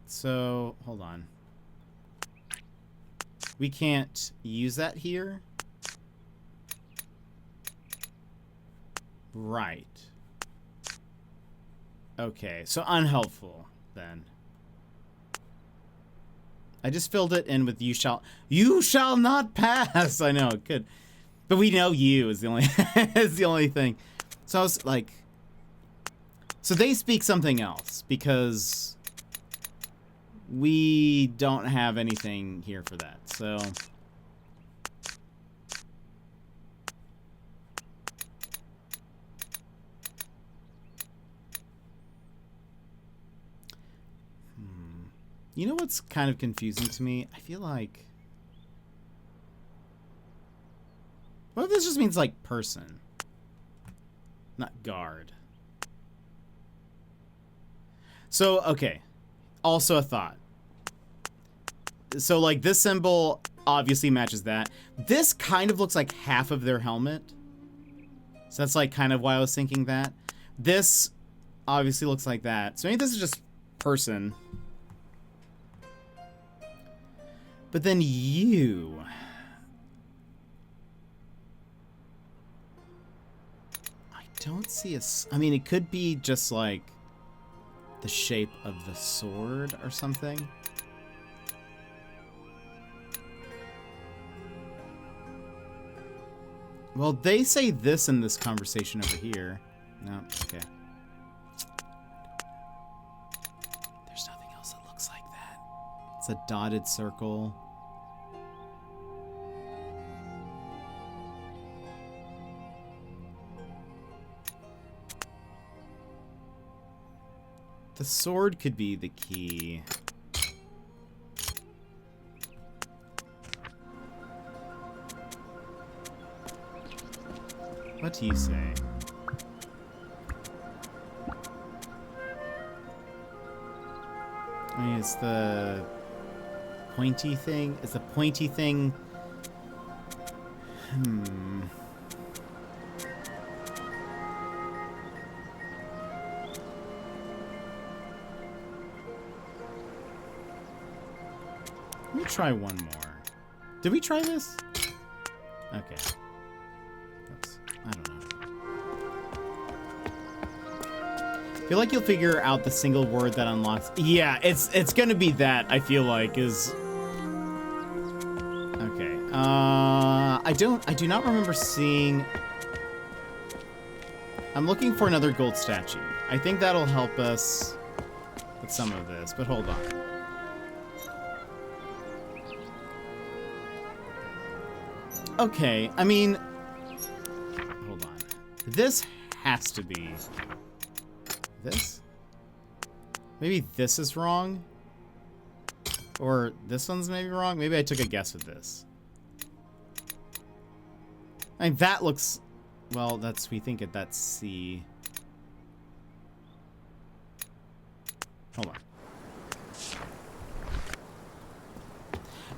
Speaker 2: So, hold on. We can't use that here? Right. Okay, so unhelpful then. I just filled it in with you shall not pass. I know, good. But we know you is the only is the only thing. So I was like, so they speak something else because we don't have anything here for that. So you know what's kind of confusing to me? I feel like... What if this just means, like, person? Not guard. So, okay. Also a thought. So, like, this symbol obviously matches that. This kind of looks like half of their helmet. So that's, like, kind of why I was thinking that. This obviously looks like that. So maybe this is just person. But then you... I don't see a... I mean, it could be just, like, the shape of the sword or something. Well, they say this in this conversation over here. No, okay. There's nothing else that looks like that. It's a dotted circle. The sword could be the key. What do you say? I mean, it's the pointy thing. Is the pointy thing... Let me try one more. Did we try this? Okay. Oops. I don't know. I feel like you'll figure out the single word that unlocks... Yeah, it's gonna be that, I feel like, is... Okay. I do not remember seeing... I'm looking for another gold statue. I think that'll help us with some of this, but hold on. Okay, I mean... Hold on. This has to be... This? Maybe this is wrong? Or this one's maybe wrong? Maybe I took a guess with this. I mean, that looks... Well, that's... We think that's C. Hold on.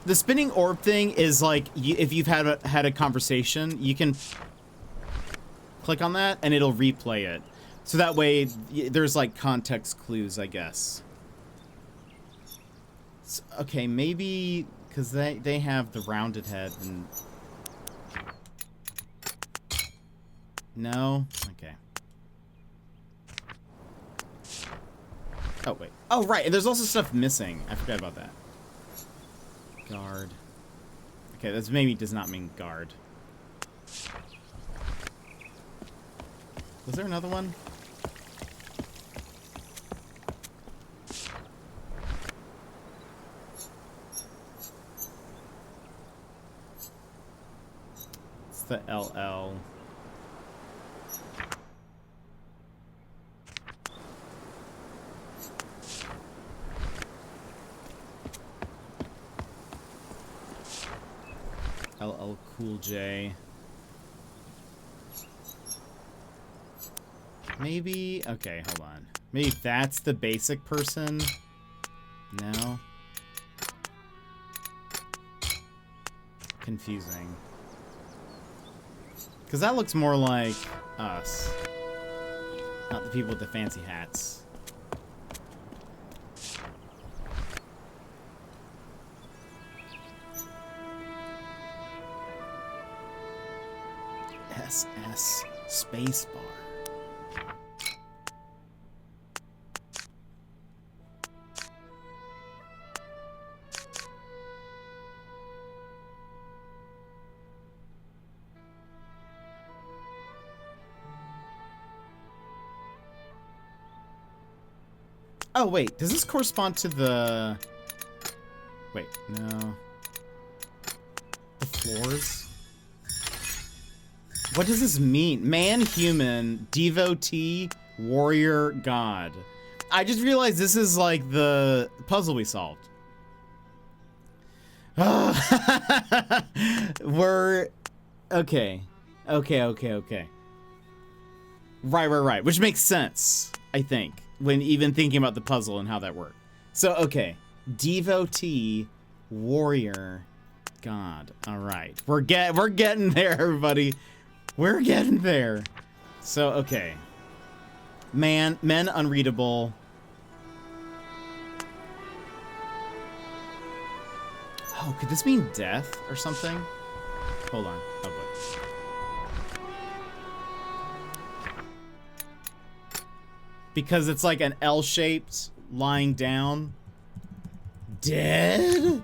Speaker 2: The spinning orb thing is like, if you've had a conversation, you can click on that and it'll replay it. So that way, there's like context clues, I guess. So, okay, maybe because they have the rounded head and... No? Okay. Oh, wait. Oh, right, and there's also stuff missing. I forgot about that. Guard. Okay, that's maybe does not mean guard. Was there another one? the LL? LL Cool J. Maybe, okay, hold on. Maybe that's the basic person? No? Confusing. Because that looks more like us. Not the people with the fancy hats. SS Spacebar. Oh, wait. Does this correspond to the... Wait, no. The floors? What does this mean? Man, human, devotee, warrior, god. I just realized this is like the puzzle we solved. We're... Okay. Okay. Right. Which makes sense, I think, when even thinking about the puzzle and how that worked. So, okay. Devotee, warrior, god. All right. We're getting there, everybody. We're getting there. So, okay. Men unreadable. Oh, could this mean death or something? Hold on. Oh, boy. Because it's like an L-shaped lying down. Dead?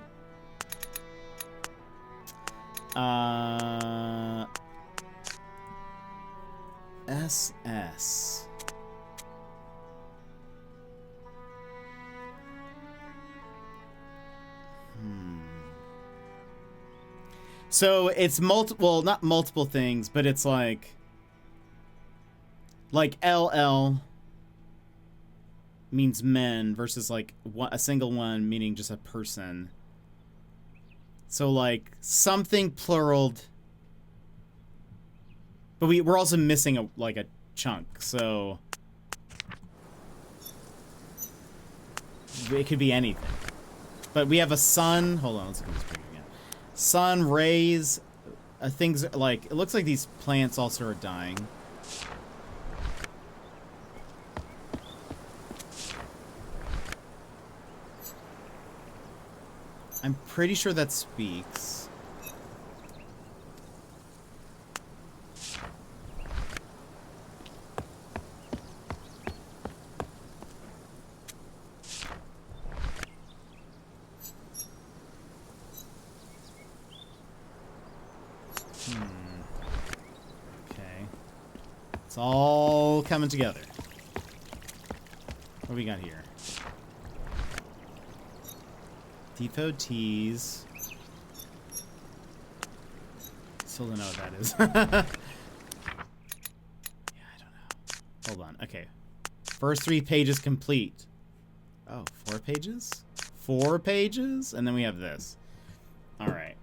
Speaker 2: SS. So it's well, not multiple things, but it's like LL means men versus like a single one meaning just a person. So like something pluraled, but we're also missing a chunk. So it could be anything. But we have a sun. Hold on, let's look at this picture again. Sun rays, things like it looks like these plants also are dying. I'm pretty sure that speaks. Okay. It's all coming together. What do we got here? Devotees. Still don't know what that is. Yeah, I don't know. Hold on. Okay. First 3 pages complete. Oh, 4 pages? 4 pages? And then we have this. Alright.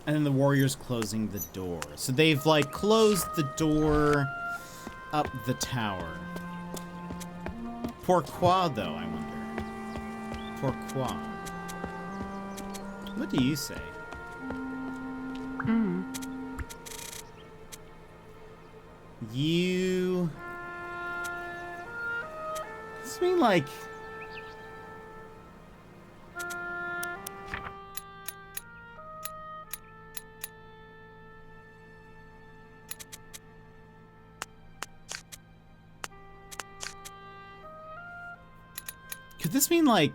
Speaker 2: And then the warrior's closing the door. So they've, like, closed the door up the tower. Pourquoi, though, I wonder? Pourquoi? What do you say? You... Does this mean, like... Could this mean, like,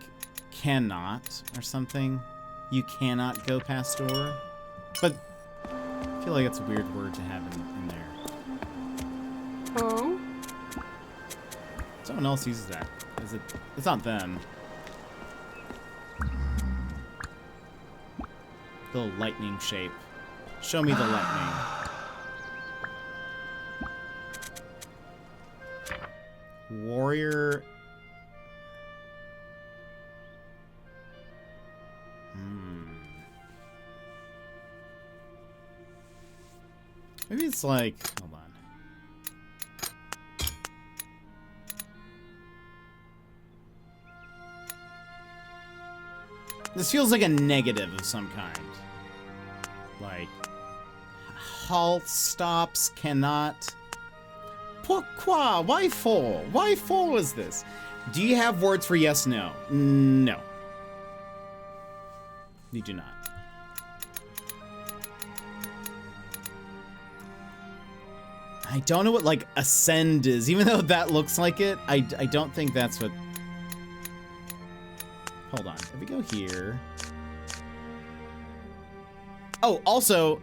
Speaker 2: cannot or something? You cannot go past door. But I feel like it's a weird word to have in there.
Speaker 5: Oh.
Speaker 2: Someone else uses that. It's not them. The little lightning shape. Show me the lightning. Warrior. Maybe it's like, hold on. This feels like a negative of some kind. Like, halt, stops, cannot. Pourquoi? Why for? Why for was this? Do you have words for yes, no? No. You do not. I don't know what, like, ascend is. Even though that looks like it, I don't think that's what... Hold on. If we go here... Oh, also...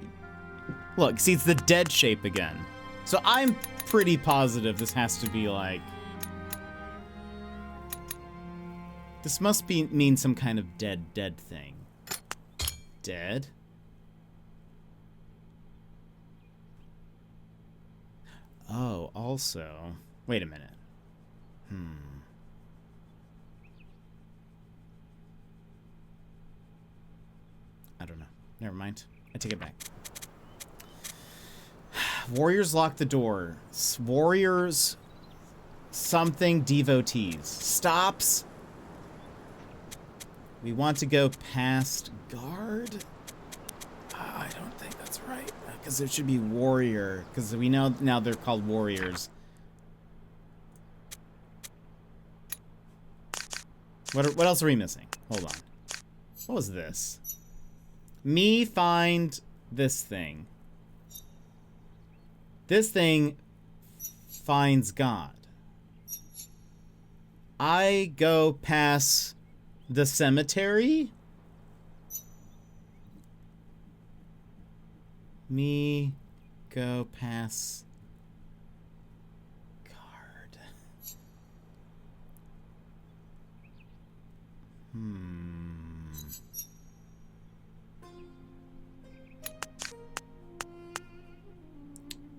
Speaker 2: Look, see, it's the dead shape again. So I'm pretty positive this has to be, like... This must mean some kind of dead thing. Dead? Oh, also... Wait a minute. I don't know. Never mind. I take it back. Warriors lock the door. Warriors... Something devotees. Stops. We want to go past guard? I don't think that's right. Because it should be warrior. Because we know now they're called warriors. What else are we missing? Hold on. What was this? Me find this thing. This thing finds God. I go past the cemetery. Me go past guard.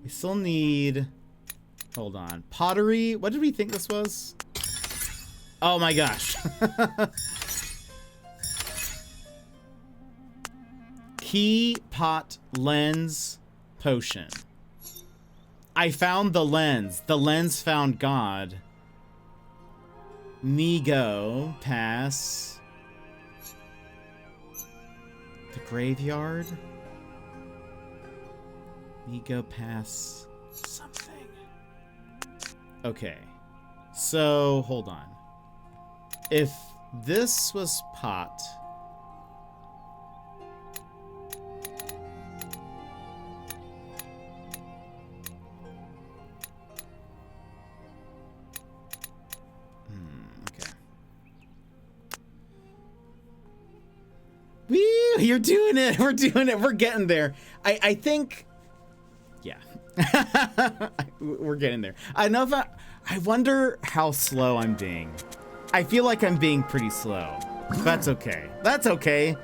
Speaker 2: We still need... Hold on. Pottery? What did we think this was? Oh my gosh. Key, pot, lens, potion. I found the lens. The lens found God. Me go pass the graveyard. Me go pass something. Okay. So, hold on. If this was pot... Okay. Woo! You're doing it! We're doing it! We're getting there. I think... Yeah. We're getting there. I know if I wonder how slow I'm being. I feel like I'm being pretty slow. That's okay. That's okay.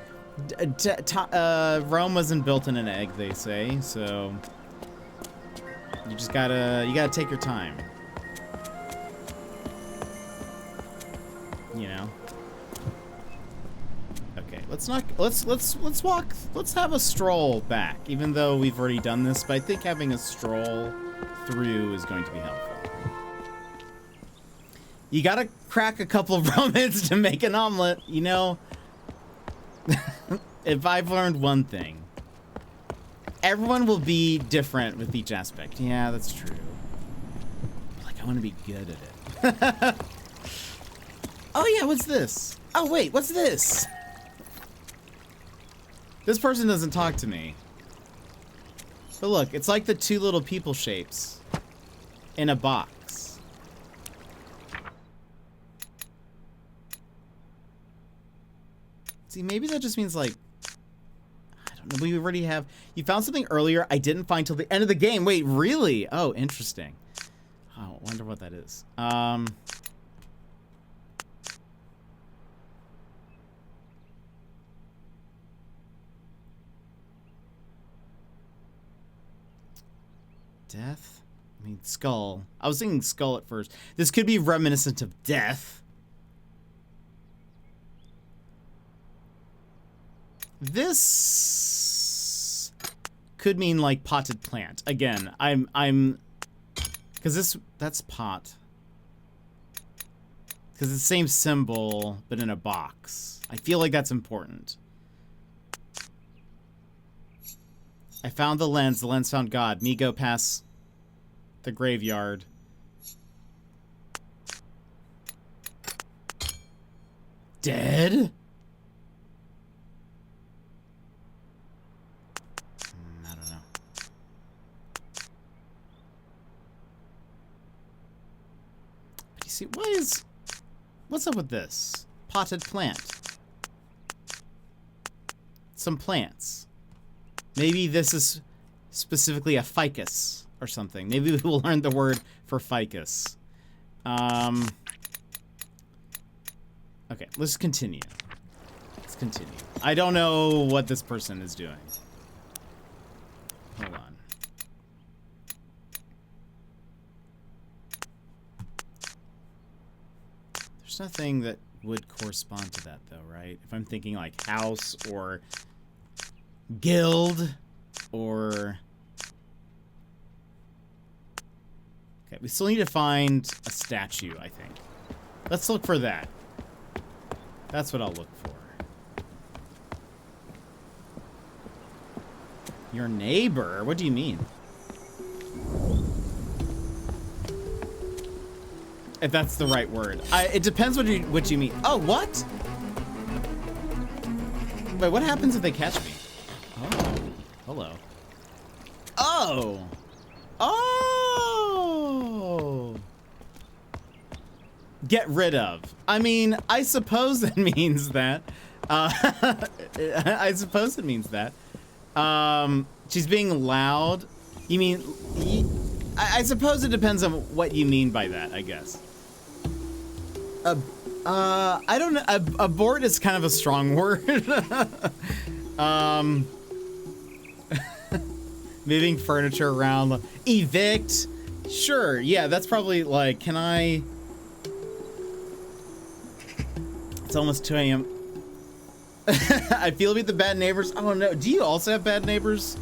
Speaker 2: Rome wasn't built in an egg, they say, so you just gotta take your time. You know? Okay, let's have a stroll back, even though we've already done this, but I think having a stroll through is going to be helpful. You gotta crack a couple of Romans to make an omelet, you know? If I've learned one thing, everyone will be different with each aspect. Yeah, that's true. But, like, I want to be good at it. Oh yeah, what's this? Oh wait, what's this? This person doesn't talk to me. But look, it's like the two little people shapes in a box. See, maybe that just means like, I don't know. We already have. You found something earlier I didn't find till the end of the game. Wait, really? Oh, interesting. Oh, I wonder what that is. Death? I mean, skull. I was thinking skull at first. This could be reminiscent of death. This could mean like potted plant. Again, I'm because that's pot. Because it's the same symbol, but in a box. I feel like that's important. I found the lens found God. Me go past the graveyard. Dead? I don't know. But you see, what's up with this? Potted plant. Some plants. Maybe this is specifically a ficus or something. Maybe we will learn the word for ficus. Okay, let's continue. Let's continue. I don't know what this person is doing. Hold on. There's nothing that would correspond to that, though, right? If I'm thinking like house or guild or... Okay, we still need to find a statue, I think. Let's look for that. That's what I'll look for. Your neighbor? What do you mean? If that's the right word. It depends what you mean. Oh, what? Wait, what happens if they catch me? Oh, hello. Oh! Oh! Get rid of. I mean, I suppose that means that. I suppose it means that. She's being loud. You mean... I suppose it depends on what you mean by that, I guess. I don't know. Abort is kind of a strong word. Moving furniture around. Evict. Sure. Yeah, that's probably like, can I... It's almost 2 a.m. I feel about the bad neighbors. I don't know. Do you also have bad neighbors,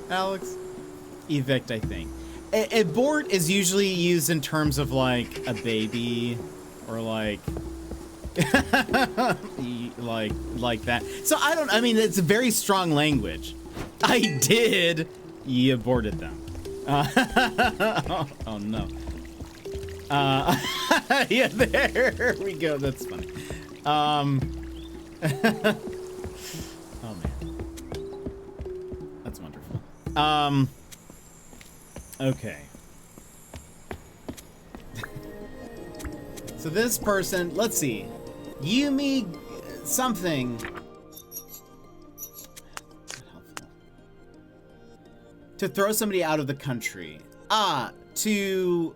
Speaker 2: Alex? Evict, I think. Abort is usually used in terms of like a baby or like like that. So I mean, it's a very strong language. I did. You aborted them. Oh no. Yeah, there we go. That's funny. Oh man. That's wonderful. Okay. So this person, let's see. Yumi something. To throw somebody out of the country. To...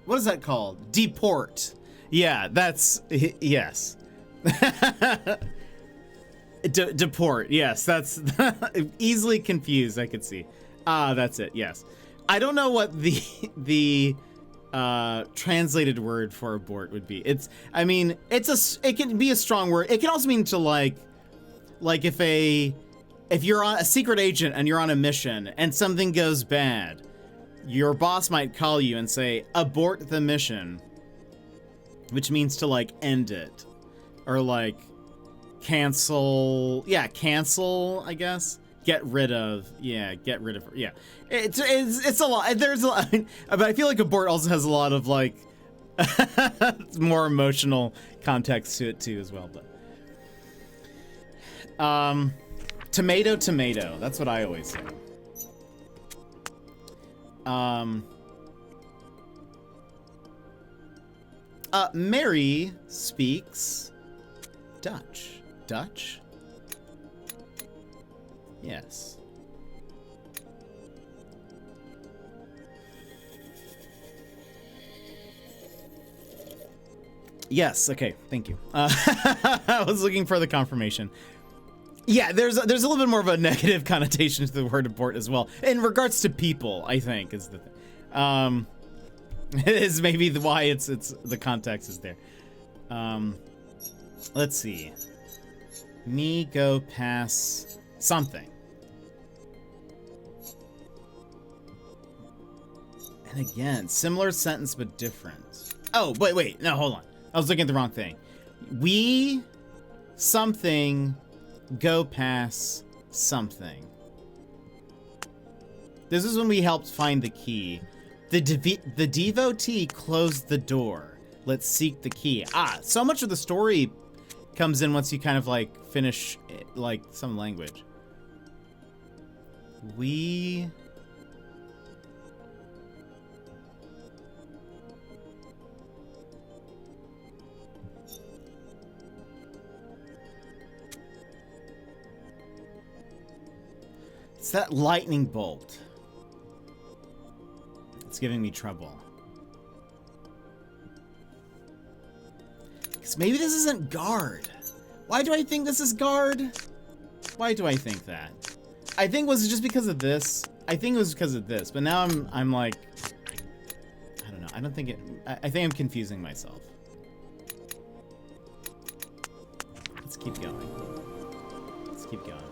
Speaker 2: What is that called? Deport. Yeah, that's... Yes. Deport. Yes, that's... Easily confused, I could see. That's it, yes. I don't know what the translated word for abort would be. It can be a strong word. It can also mean to like if you're on a secret agent and you're on a mission and something goes bad, your boss might call you and say, abort the mission, which means to like end it or like cancel. Yeah, cancel, I guess. Get rid of. Yeah, get rid of. Yeah, it's a lot. There's a lot. I mean, but I feel like abort also has a lot of like more emotional context to it too as well. But tomato, tomato. That's what I always say. Mary speaks Dutch. Dutch? Yes. Yes, okay, thank you. I was looking for the confirmation. Yeah, there's a little bit more of a negative connotation to the word abort as well. In regards to people, I think, is the thing. It is maybe why it's the context is there. Let's see. Me go pass something. And again, similar sentence but different. Oh, wait, no, hold on. I was looking at the wrong thing. We something go pass something. This is when we helped find the key. The devotee closed the door. Let's seek the key. So much of the story comes in once you kind of like finish like some language. We It's that lightning bolt. It's giving me trouble. Because maybe this isn't guard. Why do I think this is guard? Why do I think that? I think was it just because of this? I think it was because of this, but now I'm like, I don't know. I don't think it. I think I'm confusing myself. Let's keep going. Let's keep going.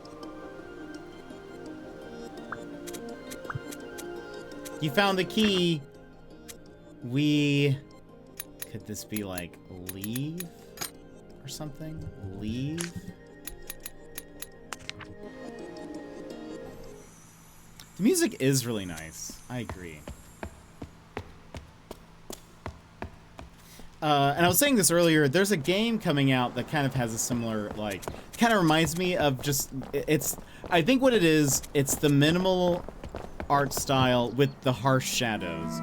Speaker 2: You found the key. Could this be like leave or something? Leave? The music is really nice. I agree. And I was saying this earlier, there's a game coming out that kind of has a similar, like, kind of reminds me of just, I think what it is, it's the minimal art style with the harsh shadows.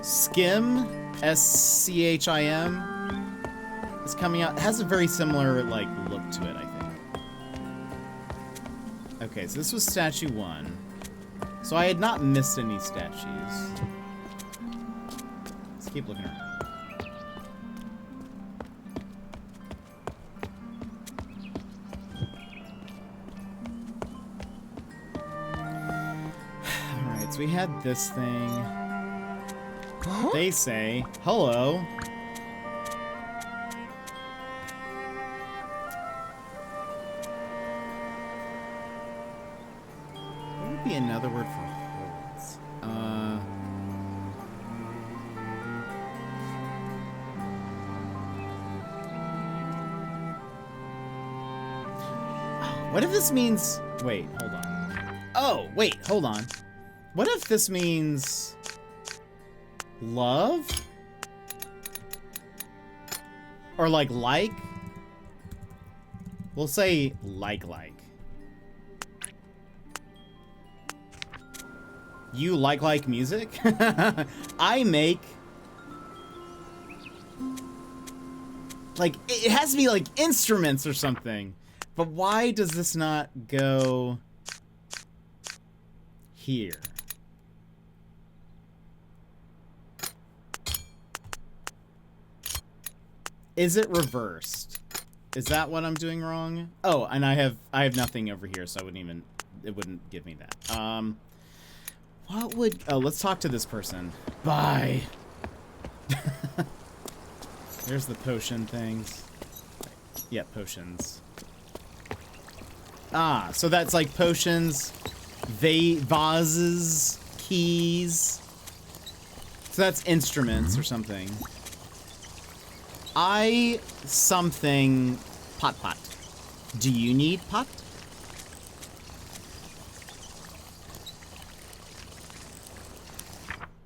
Speaker 2: Skim, S-C-H-I-M, is coming out. It has a very similar, like, look to it, I think. Okay, so this was statue 1. So I had not missed any statues. Let's keep looking around. We had this thing. Huh? They say, hello. What would be another word for holes? What if this means... Wait, hold on. Oh, wait, hold on. What if this means love? Or like? We'll say like. You like music? I make... Like, it has to be like instruments or something. But why does this not go here? Is it reversed? Is that what I'm doing wrong? Oh, and I have nothing over here, so it wouldn't give me that. What would... Oh, let's talk to this person. Bye. There's the potion things. Yeah, potions. So that's like potions, vases, keys. So that's instruments or something. Something pot. Do you need pot?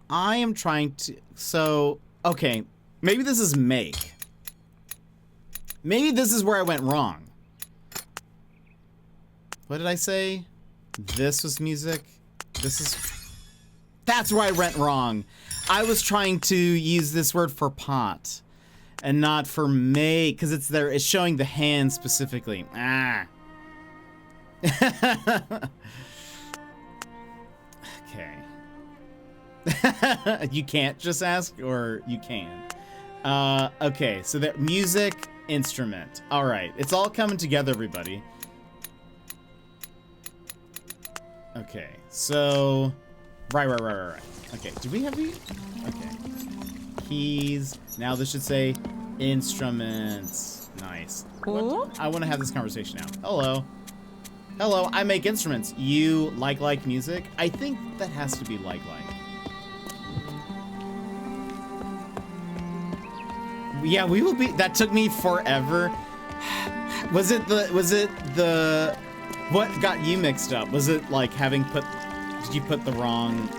Speaker 2: I am trying to... So, okay. Maybe this is make. Maybe this is where I went wrong. What did I say? This was music. That's where I went wrong. I was trying to use this word for pot. and not for make, because it's there. It's showing the hand specifically. Ah. Okay. You can't just ask, or you can. Okay, so that music, instrument. All right, it's all coming together, everybody. Okay, so right. Okay, do we have the? Okay, keys. Now this should say instruments. Nice. What? I want to have this conversation now. Hello. Hello, I make instruments. You like music? I think that has to be like. Yeah, we will be. That took me forever. Was it the what got you mixed up? Was it like having put, did you put the wrong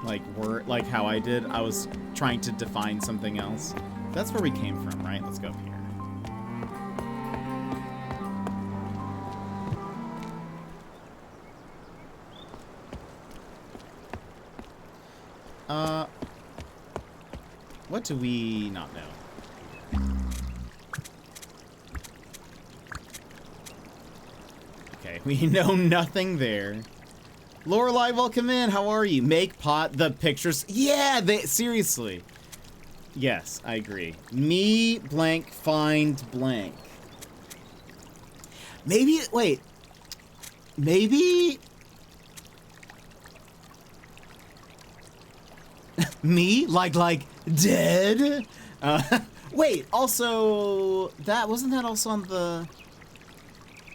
Speaker 2: like word, like how I did? I was trying to define something else. That's where we came from, right? Let's go up here. What do we not know? Okay, we know nothing there. Lorelai, welcome in. How are you? Make pot the pictures. Yeah, seriously. Yes, I agree. Me blank find blank. Maybe, wait. Maybe... Me? Like dead? Wait, also, wasn't that also on the...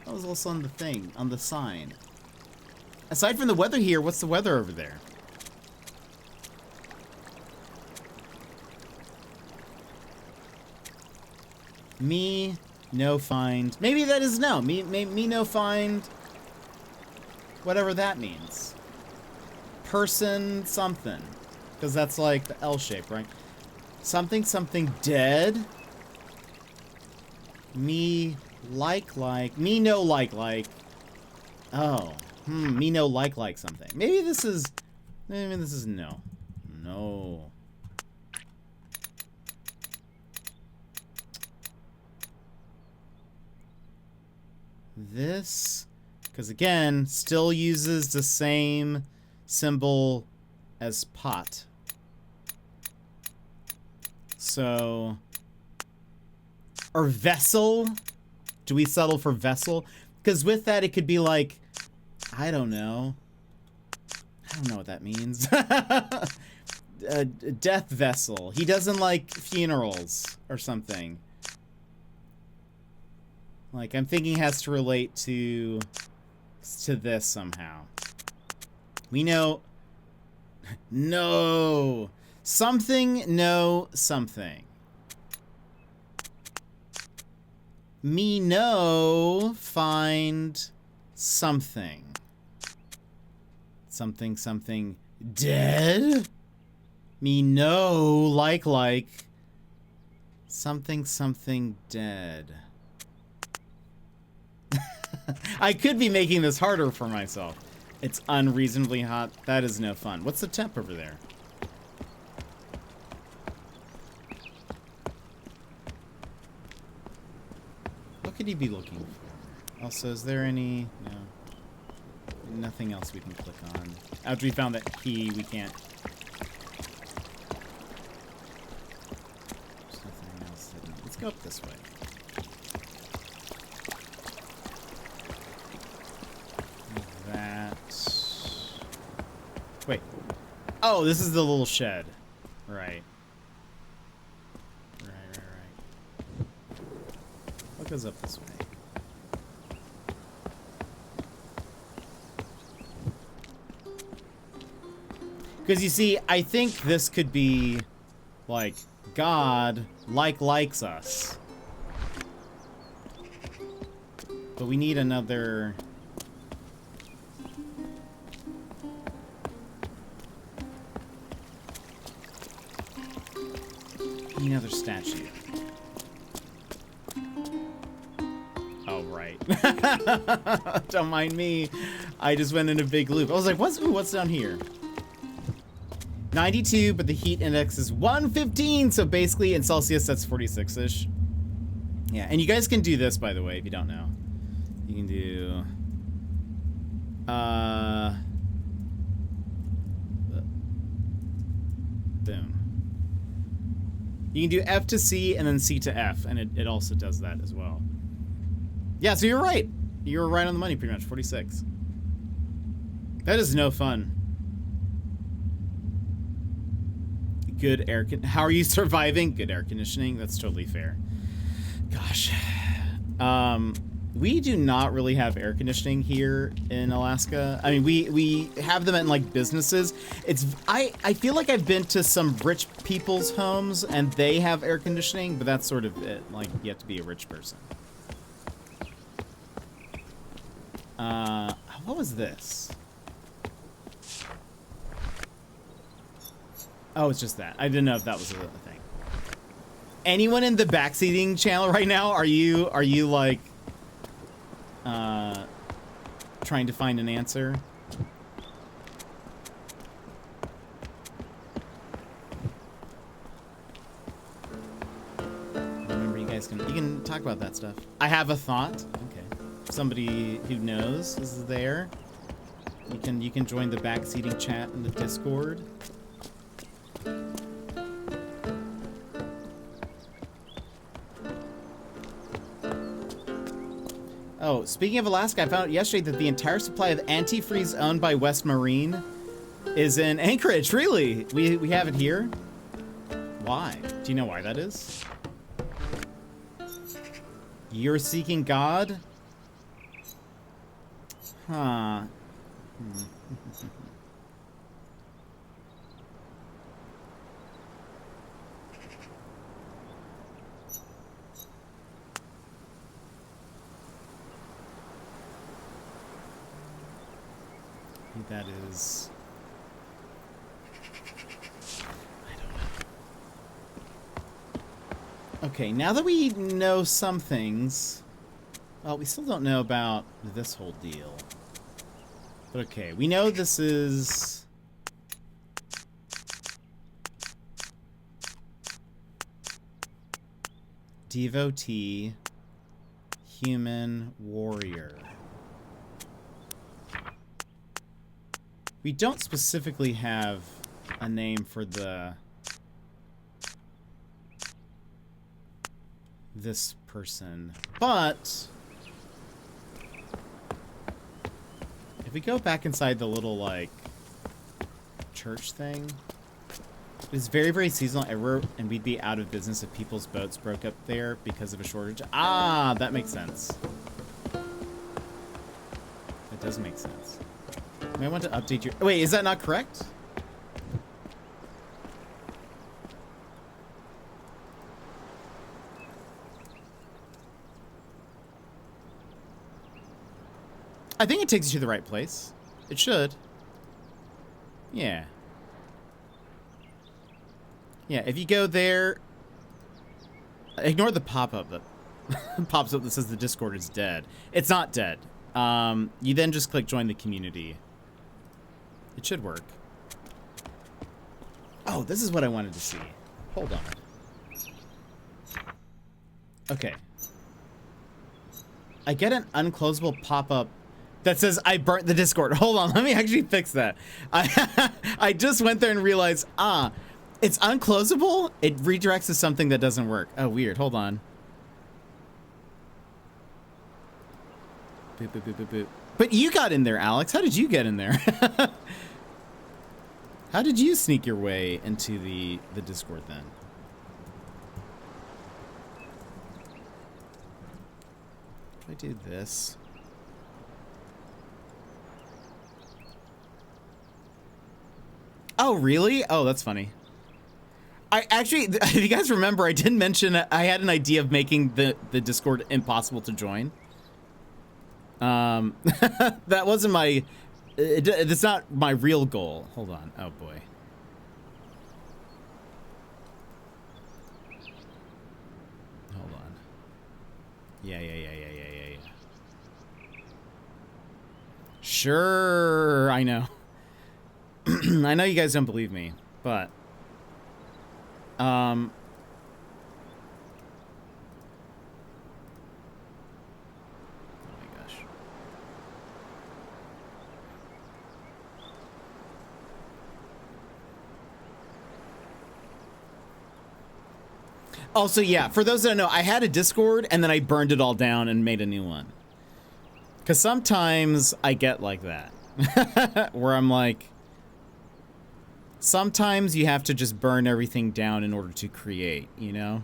Speaker 2: That was also on the thing, on the sign. Aside from the weather here, what's the weather over there? Me, no find. Maybe that is no. Me no find. Whatever that means. Person something. Because that's like the L shape, right? Something dead. Me like. Me no like. Oh. Me no like something. Maybe this is no. No. This, because again, still uses the same symbol as pot. So, or vessel. Do we settle for vessel? Because with that, it could be like, I don't know what that means. A death vessel. He doesn't like funerals or something. Like, I'm thinking it has to relate to this somehow. We know... No. Something, no, something. Me no find something. Something dead? Me no like something dead. I could be making this harder for myself. It's unreasonably hot. That is no fun. What's the temp over there? What could he be looking for? Also, is there any... No. Nothing else we can click on. After we found that key, we can't... There's nothing else hidden. Let's go up this way. Wait. Oh, this is the little shed. Right. Right. What goes up this way? Because you see, I think this could be like God likes us. But we need another... Another statue. Oh, right. Don't mind me. I just went in a big loop. I was like, what's down here? 92, but the heat index is 115, so basically in Celsius that's 46-ish. Yeah, and you guys can do this, by the way, if you don't know. You can do... boom. You can do F to C and then C to F, and it also does that as well. Yeah, so you're right. You were right on the money, pretty much. 46. That is no fun. Good air... How are you surviving? Good air conditioning. That's totally fair. Gosh. We do not really have air conditioning here in Alaska. I mean, we have them in like businesses. I feel like I've been to some rich people's homes and they have air conditioning, but that's sort of it. Like, you have to be a rich person. What was this? Oh, it's just that. I didn't know if that was a thing. Anyone in the backseating channel right now? Are you like trying to find an answer? Remember, you can talk about that stuff. I have a thought. Okay. Somebody who knows is there. You can join the backseating chat in the Discord. Oh, speaking of Alaska, I found out yesterday that the entire supply of antifreeze owned by West Marine is in Anchorage. Really? We have it here? Why? Do you know why that is? You're seeking God? Huh. That is... I don't know. Okay, now that we know some things... Well, we still don't know about this whole deal. But okay, we know this is... Devotee, human warrior. We don't specifically have a name for this person, but if we go back inside the little like church thing, it's very, very seasonal everywhere, and we'd be out of business if people's boats broke up there because of a shortage. Ah, that makes sense. That does make sense. You might want to update your... Wait, is that not correct? I think it takes you to the right place. It should. Yeah. Yeah, if you go there... Ignore the pop-up that pops up that says the Discord is dead. It's not dead. You then just click join the community. It should work. Oh, this is what I wanted to see. Hold on. Okay. I get an unclosable pop-up that says I burnt the Discord. Hold on, let me actually fix that. I just went there and realized, it's unclosable? It redirects to something that doesn't work. Oh, weird. Hold on. Boop, boop, boop, boop, boop. But you got in there, Alex. How did you get in there? How did you sneak your way into the Discord then? If I do this. Oh, really? Oh, that's funny. I actually, if you guys remember, I did mention I had an idea of making the Discord impossible to join. That wasn't my... It's not my real goal. Hold on. Oh, boy. Hold on. Yeah. Sure, I know. I know you guys don't believe me, But, oh my gosh. Also, yeah, for those that don't know, I had a Discord and then I burned it all down and made a new one. Because sometimes I get like that. Where I'm like, sometimes you have to just burn everything down in order to create, you know?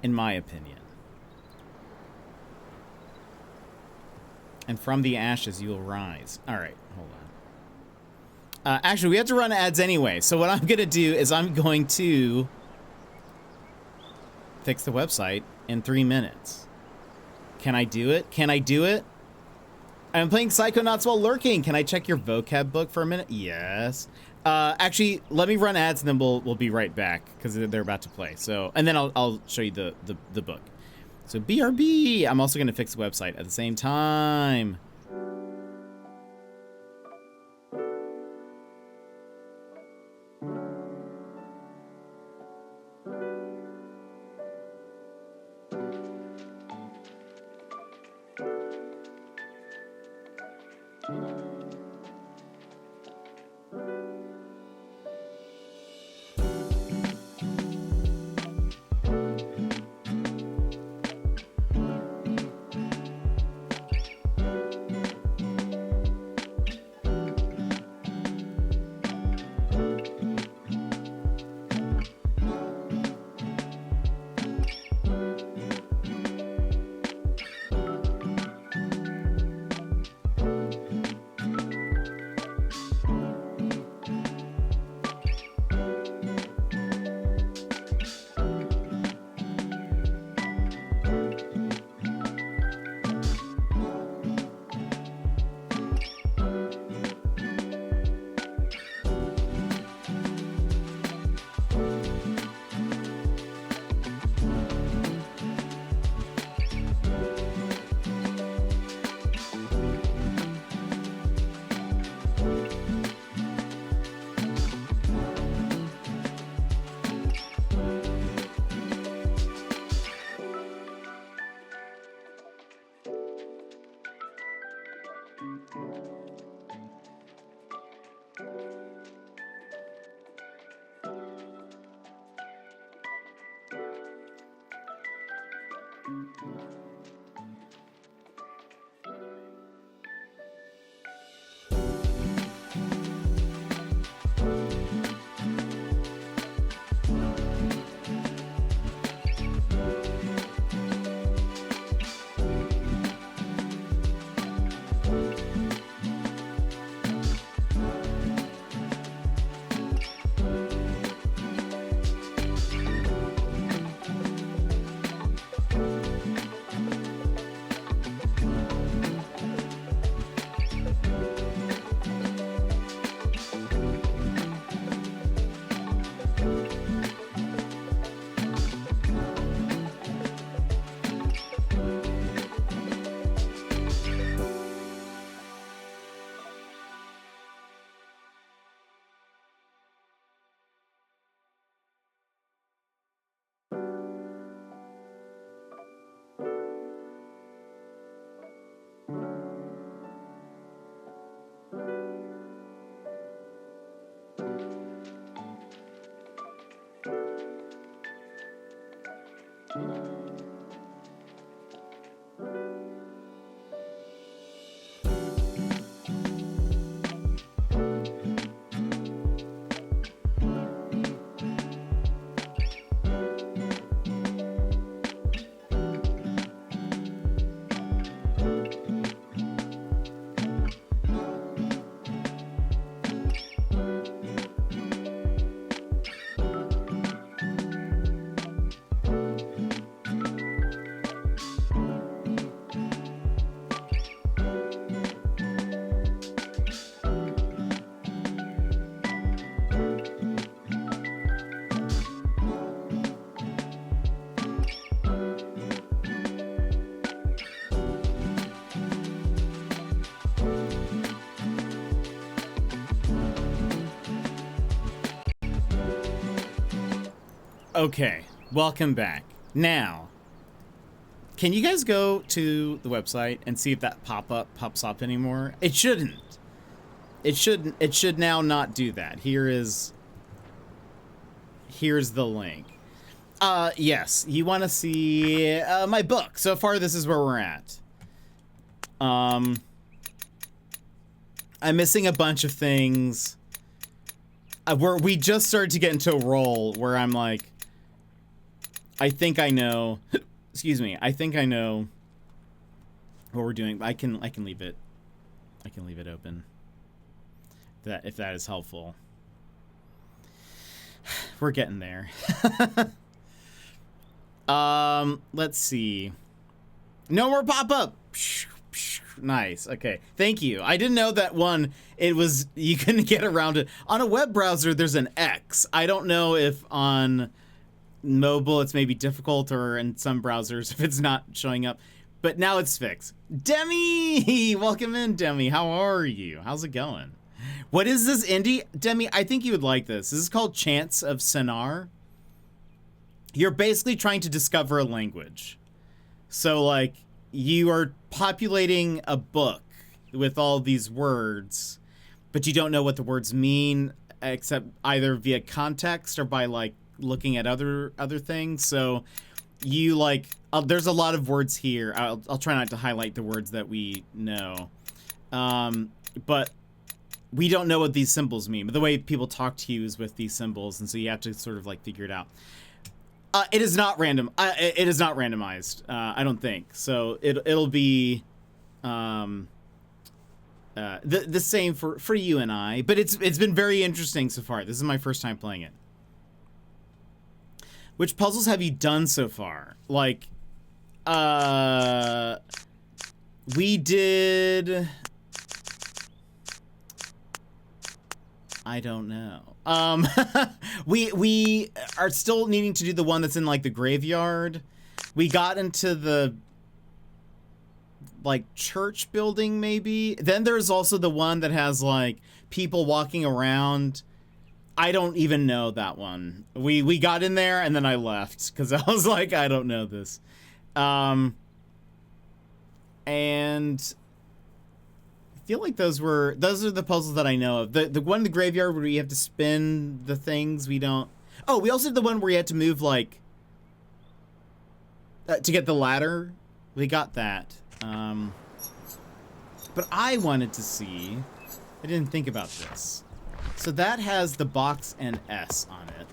Speaker 2: In my opinion. And from the ashes you will rise. All right, hold on. Actually, we have to run ads anyway. So what I'm going to do is I'm going to fix the website in 3 minutes. Can I do it? Can I do it? I'm playing Psychonauts while lurking. Can I check your vocab book for a minute? Yes. Actually, let me run ads and then we'll be right back because they're about to play. So, and then I'll show you the book. So BRB. I'm also going to fix the website at the same time. Okay, welcome back. Now, can you guys go to the website and see if that pop-up pops up anymore? It shouldn't. It shouldn't. It should now not do that. Here's the link. Yes, you want to see my book. So far, this is where we're at. I'm missing a bunch of things. We just started to get into a role where I'm like, I think I know. Excuse me. I think I know what we're doing. I can leave it. I can leave it open. If that is helpful. We're getting there. Let's see. No more pop-up. Nice. Okay. Thank you. I didn't know that one. It was, you couldn't get around it. On a web browser, there's an X. I don't know if on mobile it's maybe difficult, or in some browsers if it's not showing up. But now it's fixed. Demi! Welcome in, Demi. How are you? How's it going? What is this indie? Demi, I think you would like this. This is called Chants of Sennaar. You're basically trying to discover a language. So, like, you are populating a book with all these words, but you don't know what the words mean, except either via context or by, like, looking at other things. So you, like, there's a lot of words here. I'll try not to highlight the words that we know. But we don't know what these symbols mean. But the way people talk to you is with these symbols, and so you have to sort of, like, figure it out. It is not random. It is not randomized. I don't think so. It'll be the same for you and I. But it's been very interesting so far. This is my first time playing it. Which puzzles have you done so far? Like, we did. I don't know. We are still needing to do the one that's in, like, the graveyard. We got into the, like, church building, maybe. Then there's also the one that has, like, people walking around. I don't even know that one. We got in there and then I left because I was like, I don't know this. And I feel like those are the puzzles that I know of. The one in the graveyard where you have to spin the things, we don't. Oh, we also did the one where you had to move, like, to get the ladder. We got that. But I wanted to see. I didn't think about this. So that has the box and S on it.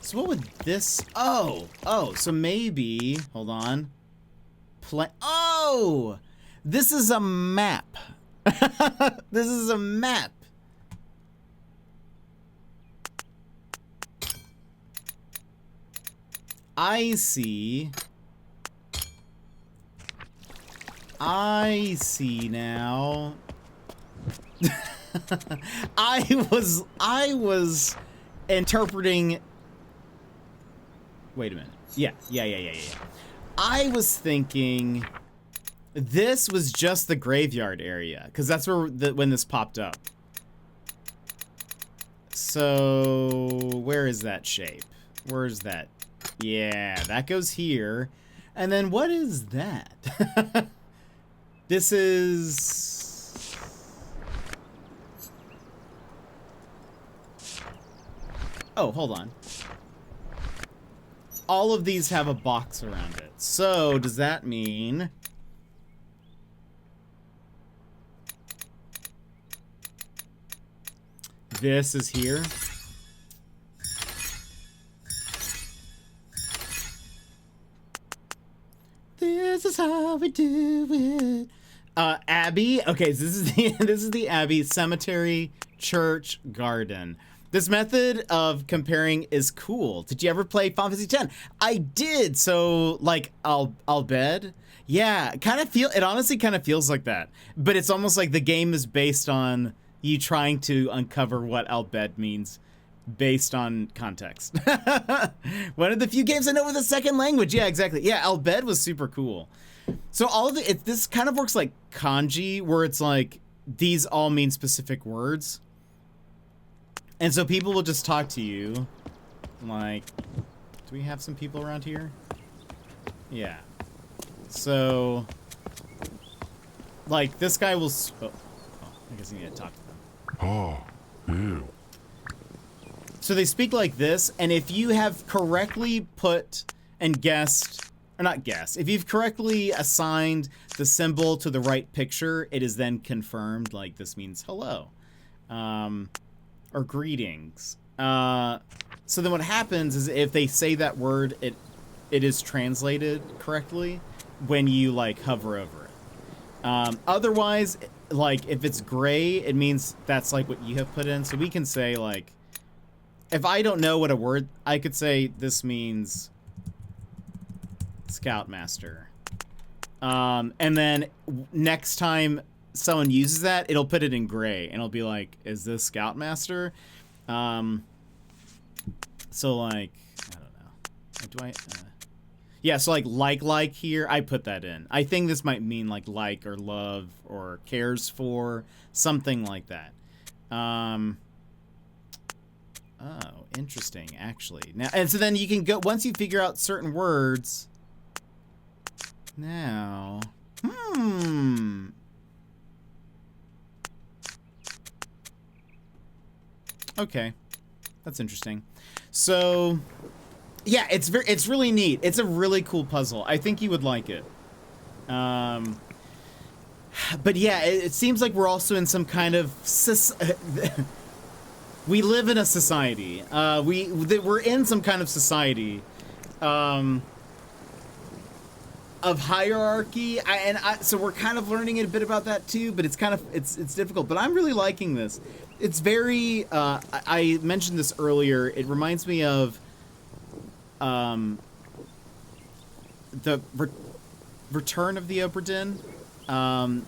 Speaker 2: So what would this? Oh, so maybe, hold on. Oh, this is a map. This is a map. I see now. I was interpreting. Wait a minute. Yeah. I was thinking this was just the graveyard area, because that's where when this popped up. So where is that shape? Where's that? Yeah, that goes here. And then what is that? This is... Oh, hold on. All of these have a box around it. So, does that mean... this is here? This is how we do it. Abbey. Okay, so this is the Abbey Cemetery Church Garden. This method of comparing is cool. Did you ever play Final Fantasy X? I did. So, like, I'll bed. Yeah, it honestly kind of feels like that. But it's almost like the game is based on you trying to uncover what Al Bhed means based on context. One of the few games I know with a second language. Yeah, exactly. Yeah, Al Bhed was super cool. So all of this kind of works like kanji, where it's like these all mean specific words. And so people will just talk to you. Like, do we have some people around here? Yeah. So, like, this guy will... I guess you need to talk to them.
Speaker 4: Oh, ew.
Speaker 2: So they speak like this, and if you have correctly put and guessed, or not guessed, if you've correctly assigned the symbol to the right picture, it is then confirmed, like this means hello, or greetings. So then what happens is if they say that word, it is translated correctly when you, like, hover over it. Otherwise, like, if it's gray, it means that's, like, what you have put in. So we can say, like, if I don't know what a word, I could say this means Scoutmaster. And then next time someone uses that, it'll put it in gray, and it'll be like, is this Scoutmaster? So, like, I don't know. Do I... yeah, so, like here, I put that in. I think this might mean, like or love, or cares for, something like that. Oh, interesting, actually. Now, and so then you can go, once you figure out certain words, now, okay, that's interesting. So, yeah, it's really neat. It's a really cool puzzle. I think you would like it. But yeah, it seems like we're also in some kind of we live in a society. We're in some kind of society of hierarchy, so we're kind of learning a bit about that too. But it's kind of it's difficult. But I'm really liking this. It's very. I mentioned this earlier. It reminds me of the Return of the Obra Dinn,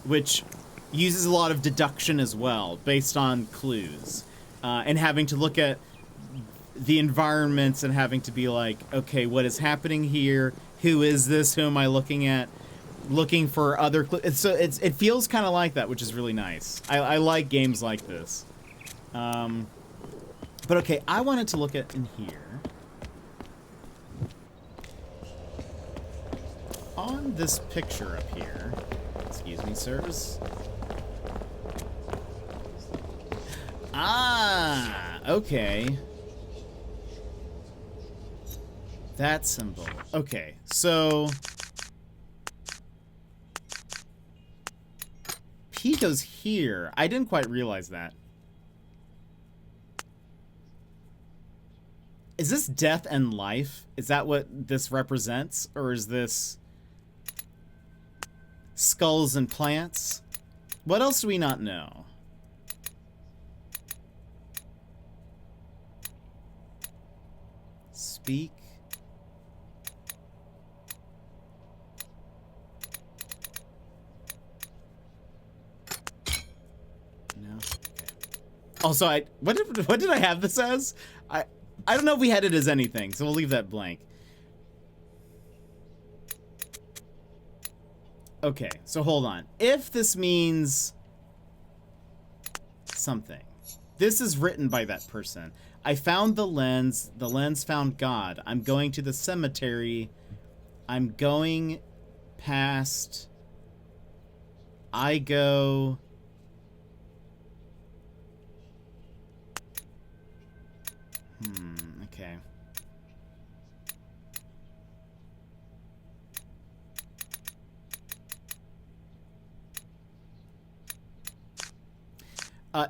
Speaker 2: which uses a lot of deduction as well, based on clues. And having to look at the environments and having to be like, okay, what is happening here? Who is this? Who am I looking at? Looking for other clues. So it feels kind of like that, which is really nice. I like games like this. But okay, I wanted to look at in here. On this picture up here, excuse me, sirs. Ah, okay. That symbol. Okay, so P goes here. I didn't quite realize that. Is this death and life? Is that what this represents? Or is this skulls and plants? What else do we not know? Speak. No. Okay. Also, what did I have this as? I don't know if we had it as anything, so we'll leave that blank. Okay, so hold on. If this means something, this is written by that person. I found the lens found God. I'm going to the cemetery. I'm going past. I go. Okay.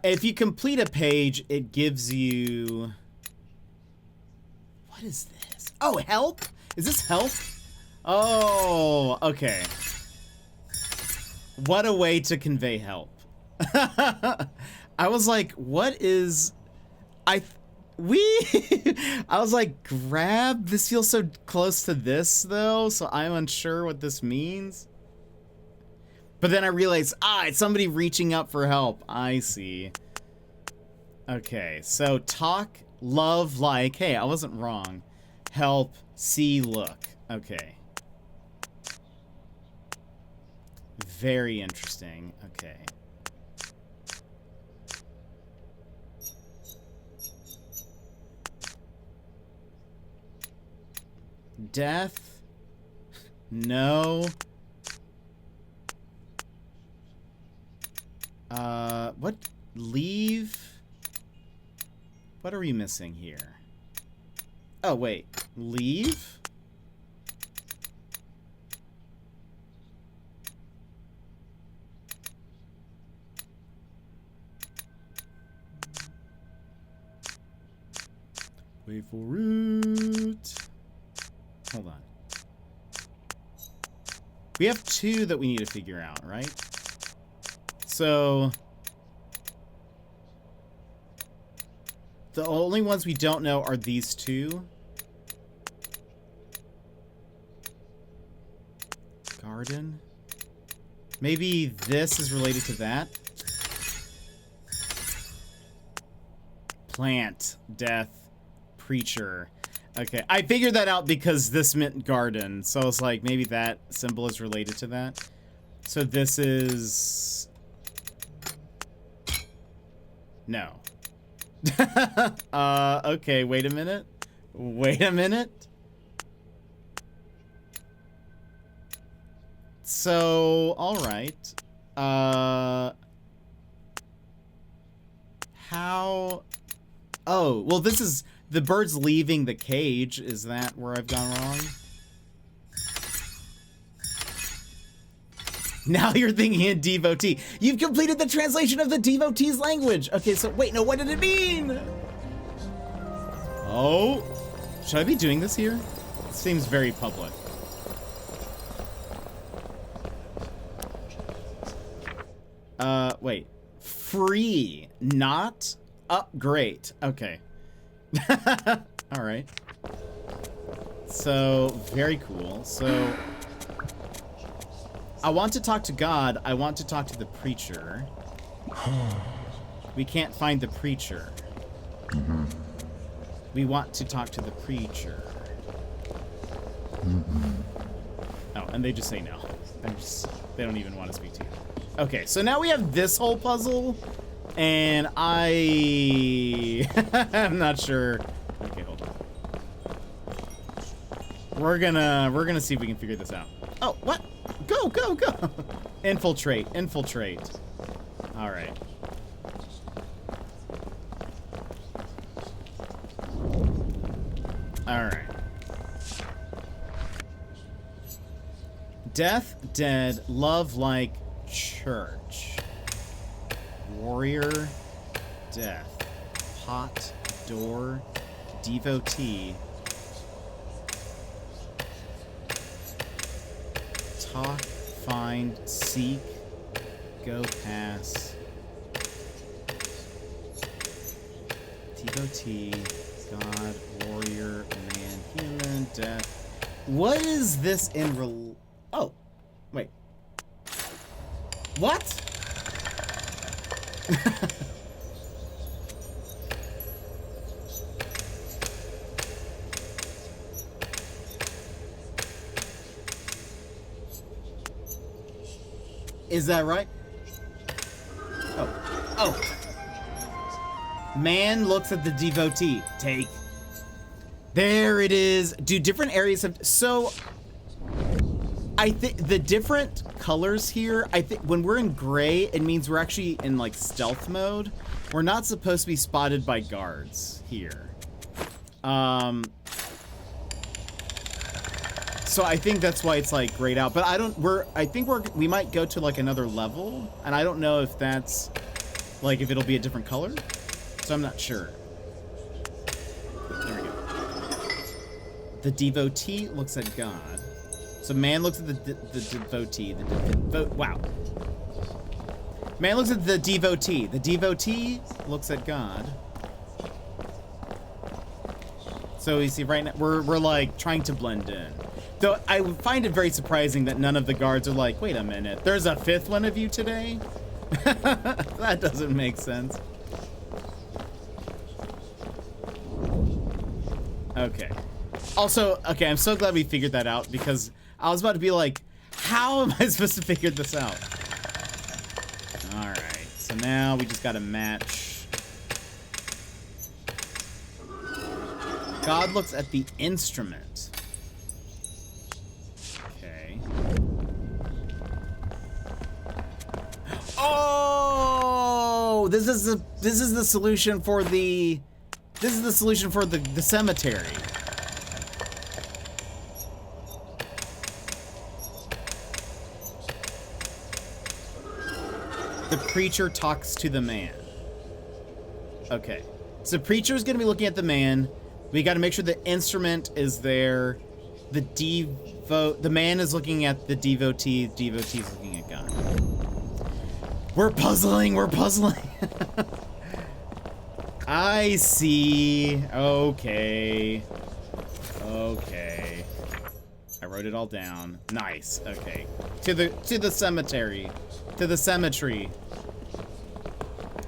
Speaker 2: If you complete a page, it gives you... What is this? Oh, help? Is this help? Oh, okay. What a way to convey help. I was like, what is... I was like, grab? This feels so close to this, though, so I'm unsure what this means. But then I realized, it's somebody reaching up for help. I see. Okay, so talk, love, like. Hey, I wasn't wrong. Help, see, look. Okay. Very interesting. Okay. Death. No. What? Leave? What are we missing here? Oh, wait. Leave? Wait for it. Hold on. We have 2 that we need to figure out, right? So the only ones we don't know are these 2. Garden. Maybe this is related to that. Plant. Death. Preacher. Okay, I figured that out because this meant garden. So I was like, maybe that symbol is related to that. So this is... No. Okay, wait a minute. Wait a minute. So, alright. How... Oh, well this is... The bird's leaving the cage. Is that where I've gone wrong? Now you're thinking in devotee. You've completed the translation of the devotee's language. Okay, so wait, no, what did it mean? Oh, should I be doing this here? It seems very public. Wait. Free, not upgrade. Okay. All right. So, very cool. So, I want to talk to God. I want to talk to the preacher. We can't find the preacher. We want to talk to the preacher. Oh, and they just say no. They don't even want to speak to you. Okay, so now we have this whole puzzle. And I'm not sure. Okay, hold on. We're gonna see if we can figure this out. Oh, what? Go, go, go! Infiltrate, infiltrate. All right. All right. Death, dead, love like church. Warrior, death, pot, door, devotee, talk, find, seek, go, pass, devotee, God, warrior, man, human, death. What is this in Oh, wait. What? Is that right? Oh. Oh. Man looks at the devotee. Take. There it is. Do different areas have... So... I think the different colors here, I think when we're in gray, it means we're actually in like stealth mode. We're not supposed to be spotted by guards here. So I think that's why it's like grayed out, but I think we might go to like another level, and I don't know if that's like if it'll be a different color. So I'm not sure. There we go. The devotee looks at God. So man looks at the devotee. Wow. Man looks at the devotee. The devotee looks at God. So you see, right now we're like trying to blend in. Though I find it very surprising that none of the guards are like, wait a minute, there's a 5th one of you today? That doesn't make sense. Okay. Also, okay, I'm so glad we figured that out because I was about to be like, how am I supposed to figure this out? Alright, so now we just gotta match. God looks at the instrument. this is the solution for the cemetery. The preacher talks to the man. Okay. So preacher's gonna be looking at the man. We gotta make sure the instrument is there. The man is looking at the devotee. Devotee's looking at God. We're puzzling. I see. Okay. I wrote it all down. Nice. Okay. To the cemetery. To the cemetery.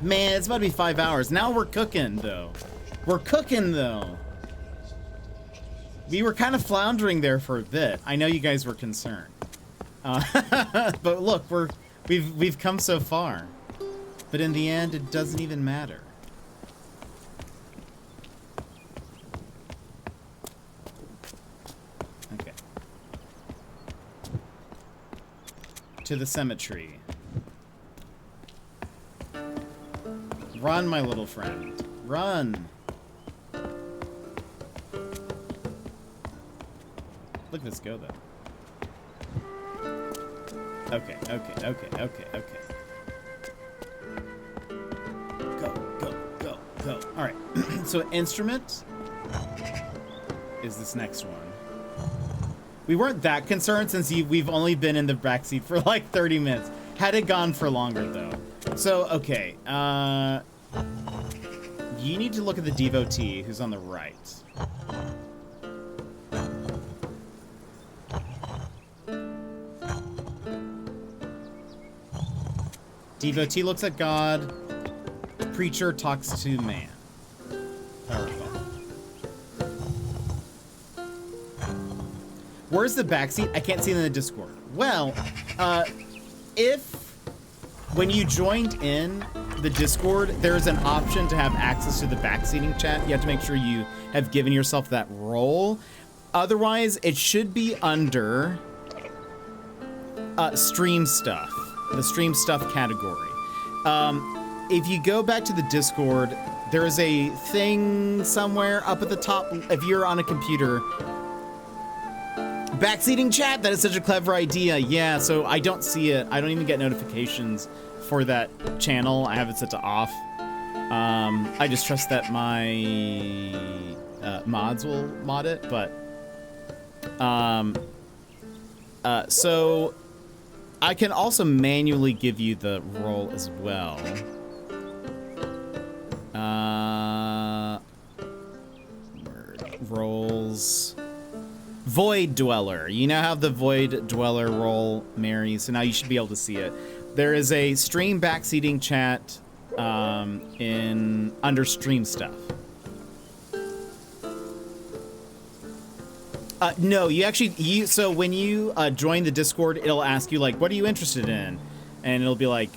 Speaker 2: Man, it's about to be 5 hours. Now we're cooking, though. We were kind of floundering there for a bit. I know you guys were concerned. But look, we've come so far. But in the end, it doesn't even matter. Okay. To the cemetery. Run, my little friend. Run. Look at this go, though. Okay. Go. All right. So instrument is this next one. We weren't that concerned since we've only been in the backseat for like 30 minutes. Had it gone for longer, though. So, okay. You need to look at the devotee who's on the right. Devotee looks at God. Preacher talks to man. Powerful. Where's the backseat? I can't see it in the Discord. Well, when you joined in the Discord, there's an option to have access to the backseating chat. You have to make sure you have given yourself that role. Otherwise, it should be under stream stuff. The stream stuff category. If you go back to the Discord, there is a thing somewhere up at the top. If you're on a computer, backseating chat, that is such a clever idea. Yeah, so I don't see it. I don't even get notifications for that channel. I have it set to off. I just trust that my mods will mod it, but so I can also manually give you the role as well. Roles. Void Dweller. You now have the Void Dweller role, Mary, so now you should be able to see it. There is a stream backseating chat under stream stuff. No, so when you join the Discord, it'll ask you, like, what are you interested in? And it'll be like,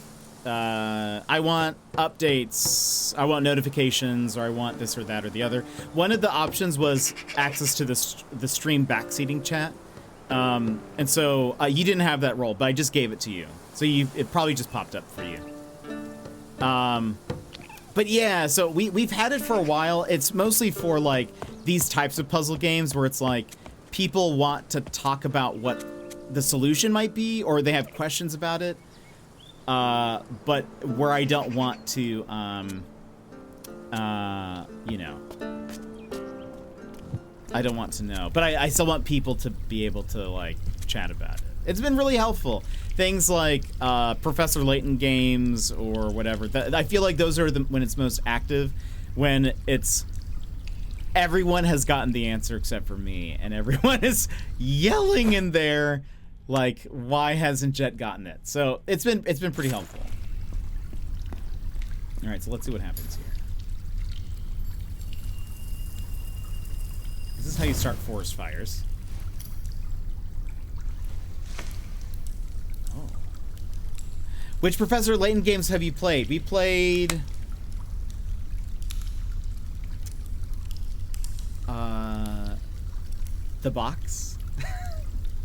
Speaker 2: I want updates, I want notifications, or I want this or that or the other. One of the options was access to the stream backseating chat. And so you didn't have that role, but I just gave it to you. So it probably just popped up for you. But yeah, so we've had it for a while. It's mostly for like these types of puzzle games where it's like people want to talk about what the solution might be, or they have questions about it. But where I don't want to, you know, I don't want to know, but I still want people to be able to like chat about it. It's been really helpful. Things like Professor Layton games or whatever. I feel like those are when it's most active, when it's everyone has gotten the answer except for me, and everyone is yelling in there like, why hasn't Jet gotten it? So it's been pretty helpful. All right, so let's see what happens here. This is how you start forest fires. Oh. Which Professor Layton games have you played? We played The Box.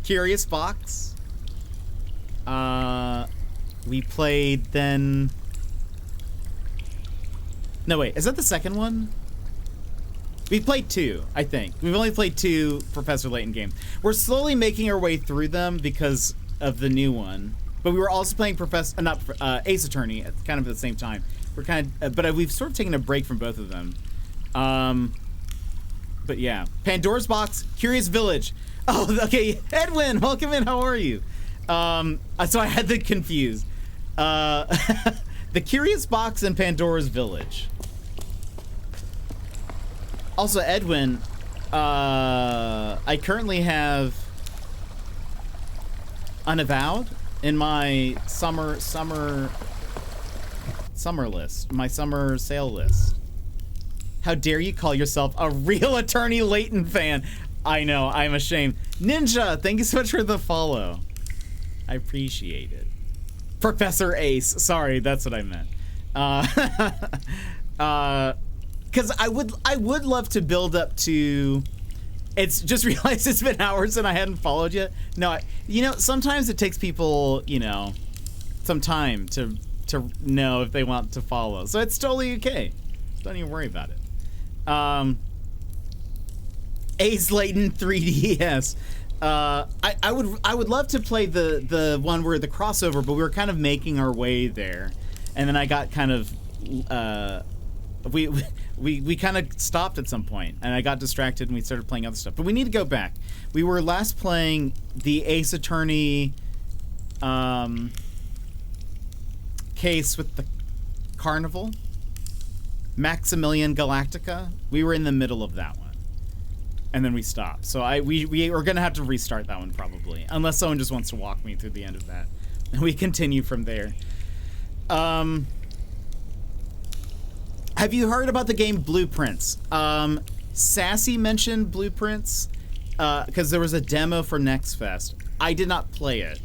Speaker 2: Curious Box. We played then No, wait, is that the second one? We played 2, I think. We've only played 2 Professor Layton games. We're slowly making our way through them because of the new one. But we were also playing Ace Attorney at kind of at the same time. We're kind of, but we've sort of taken a break from both of them. But yeah, Pandora's Box, Curious Village. Oh, okay, Edwin, welcome in. How are you? So I had that confused. The Curious Box and Pandora's Village. Also, Edwin, I currently have Unavowed in my summer list, my summer sale list. How dare you call yourself a real Attorney Layton fan? I know, I'm ashamed. Ninja, thank you so much for the follow. I appreciate it. Professor Ace, sorry, that's what I meant. Because I would love to build up to. It's just realized it's been hours and I hadn't followed yet. No, you know, sometimes it takes people, you know, some time to know if they want to follow. So it's totally okay. Don't even worry about it. Ace Layton 3DS. I would love to play the one where the crossover, but we were kind of making our way there, and then I got kind of we kind of stopped at some point, and I got distracted and we started playing other stuff. But we need to go back. We were last playing the Ace Attorney case with the carnival, Maximilian Galactica. We were in the middle of that one, and then we stopped. So we are gonna have to restart that one probably, unless someone just wants to walk me through the end of that, and we continue from there. Have you heard about the game Blueprints? Sassy mentioned Blueprints because there was a demo for Next Fest. I did not play it,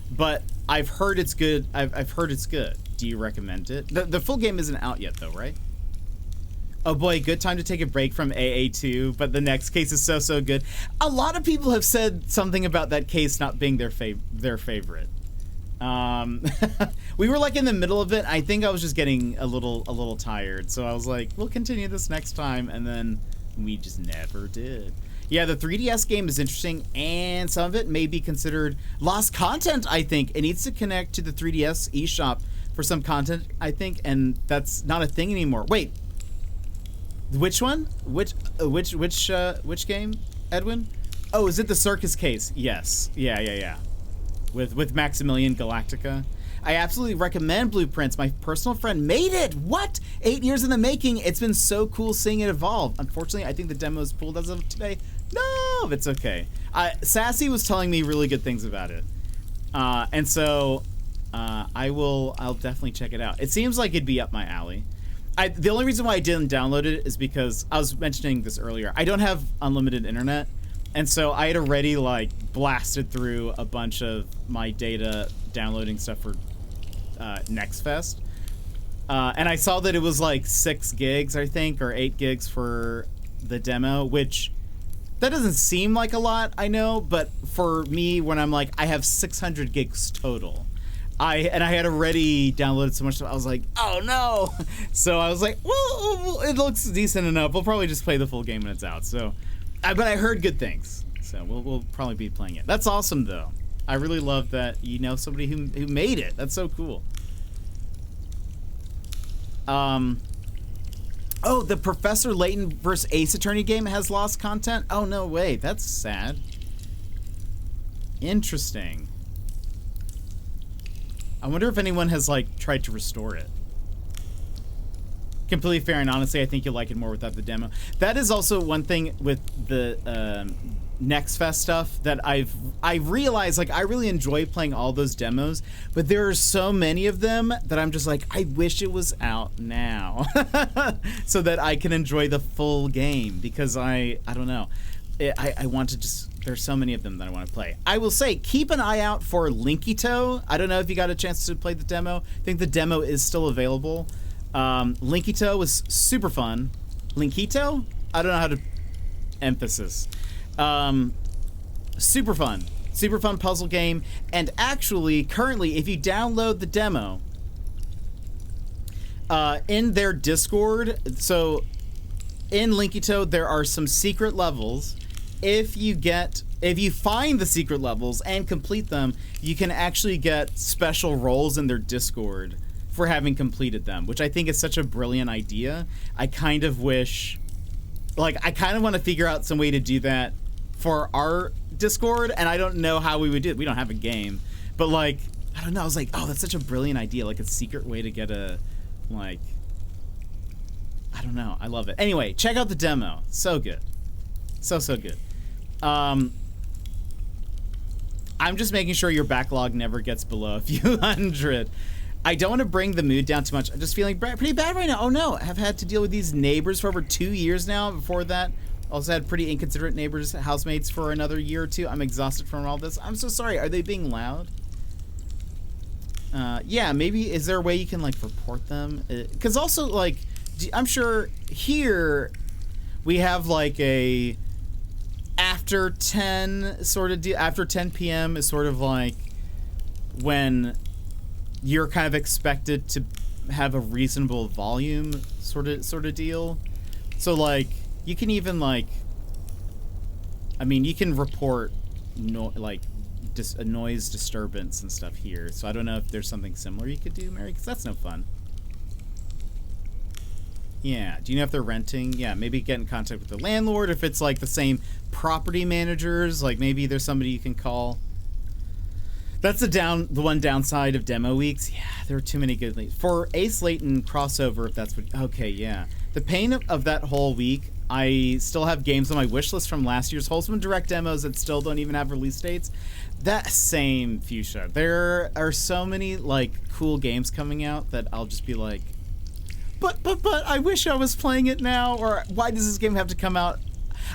Speaker 2: but I've heard it's good. I've heard it's good. Do you recommend it? The full game isn't out yet though, right? Oh boy, good time to take a break from AA2, but the next case is so good. A lot of people have said something about that case not being their favorite. We were like in the middle of it. I think I was just getting a little tired, so I was like, we'll continue this next time, and then we just never did. Yeah, the 3DS game is interesting, and some of it may be considered lost content, I think. It needs to connect to the 3DS eShop for some content, I think, and that's not a thing anymore. Wait, which one? Which game, Edwin? Oh, is it the circus case? Yes. Yeah. With Maximilian Galactica. I absolutely recommend Blueprints. My personal friend made it. What? 8 years in the making. It's been so cool seeing it evolve. Unfortunately, I think the demo is pulled as of today. No, it's okay. Sassy was telling me really good things about it. And so I'll definitely check it out. It seems like it'd be up my alley. The only reason why I didn't download it is because I was mentioning this earlier. I don't have unlimited internet. And so I had already like blasted through a bunch of my data downloading stuff for Next Fest. And I saw that it was like 6 gigs, I think, or 8 gigs for the demo, which that doesn't seem like a lot, I know, but for me, when I'm like, I have 600 gigs total. I had already downloaded so much stuff, I was like, oh no! So I was like, well, it looks decent enough. We'll probably just play the full game when it's out. So. But I heard good things, so we'll probably be playing it. That's awesome, though. I really love that you know somebody who made it. That's so cool. Oh, the Professor Layton vs. Ace Attorney game has lost content? Oh, no way. That's sad. Interesting. I wonder if anyone has, like, tried to restore it. Completely fair, and honestly, I think you'll like it more without the demo. That is also one thing with the Next Fest stuff that I realized, like, I really enjoy playing all those demos, but there are so many of them that I'm just like, I wish it was out now so that I can enjoy the full game, because I don't know. I want to just, there's so many of them that I want to play. I will say, keep an eye out for Linkito. I don't know if you got a chance to play the demo. I think the demo is still available. Linkito was super fun. Linkito? I don't know how to emphasis. Super fun puzzle game. And actually, currently, if you download the demo, in their Discord, so in Linky Toad, there are some secret levels. If you find the secret levels and complete them, you can actually get special roles in their Discord for having completed them, which I think is such a brilliant idea. I kind of wish, like, I kind of want to figure out some way to do that for our Discord, and I don't know how we would do it. We don't have a game, but like, I don't know. I was like, oh, that's such a brilliant idea, like a secret way to get a, like, I don't know. I love it. Anyway, check out the demo. So good. So good. I'm just making sure your backlog never gets below a few hundred. I don't want to bring the mood down too much. I'm just feeling pretty bad right now. Oh no, I've had to deal with these neighbors for over 2 years now. Before that, also had pretty inconsiderate neighbors, housemates for another year or two. I'm exhausted from all this. I'm so sorry. Are they being loud? Yeah, maybe, is there a way you can like report them? Because also, like, I'm sure here we have like a after 10 sort of deal. After 10 p.m. is sort of like when you're kind of expected to have a reasonable volume sort of deal. So like you can even like, I mean, you can report a noise disturbance and stuff here. So I don't know if there's something similar you could do, Mary, because that's no fun. Yeah, do you know if they're renting? Yeah, maybe get in contact with the landlord. If it's like the same property managers, like maybe there's somebody you can call. That's the one downside of demo weeks. Yeah, there are too many good leads. For Ace Layton crossover, if that's what, okay, yeah. The pain of that whole week, I still have games on my wish list from last year's Wholesome Direct demos that still don't even have release dates. That same fuchsia. There are so many like cool games coming out that I'll just be like, but I wish I was playing it now, or why does this game have to come out?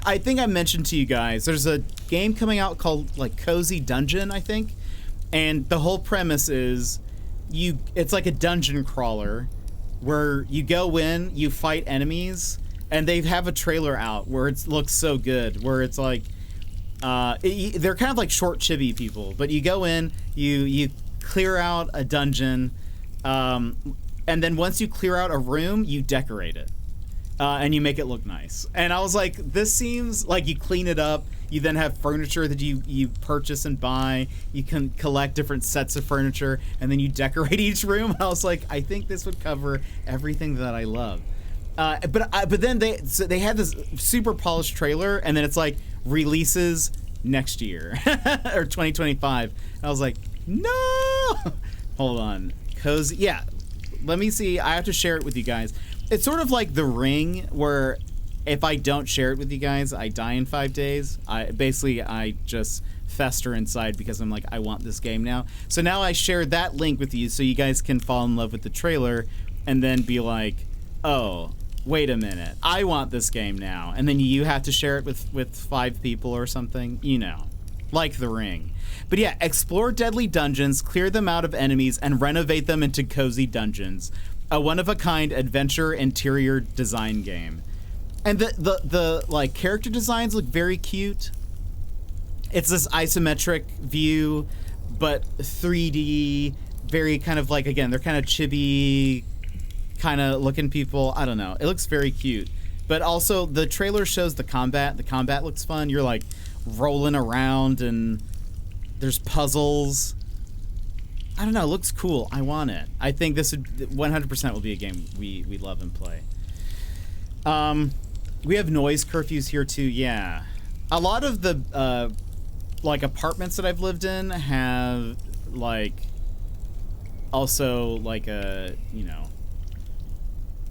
Speaker 2: I think I mentioned to you guys, there's a game coming out called like Cozy Dungeon, I think. And the whole premise is it's like a dungeon crawler where you go in, you fight enemies, and they have a trailer out where it looks so good, where it's like, they're kind of like short chibi people, but you go in, you clear out a dungeon, and then once you clear out a room, you decorate it, and you make it look nice. And I was like, this seems like you clean it up. You then have furniture that you purchase and buy. You can collect different sets of furniture, and then you decorate each room. I was like, I think this would cover everything that I love. But then they had this super polished trailer, and then it's like releases next year or 2025. And I was like, no. Hold on, Cozy. Yeah, let me see. I have to share it with you guys. It's sort of like The Ring, where if I don't share it with you guys, I die in 5 days. I just fester inside because I'm like, I want this game now. So now I shared that link with you so you guys can fall in love with the trailer and then be like, oh, wait a minute, I want this game now. And then you have to share it with 5 people or something, you know, like The Ring. But yeah, explore deadly dungeons, clear them out of enemies, and renovate them into cozy dungeons. A one-of-a-kind adventure interior design game. And the like character designs look very cute. It's this isometric view, but 3D, very kind of like, again, they're kind of chibi kind of looking people. I don't know. It looks very cute. But also the trailer shows the combat. The combat looks fun. You're like rolling around and there's puzzles. I don't know. It looks cool. I want it. I think this would 100% will be a game we love and play. We have noise curfews here too. Yeah, a lot of the like apartments that I've lived in have like also like a, you know,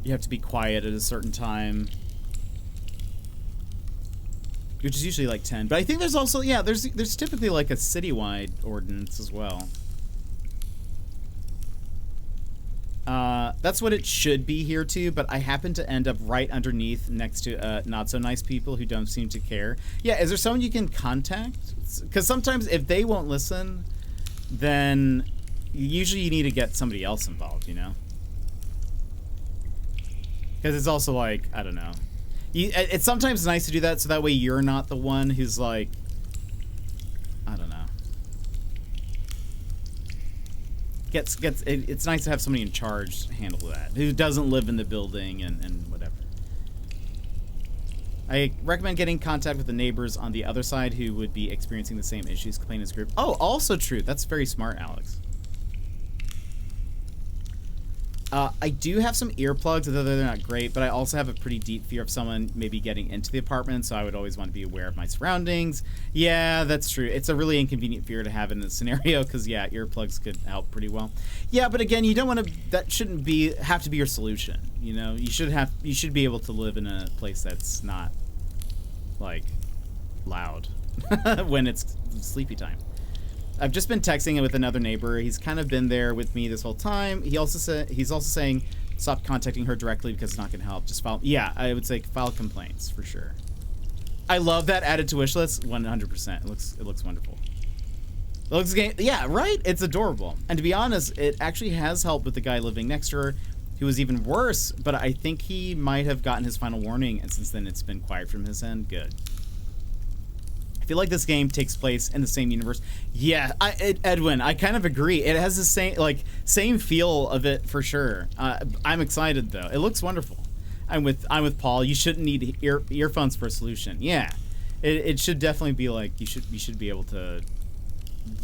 Speaker 2: you have to be quiet at a certain time, which is usually like 10. But I think there's also, yeah, there's typically like a citywide ordinance as well. That's what it should be here too, but I happen to end up right underneath next to not so nice people who don't seem to care. Yeah, is there someone you can contact? Because sometimes if they won't listen, then usually you need to get somebody else involved, you know? Because it's also like, I don't know. It's sometimes nice to do that so that way you're not the one who's like, I don't know. it's nice to have somebody in charge handle that, who doesn't live in the building and whatever. I recommend getting in contact with the neighbors on the other side who would be experiencing the same issues, complaining as group. Oh, also true. That's very smart, Alex. I do have some earplugs, although they're not great, but I also have a pretty deep fear of someone maybe getting into the apartment, so I would always want to be aware of my surroundings. Yeah, that's true. It's a really inconvenient fear to have in this scenario, because, yeah, earplugs could help pretty well. Yeah, but again, you don't want to, that shouldn't have to be your solution, you know? You should be able to live in a place that's not, like, loud when it's sleepy time. I've just been texting with another neighbor. He's kind of been there with me this whole time. He's also saying stop contacting her directly because it's not going to help. Just file. Yeah, I would say file complaints for sure. I love that added to wish list. 100%. It looks wonderful. It looks yeah, right. It's adorable. And to be honest, it actually has helped with the guy living next to her, who was even worse. But I think he might have gotten his final warning, and since then it's been quiet from his end. Good. I feel like this game takes place in the same universe. Yeah, Edwin, I kind of agree. It has the same feel of it for sure. I'm excited though. It looks wonderful. I'm with Paul. You shouldn't need earphones for a solution. Yeah, it should definitely be like you should be able to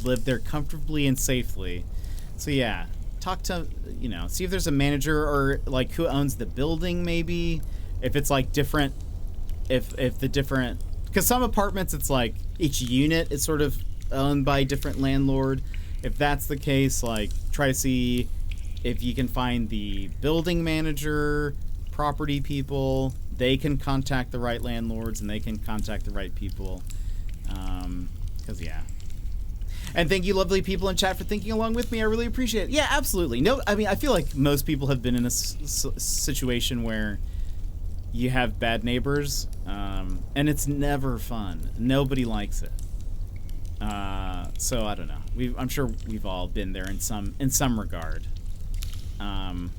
Speaker 2: live there comfortably and safely. So yeah, talk to see if there's a manager or like who owns the building maybe. If it's like different, if the different. Because some apartments, it's like each unit is sort of owned by a different landlord. If that's the case, like try to see if you can find the building manager, property people. They can contact the right landlords and they can contact the right people. Because yeah. And thank you, lovely people in chat, for thinking along with me. I really appreciate it. Yeah, absolutely. No, I mean, I feel like most people have been in a situation where you have bad neighbors, and it's never fun. Nobody likes it. So I don't know. I'm sure we've all been there in some regard. But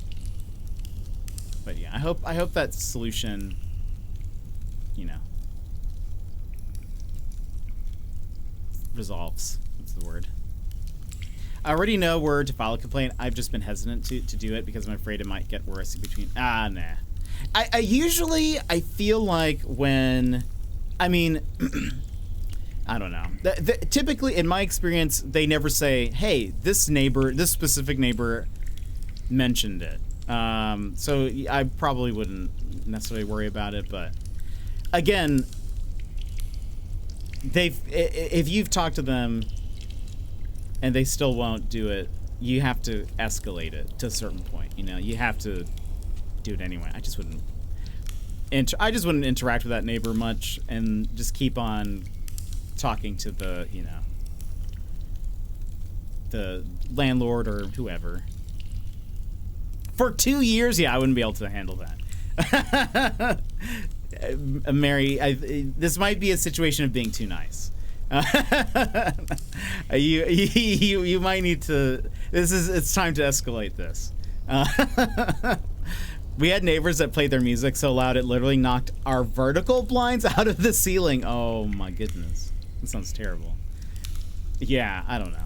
Speaker 2: yeah, I hope that solution, resolves. What's the word? I already know where to file a complaint. I've just been hesitant to do it because I'm afraid it might get worse in between. Nah. I usually feel like when, I mean, I don't know. Typically, in my experience, they never say, "Hey, this specific neighbor mentioned it." So I probably wouldn't necessarily worry about it. But again, if you've talked to them and they still won't do it, you have to escalate it to a certain point. You have to do it anyway. I just wouldn't interact with that neighbor much and just keep on talking to the the landlord or whoever. For 2 years, yeah, I wouldn't be able to handle that. Mary, this might be a situation of being too nice. You might need to. It's time to escalate this. We had neighbors that played their music so loud it literally knocked our vertical blinds out of the ceiling. Oh my goodness. That sounds terrible. Yeah, I don't know.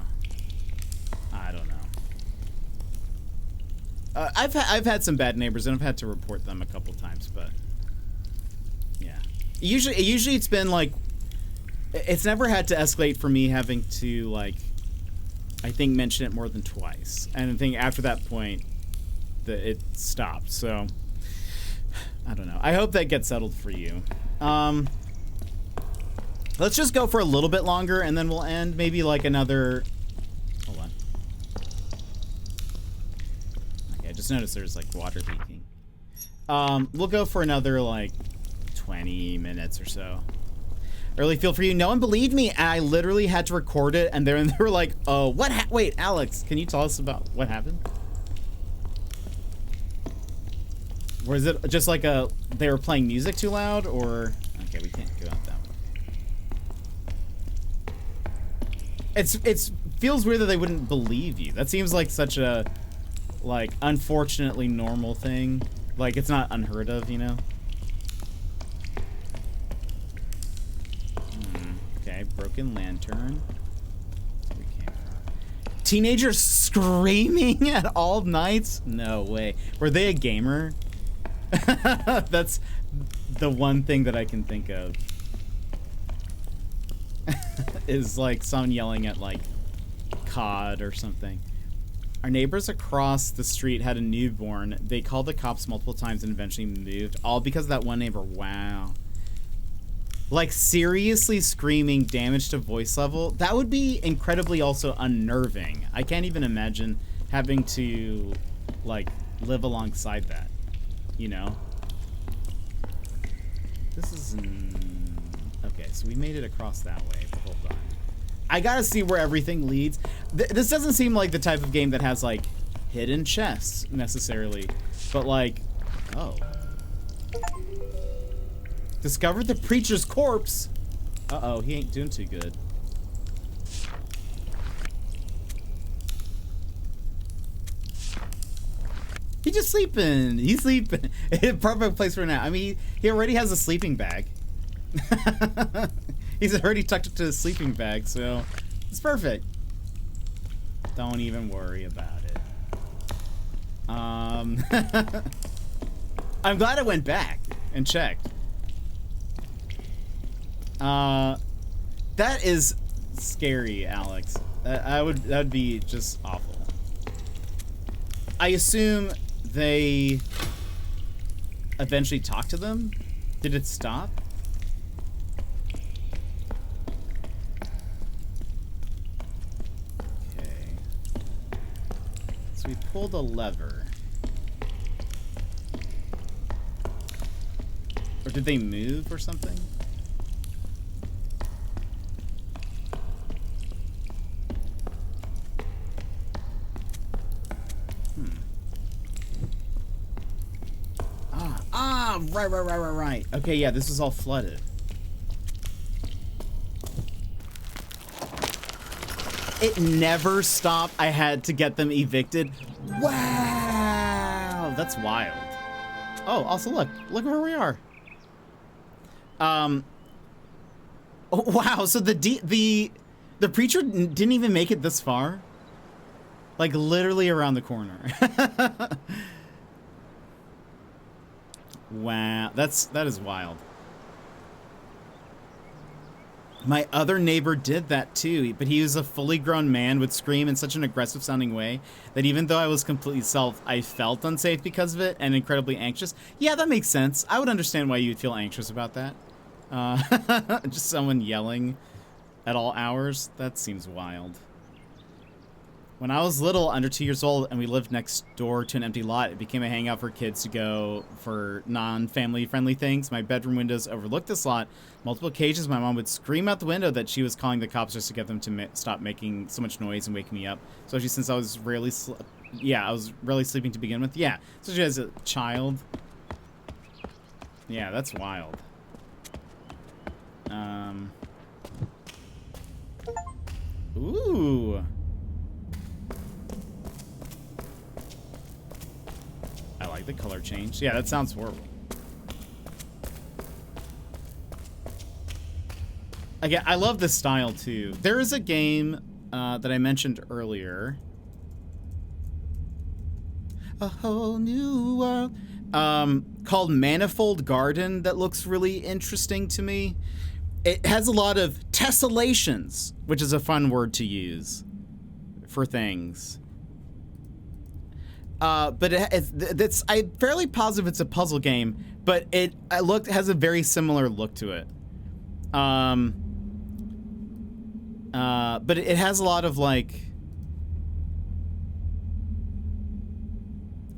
Speaker 2: I've had some bad neighbors and I've had to report them a couple times, but yeah. Usually it's been like, it's never had to escalate for me having to like, I think mention it more than twice. And I think after that point, it stopped. So I don't know. I hope that gets settled for you. Let's just go for a little bit longer and then we'll end maybe like another. Hold on. Okay, I just noticed there's like water leaking. We'll go for another like 20 minutes or so. Early feel for you. No one believed me. I literally had to record it and they were like, oh, what? Wait, Alex, can you tell us about what happened? Or is it just like they were playing music too loud, or okay, we can't go out that way. It feels weird that they wouldn't believe you. That seems like such a unfortunately normal thing. Like it's not unheard of, Okay, broken lantern. We came from Teenagers screaming at all nights? No way. Were they a gamer? That's the one thing that I can think of. Is like someone yelling at like COD or something. Our neighbors across the street had a newborn. They called the cops multiple times and eventually moved. All because of that one neighbor. Wow. Like, seriously screaming damage to voice level? That would be incredibly also unnerving. I can't even imagine having to, like, live alongside that. You know? This is... okay, so we made it across that way. But hold on. I gotta see where everything leads. This doesn't seem like the type of game that has, like, hidden chests, necessarily. But, like, oh. Discovered the preacher's corpse! Uh-oh, he ain't doing too good. He's just sleeping. He's sleeping. Perfect place for now. I mean, he already has a sleeping bag. He's already tucked it to his sleeping bag, so it's perfect. Don't even worry about it. I'm glad I went back and checked. That is scary, Alex. That would be just awful. I assume they eventually talked to them? Did it stop? So we pulled a lever. Or did they move or something? Right. Okay, yeah, this is all flooded. It never stopped. I had to get them evicted. Wow, that's wild. Oh, also look where we are. Oh, wow, so the preacher didn't even make it this far. Like literally around the corner. Wow, that is wild. My other neighbor did that too, but he was a fully grown man, would scream in such an aggressive sounding way that even though I was completely I felt unsafe because of it and incredibly anxious. Yeah, that makes sense. I would understand why you'd feel anxious about that. Just someone yelling at all hours, that seems wild. When I was little, under 2 years old, and we lived next door to an empty lot, it became a hangout for kids to go for non-family friendly things. My bedroom windows overlooked this lot. Multiple occasions, my mom would scream out the window that she was calling the cops just to get them to stop making so much noise and waking me up. Especially since I was rarely, I was rarely sleeping to begin with. Yeah, especially as a child. Yeah, that's wild. Ooh. I like the color change. Yeah, that sounds horrible. Again, I love this style too. There is a game that I mentioned earlier. A whole new world. Called Manifold Garden that looks really interesting to me. It has a lot of tessellations, which is a fun word to use for things. But I'm fairly positive it's a puzzle game, but it has a very similar look to it. But it has a lot of like,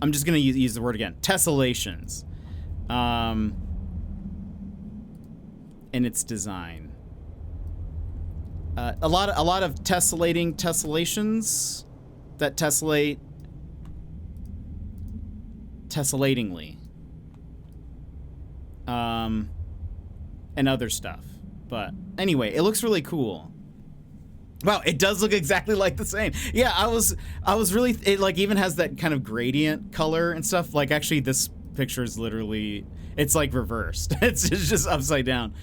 Speaker 2: I'm just gonna use the word again, tessellations, in its design. A lot of tessellations that tessellate tessellatingly, and other stuff. But anyway, it looks really cool. Wow, it does look exactly like the same. Yeah, I was really, it like even has that kind of gradient color and stuff. Like actually this picture is literally, it's like reversed. It's just upside down.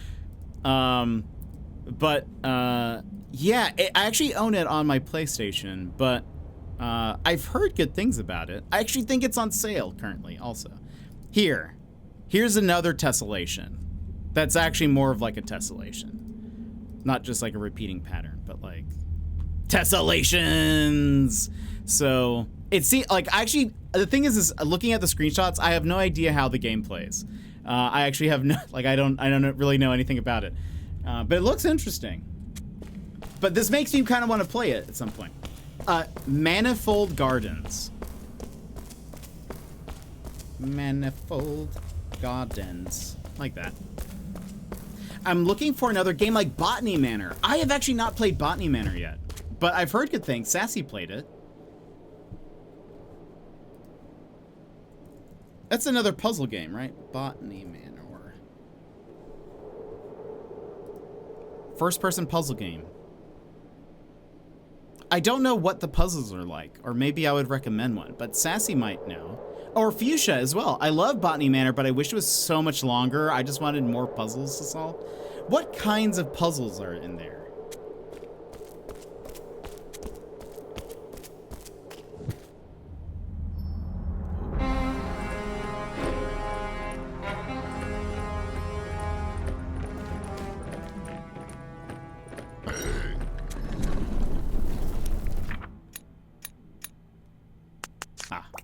Speaker 2: But Yeah, I actually own it on my PlayStation, but I've heard good things about it. I actually think it's on sale currently also. Here's another tessellation. That's actually more of like a tessellation. Not just like a repeating pattern, but like tessellations. So it's like actually the thing is looking at the screenshots, I have no idea how the game plays. I actually have no I don't really know anything about it. But it looks interesting. But this makes me kind of want to play it at some point. Manifold Gardens. Manifold Gardens. Like that. I'm looking for another game like Botany Manor. I have actually not played Botany Manor yet, but I've heard good things. Sassy played it. That's another puzzle game, right? Botany Manor. First-person puzzle game. I don't know what the puzzles are like, or maybe I would recommend one, but Sassy might know. Or Fuchsia as well. I love Botany Manor, but I wish it was so much longer. I just wanted more puzzles to solve. What kinds of puzzles are in there?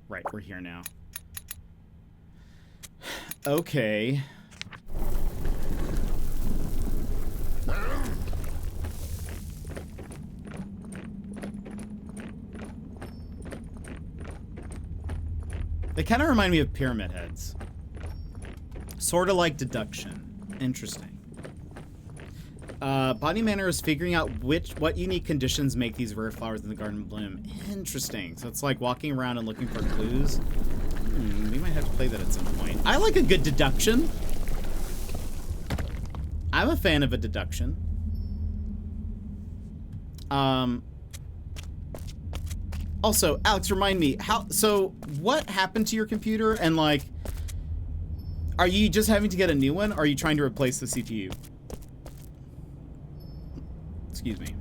Speaker 2: Right, we're here now. Okay. They kind of remind me of pyramid heads. Sort of like deduction. Interesting. Botany Manor is figuring out what unique conditions make these rare flowers in the garden bloom. Interesting. So it's like walking around and looking for clues. We might have to play that at some point. I like a good deduction. I'm a fan of a deduction. Also, Alex, remind me, so what happened to your computer, and like, are you just having to get a new one, or are you trying to replace the CPU? Excuse me.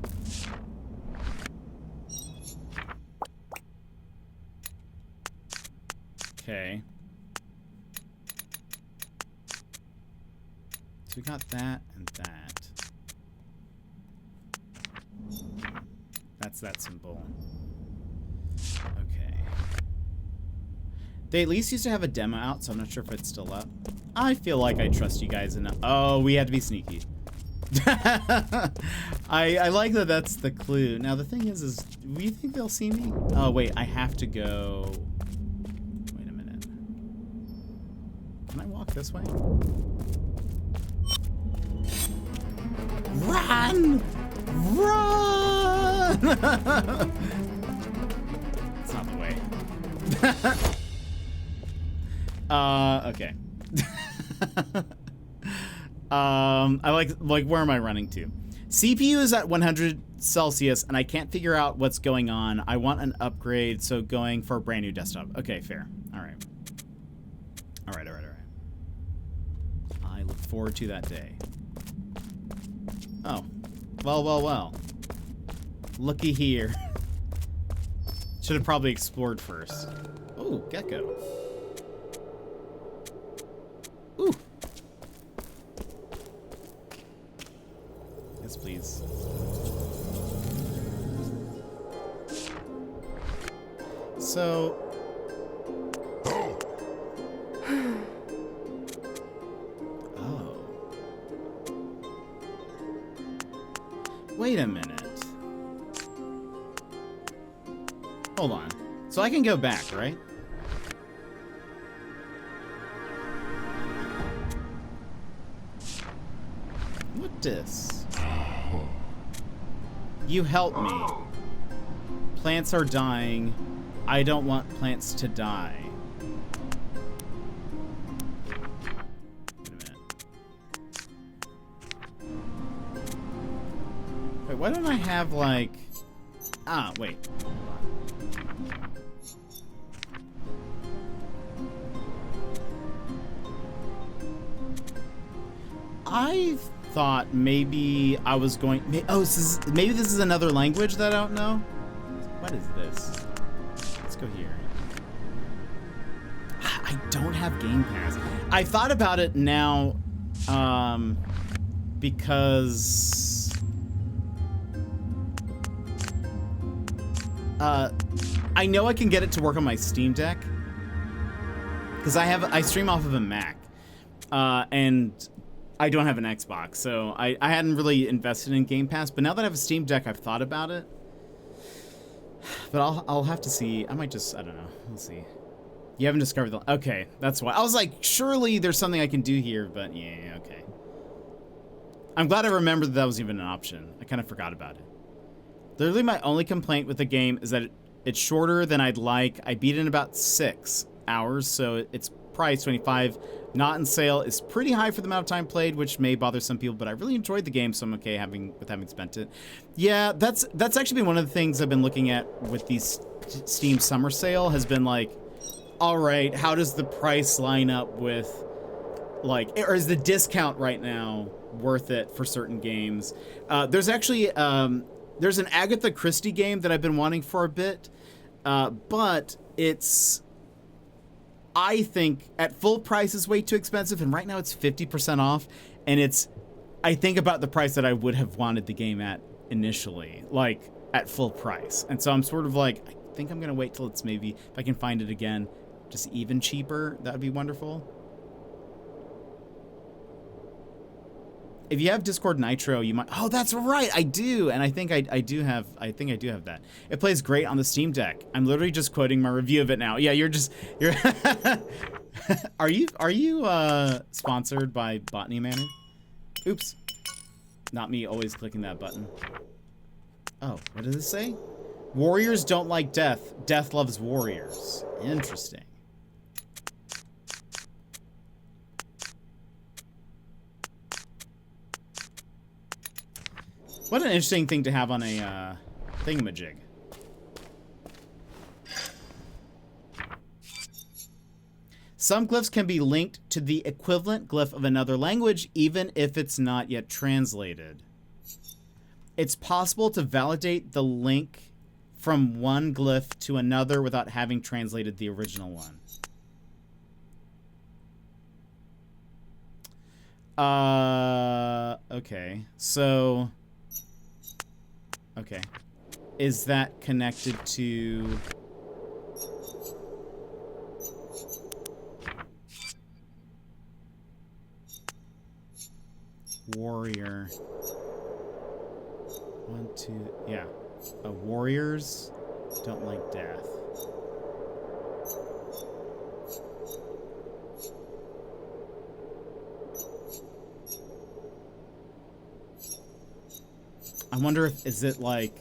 Speaker 2: Okay. So we got that and that. That's that symbol. Okay. They at least used to have a demo out, so I'm not sure if it's still up. I feel like I trust you guys enough. Oh, we had to be sneaky. I like that that's the clue. Now the thing is do you think they'll see me? Oh wait, I have to go. Wait a minute. Can I walk this way? Run! Run! It's not the way. Okay. I like where am I running to? CPU is at 100 Celsius and I can't figure out what's going on. I want an upgrade, so going for a brand new desktop. Okay, fair. All right. I look forward to that day. Oh. Well. Looky here. Should have probably explored first. Oh, gecko. Ooh. Yes, please. So... Oh. Wait a minute. Hold on. So I can go back, right? What this? You help me. Plants are dying. I don't want plants to die. Wait a minute. Wait, why don't I have like... Ah, wait. I thought maybe I was going. Maybe this is another language that I don't know. What is this? Let's go here. I don't have Game Pass. I thought about it now, because I know I can get it to work on my Steam Deck because I stream off of a Mac, and I don't have an Xbox, so I hadn't really invested in Game Pass. But now that I have a Steam Deck, I've thought about it. But I'll have to see. I might just, I don't know. We'll see. You haven't discovered the... Okay, that's why. I was like, surely there's something I can do here, but yeah, okay. I'm glad I remembered that was even an option. I kind of forgot about it. Literally, my only complaint with the game is that it's shorter than I'd like. I beat it in about 6 hours, so its price, 25, not in sale, is pretty high for the amount of time played, which may bother some people, but I really enjoyed the game, so I'm okay having spent it. Yeah, that's actually been one of the things I've been looking at with these Steam Summer Sale, has been like, all right, how does the price line up with, like, or is the discount right now worth it for certain games? There's actually, there's an Agatha Christie game that I've been wanting for a bit, but it's, I think, at full price is way too expensive, and right now it's 50% off, and it's, I think about the price that I would have wanted the game at initially, like, at full price. And so I'm sort of like, I think I'm going to wait till it's maybe, if I can find it again, just even cheaper. That would be wonderful. If you have Discord Nitro, you might... Oh, that's right, I do, and I think I do have that. It plays great on the Steam Deck. I'm literally just quoting my review of it now. Yeah, you're... Are you sponsored by Botany Manor? Oops. Not me always clicking that button. Oh, what does it say? Warriors don't like death. Death loves warriors. Interesting. What an interesting thing to have on a thingamajig. Some glyphs can be linked to the equivalent glyph of another language, even if it's not yet translated. It's possible to validate the link from one glyph to another without having translated the original one. Okay. So... Okay. Is that connected to... Warrior. 1, 2... Yeah. Warriors don't like death. I wonder if, is it like...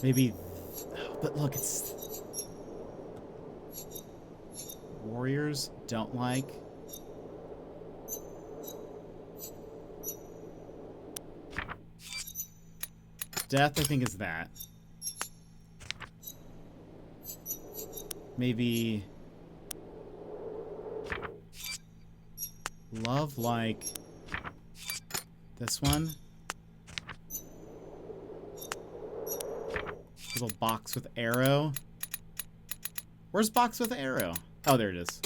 Speaker 2: Maybe... But look, it's... Warriors don't like... Death, I think, is that. Maybe... Love, like... This one? Little box with arrow. Where's box with arrow? Oh, there it is.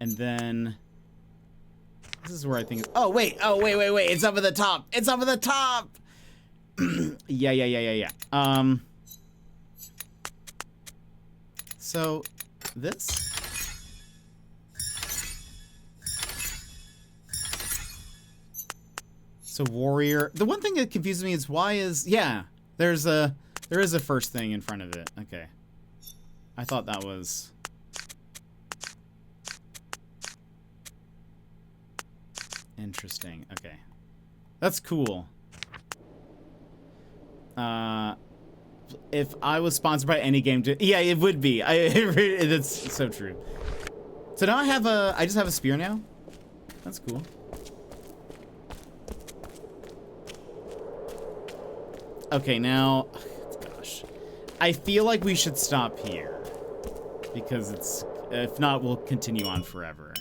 Speaker 2: And then... This is where I think... Oh, wait! Oh, wait! It's up at the top! It's up at the top! Yeah. So, this... So, warrior... The one thing that confuses me is why is... Yeah, there is a first thing in front of it. Okay. I thought that was... Interesting. Okay. That's cool. If I was sponsored by any game... Yeah, it would be. That's so true. So now I just have a spear now? That's cool. Okay, now... gosh. I feel like we should stop here. Because if not, we'll continue on forever.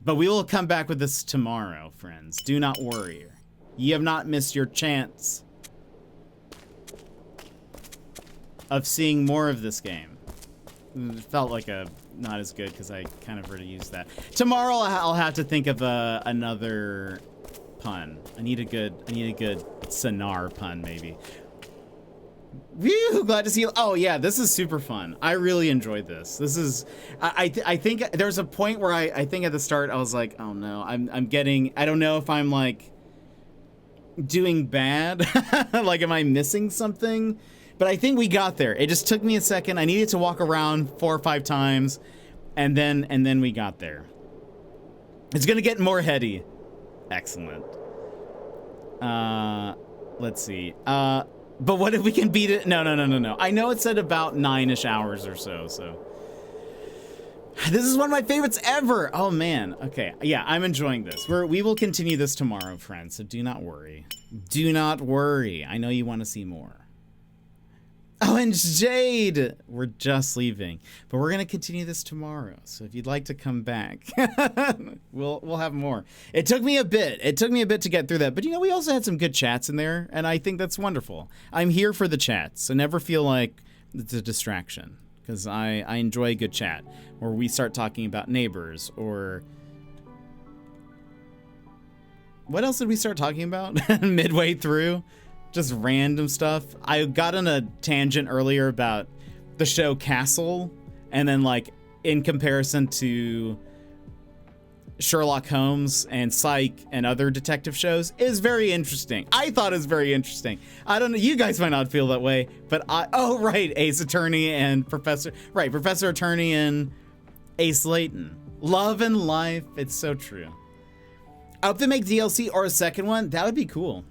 Speaker 2: But we will come back with this tomorrow, friends. Do not worry. You have not missed your chance of seeing more of this game. It felt like not as good because I kind of already used that. Tomorrow I'll have to think of another pun. I need a good Sennaar pun maybe. Woo! Glad to see you. Oh yeah, this is super fun. I really enjoyed this. This is, I think there's a point where I think at the start I was like, oh no, I'm getting, I don't know if I'm like doing bad, like am I missing something? But I think we got there. It just took me a second. I needed to walk around 4 or 5 times, and then we got there. It's gonna get more heady. Excellent. Let's see. But what if we can beat it? No. I know it said about 9-ish hours or so. This is one of my favorites ever. Oh man. Okay. Yeah, I'm enjoying this. We will continue this tomorrow, friends. So do not worry. Do not worry. I know you want to see more. Oh, and Jade, we're just leaving, but we're gonna continue this tomorrow. So if you'd like to come back, we'll have more. It took me a bit. It took me a bit to get through that, but you know, we also had some good chats in there, and I think that's wonderful. I'm here for the chats, so never feel like it's a distraction, because I enjoy a good chat, where we start talking about neighbors, or what else did we start talking about midway through? Just random stuff. I got on a tangent earlier about the show Castle, and then like in comparison to Sherlock Holmes and Psych and other detective shows is very interesting. I thought it was very interesting. I don't know, you guys might not feel that way, but oh right, Ace Attorney and Professor Attorney and Ace Layton. Love and life, it's so true. I hope they make DLC or a second one. That would be cool.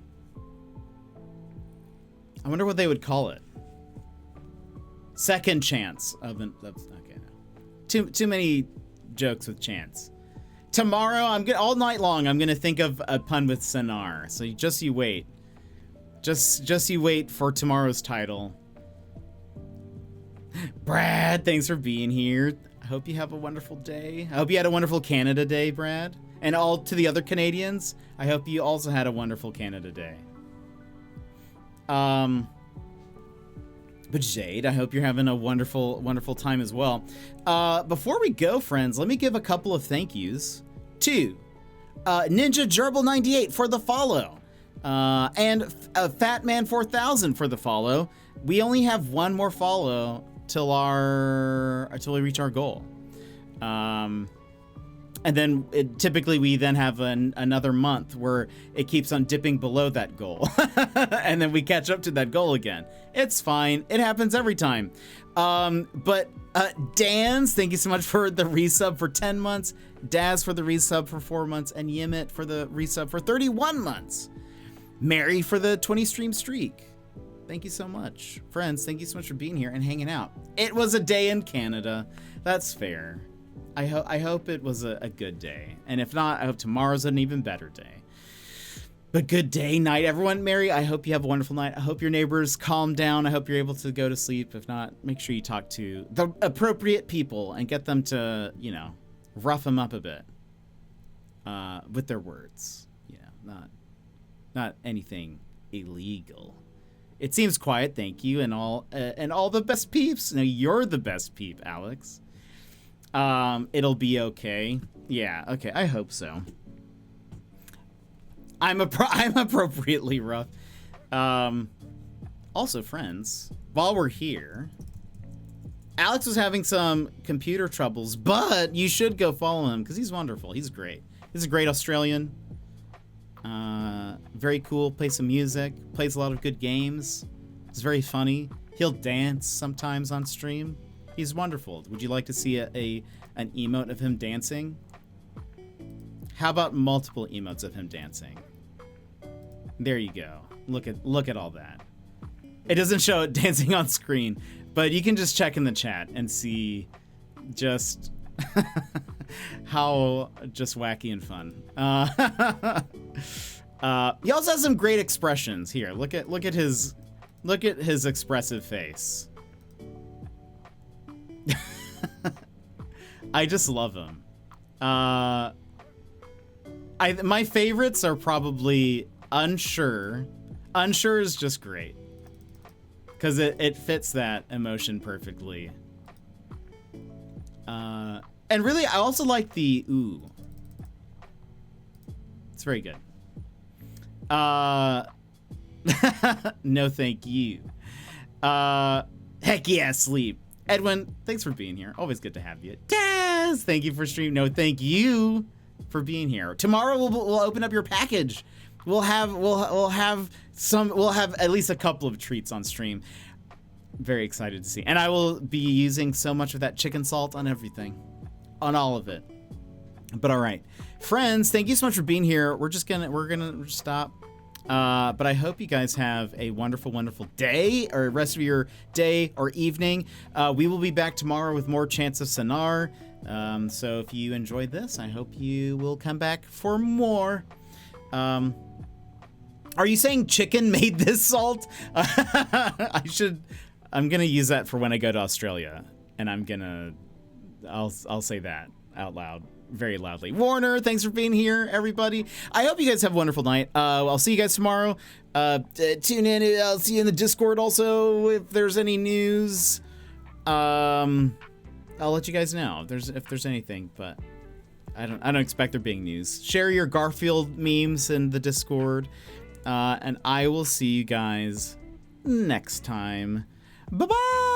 Speaker 2: I wonder what they would call it. Second chance of an. Okay, no. Too many jokes with chance. Tomorrow, all night long. I'm gonna think of a pun with Sennaar. So just you wait. Just you wait for tomorrow's title. Brad, thanks for being here. I hope you have a wonderful day. I hope you had a wonderful Canada Day, Brad. And all to the other Canadians, I hope you also had a wonderful Canada Day. But Jade, I hope you're having a wonderful, wonderful time as well. Before we go, friends, let me give a couple of thank yous to Ninja Gerbil 98 for the follow, and Fatman 4000 for the follow. We only have one more follow till we reach our goal. And then typically we then have another month where it keeps on dipping below that goal. And then we catch up to that goal again. It's fine. It happens every time. But Dan's, thank you so much for the resub for 10 months. Daz for the resub for 4 months. And Yimit for the resub for 31 months. Mary for the 20 stream streak. Thank you so much. Friends, thank you so much for being here and hanging out. It was a day in Canada. That's fair. I hope it was a good day. And if not, I hope tomorrow's an even better day. But good day, night, everyone. Mary, I hope you have a wonderful night. I hope your neighbors calm down. I hope you're able to go to sleep. If not, make sure you talk to the appropriate people and get them to, you know, rough them up a bit with their words. You know, not anything illegal. It seems quiet, thank you, and all the best peeps. No, you're the best peep, Alex. It'll be okay. Yeah, okay, I hope so. I'm appropriately rough. Also, friends, while we're here, Alex was having some computer troubles, but you should go follow him because he's wonderful. He's great. He's a great Australian. Very cool. Plays some music. Plays a lot of good games. He's very funny. He'll dance sometimes on stream. He's wonderful. Would you like to see an emote of him dancing? How about multiple emotes of him dancing? There you go. Look at all that. It doesn't show it dancing on screen, but you can just check in the chat and see just how just wacky and fun. He also has some great expressions here. Look at his Look at his expressive face. I just love him. My favorites are probably Unsure. Unsure is just great. Because it fits that emotion perfectly. And really, I also like the ooh. It's very good. No thank you. Heck yeah, sleep. Edwin, thanks for being here. Always good to have you. Taz, thank you for stream. No thank you for being here. Tomorrow we'll open up your package. We'll have at least a couple of treats on stream. Very excited to see. And I will be using so much of that chicken salt on everything. On all of it. But all right. Friends, thank you so much for being here. We're gonna stop. But I hope you guys have a wonderful, wonderful day or rest of your day or evening. We will be back tomorrow with more Chants of Sennaar. So if you enjoyed this, I hope you will come back for more. Are you saying chicken made this salt? I'm gonna use that for when I go to Australia, and I'll say that out loud. Very loudly. Warner, thanks for being here, everybody. I hope you guys have a wonderful night. I'll see you guys tomorrow. Tune in. I'll see you in the Discord also if there's any news. I'll let you guys know if there's anything, but I don't expect there being news. Share your Garfield memes in the Discord, and I will see you guys next time. Bye-bye.